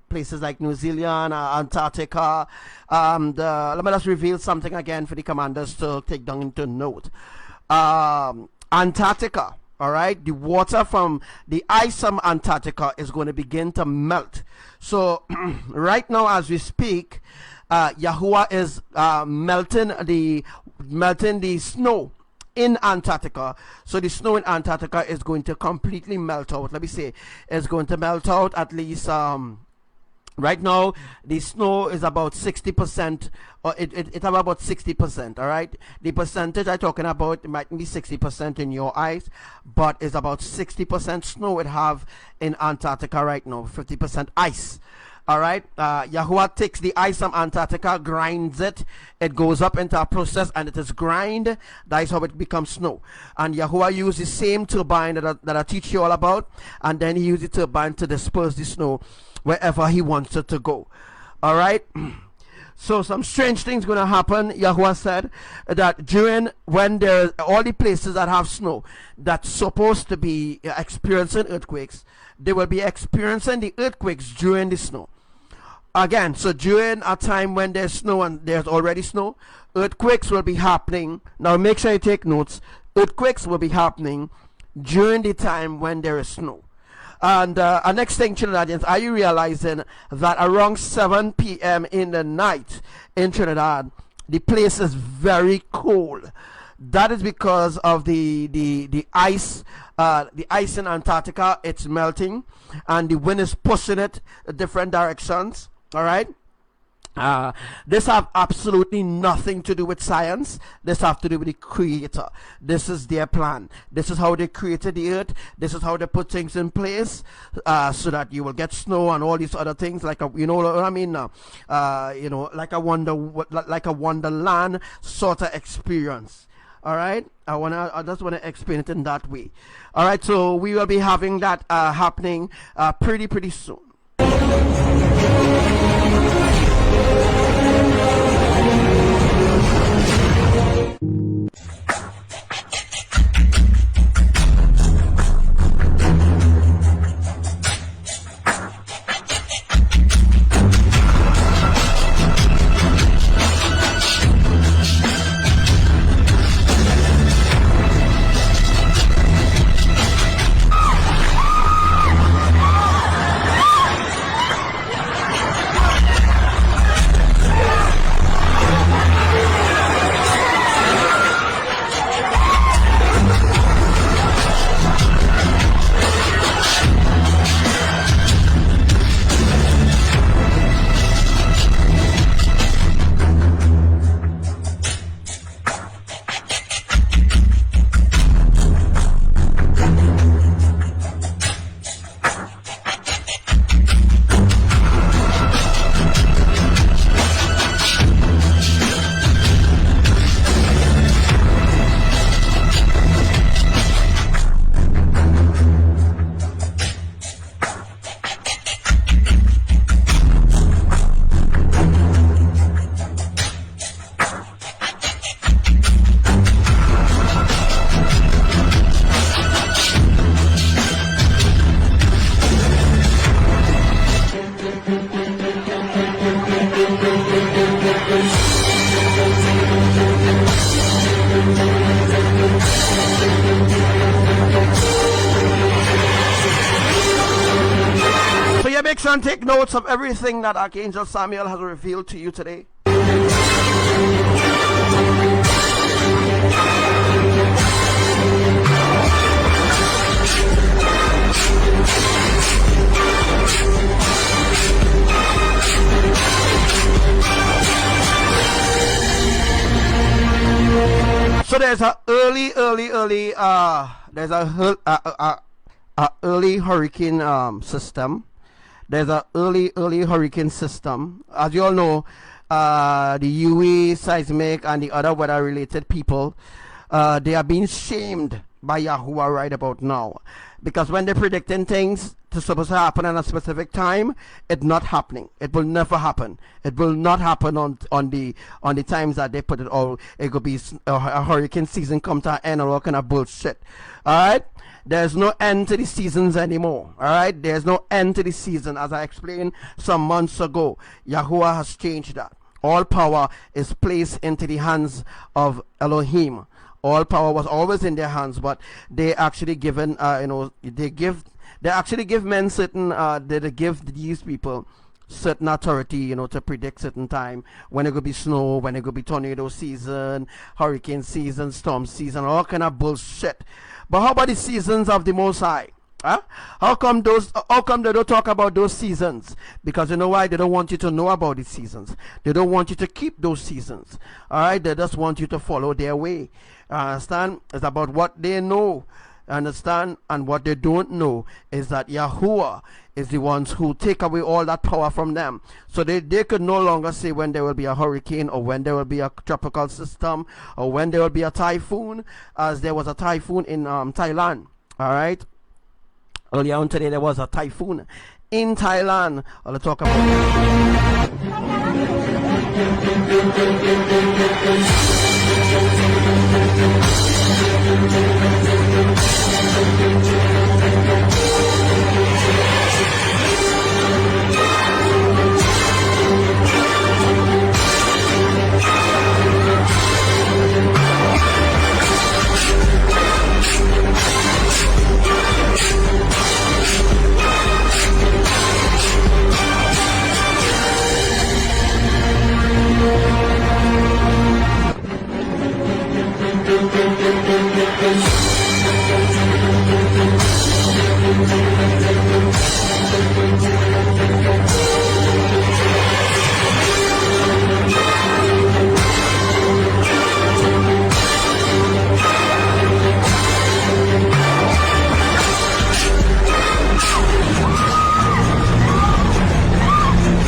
Speaker 2: places like New Zealand, Antarctica. Let me just reveal something again for the commanders to take down into note. Antarctica, all right, the water from the ice from Antarctica is going to begin to melt. So right now as we speak, Yahuwah is melting the snow in Antarctica. So the snow in Antarctica is going to completely melt out. Let me say, it's going to melt out at least right now. The snow is about 60%, or it's about 60%. All right, the percentage I'm talking about, it might be 60% in your eyes, but it's about 60% snow it have in Antarctica right now, 50% ice. All right, Yahuwah takes the ice from Antarctica, grinds it. It goes up into a process and it is grind. That is how it becomes snow. And Yahuwah used the same turbine that I teach you all about, and then he used the turbine to disperse the snow wherever he wants it to go. All right. So some strange things going to happen. Yahuwah said that when there all the places that have snow that's supposed to be experiencing earthquakes, they will be experiencing the earthquakes during the snow. Again, so during a time when there's snow and there's already snow, earthquakes will be happening. Now make sure you take notes. Earthquakes will be happening during the time when there is snow. And our next thing, Trinidadians, are you realizing that around 7 p.m. in the night in Trinidad, the place is very cold? That is because of the ice in Antarctica. It's melting, and the wind is pushing it in different directions. All right. This have absolutely nothing to do with science. This have to do with the creator. This is their plan. This is how they created the earth. This is how they put things in place, so that you will get snow and all these other things, like you know what I mean now, like a wonderland sort of experience. All right, I just want to explain it in that way. All right, so we will be having that happening pretty soon. So you make sure and take notes of everything that Archangel Samuel has revealed to you today. there's a early there's a early hurricane system. There's a early hurricane system. As you all know, the UE, seismic, and the other weather-related people, they are being shamed by Yahuwah right about now, because when they're predicting things to supposed to happen at a specific time, it's not happening. It will never happen. It will not happen on the times that they put it all. It could be a hurricane season come to an end or all kind of bullshit. All right. There's no end to the seasons anymore. All right. There's no end to the season. As I explained some months ago, Yahuwah has changed that. All power is placed into the hands of Elohim. All power was always in their hands, but they actually given, they actually give men certain, they give these people certain authority, to predict certain time when it could be snow, when it could be tornado season, hurricane season, storm season, all kind of bullshit. But how about the seasons of the Most High? Huh? How come they don't talk about those seasons? Because you know why? They don't want you to know about the seasons. They don't want you to keep those seasons. All right? They just want you to follow their way. Understand? It's about what they know. Understand? And what they don't know is that Yahuwah is the ones who take away all that power from them. So they could no longer say when there will be a hurricane, or when there will be a tropical system, or when there will be a typhoon, as there was a typhoon in Thailand. All right? Earlier on today, there was a typhoon in Thailand. I'll talk about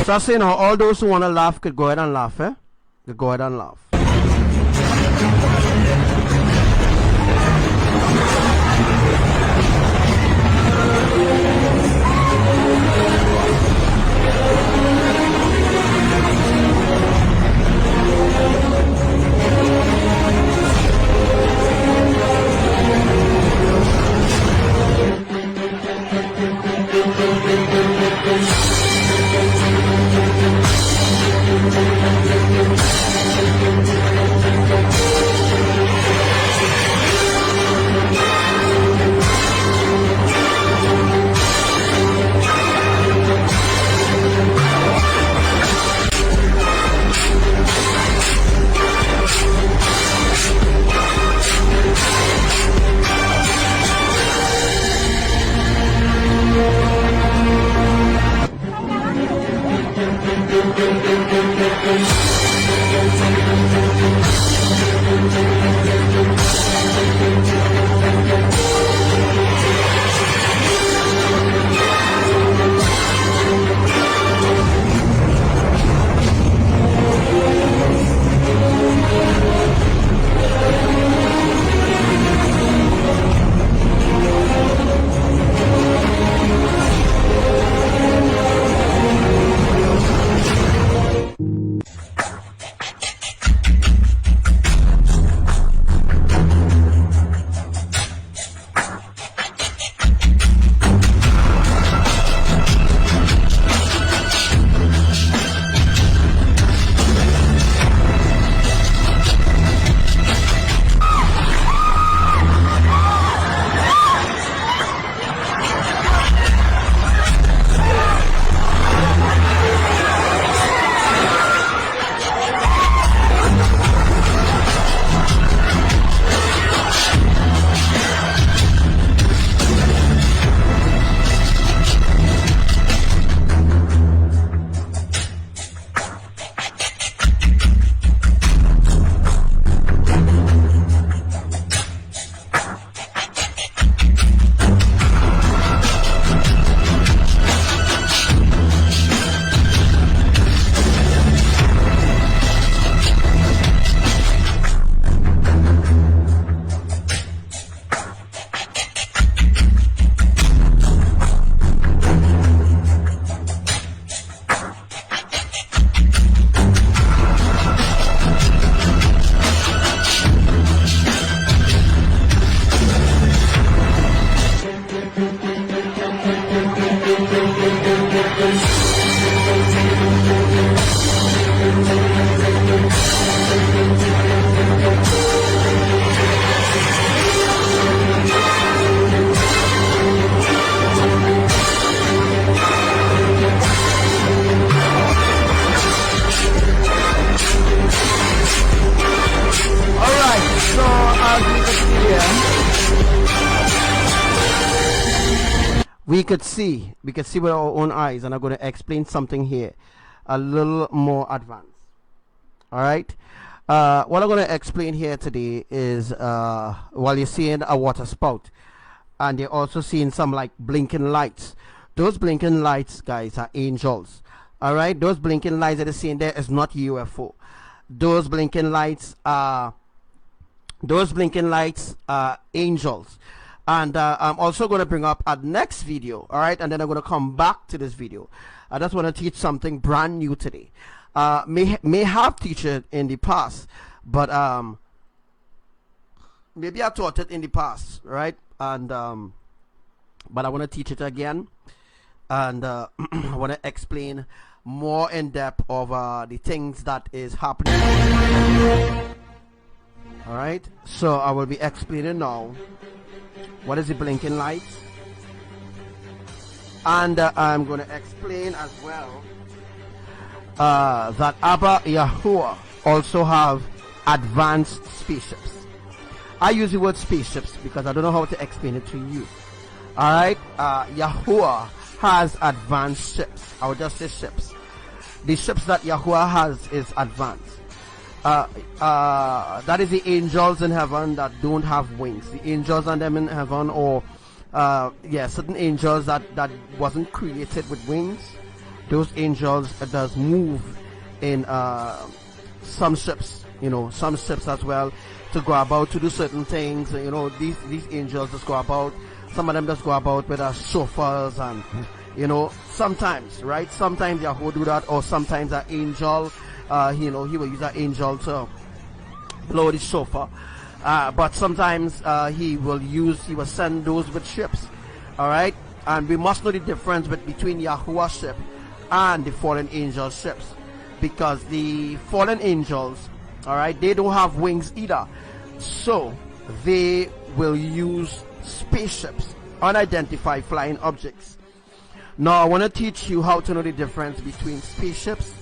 Speaker 2: just saying, all those who want to laugh could go ahead and laugh, eh? Could go ahead and laugh. we could see with our own eyes, and I'm going to explain something here a little more advanced. All right, what I'm going to explain here today is while you're seeing a water spout, and you're also seeing some like blinking lights. Those blinking lights, guys, are angels. All right, those blinking lights that you're seeing there is not UFO. Those blinking lights are angels. And I'm also going to bring up a next video, all right, and then I'm going to come back to this video. I just want to teach something brand new today. May have taught it in the past, but maybe I taught it in the past, right? And but I want to teach it again, and I want to explain more in depth of the things that is happening. All right, so I will be explaining now what is the blinking light, and I'm going to explain as well that ABBA YAHUWAH also have advanced spaceships. I use the word spaceships because I don't know how to explain it to you. All right, YAHUWAH has advanced ships. I would just say ships. The ships that YAHUWAH has is advanced. That is the angels in heaven that don't have wings. The angels and them in heaven, or certain angels that wasn't created with wings. Those angels does move in some ships, some ships as well, to go about to do certain things. These angels just go about. Some of them just go about with chauffeurs, and sometimes, right? Sometimes Yahweh do that, or sometimes an angel, he will use an angel to blow the shofar. But sometimes he will send those with ships. All right, and we must know the difference between Yahuwah's ship and the fallen angel ships, because the fallen angels, all right, they don't have wings either, so they will use spaceships, unidentified flying objects. Now I want to teach you how to know the difference between spaceships,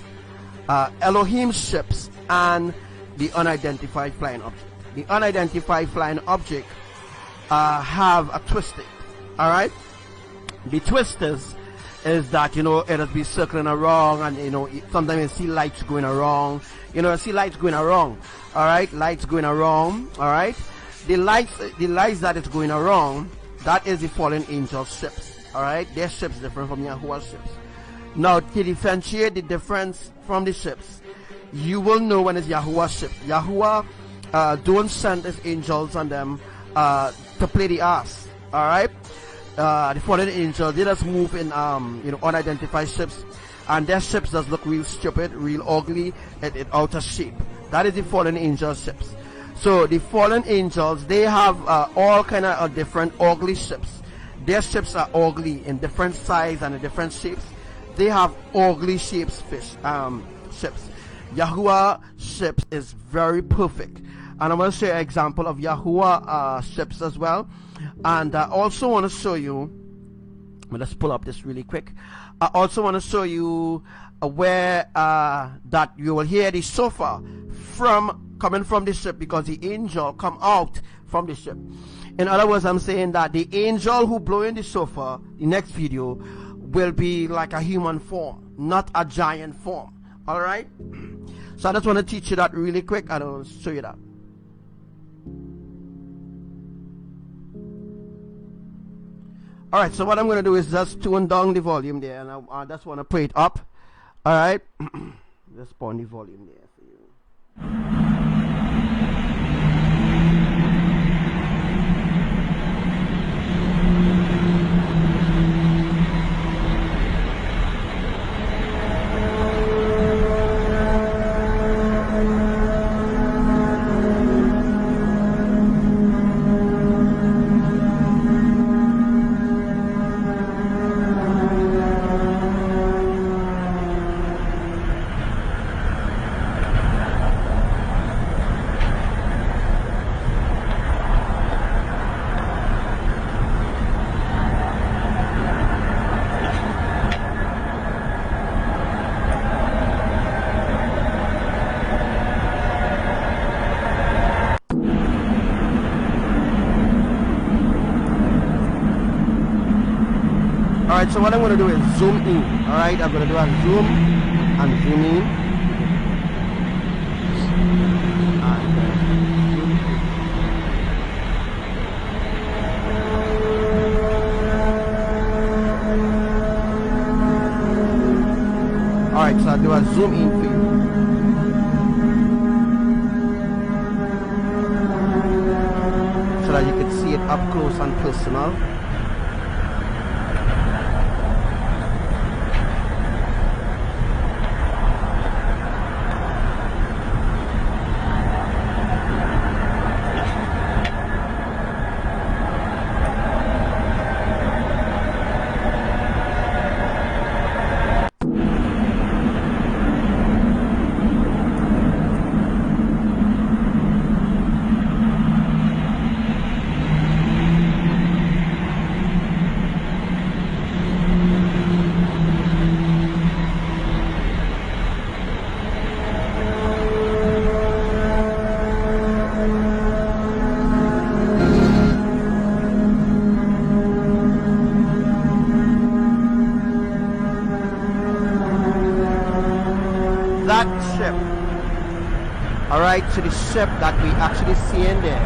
Speaker 2: Elohim ships, and the unidentified flying object. The unidentified flying object have a twisting. All right, the twisters is that it'll be circling around, and sometimes you see lights going around. You see lights going around. All right, lights going around. All right, the lights that is going around, that is the fallen angel ships. All right, their ships different from Yahuwah's ships. Now, to differentiate the difference from the ships, you will know when it's Yahuwah's ships. Yahuwah don't send his angels on them to play the ass. All right, the fallen angels, they just move in unidentified ships, and their ships just look real stupid, real ugly, and out of shape. That is the fallen angel ships. So the fallen angels, they have all kind of different ugly ships. Their ships are ugly in different size and in different shapes. They have ugly ships, ships. Yahuwah ships is very perfect, and I'm going to show you an example of Yahuwah ships as well. And I also want to show you, let's pull up this really quick. I also want to show you where that you will hear the shofar coming from the ship, because the angel come out from the ship. In other words, I'm saying that the angel who blow in the shofar, the next video, will be like a human form, not a giant form. All right, so I just want to teach you that really quick, and I'll show you that. All right, so what I'm going to do is just tune down the volume there, and I just want to put it up. All right, just put on the volume there for you. Alright, so what I'm going to do is zoom in. Alright, I'm going to do a zoom and zoom in. Alright, so I'll do a zoom in for you. So that you can see it up close and personal. That ship, alright, so the ship that we actually see in there,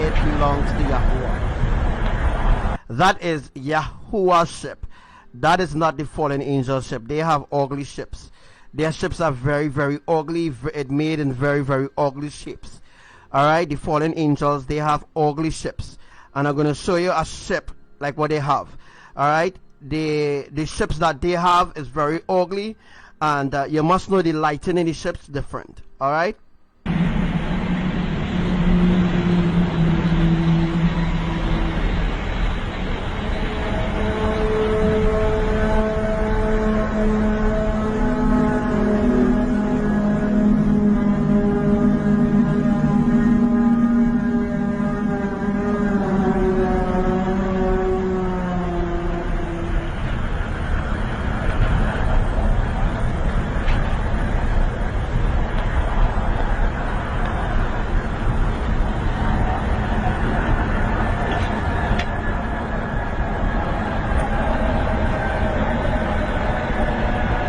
Speaker 2: it belongs to Yahuwah. That is Yahuwah's ship. That is not the fallen angel ship. They have ugly ships. Their ships are very, very ugly. It made in very, very ugly shapes. Alright, the fallen angels, they have ugly ships. And I'm going to show you a ship like what they have. Alright, the ships that they have is very ugly. And you must know the lighting in the ships different. Alright.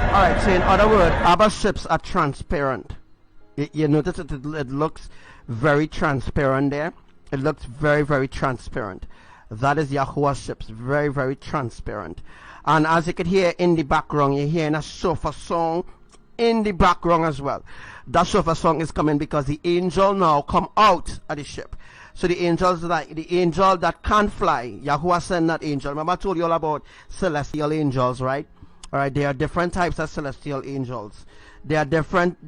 Speaker 2: Alright, so in other words, ABBA ships are transparent. You notice it looks very transparent there. It looks very, very transparent. That is Yahuwah's ships, very, very transparent. And as you can hear in the background, you're hearing a shofar song in the background as well. That shofar song is coming because the angel now come out of the ship. So the angels, the angel that can't fly, Yahuwah sent that angel. Remember I told you all about celestial angels, right? Alright, there are different types of celestial angels. There are different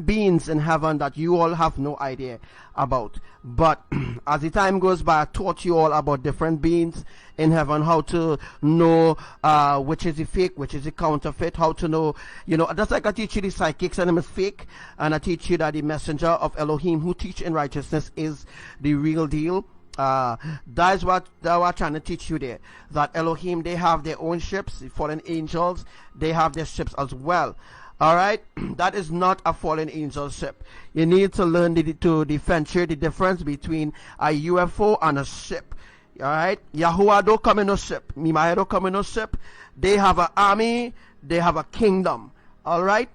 Speaker 2: beings in heaven that you all have no idea about. But as the time goes by, I taught you all about different beings in heaven, how to know which is the fake, which is the counterfeit, how to know, you know, just like I teach you the psychics and them is fake, and I teach you that the messenger of Elohim who teach in righteousness is the real deal. That is what I'm trying to teach you there. That Elohim, they have their own ships, the fallen angels, they have their ships as well. Alright, that is not a fallen angel ship. You need to learn to differentiate the difference between a UFO and a ship. Alright, Yahuwah don't come in a ship. Mimaya don't come in a ship. They have an army, they have a kingdom. Alright.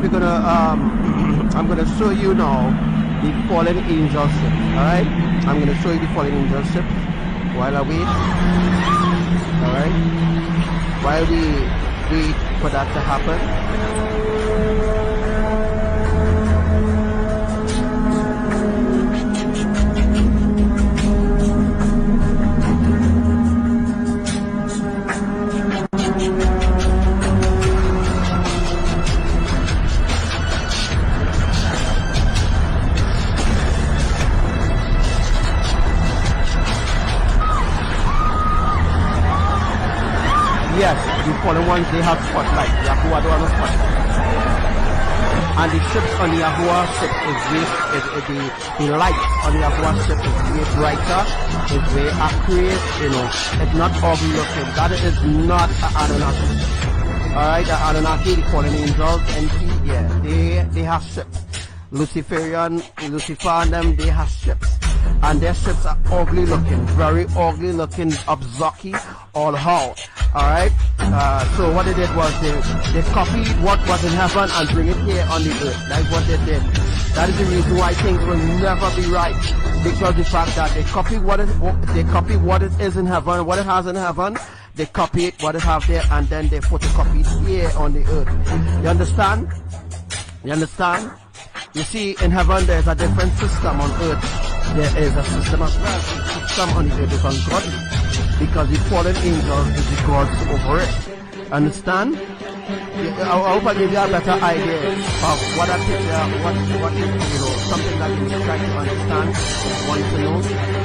Speaker 2: we're gonna I'm gonna show you now the fallen angel ship. Alright? I'm gonna show you the fallen angel ship while I wait. Alright? While we wait for that to happen. Yes, the fallen ones, they have spotlight. Yahuwah don't have a spotlight. And the ships on the Yahuwah ship the light on the Yahuwah ship is way brighter, it's way accurate, you know, it's not ugly looking. That is not an Anunnaki. Alright, the Anunnaki, the fallen angels, NT, yeah, they have ships. Lucifer and them, they have ships. And their ships are ugly looking, very ugly looking, abzucky, all how. Alright, so what they did was they copied what was in heaven and bring it here on the earth. That's what they did. That is the reason why things will never be right, because the fact that they copy what it is in heaven, what it has in heaven, they copy it, what it have there, and then they photocopy it here on the earth. You understand? You understand? You see, in heaven there's a different system. On earth there is a system as well. The system on the earth is ungodly, because the fallen angels is the gods over it. Understand? I hope I give you a better idea of what a picture, what is, you know, something that you try to understand, want to know,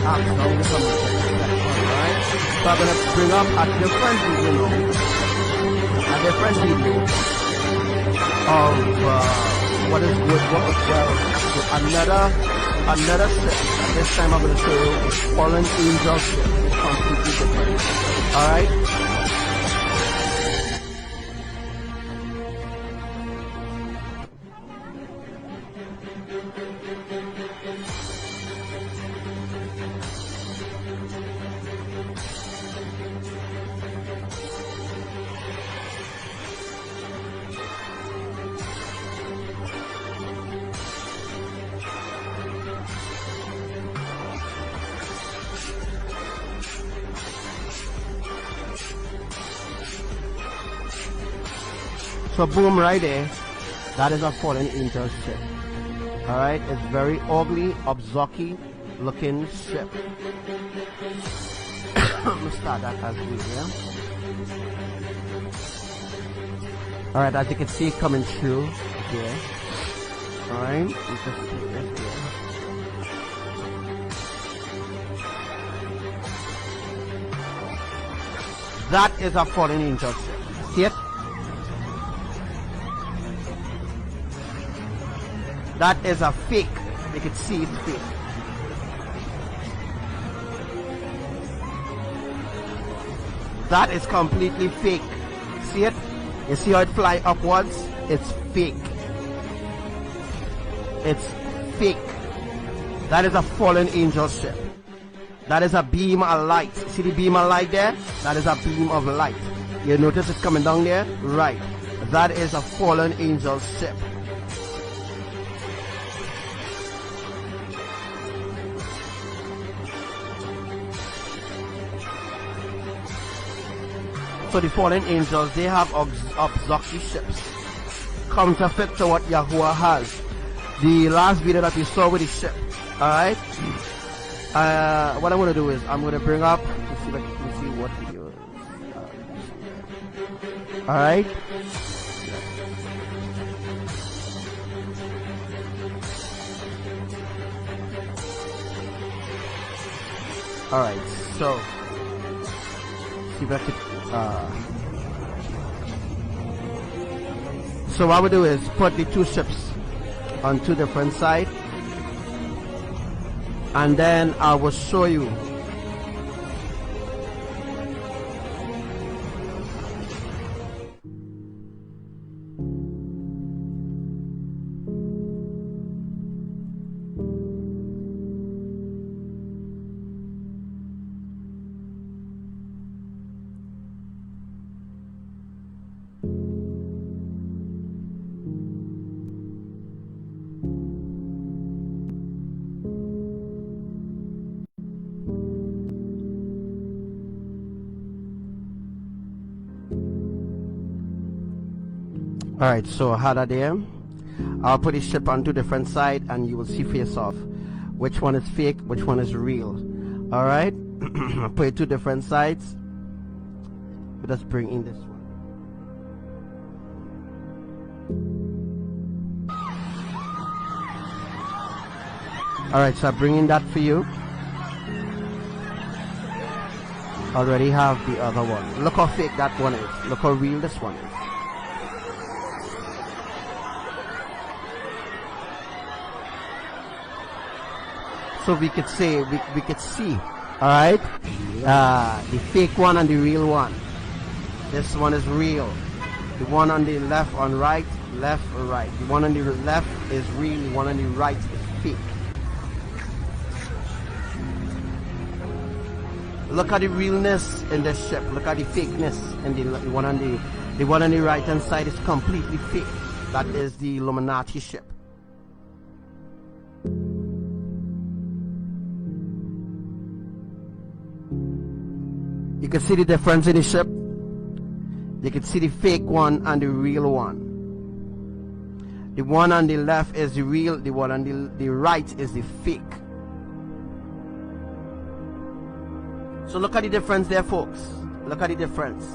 Speaker 2: ask down the comment section. Alright? So I'm going to bring up a different video of what is good, what was well. So another step. This time I'm going to show you a fallen angel ship. It's completely different. Alright? So boom, right there, that is a fallen angel ship. Alright, it's very ugly, abzucky looking ship. I'm gonna start that as we here. Alright, as you can see coming through here. Alright, you can see this here. That is a fallen angel ship. See it? That is a fake. You can see it's fake. That is completely fake. See it? You see how it fly upwards? It's fake. It's fake. That is a fallen angel ship. That is a beam of light. See the beam of light there? That is a beam of light. You notice it's coming down there? Right. That is a fallen angel ship. So the fallen angels, they have abzucky ships, counterfeit to what Yahuwah has. The last video that we saw with the ship, alright? What I'm going to do is, I'm going to bring up, let's see what video is. Alright? Alright, so, see if I could, so what we do is put the two ships on two different sides, and then I will show you Alright, so how are they? I'll put the ship on two different sides and you will see face off which one is fake, which one is real. Alright, I'll put it two different sides. Let us bring in this one. Alright, so I'm bringing that for you. Already have the other one. Look how fake that one is. Look how real this one is. So we could say, we could see, alright, the fake one and the real one. This one is real. The one on the left or right. The one on the left is real, the one on the right is fake. Look at the realness in this ship. Look at the fakeness in the one on the right hand side is completely fake. That is the Illuminati ship. You can see the difference in the ship. You can see the fake one and the real one. The one on the left is the real, the one on the right is the fake. So look at the difference there, folks. Look at the difference.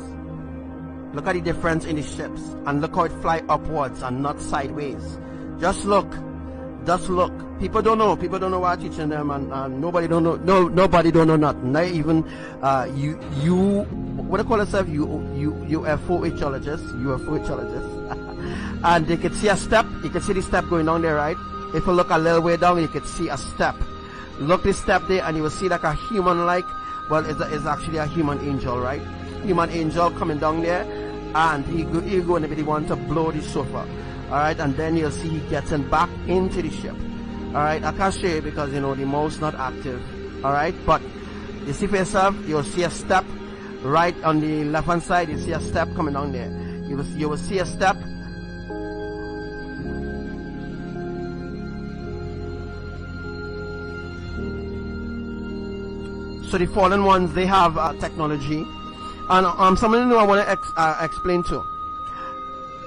Speaker 2: Look at the difference in the ships. And look how it fly upwards and not sideways. Just look. Just look. People don't know. People don't know what I'm teaching them, and nobody don't know. No, nobody don't know nothing. Not even you. What do you call yourself? UFOologists. And they can see a step. You can see the step going down there, right? If you look a little way down, you can see a step. Look the step there, and you will see like a human-like. Well, it's actually a human angel, right? Human angel coming down there, and he's going to be the one to blow the shofar. Alright, and then you'll see he getting back into the ship. Alright, I can't show you because the mouse not active. Alright, but you see for yourself, you'll see a step right on the left hand side. You see a step coming down there. You will see a step. So the fallen ones, they have technology, and something new I want to explain to.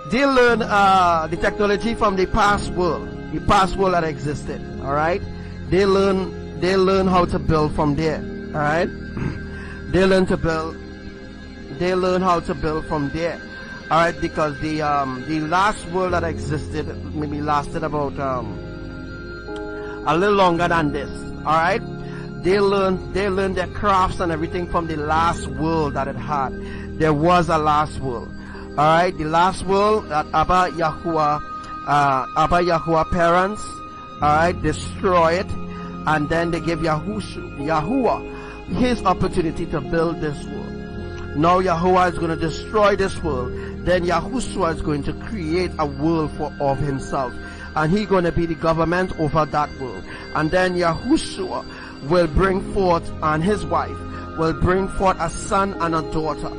Speaker 2: They learn the technology from the past world that existed. All right, they learn how to build from there. All right, they learn how to build from there. All right, because the last world that existed maybe lasted about a little longer than this. All right. They learned their crafts and everything from the last world that it had. There was a last world. Alright, the last world that Abba Yahuwah parents, alright, destroy it, and then they give Yahuwah his opportunity to build this world. Now Yahuwah is going to destroy this world. Then Yahushua is going to create a world of himself, and he's going to be the government over that world. And then Yahushua will bring forth, and his wife will bring forth a son and a daughter.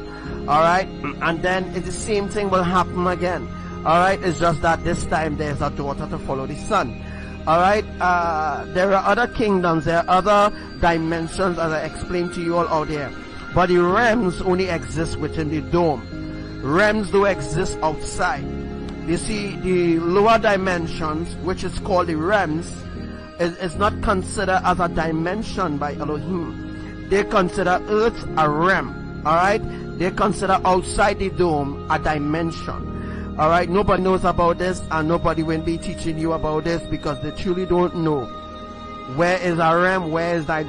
Speaker 2: Alright, and then the same thing will happen again. Alright, it's just that this time there's a daughter to follow the son. Alright, there are other kingdoms, there are other dimensions, as I explained to you all out there. But the realms only exist within the dome. Realms do exist outside. You see, the lower dimensions, which is called the realms, is not considered as a dimension by Elohim. They consider Earth a realm. Alright? They consider outside the dome a dimension. Alright? Nobody knows about this, and nobody will be teaching you about this because they truly don't know. Where is a realm? Where is a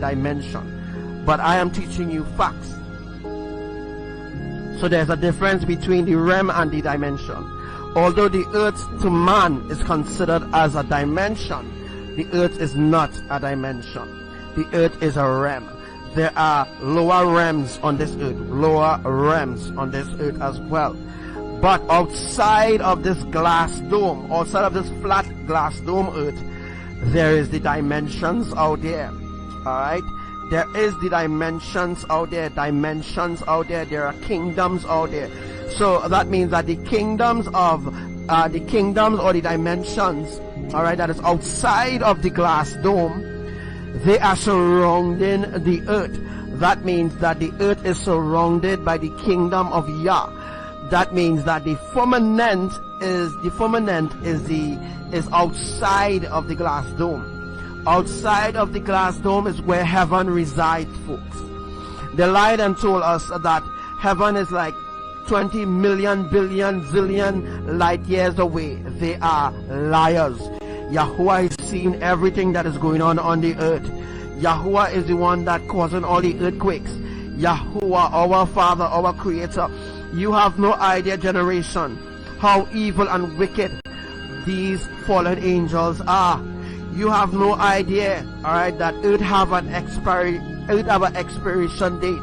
Speaker 2: dimension? But I am teaching you facts. So there's a difference between the realm and the dimension. Although the earth to man is considered as a dimension, the earth is not a dimension. The earth is a realm. There are lower realms on this earth, as well. But outside of this glass dome, outside of this flat glass dome earth, there is the dimensions out there. Alright? There is the dimensions out there, there are kingdoms out there. So that means that the kingdoms or the dimensions, alright, that is outside of the glass dome, they are surrounding the earth. That means that the earth is surrounded by the kingdom of Yah. That means that the firmament is outside of the glass dome. Outside of the glass dome is where heaven resides, folks. They lied and told us that heaven is like 20 million billion zillion light years away. They are liars. Yahuwah is seeing everything that is going on the earth. Yahuwah is the one that causing all the earthquakes. Yahuwah, our Father, our Creator. You have no idea, generation, how evil and wicked these fallen angels are. You have no idea, alright, that earth have an expiration date.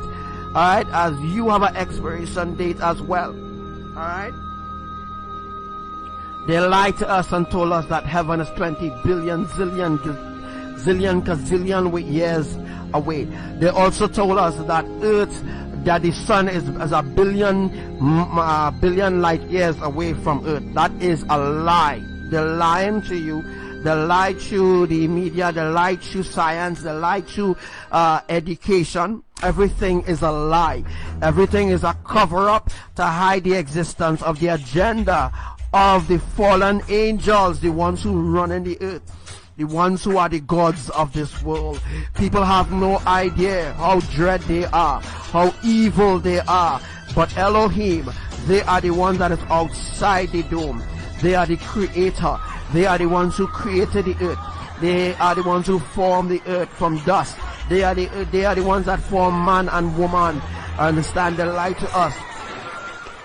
Speaker 2: Alright, as you have an expiration date as well. Alright. They lied to us and told us that heaven is 20 billion gazillion years away. They also told us that earth, that the sun is a billion light years away from earth. That is a lie. They're lying to you. They lie to the media. They lie to science. They lie to education. Everything is a lie. Everything is a cover-up to hide the existence of the agenda of the fallen angels, the ones who run in the earth, the ones who are the gods of this world. People have no idea how dread they are, how evil they are. But Elohim, they are the ones that is outside the dome. They are the creator. They are the ones who created the earth. They are the ones who formed the earth from dust. They are the ones that form man and woman. Understand? They lie to us.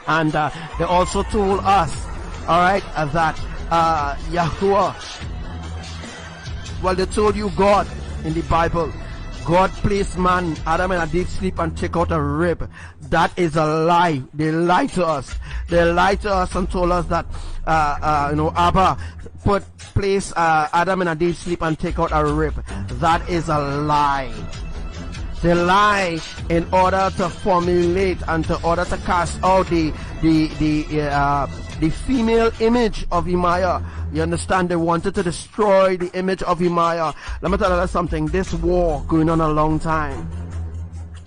Speaker 2: And they also told us, alright, that Yahuwah, well, they told you God in the Bible. God placed man, Adam, in a deep sleep and took out a rib. That is a lie. They lied to us. They lied to us and told us that, ABBA placed Adam in a deep sleep and take out a rib. That is a lie. They lie in order to formulate and in order to cast out the female image of Imaya. You understand? They wanted to destroy the image of Imaya. Let me tell you something. This war going on a long time.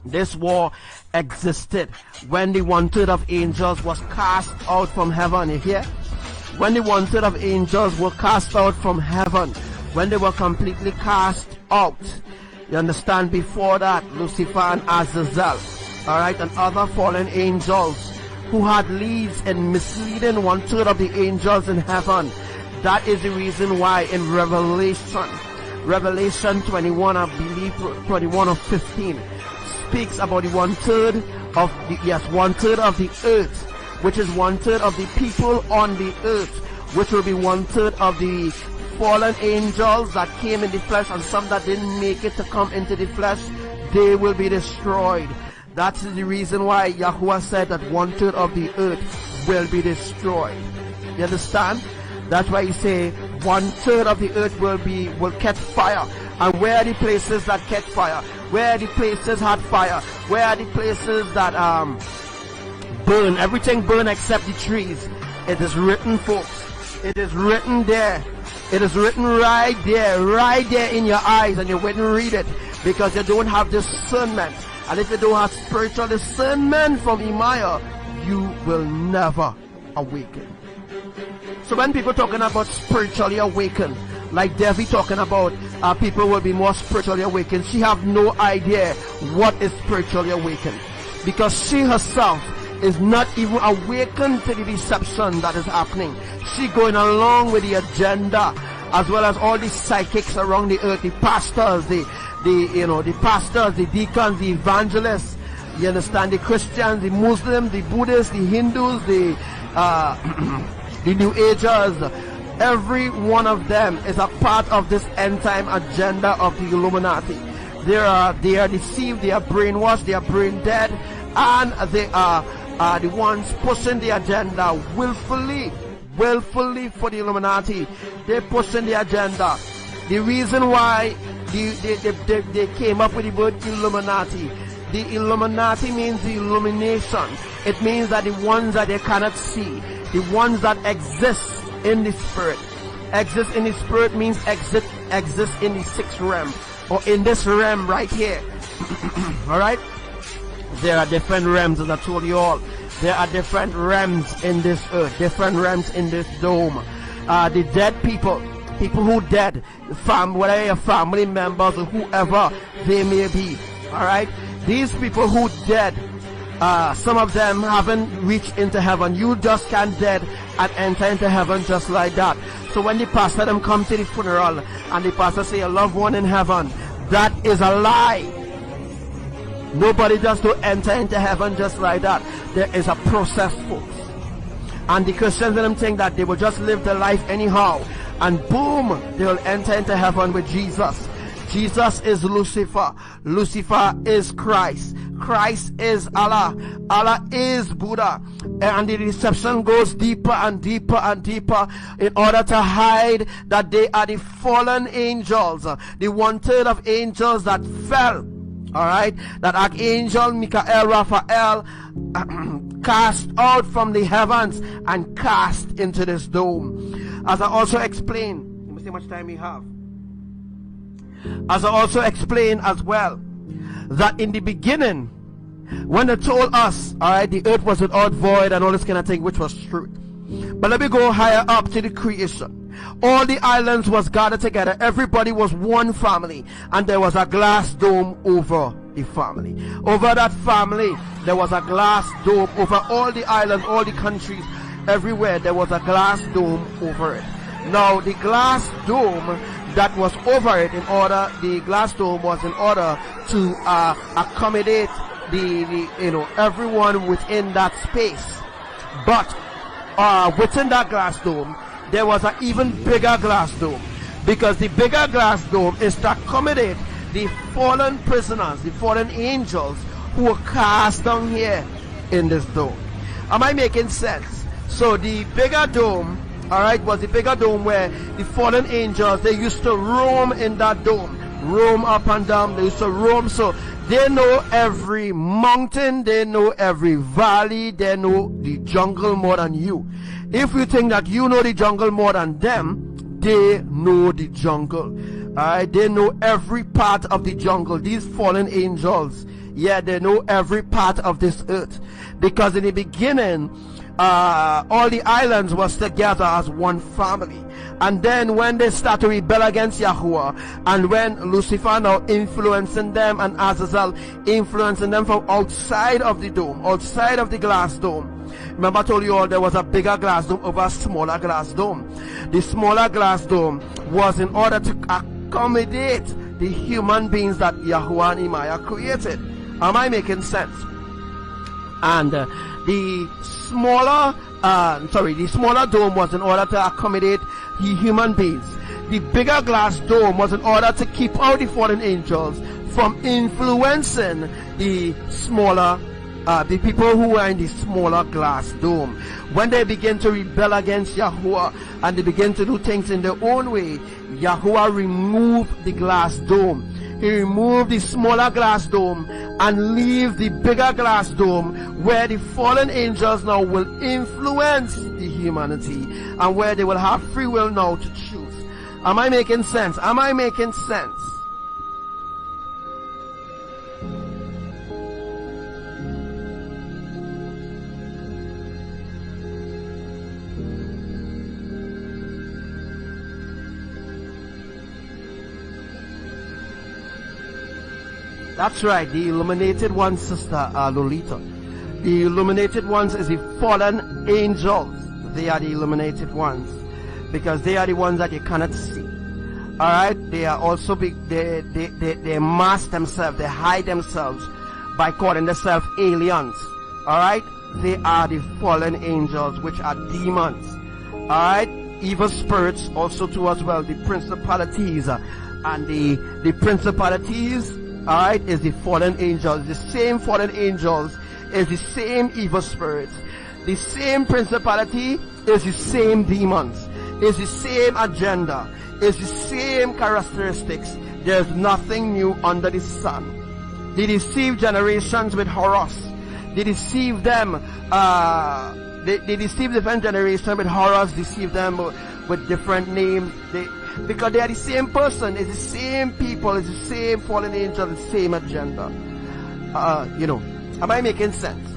Speaker 2: This war existed when the 1/3 of angels was cast out from heaven. You hear? When the 1/3 of angels were cast out from heaven, when they were completely cast out. You understand? Before that, Lucifer and Azazel, alright, and other fallen angels who had leads in misleading 1/3 of the angels in heaven. That is the reason why in Revelation 21, I believe 21 or 15, speaks about the 1/3 of the, 1/3 of the earth, which is 1/3 of the people on the earth, which will be 1/3 of the fallen angels that came in the flesh, and some that didn't make it to come into the flesh, they will be destroyed. That's the reason why Yahuwah said that 1/3 of the earth will be destroyed. You understand? That's why he say 1/3 of the earth will catch fire. And where are the places that catch fire? Where are the places had fire? Where are the places that burn? Everything burn except the trees. It is written, folks. It is written there. It is written right there in your eyes, and you wouldn't read it because you don't have discernment. And if you don't have spiritual discernment from Imaya, you will never awaken. So when people talking about spiritually awakened, like Devi talking about people will be more spiritually awakened, she have no idea what is spiritually awakened, because she herself is not even awakened to the deception that is happening. She going along with the agenda, as well as all the psychics around the earth, the pastors, the pastors, the deacons, the evangelists, you understand, the Christians, the Muslims, the Buddhists, the Hindus, the New Agers. Every one of them is a part of this end time agenda of the Illuminati. They are deceived, they are brainwashed, they are brain dead, and they are the ones pushing the agenda willfully for the Illuminati. They're pushing the agenda. The reason why they came up with the word Illuminati. The Illuminati means the illumination. It means that the ones that they cannot see, the ones that exist in the spirit. Exist in the spirit means exist in the sixth realm, or in this realm right here. Alright? There are different realms, as I told you all. there are different realms in this earth, different realms in this dome. The dead people who dead, whether your family members or whoever they may be. All right, these people who dead, some of them haven't reached into heaven. You just can't dead and enter into heaven just like that. So when the pastor them come to the funeral and the pastor say a loved one in heaven, that is a lie. Nobody just to enter into heaven just like that. There is a process, folks. And the Christians them think that they will just live their life anyhow, and boom, they will enter into heaven with Jesus. Jesus is Lucifer. Lucifer is Christ. Christ is Allah. Allah is Buddha. And the deception goes deeper and deeper and deeper in order to hide that they are the fallen angels, the 1/3 of angels that fell. Alright, that Archangel Michael Raphael cast out from the heavens and cast into this dome. As I also explained, let me see how much time we have. As I also explained as well, that in the beginning, when they told us, alright, the earth was without void and all this kind of thing, which was truth. But let me go higher up to the creation. All the islands was gathered together. Everybody was one family, and there was a glass dome over the family. Over that family, there was a glass dome over all the islands, all the countries, everywhere. There was a glass dome over it. Now, the glass dome that was over it, the glass dome was in order to accommodate the everyone within that space. But within that glass dome, there was an even bigger glass dome, because the bigger glass dome is to accommodate the fallen prisoners, the fallen angels who were cast down here in this dome. Am I making sense? So the bigger dome, alright, was the bigger dome where the fallen angels, they used to roam in that dome, roam up and down. They used to roam, so they know every mountain, they know every valley, they know the jungle more than you. If you think that you know the jungle more than them, they know the jungle. Alright, they know every part of the jungle. These fallen angels, yeah, they know every part of this earth. Because in the beginning, all the islands was together as one family. And then when they start to rebel against Yahuwah, and when Lucifer now influencing them and Azazel influencing them from outside of the dome, outside of the glass dome. Remember I told you all there was a bigger glass dome over a smaller glass dome. The smaller glass dome was in order to accommodate the human beings that Yahuwah and Imaya created. Am I making sense? And the smaller dome was in order to accommodate the human beings. The bigger glass dome was in order to keep out the fallen angels from influencing the smaller the people who were in the smaller glass dome. When they begin to rebel against Yahuwah and they begin to do things in their own way, Yahuwah removed the glass dome. He removed the smaller glass dome and leave the bigger glass dome where the fallen angels now will influence the humanity and where they will have free will now to choose. Am I making sense? Am I making sense? That's right, the illuminated ones, Sister Lolita. The illuminated ones is the fallen angels. They are the illuminated ones because they are the ones that you cannot see. Alright, they are also big, they mask themselves, they hide themselves by calling themselves aliens. Alright, they are the fallen angels, which are demons. Alright, evil spirits also too as well, the principalities and the principalities. Alright, is the fallen angels. The same fallen angels is the same evil spirits. The same principality is the same demons. Is the same agenda. Is the same characteristics. There's nothing new under the sun. They deceive generations with horrors. They deceive them. They deceive different generations with horrors. Deceive them with different names. Because they are the same person, it's the same people, it's the same fallen angel, the same agenda. Am I making sense?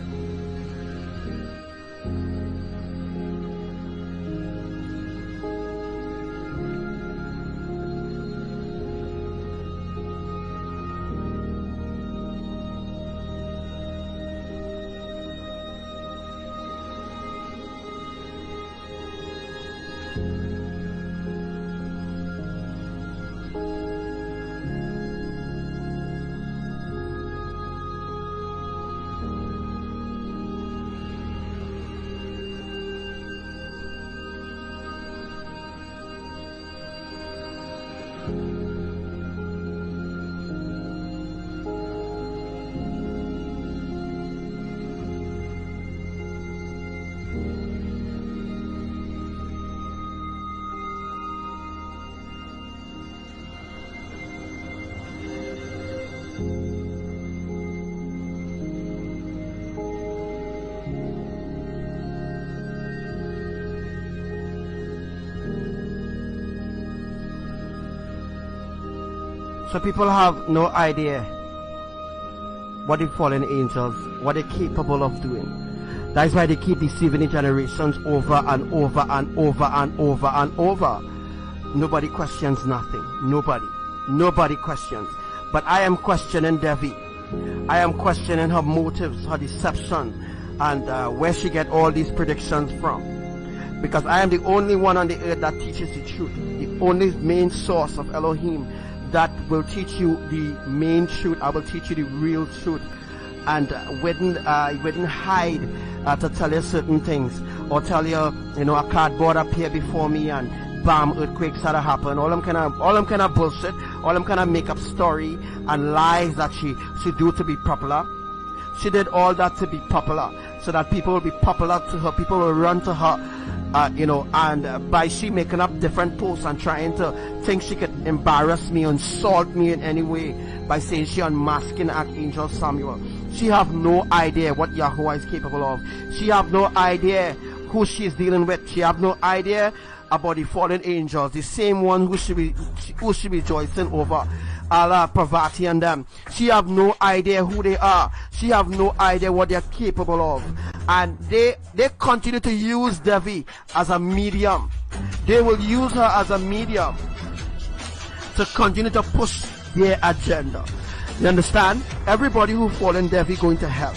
Speaker 2: So people have no idea what the fallen angels, what they're capable of doing. That's why they keep deceiving the generations over and over and over and over and over. Nobody questions nothing. Nobody questions. But I am questioning Devi. I am questioning her motives, her deception, and where she get all these predictions from. Because I am the only one on the earth that teaches the truth. The only main source of Elohim that will teach you the main truth. I will teach you the real truth, and wouldn't hide to tell you certain things, or tell you, a cardboard appear before me and bam, earthquakes had to happen. All them kind of bullshit, all them kind of make up story and lies that she do to be popular. She did all that to be popular, so that people will be popular to her, people will run to her. And by she making up different posts and trying to think she could embarrass me, insult me in any way by saying she unmasking Archangel Samuel. She have no idea what Yahuwah is capable of. She have no idea who she is dealing with. She have no idea about the fallen angels, the same one who she rejoicing over, Allah, Pravati and them. She have no idea who they are. She have no idea what they are capable of. And they continue to use Devi as a medium. They will use her as a medium to continue to push their agenda. You understand? Everybody who fall in Devi going to hell.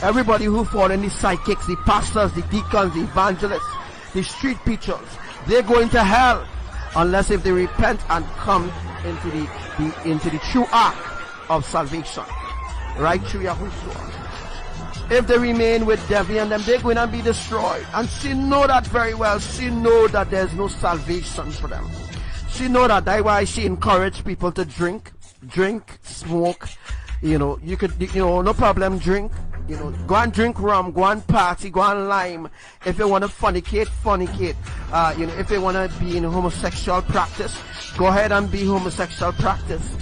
Speaker 2: Everybody who fall in the psychics, the pastors, the deacons, the evangelists, the street preachers, they're going to hell unless if they repent and come into the true ark of salvation, right through Yahuwah. If they remain with Devi and them, they're going to be destroyed. And she know that very well. She know that there's no salvation for them. She know that. That's why she encouraged people to drink, smoke. You could, no problem, drink. Go and drink rum, go and party, go and lime. If you want to fornicate. If you want to be in homosexual practice, go ahead and be homosexual practice.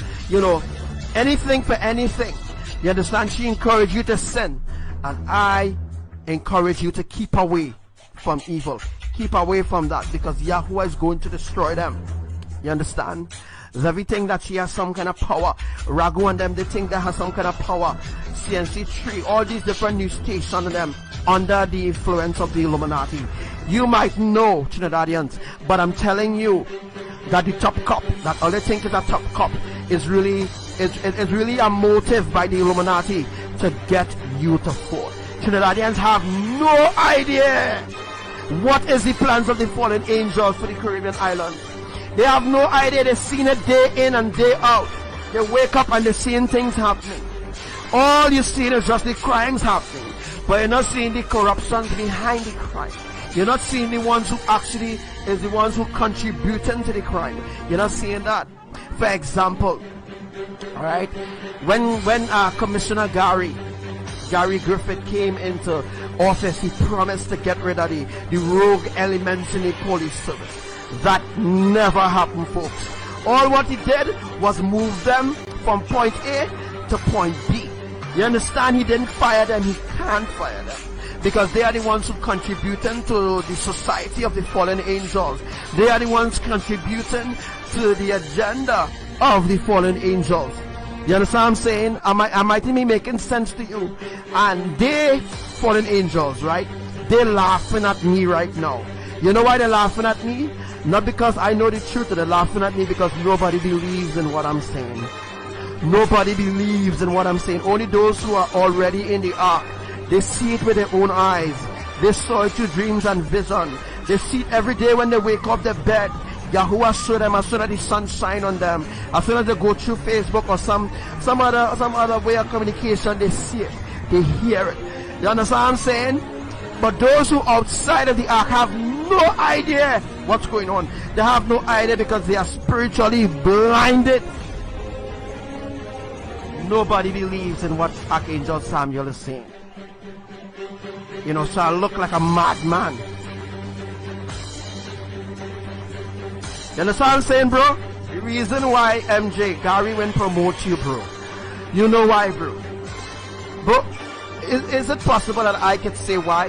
Speaker 2: Anything for anything. You understand? She encouraged you to sin. And I encourage you to keep away from evil. Keep away from that, because Yahuwah is going to destroy them. You understand? Everything that she has some kind of power. Ragu and them, they think they have some kind of power. CNC3, all these different news stations on them, under the influence of the Illuminati. You might know, Trinidadians, but I'm telling you that the top cup, that all they think is a top cup, is really a motive by the Illuminati to get you to fall. Trinidadians have no idea what is the plans of the fallen angels for the Caribbean islands. They have no idea. They've seen it day in and day out. They wake up and they're seeing things happening. All you're seeing is just the crimes happening, but you're not seeing the corruptions behind the crime. You're not seeing the ones who actually is the ones who contributing to the crime. You're not seeing that. For example, all right, when Commissioner Gary Griffith came into office, he promised to get rid of the rogue elements in the police service. That never happened, folks. All what he did was move them from point A to point B. You understand? He didn't fire them. He can't fire them, because they are the ones who contributing to the society of the fallen angels. They are the ones contributing to the agenda of the fallen angels. You understand what I'm saying? I might be making sense to you. And they, fallen angels, right? They're laughing at me right now. You know why they're laughing at me? Not because I know the truth. They're laughing at me because nobody believes in what I'm saying. Nobody believes in what I'm saying. Only those who are already in the ark. They see it with their own eyes. They saw it through dreams and vision. They see it every day when they wake up their bed. Yahuwah show them as soon as the sun shine on them. As soon as they go through Facebook or some other way of communication, they see it. They hear it. You understand what I'm saying? But those who outside of the ark have no idea what's going on. They have no idea because they are spiritually blinded. Nobody believes in what Archangel Samuel is saying. So I look like a madman. You understand what I'm saying, bro? The reason why MJ, Gary won't promote you, bro. You know why, bro? Bro, is it possible that I could say why?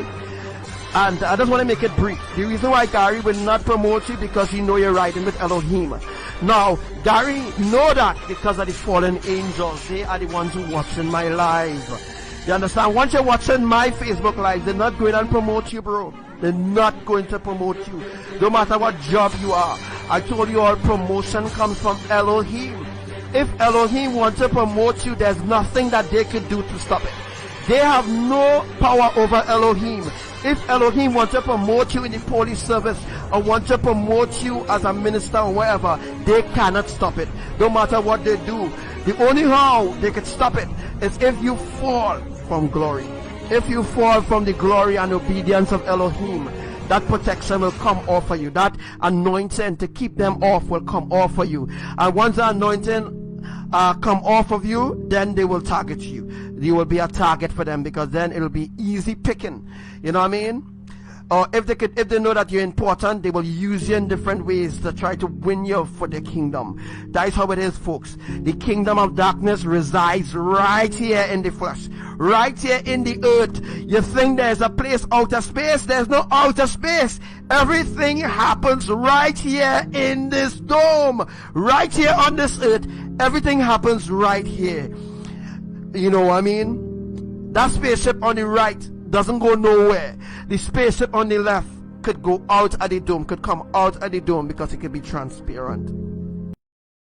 Speaker 2: And I just want to make it brief. The reason why Gary will not promote you because he know you're riding with Elohim. Now, Gary know that because of the fallen angels. They are the ones who watching my live. You understand? Once you're watching my Facebook live, they're not going to promote you, bro. They're not going to promote you. No matter what job you are. I told you all promotion comes from Elohim. If Elohim wants to promote you, there's nothing that they can do to stop it. They have no power over Elohim. If Elohim wants to promote you in the police service or wants to promote you as a minister or whatever, they cannot stop it. No matter what they do. The only how they can stop it is if you fall from glory. If you fall from the glory and obedience of Elohim, that protection will come off of you. That anointing to keep them off will come off of you. And once the anointing come off of you, then they will target you. You will be a target for them because then it'll be easy picking. You know what I mean? Or if they know that you're important, they will use you in different ways to try to win you for their kingdom. That is how it is, folks. The kingdom of darkness resides right here in the flesh, right here in the earth. You think there's a place outer space? There's no outer space. Everything happens right here in this dome, right here on this earth. Everything happens right here. You know what I mean? That spaceship on the right doesn't go nowhere. The spaceship on the left could go out of the dome, could come out of the dome because it could be transparent.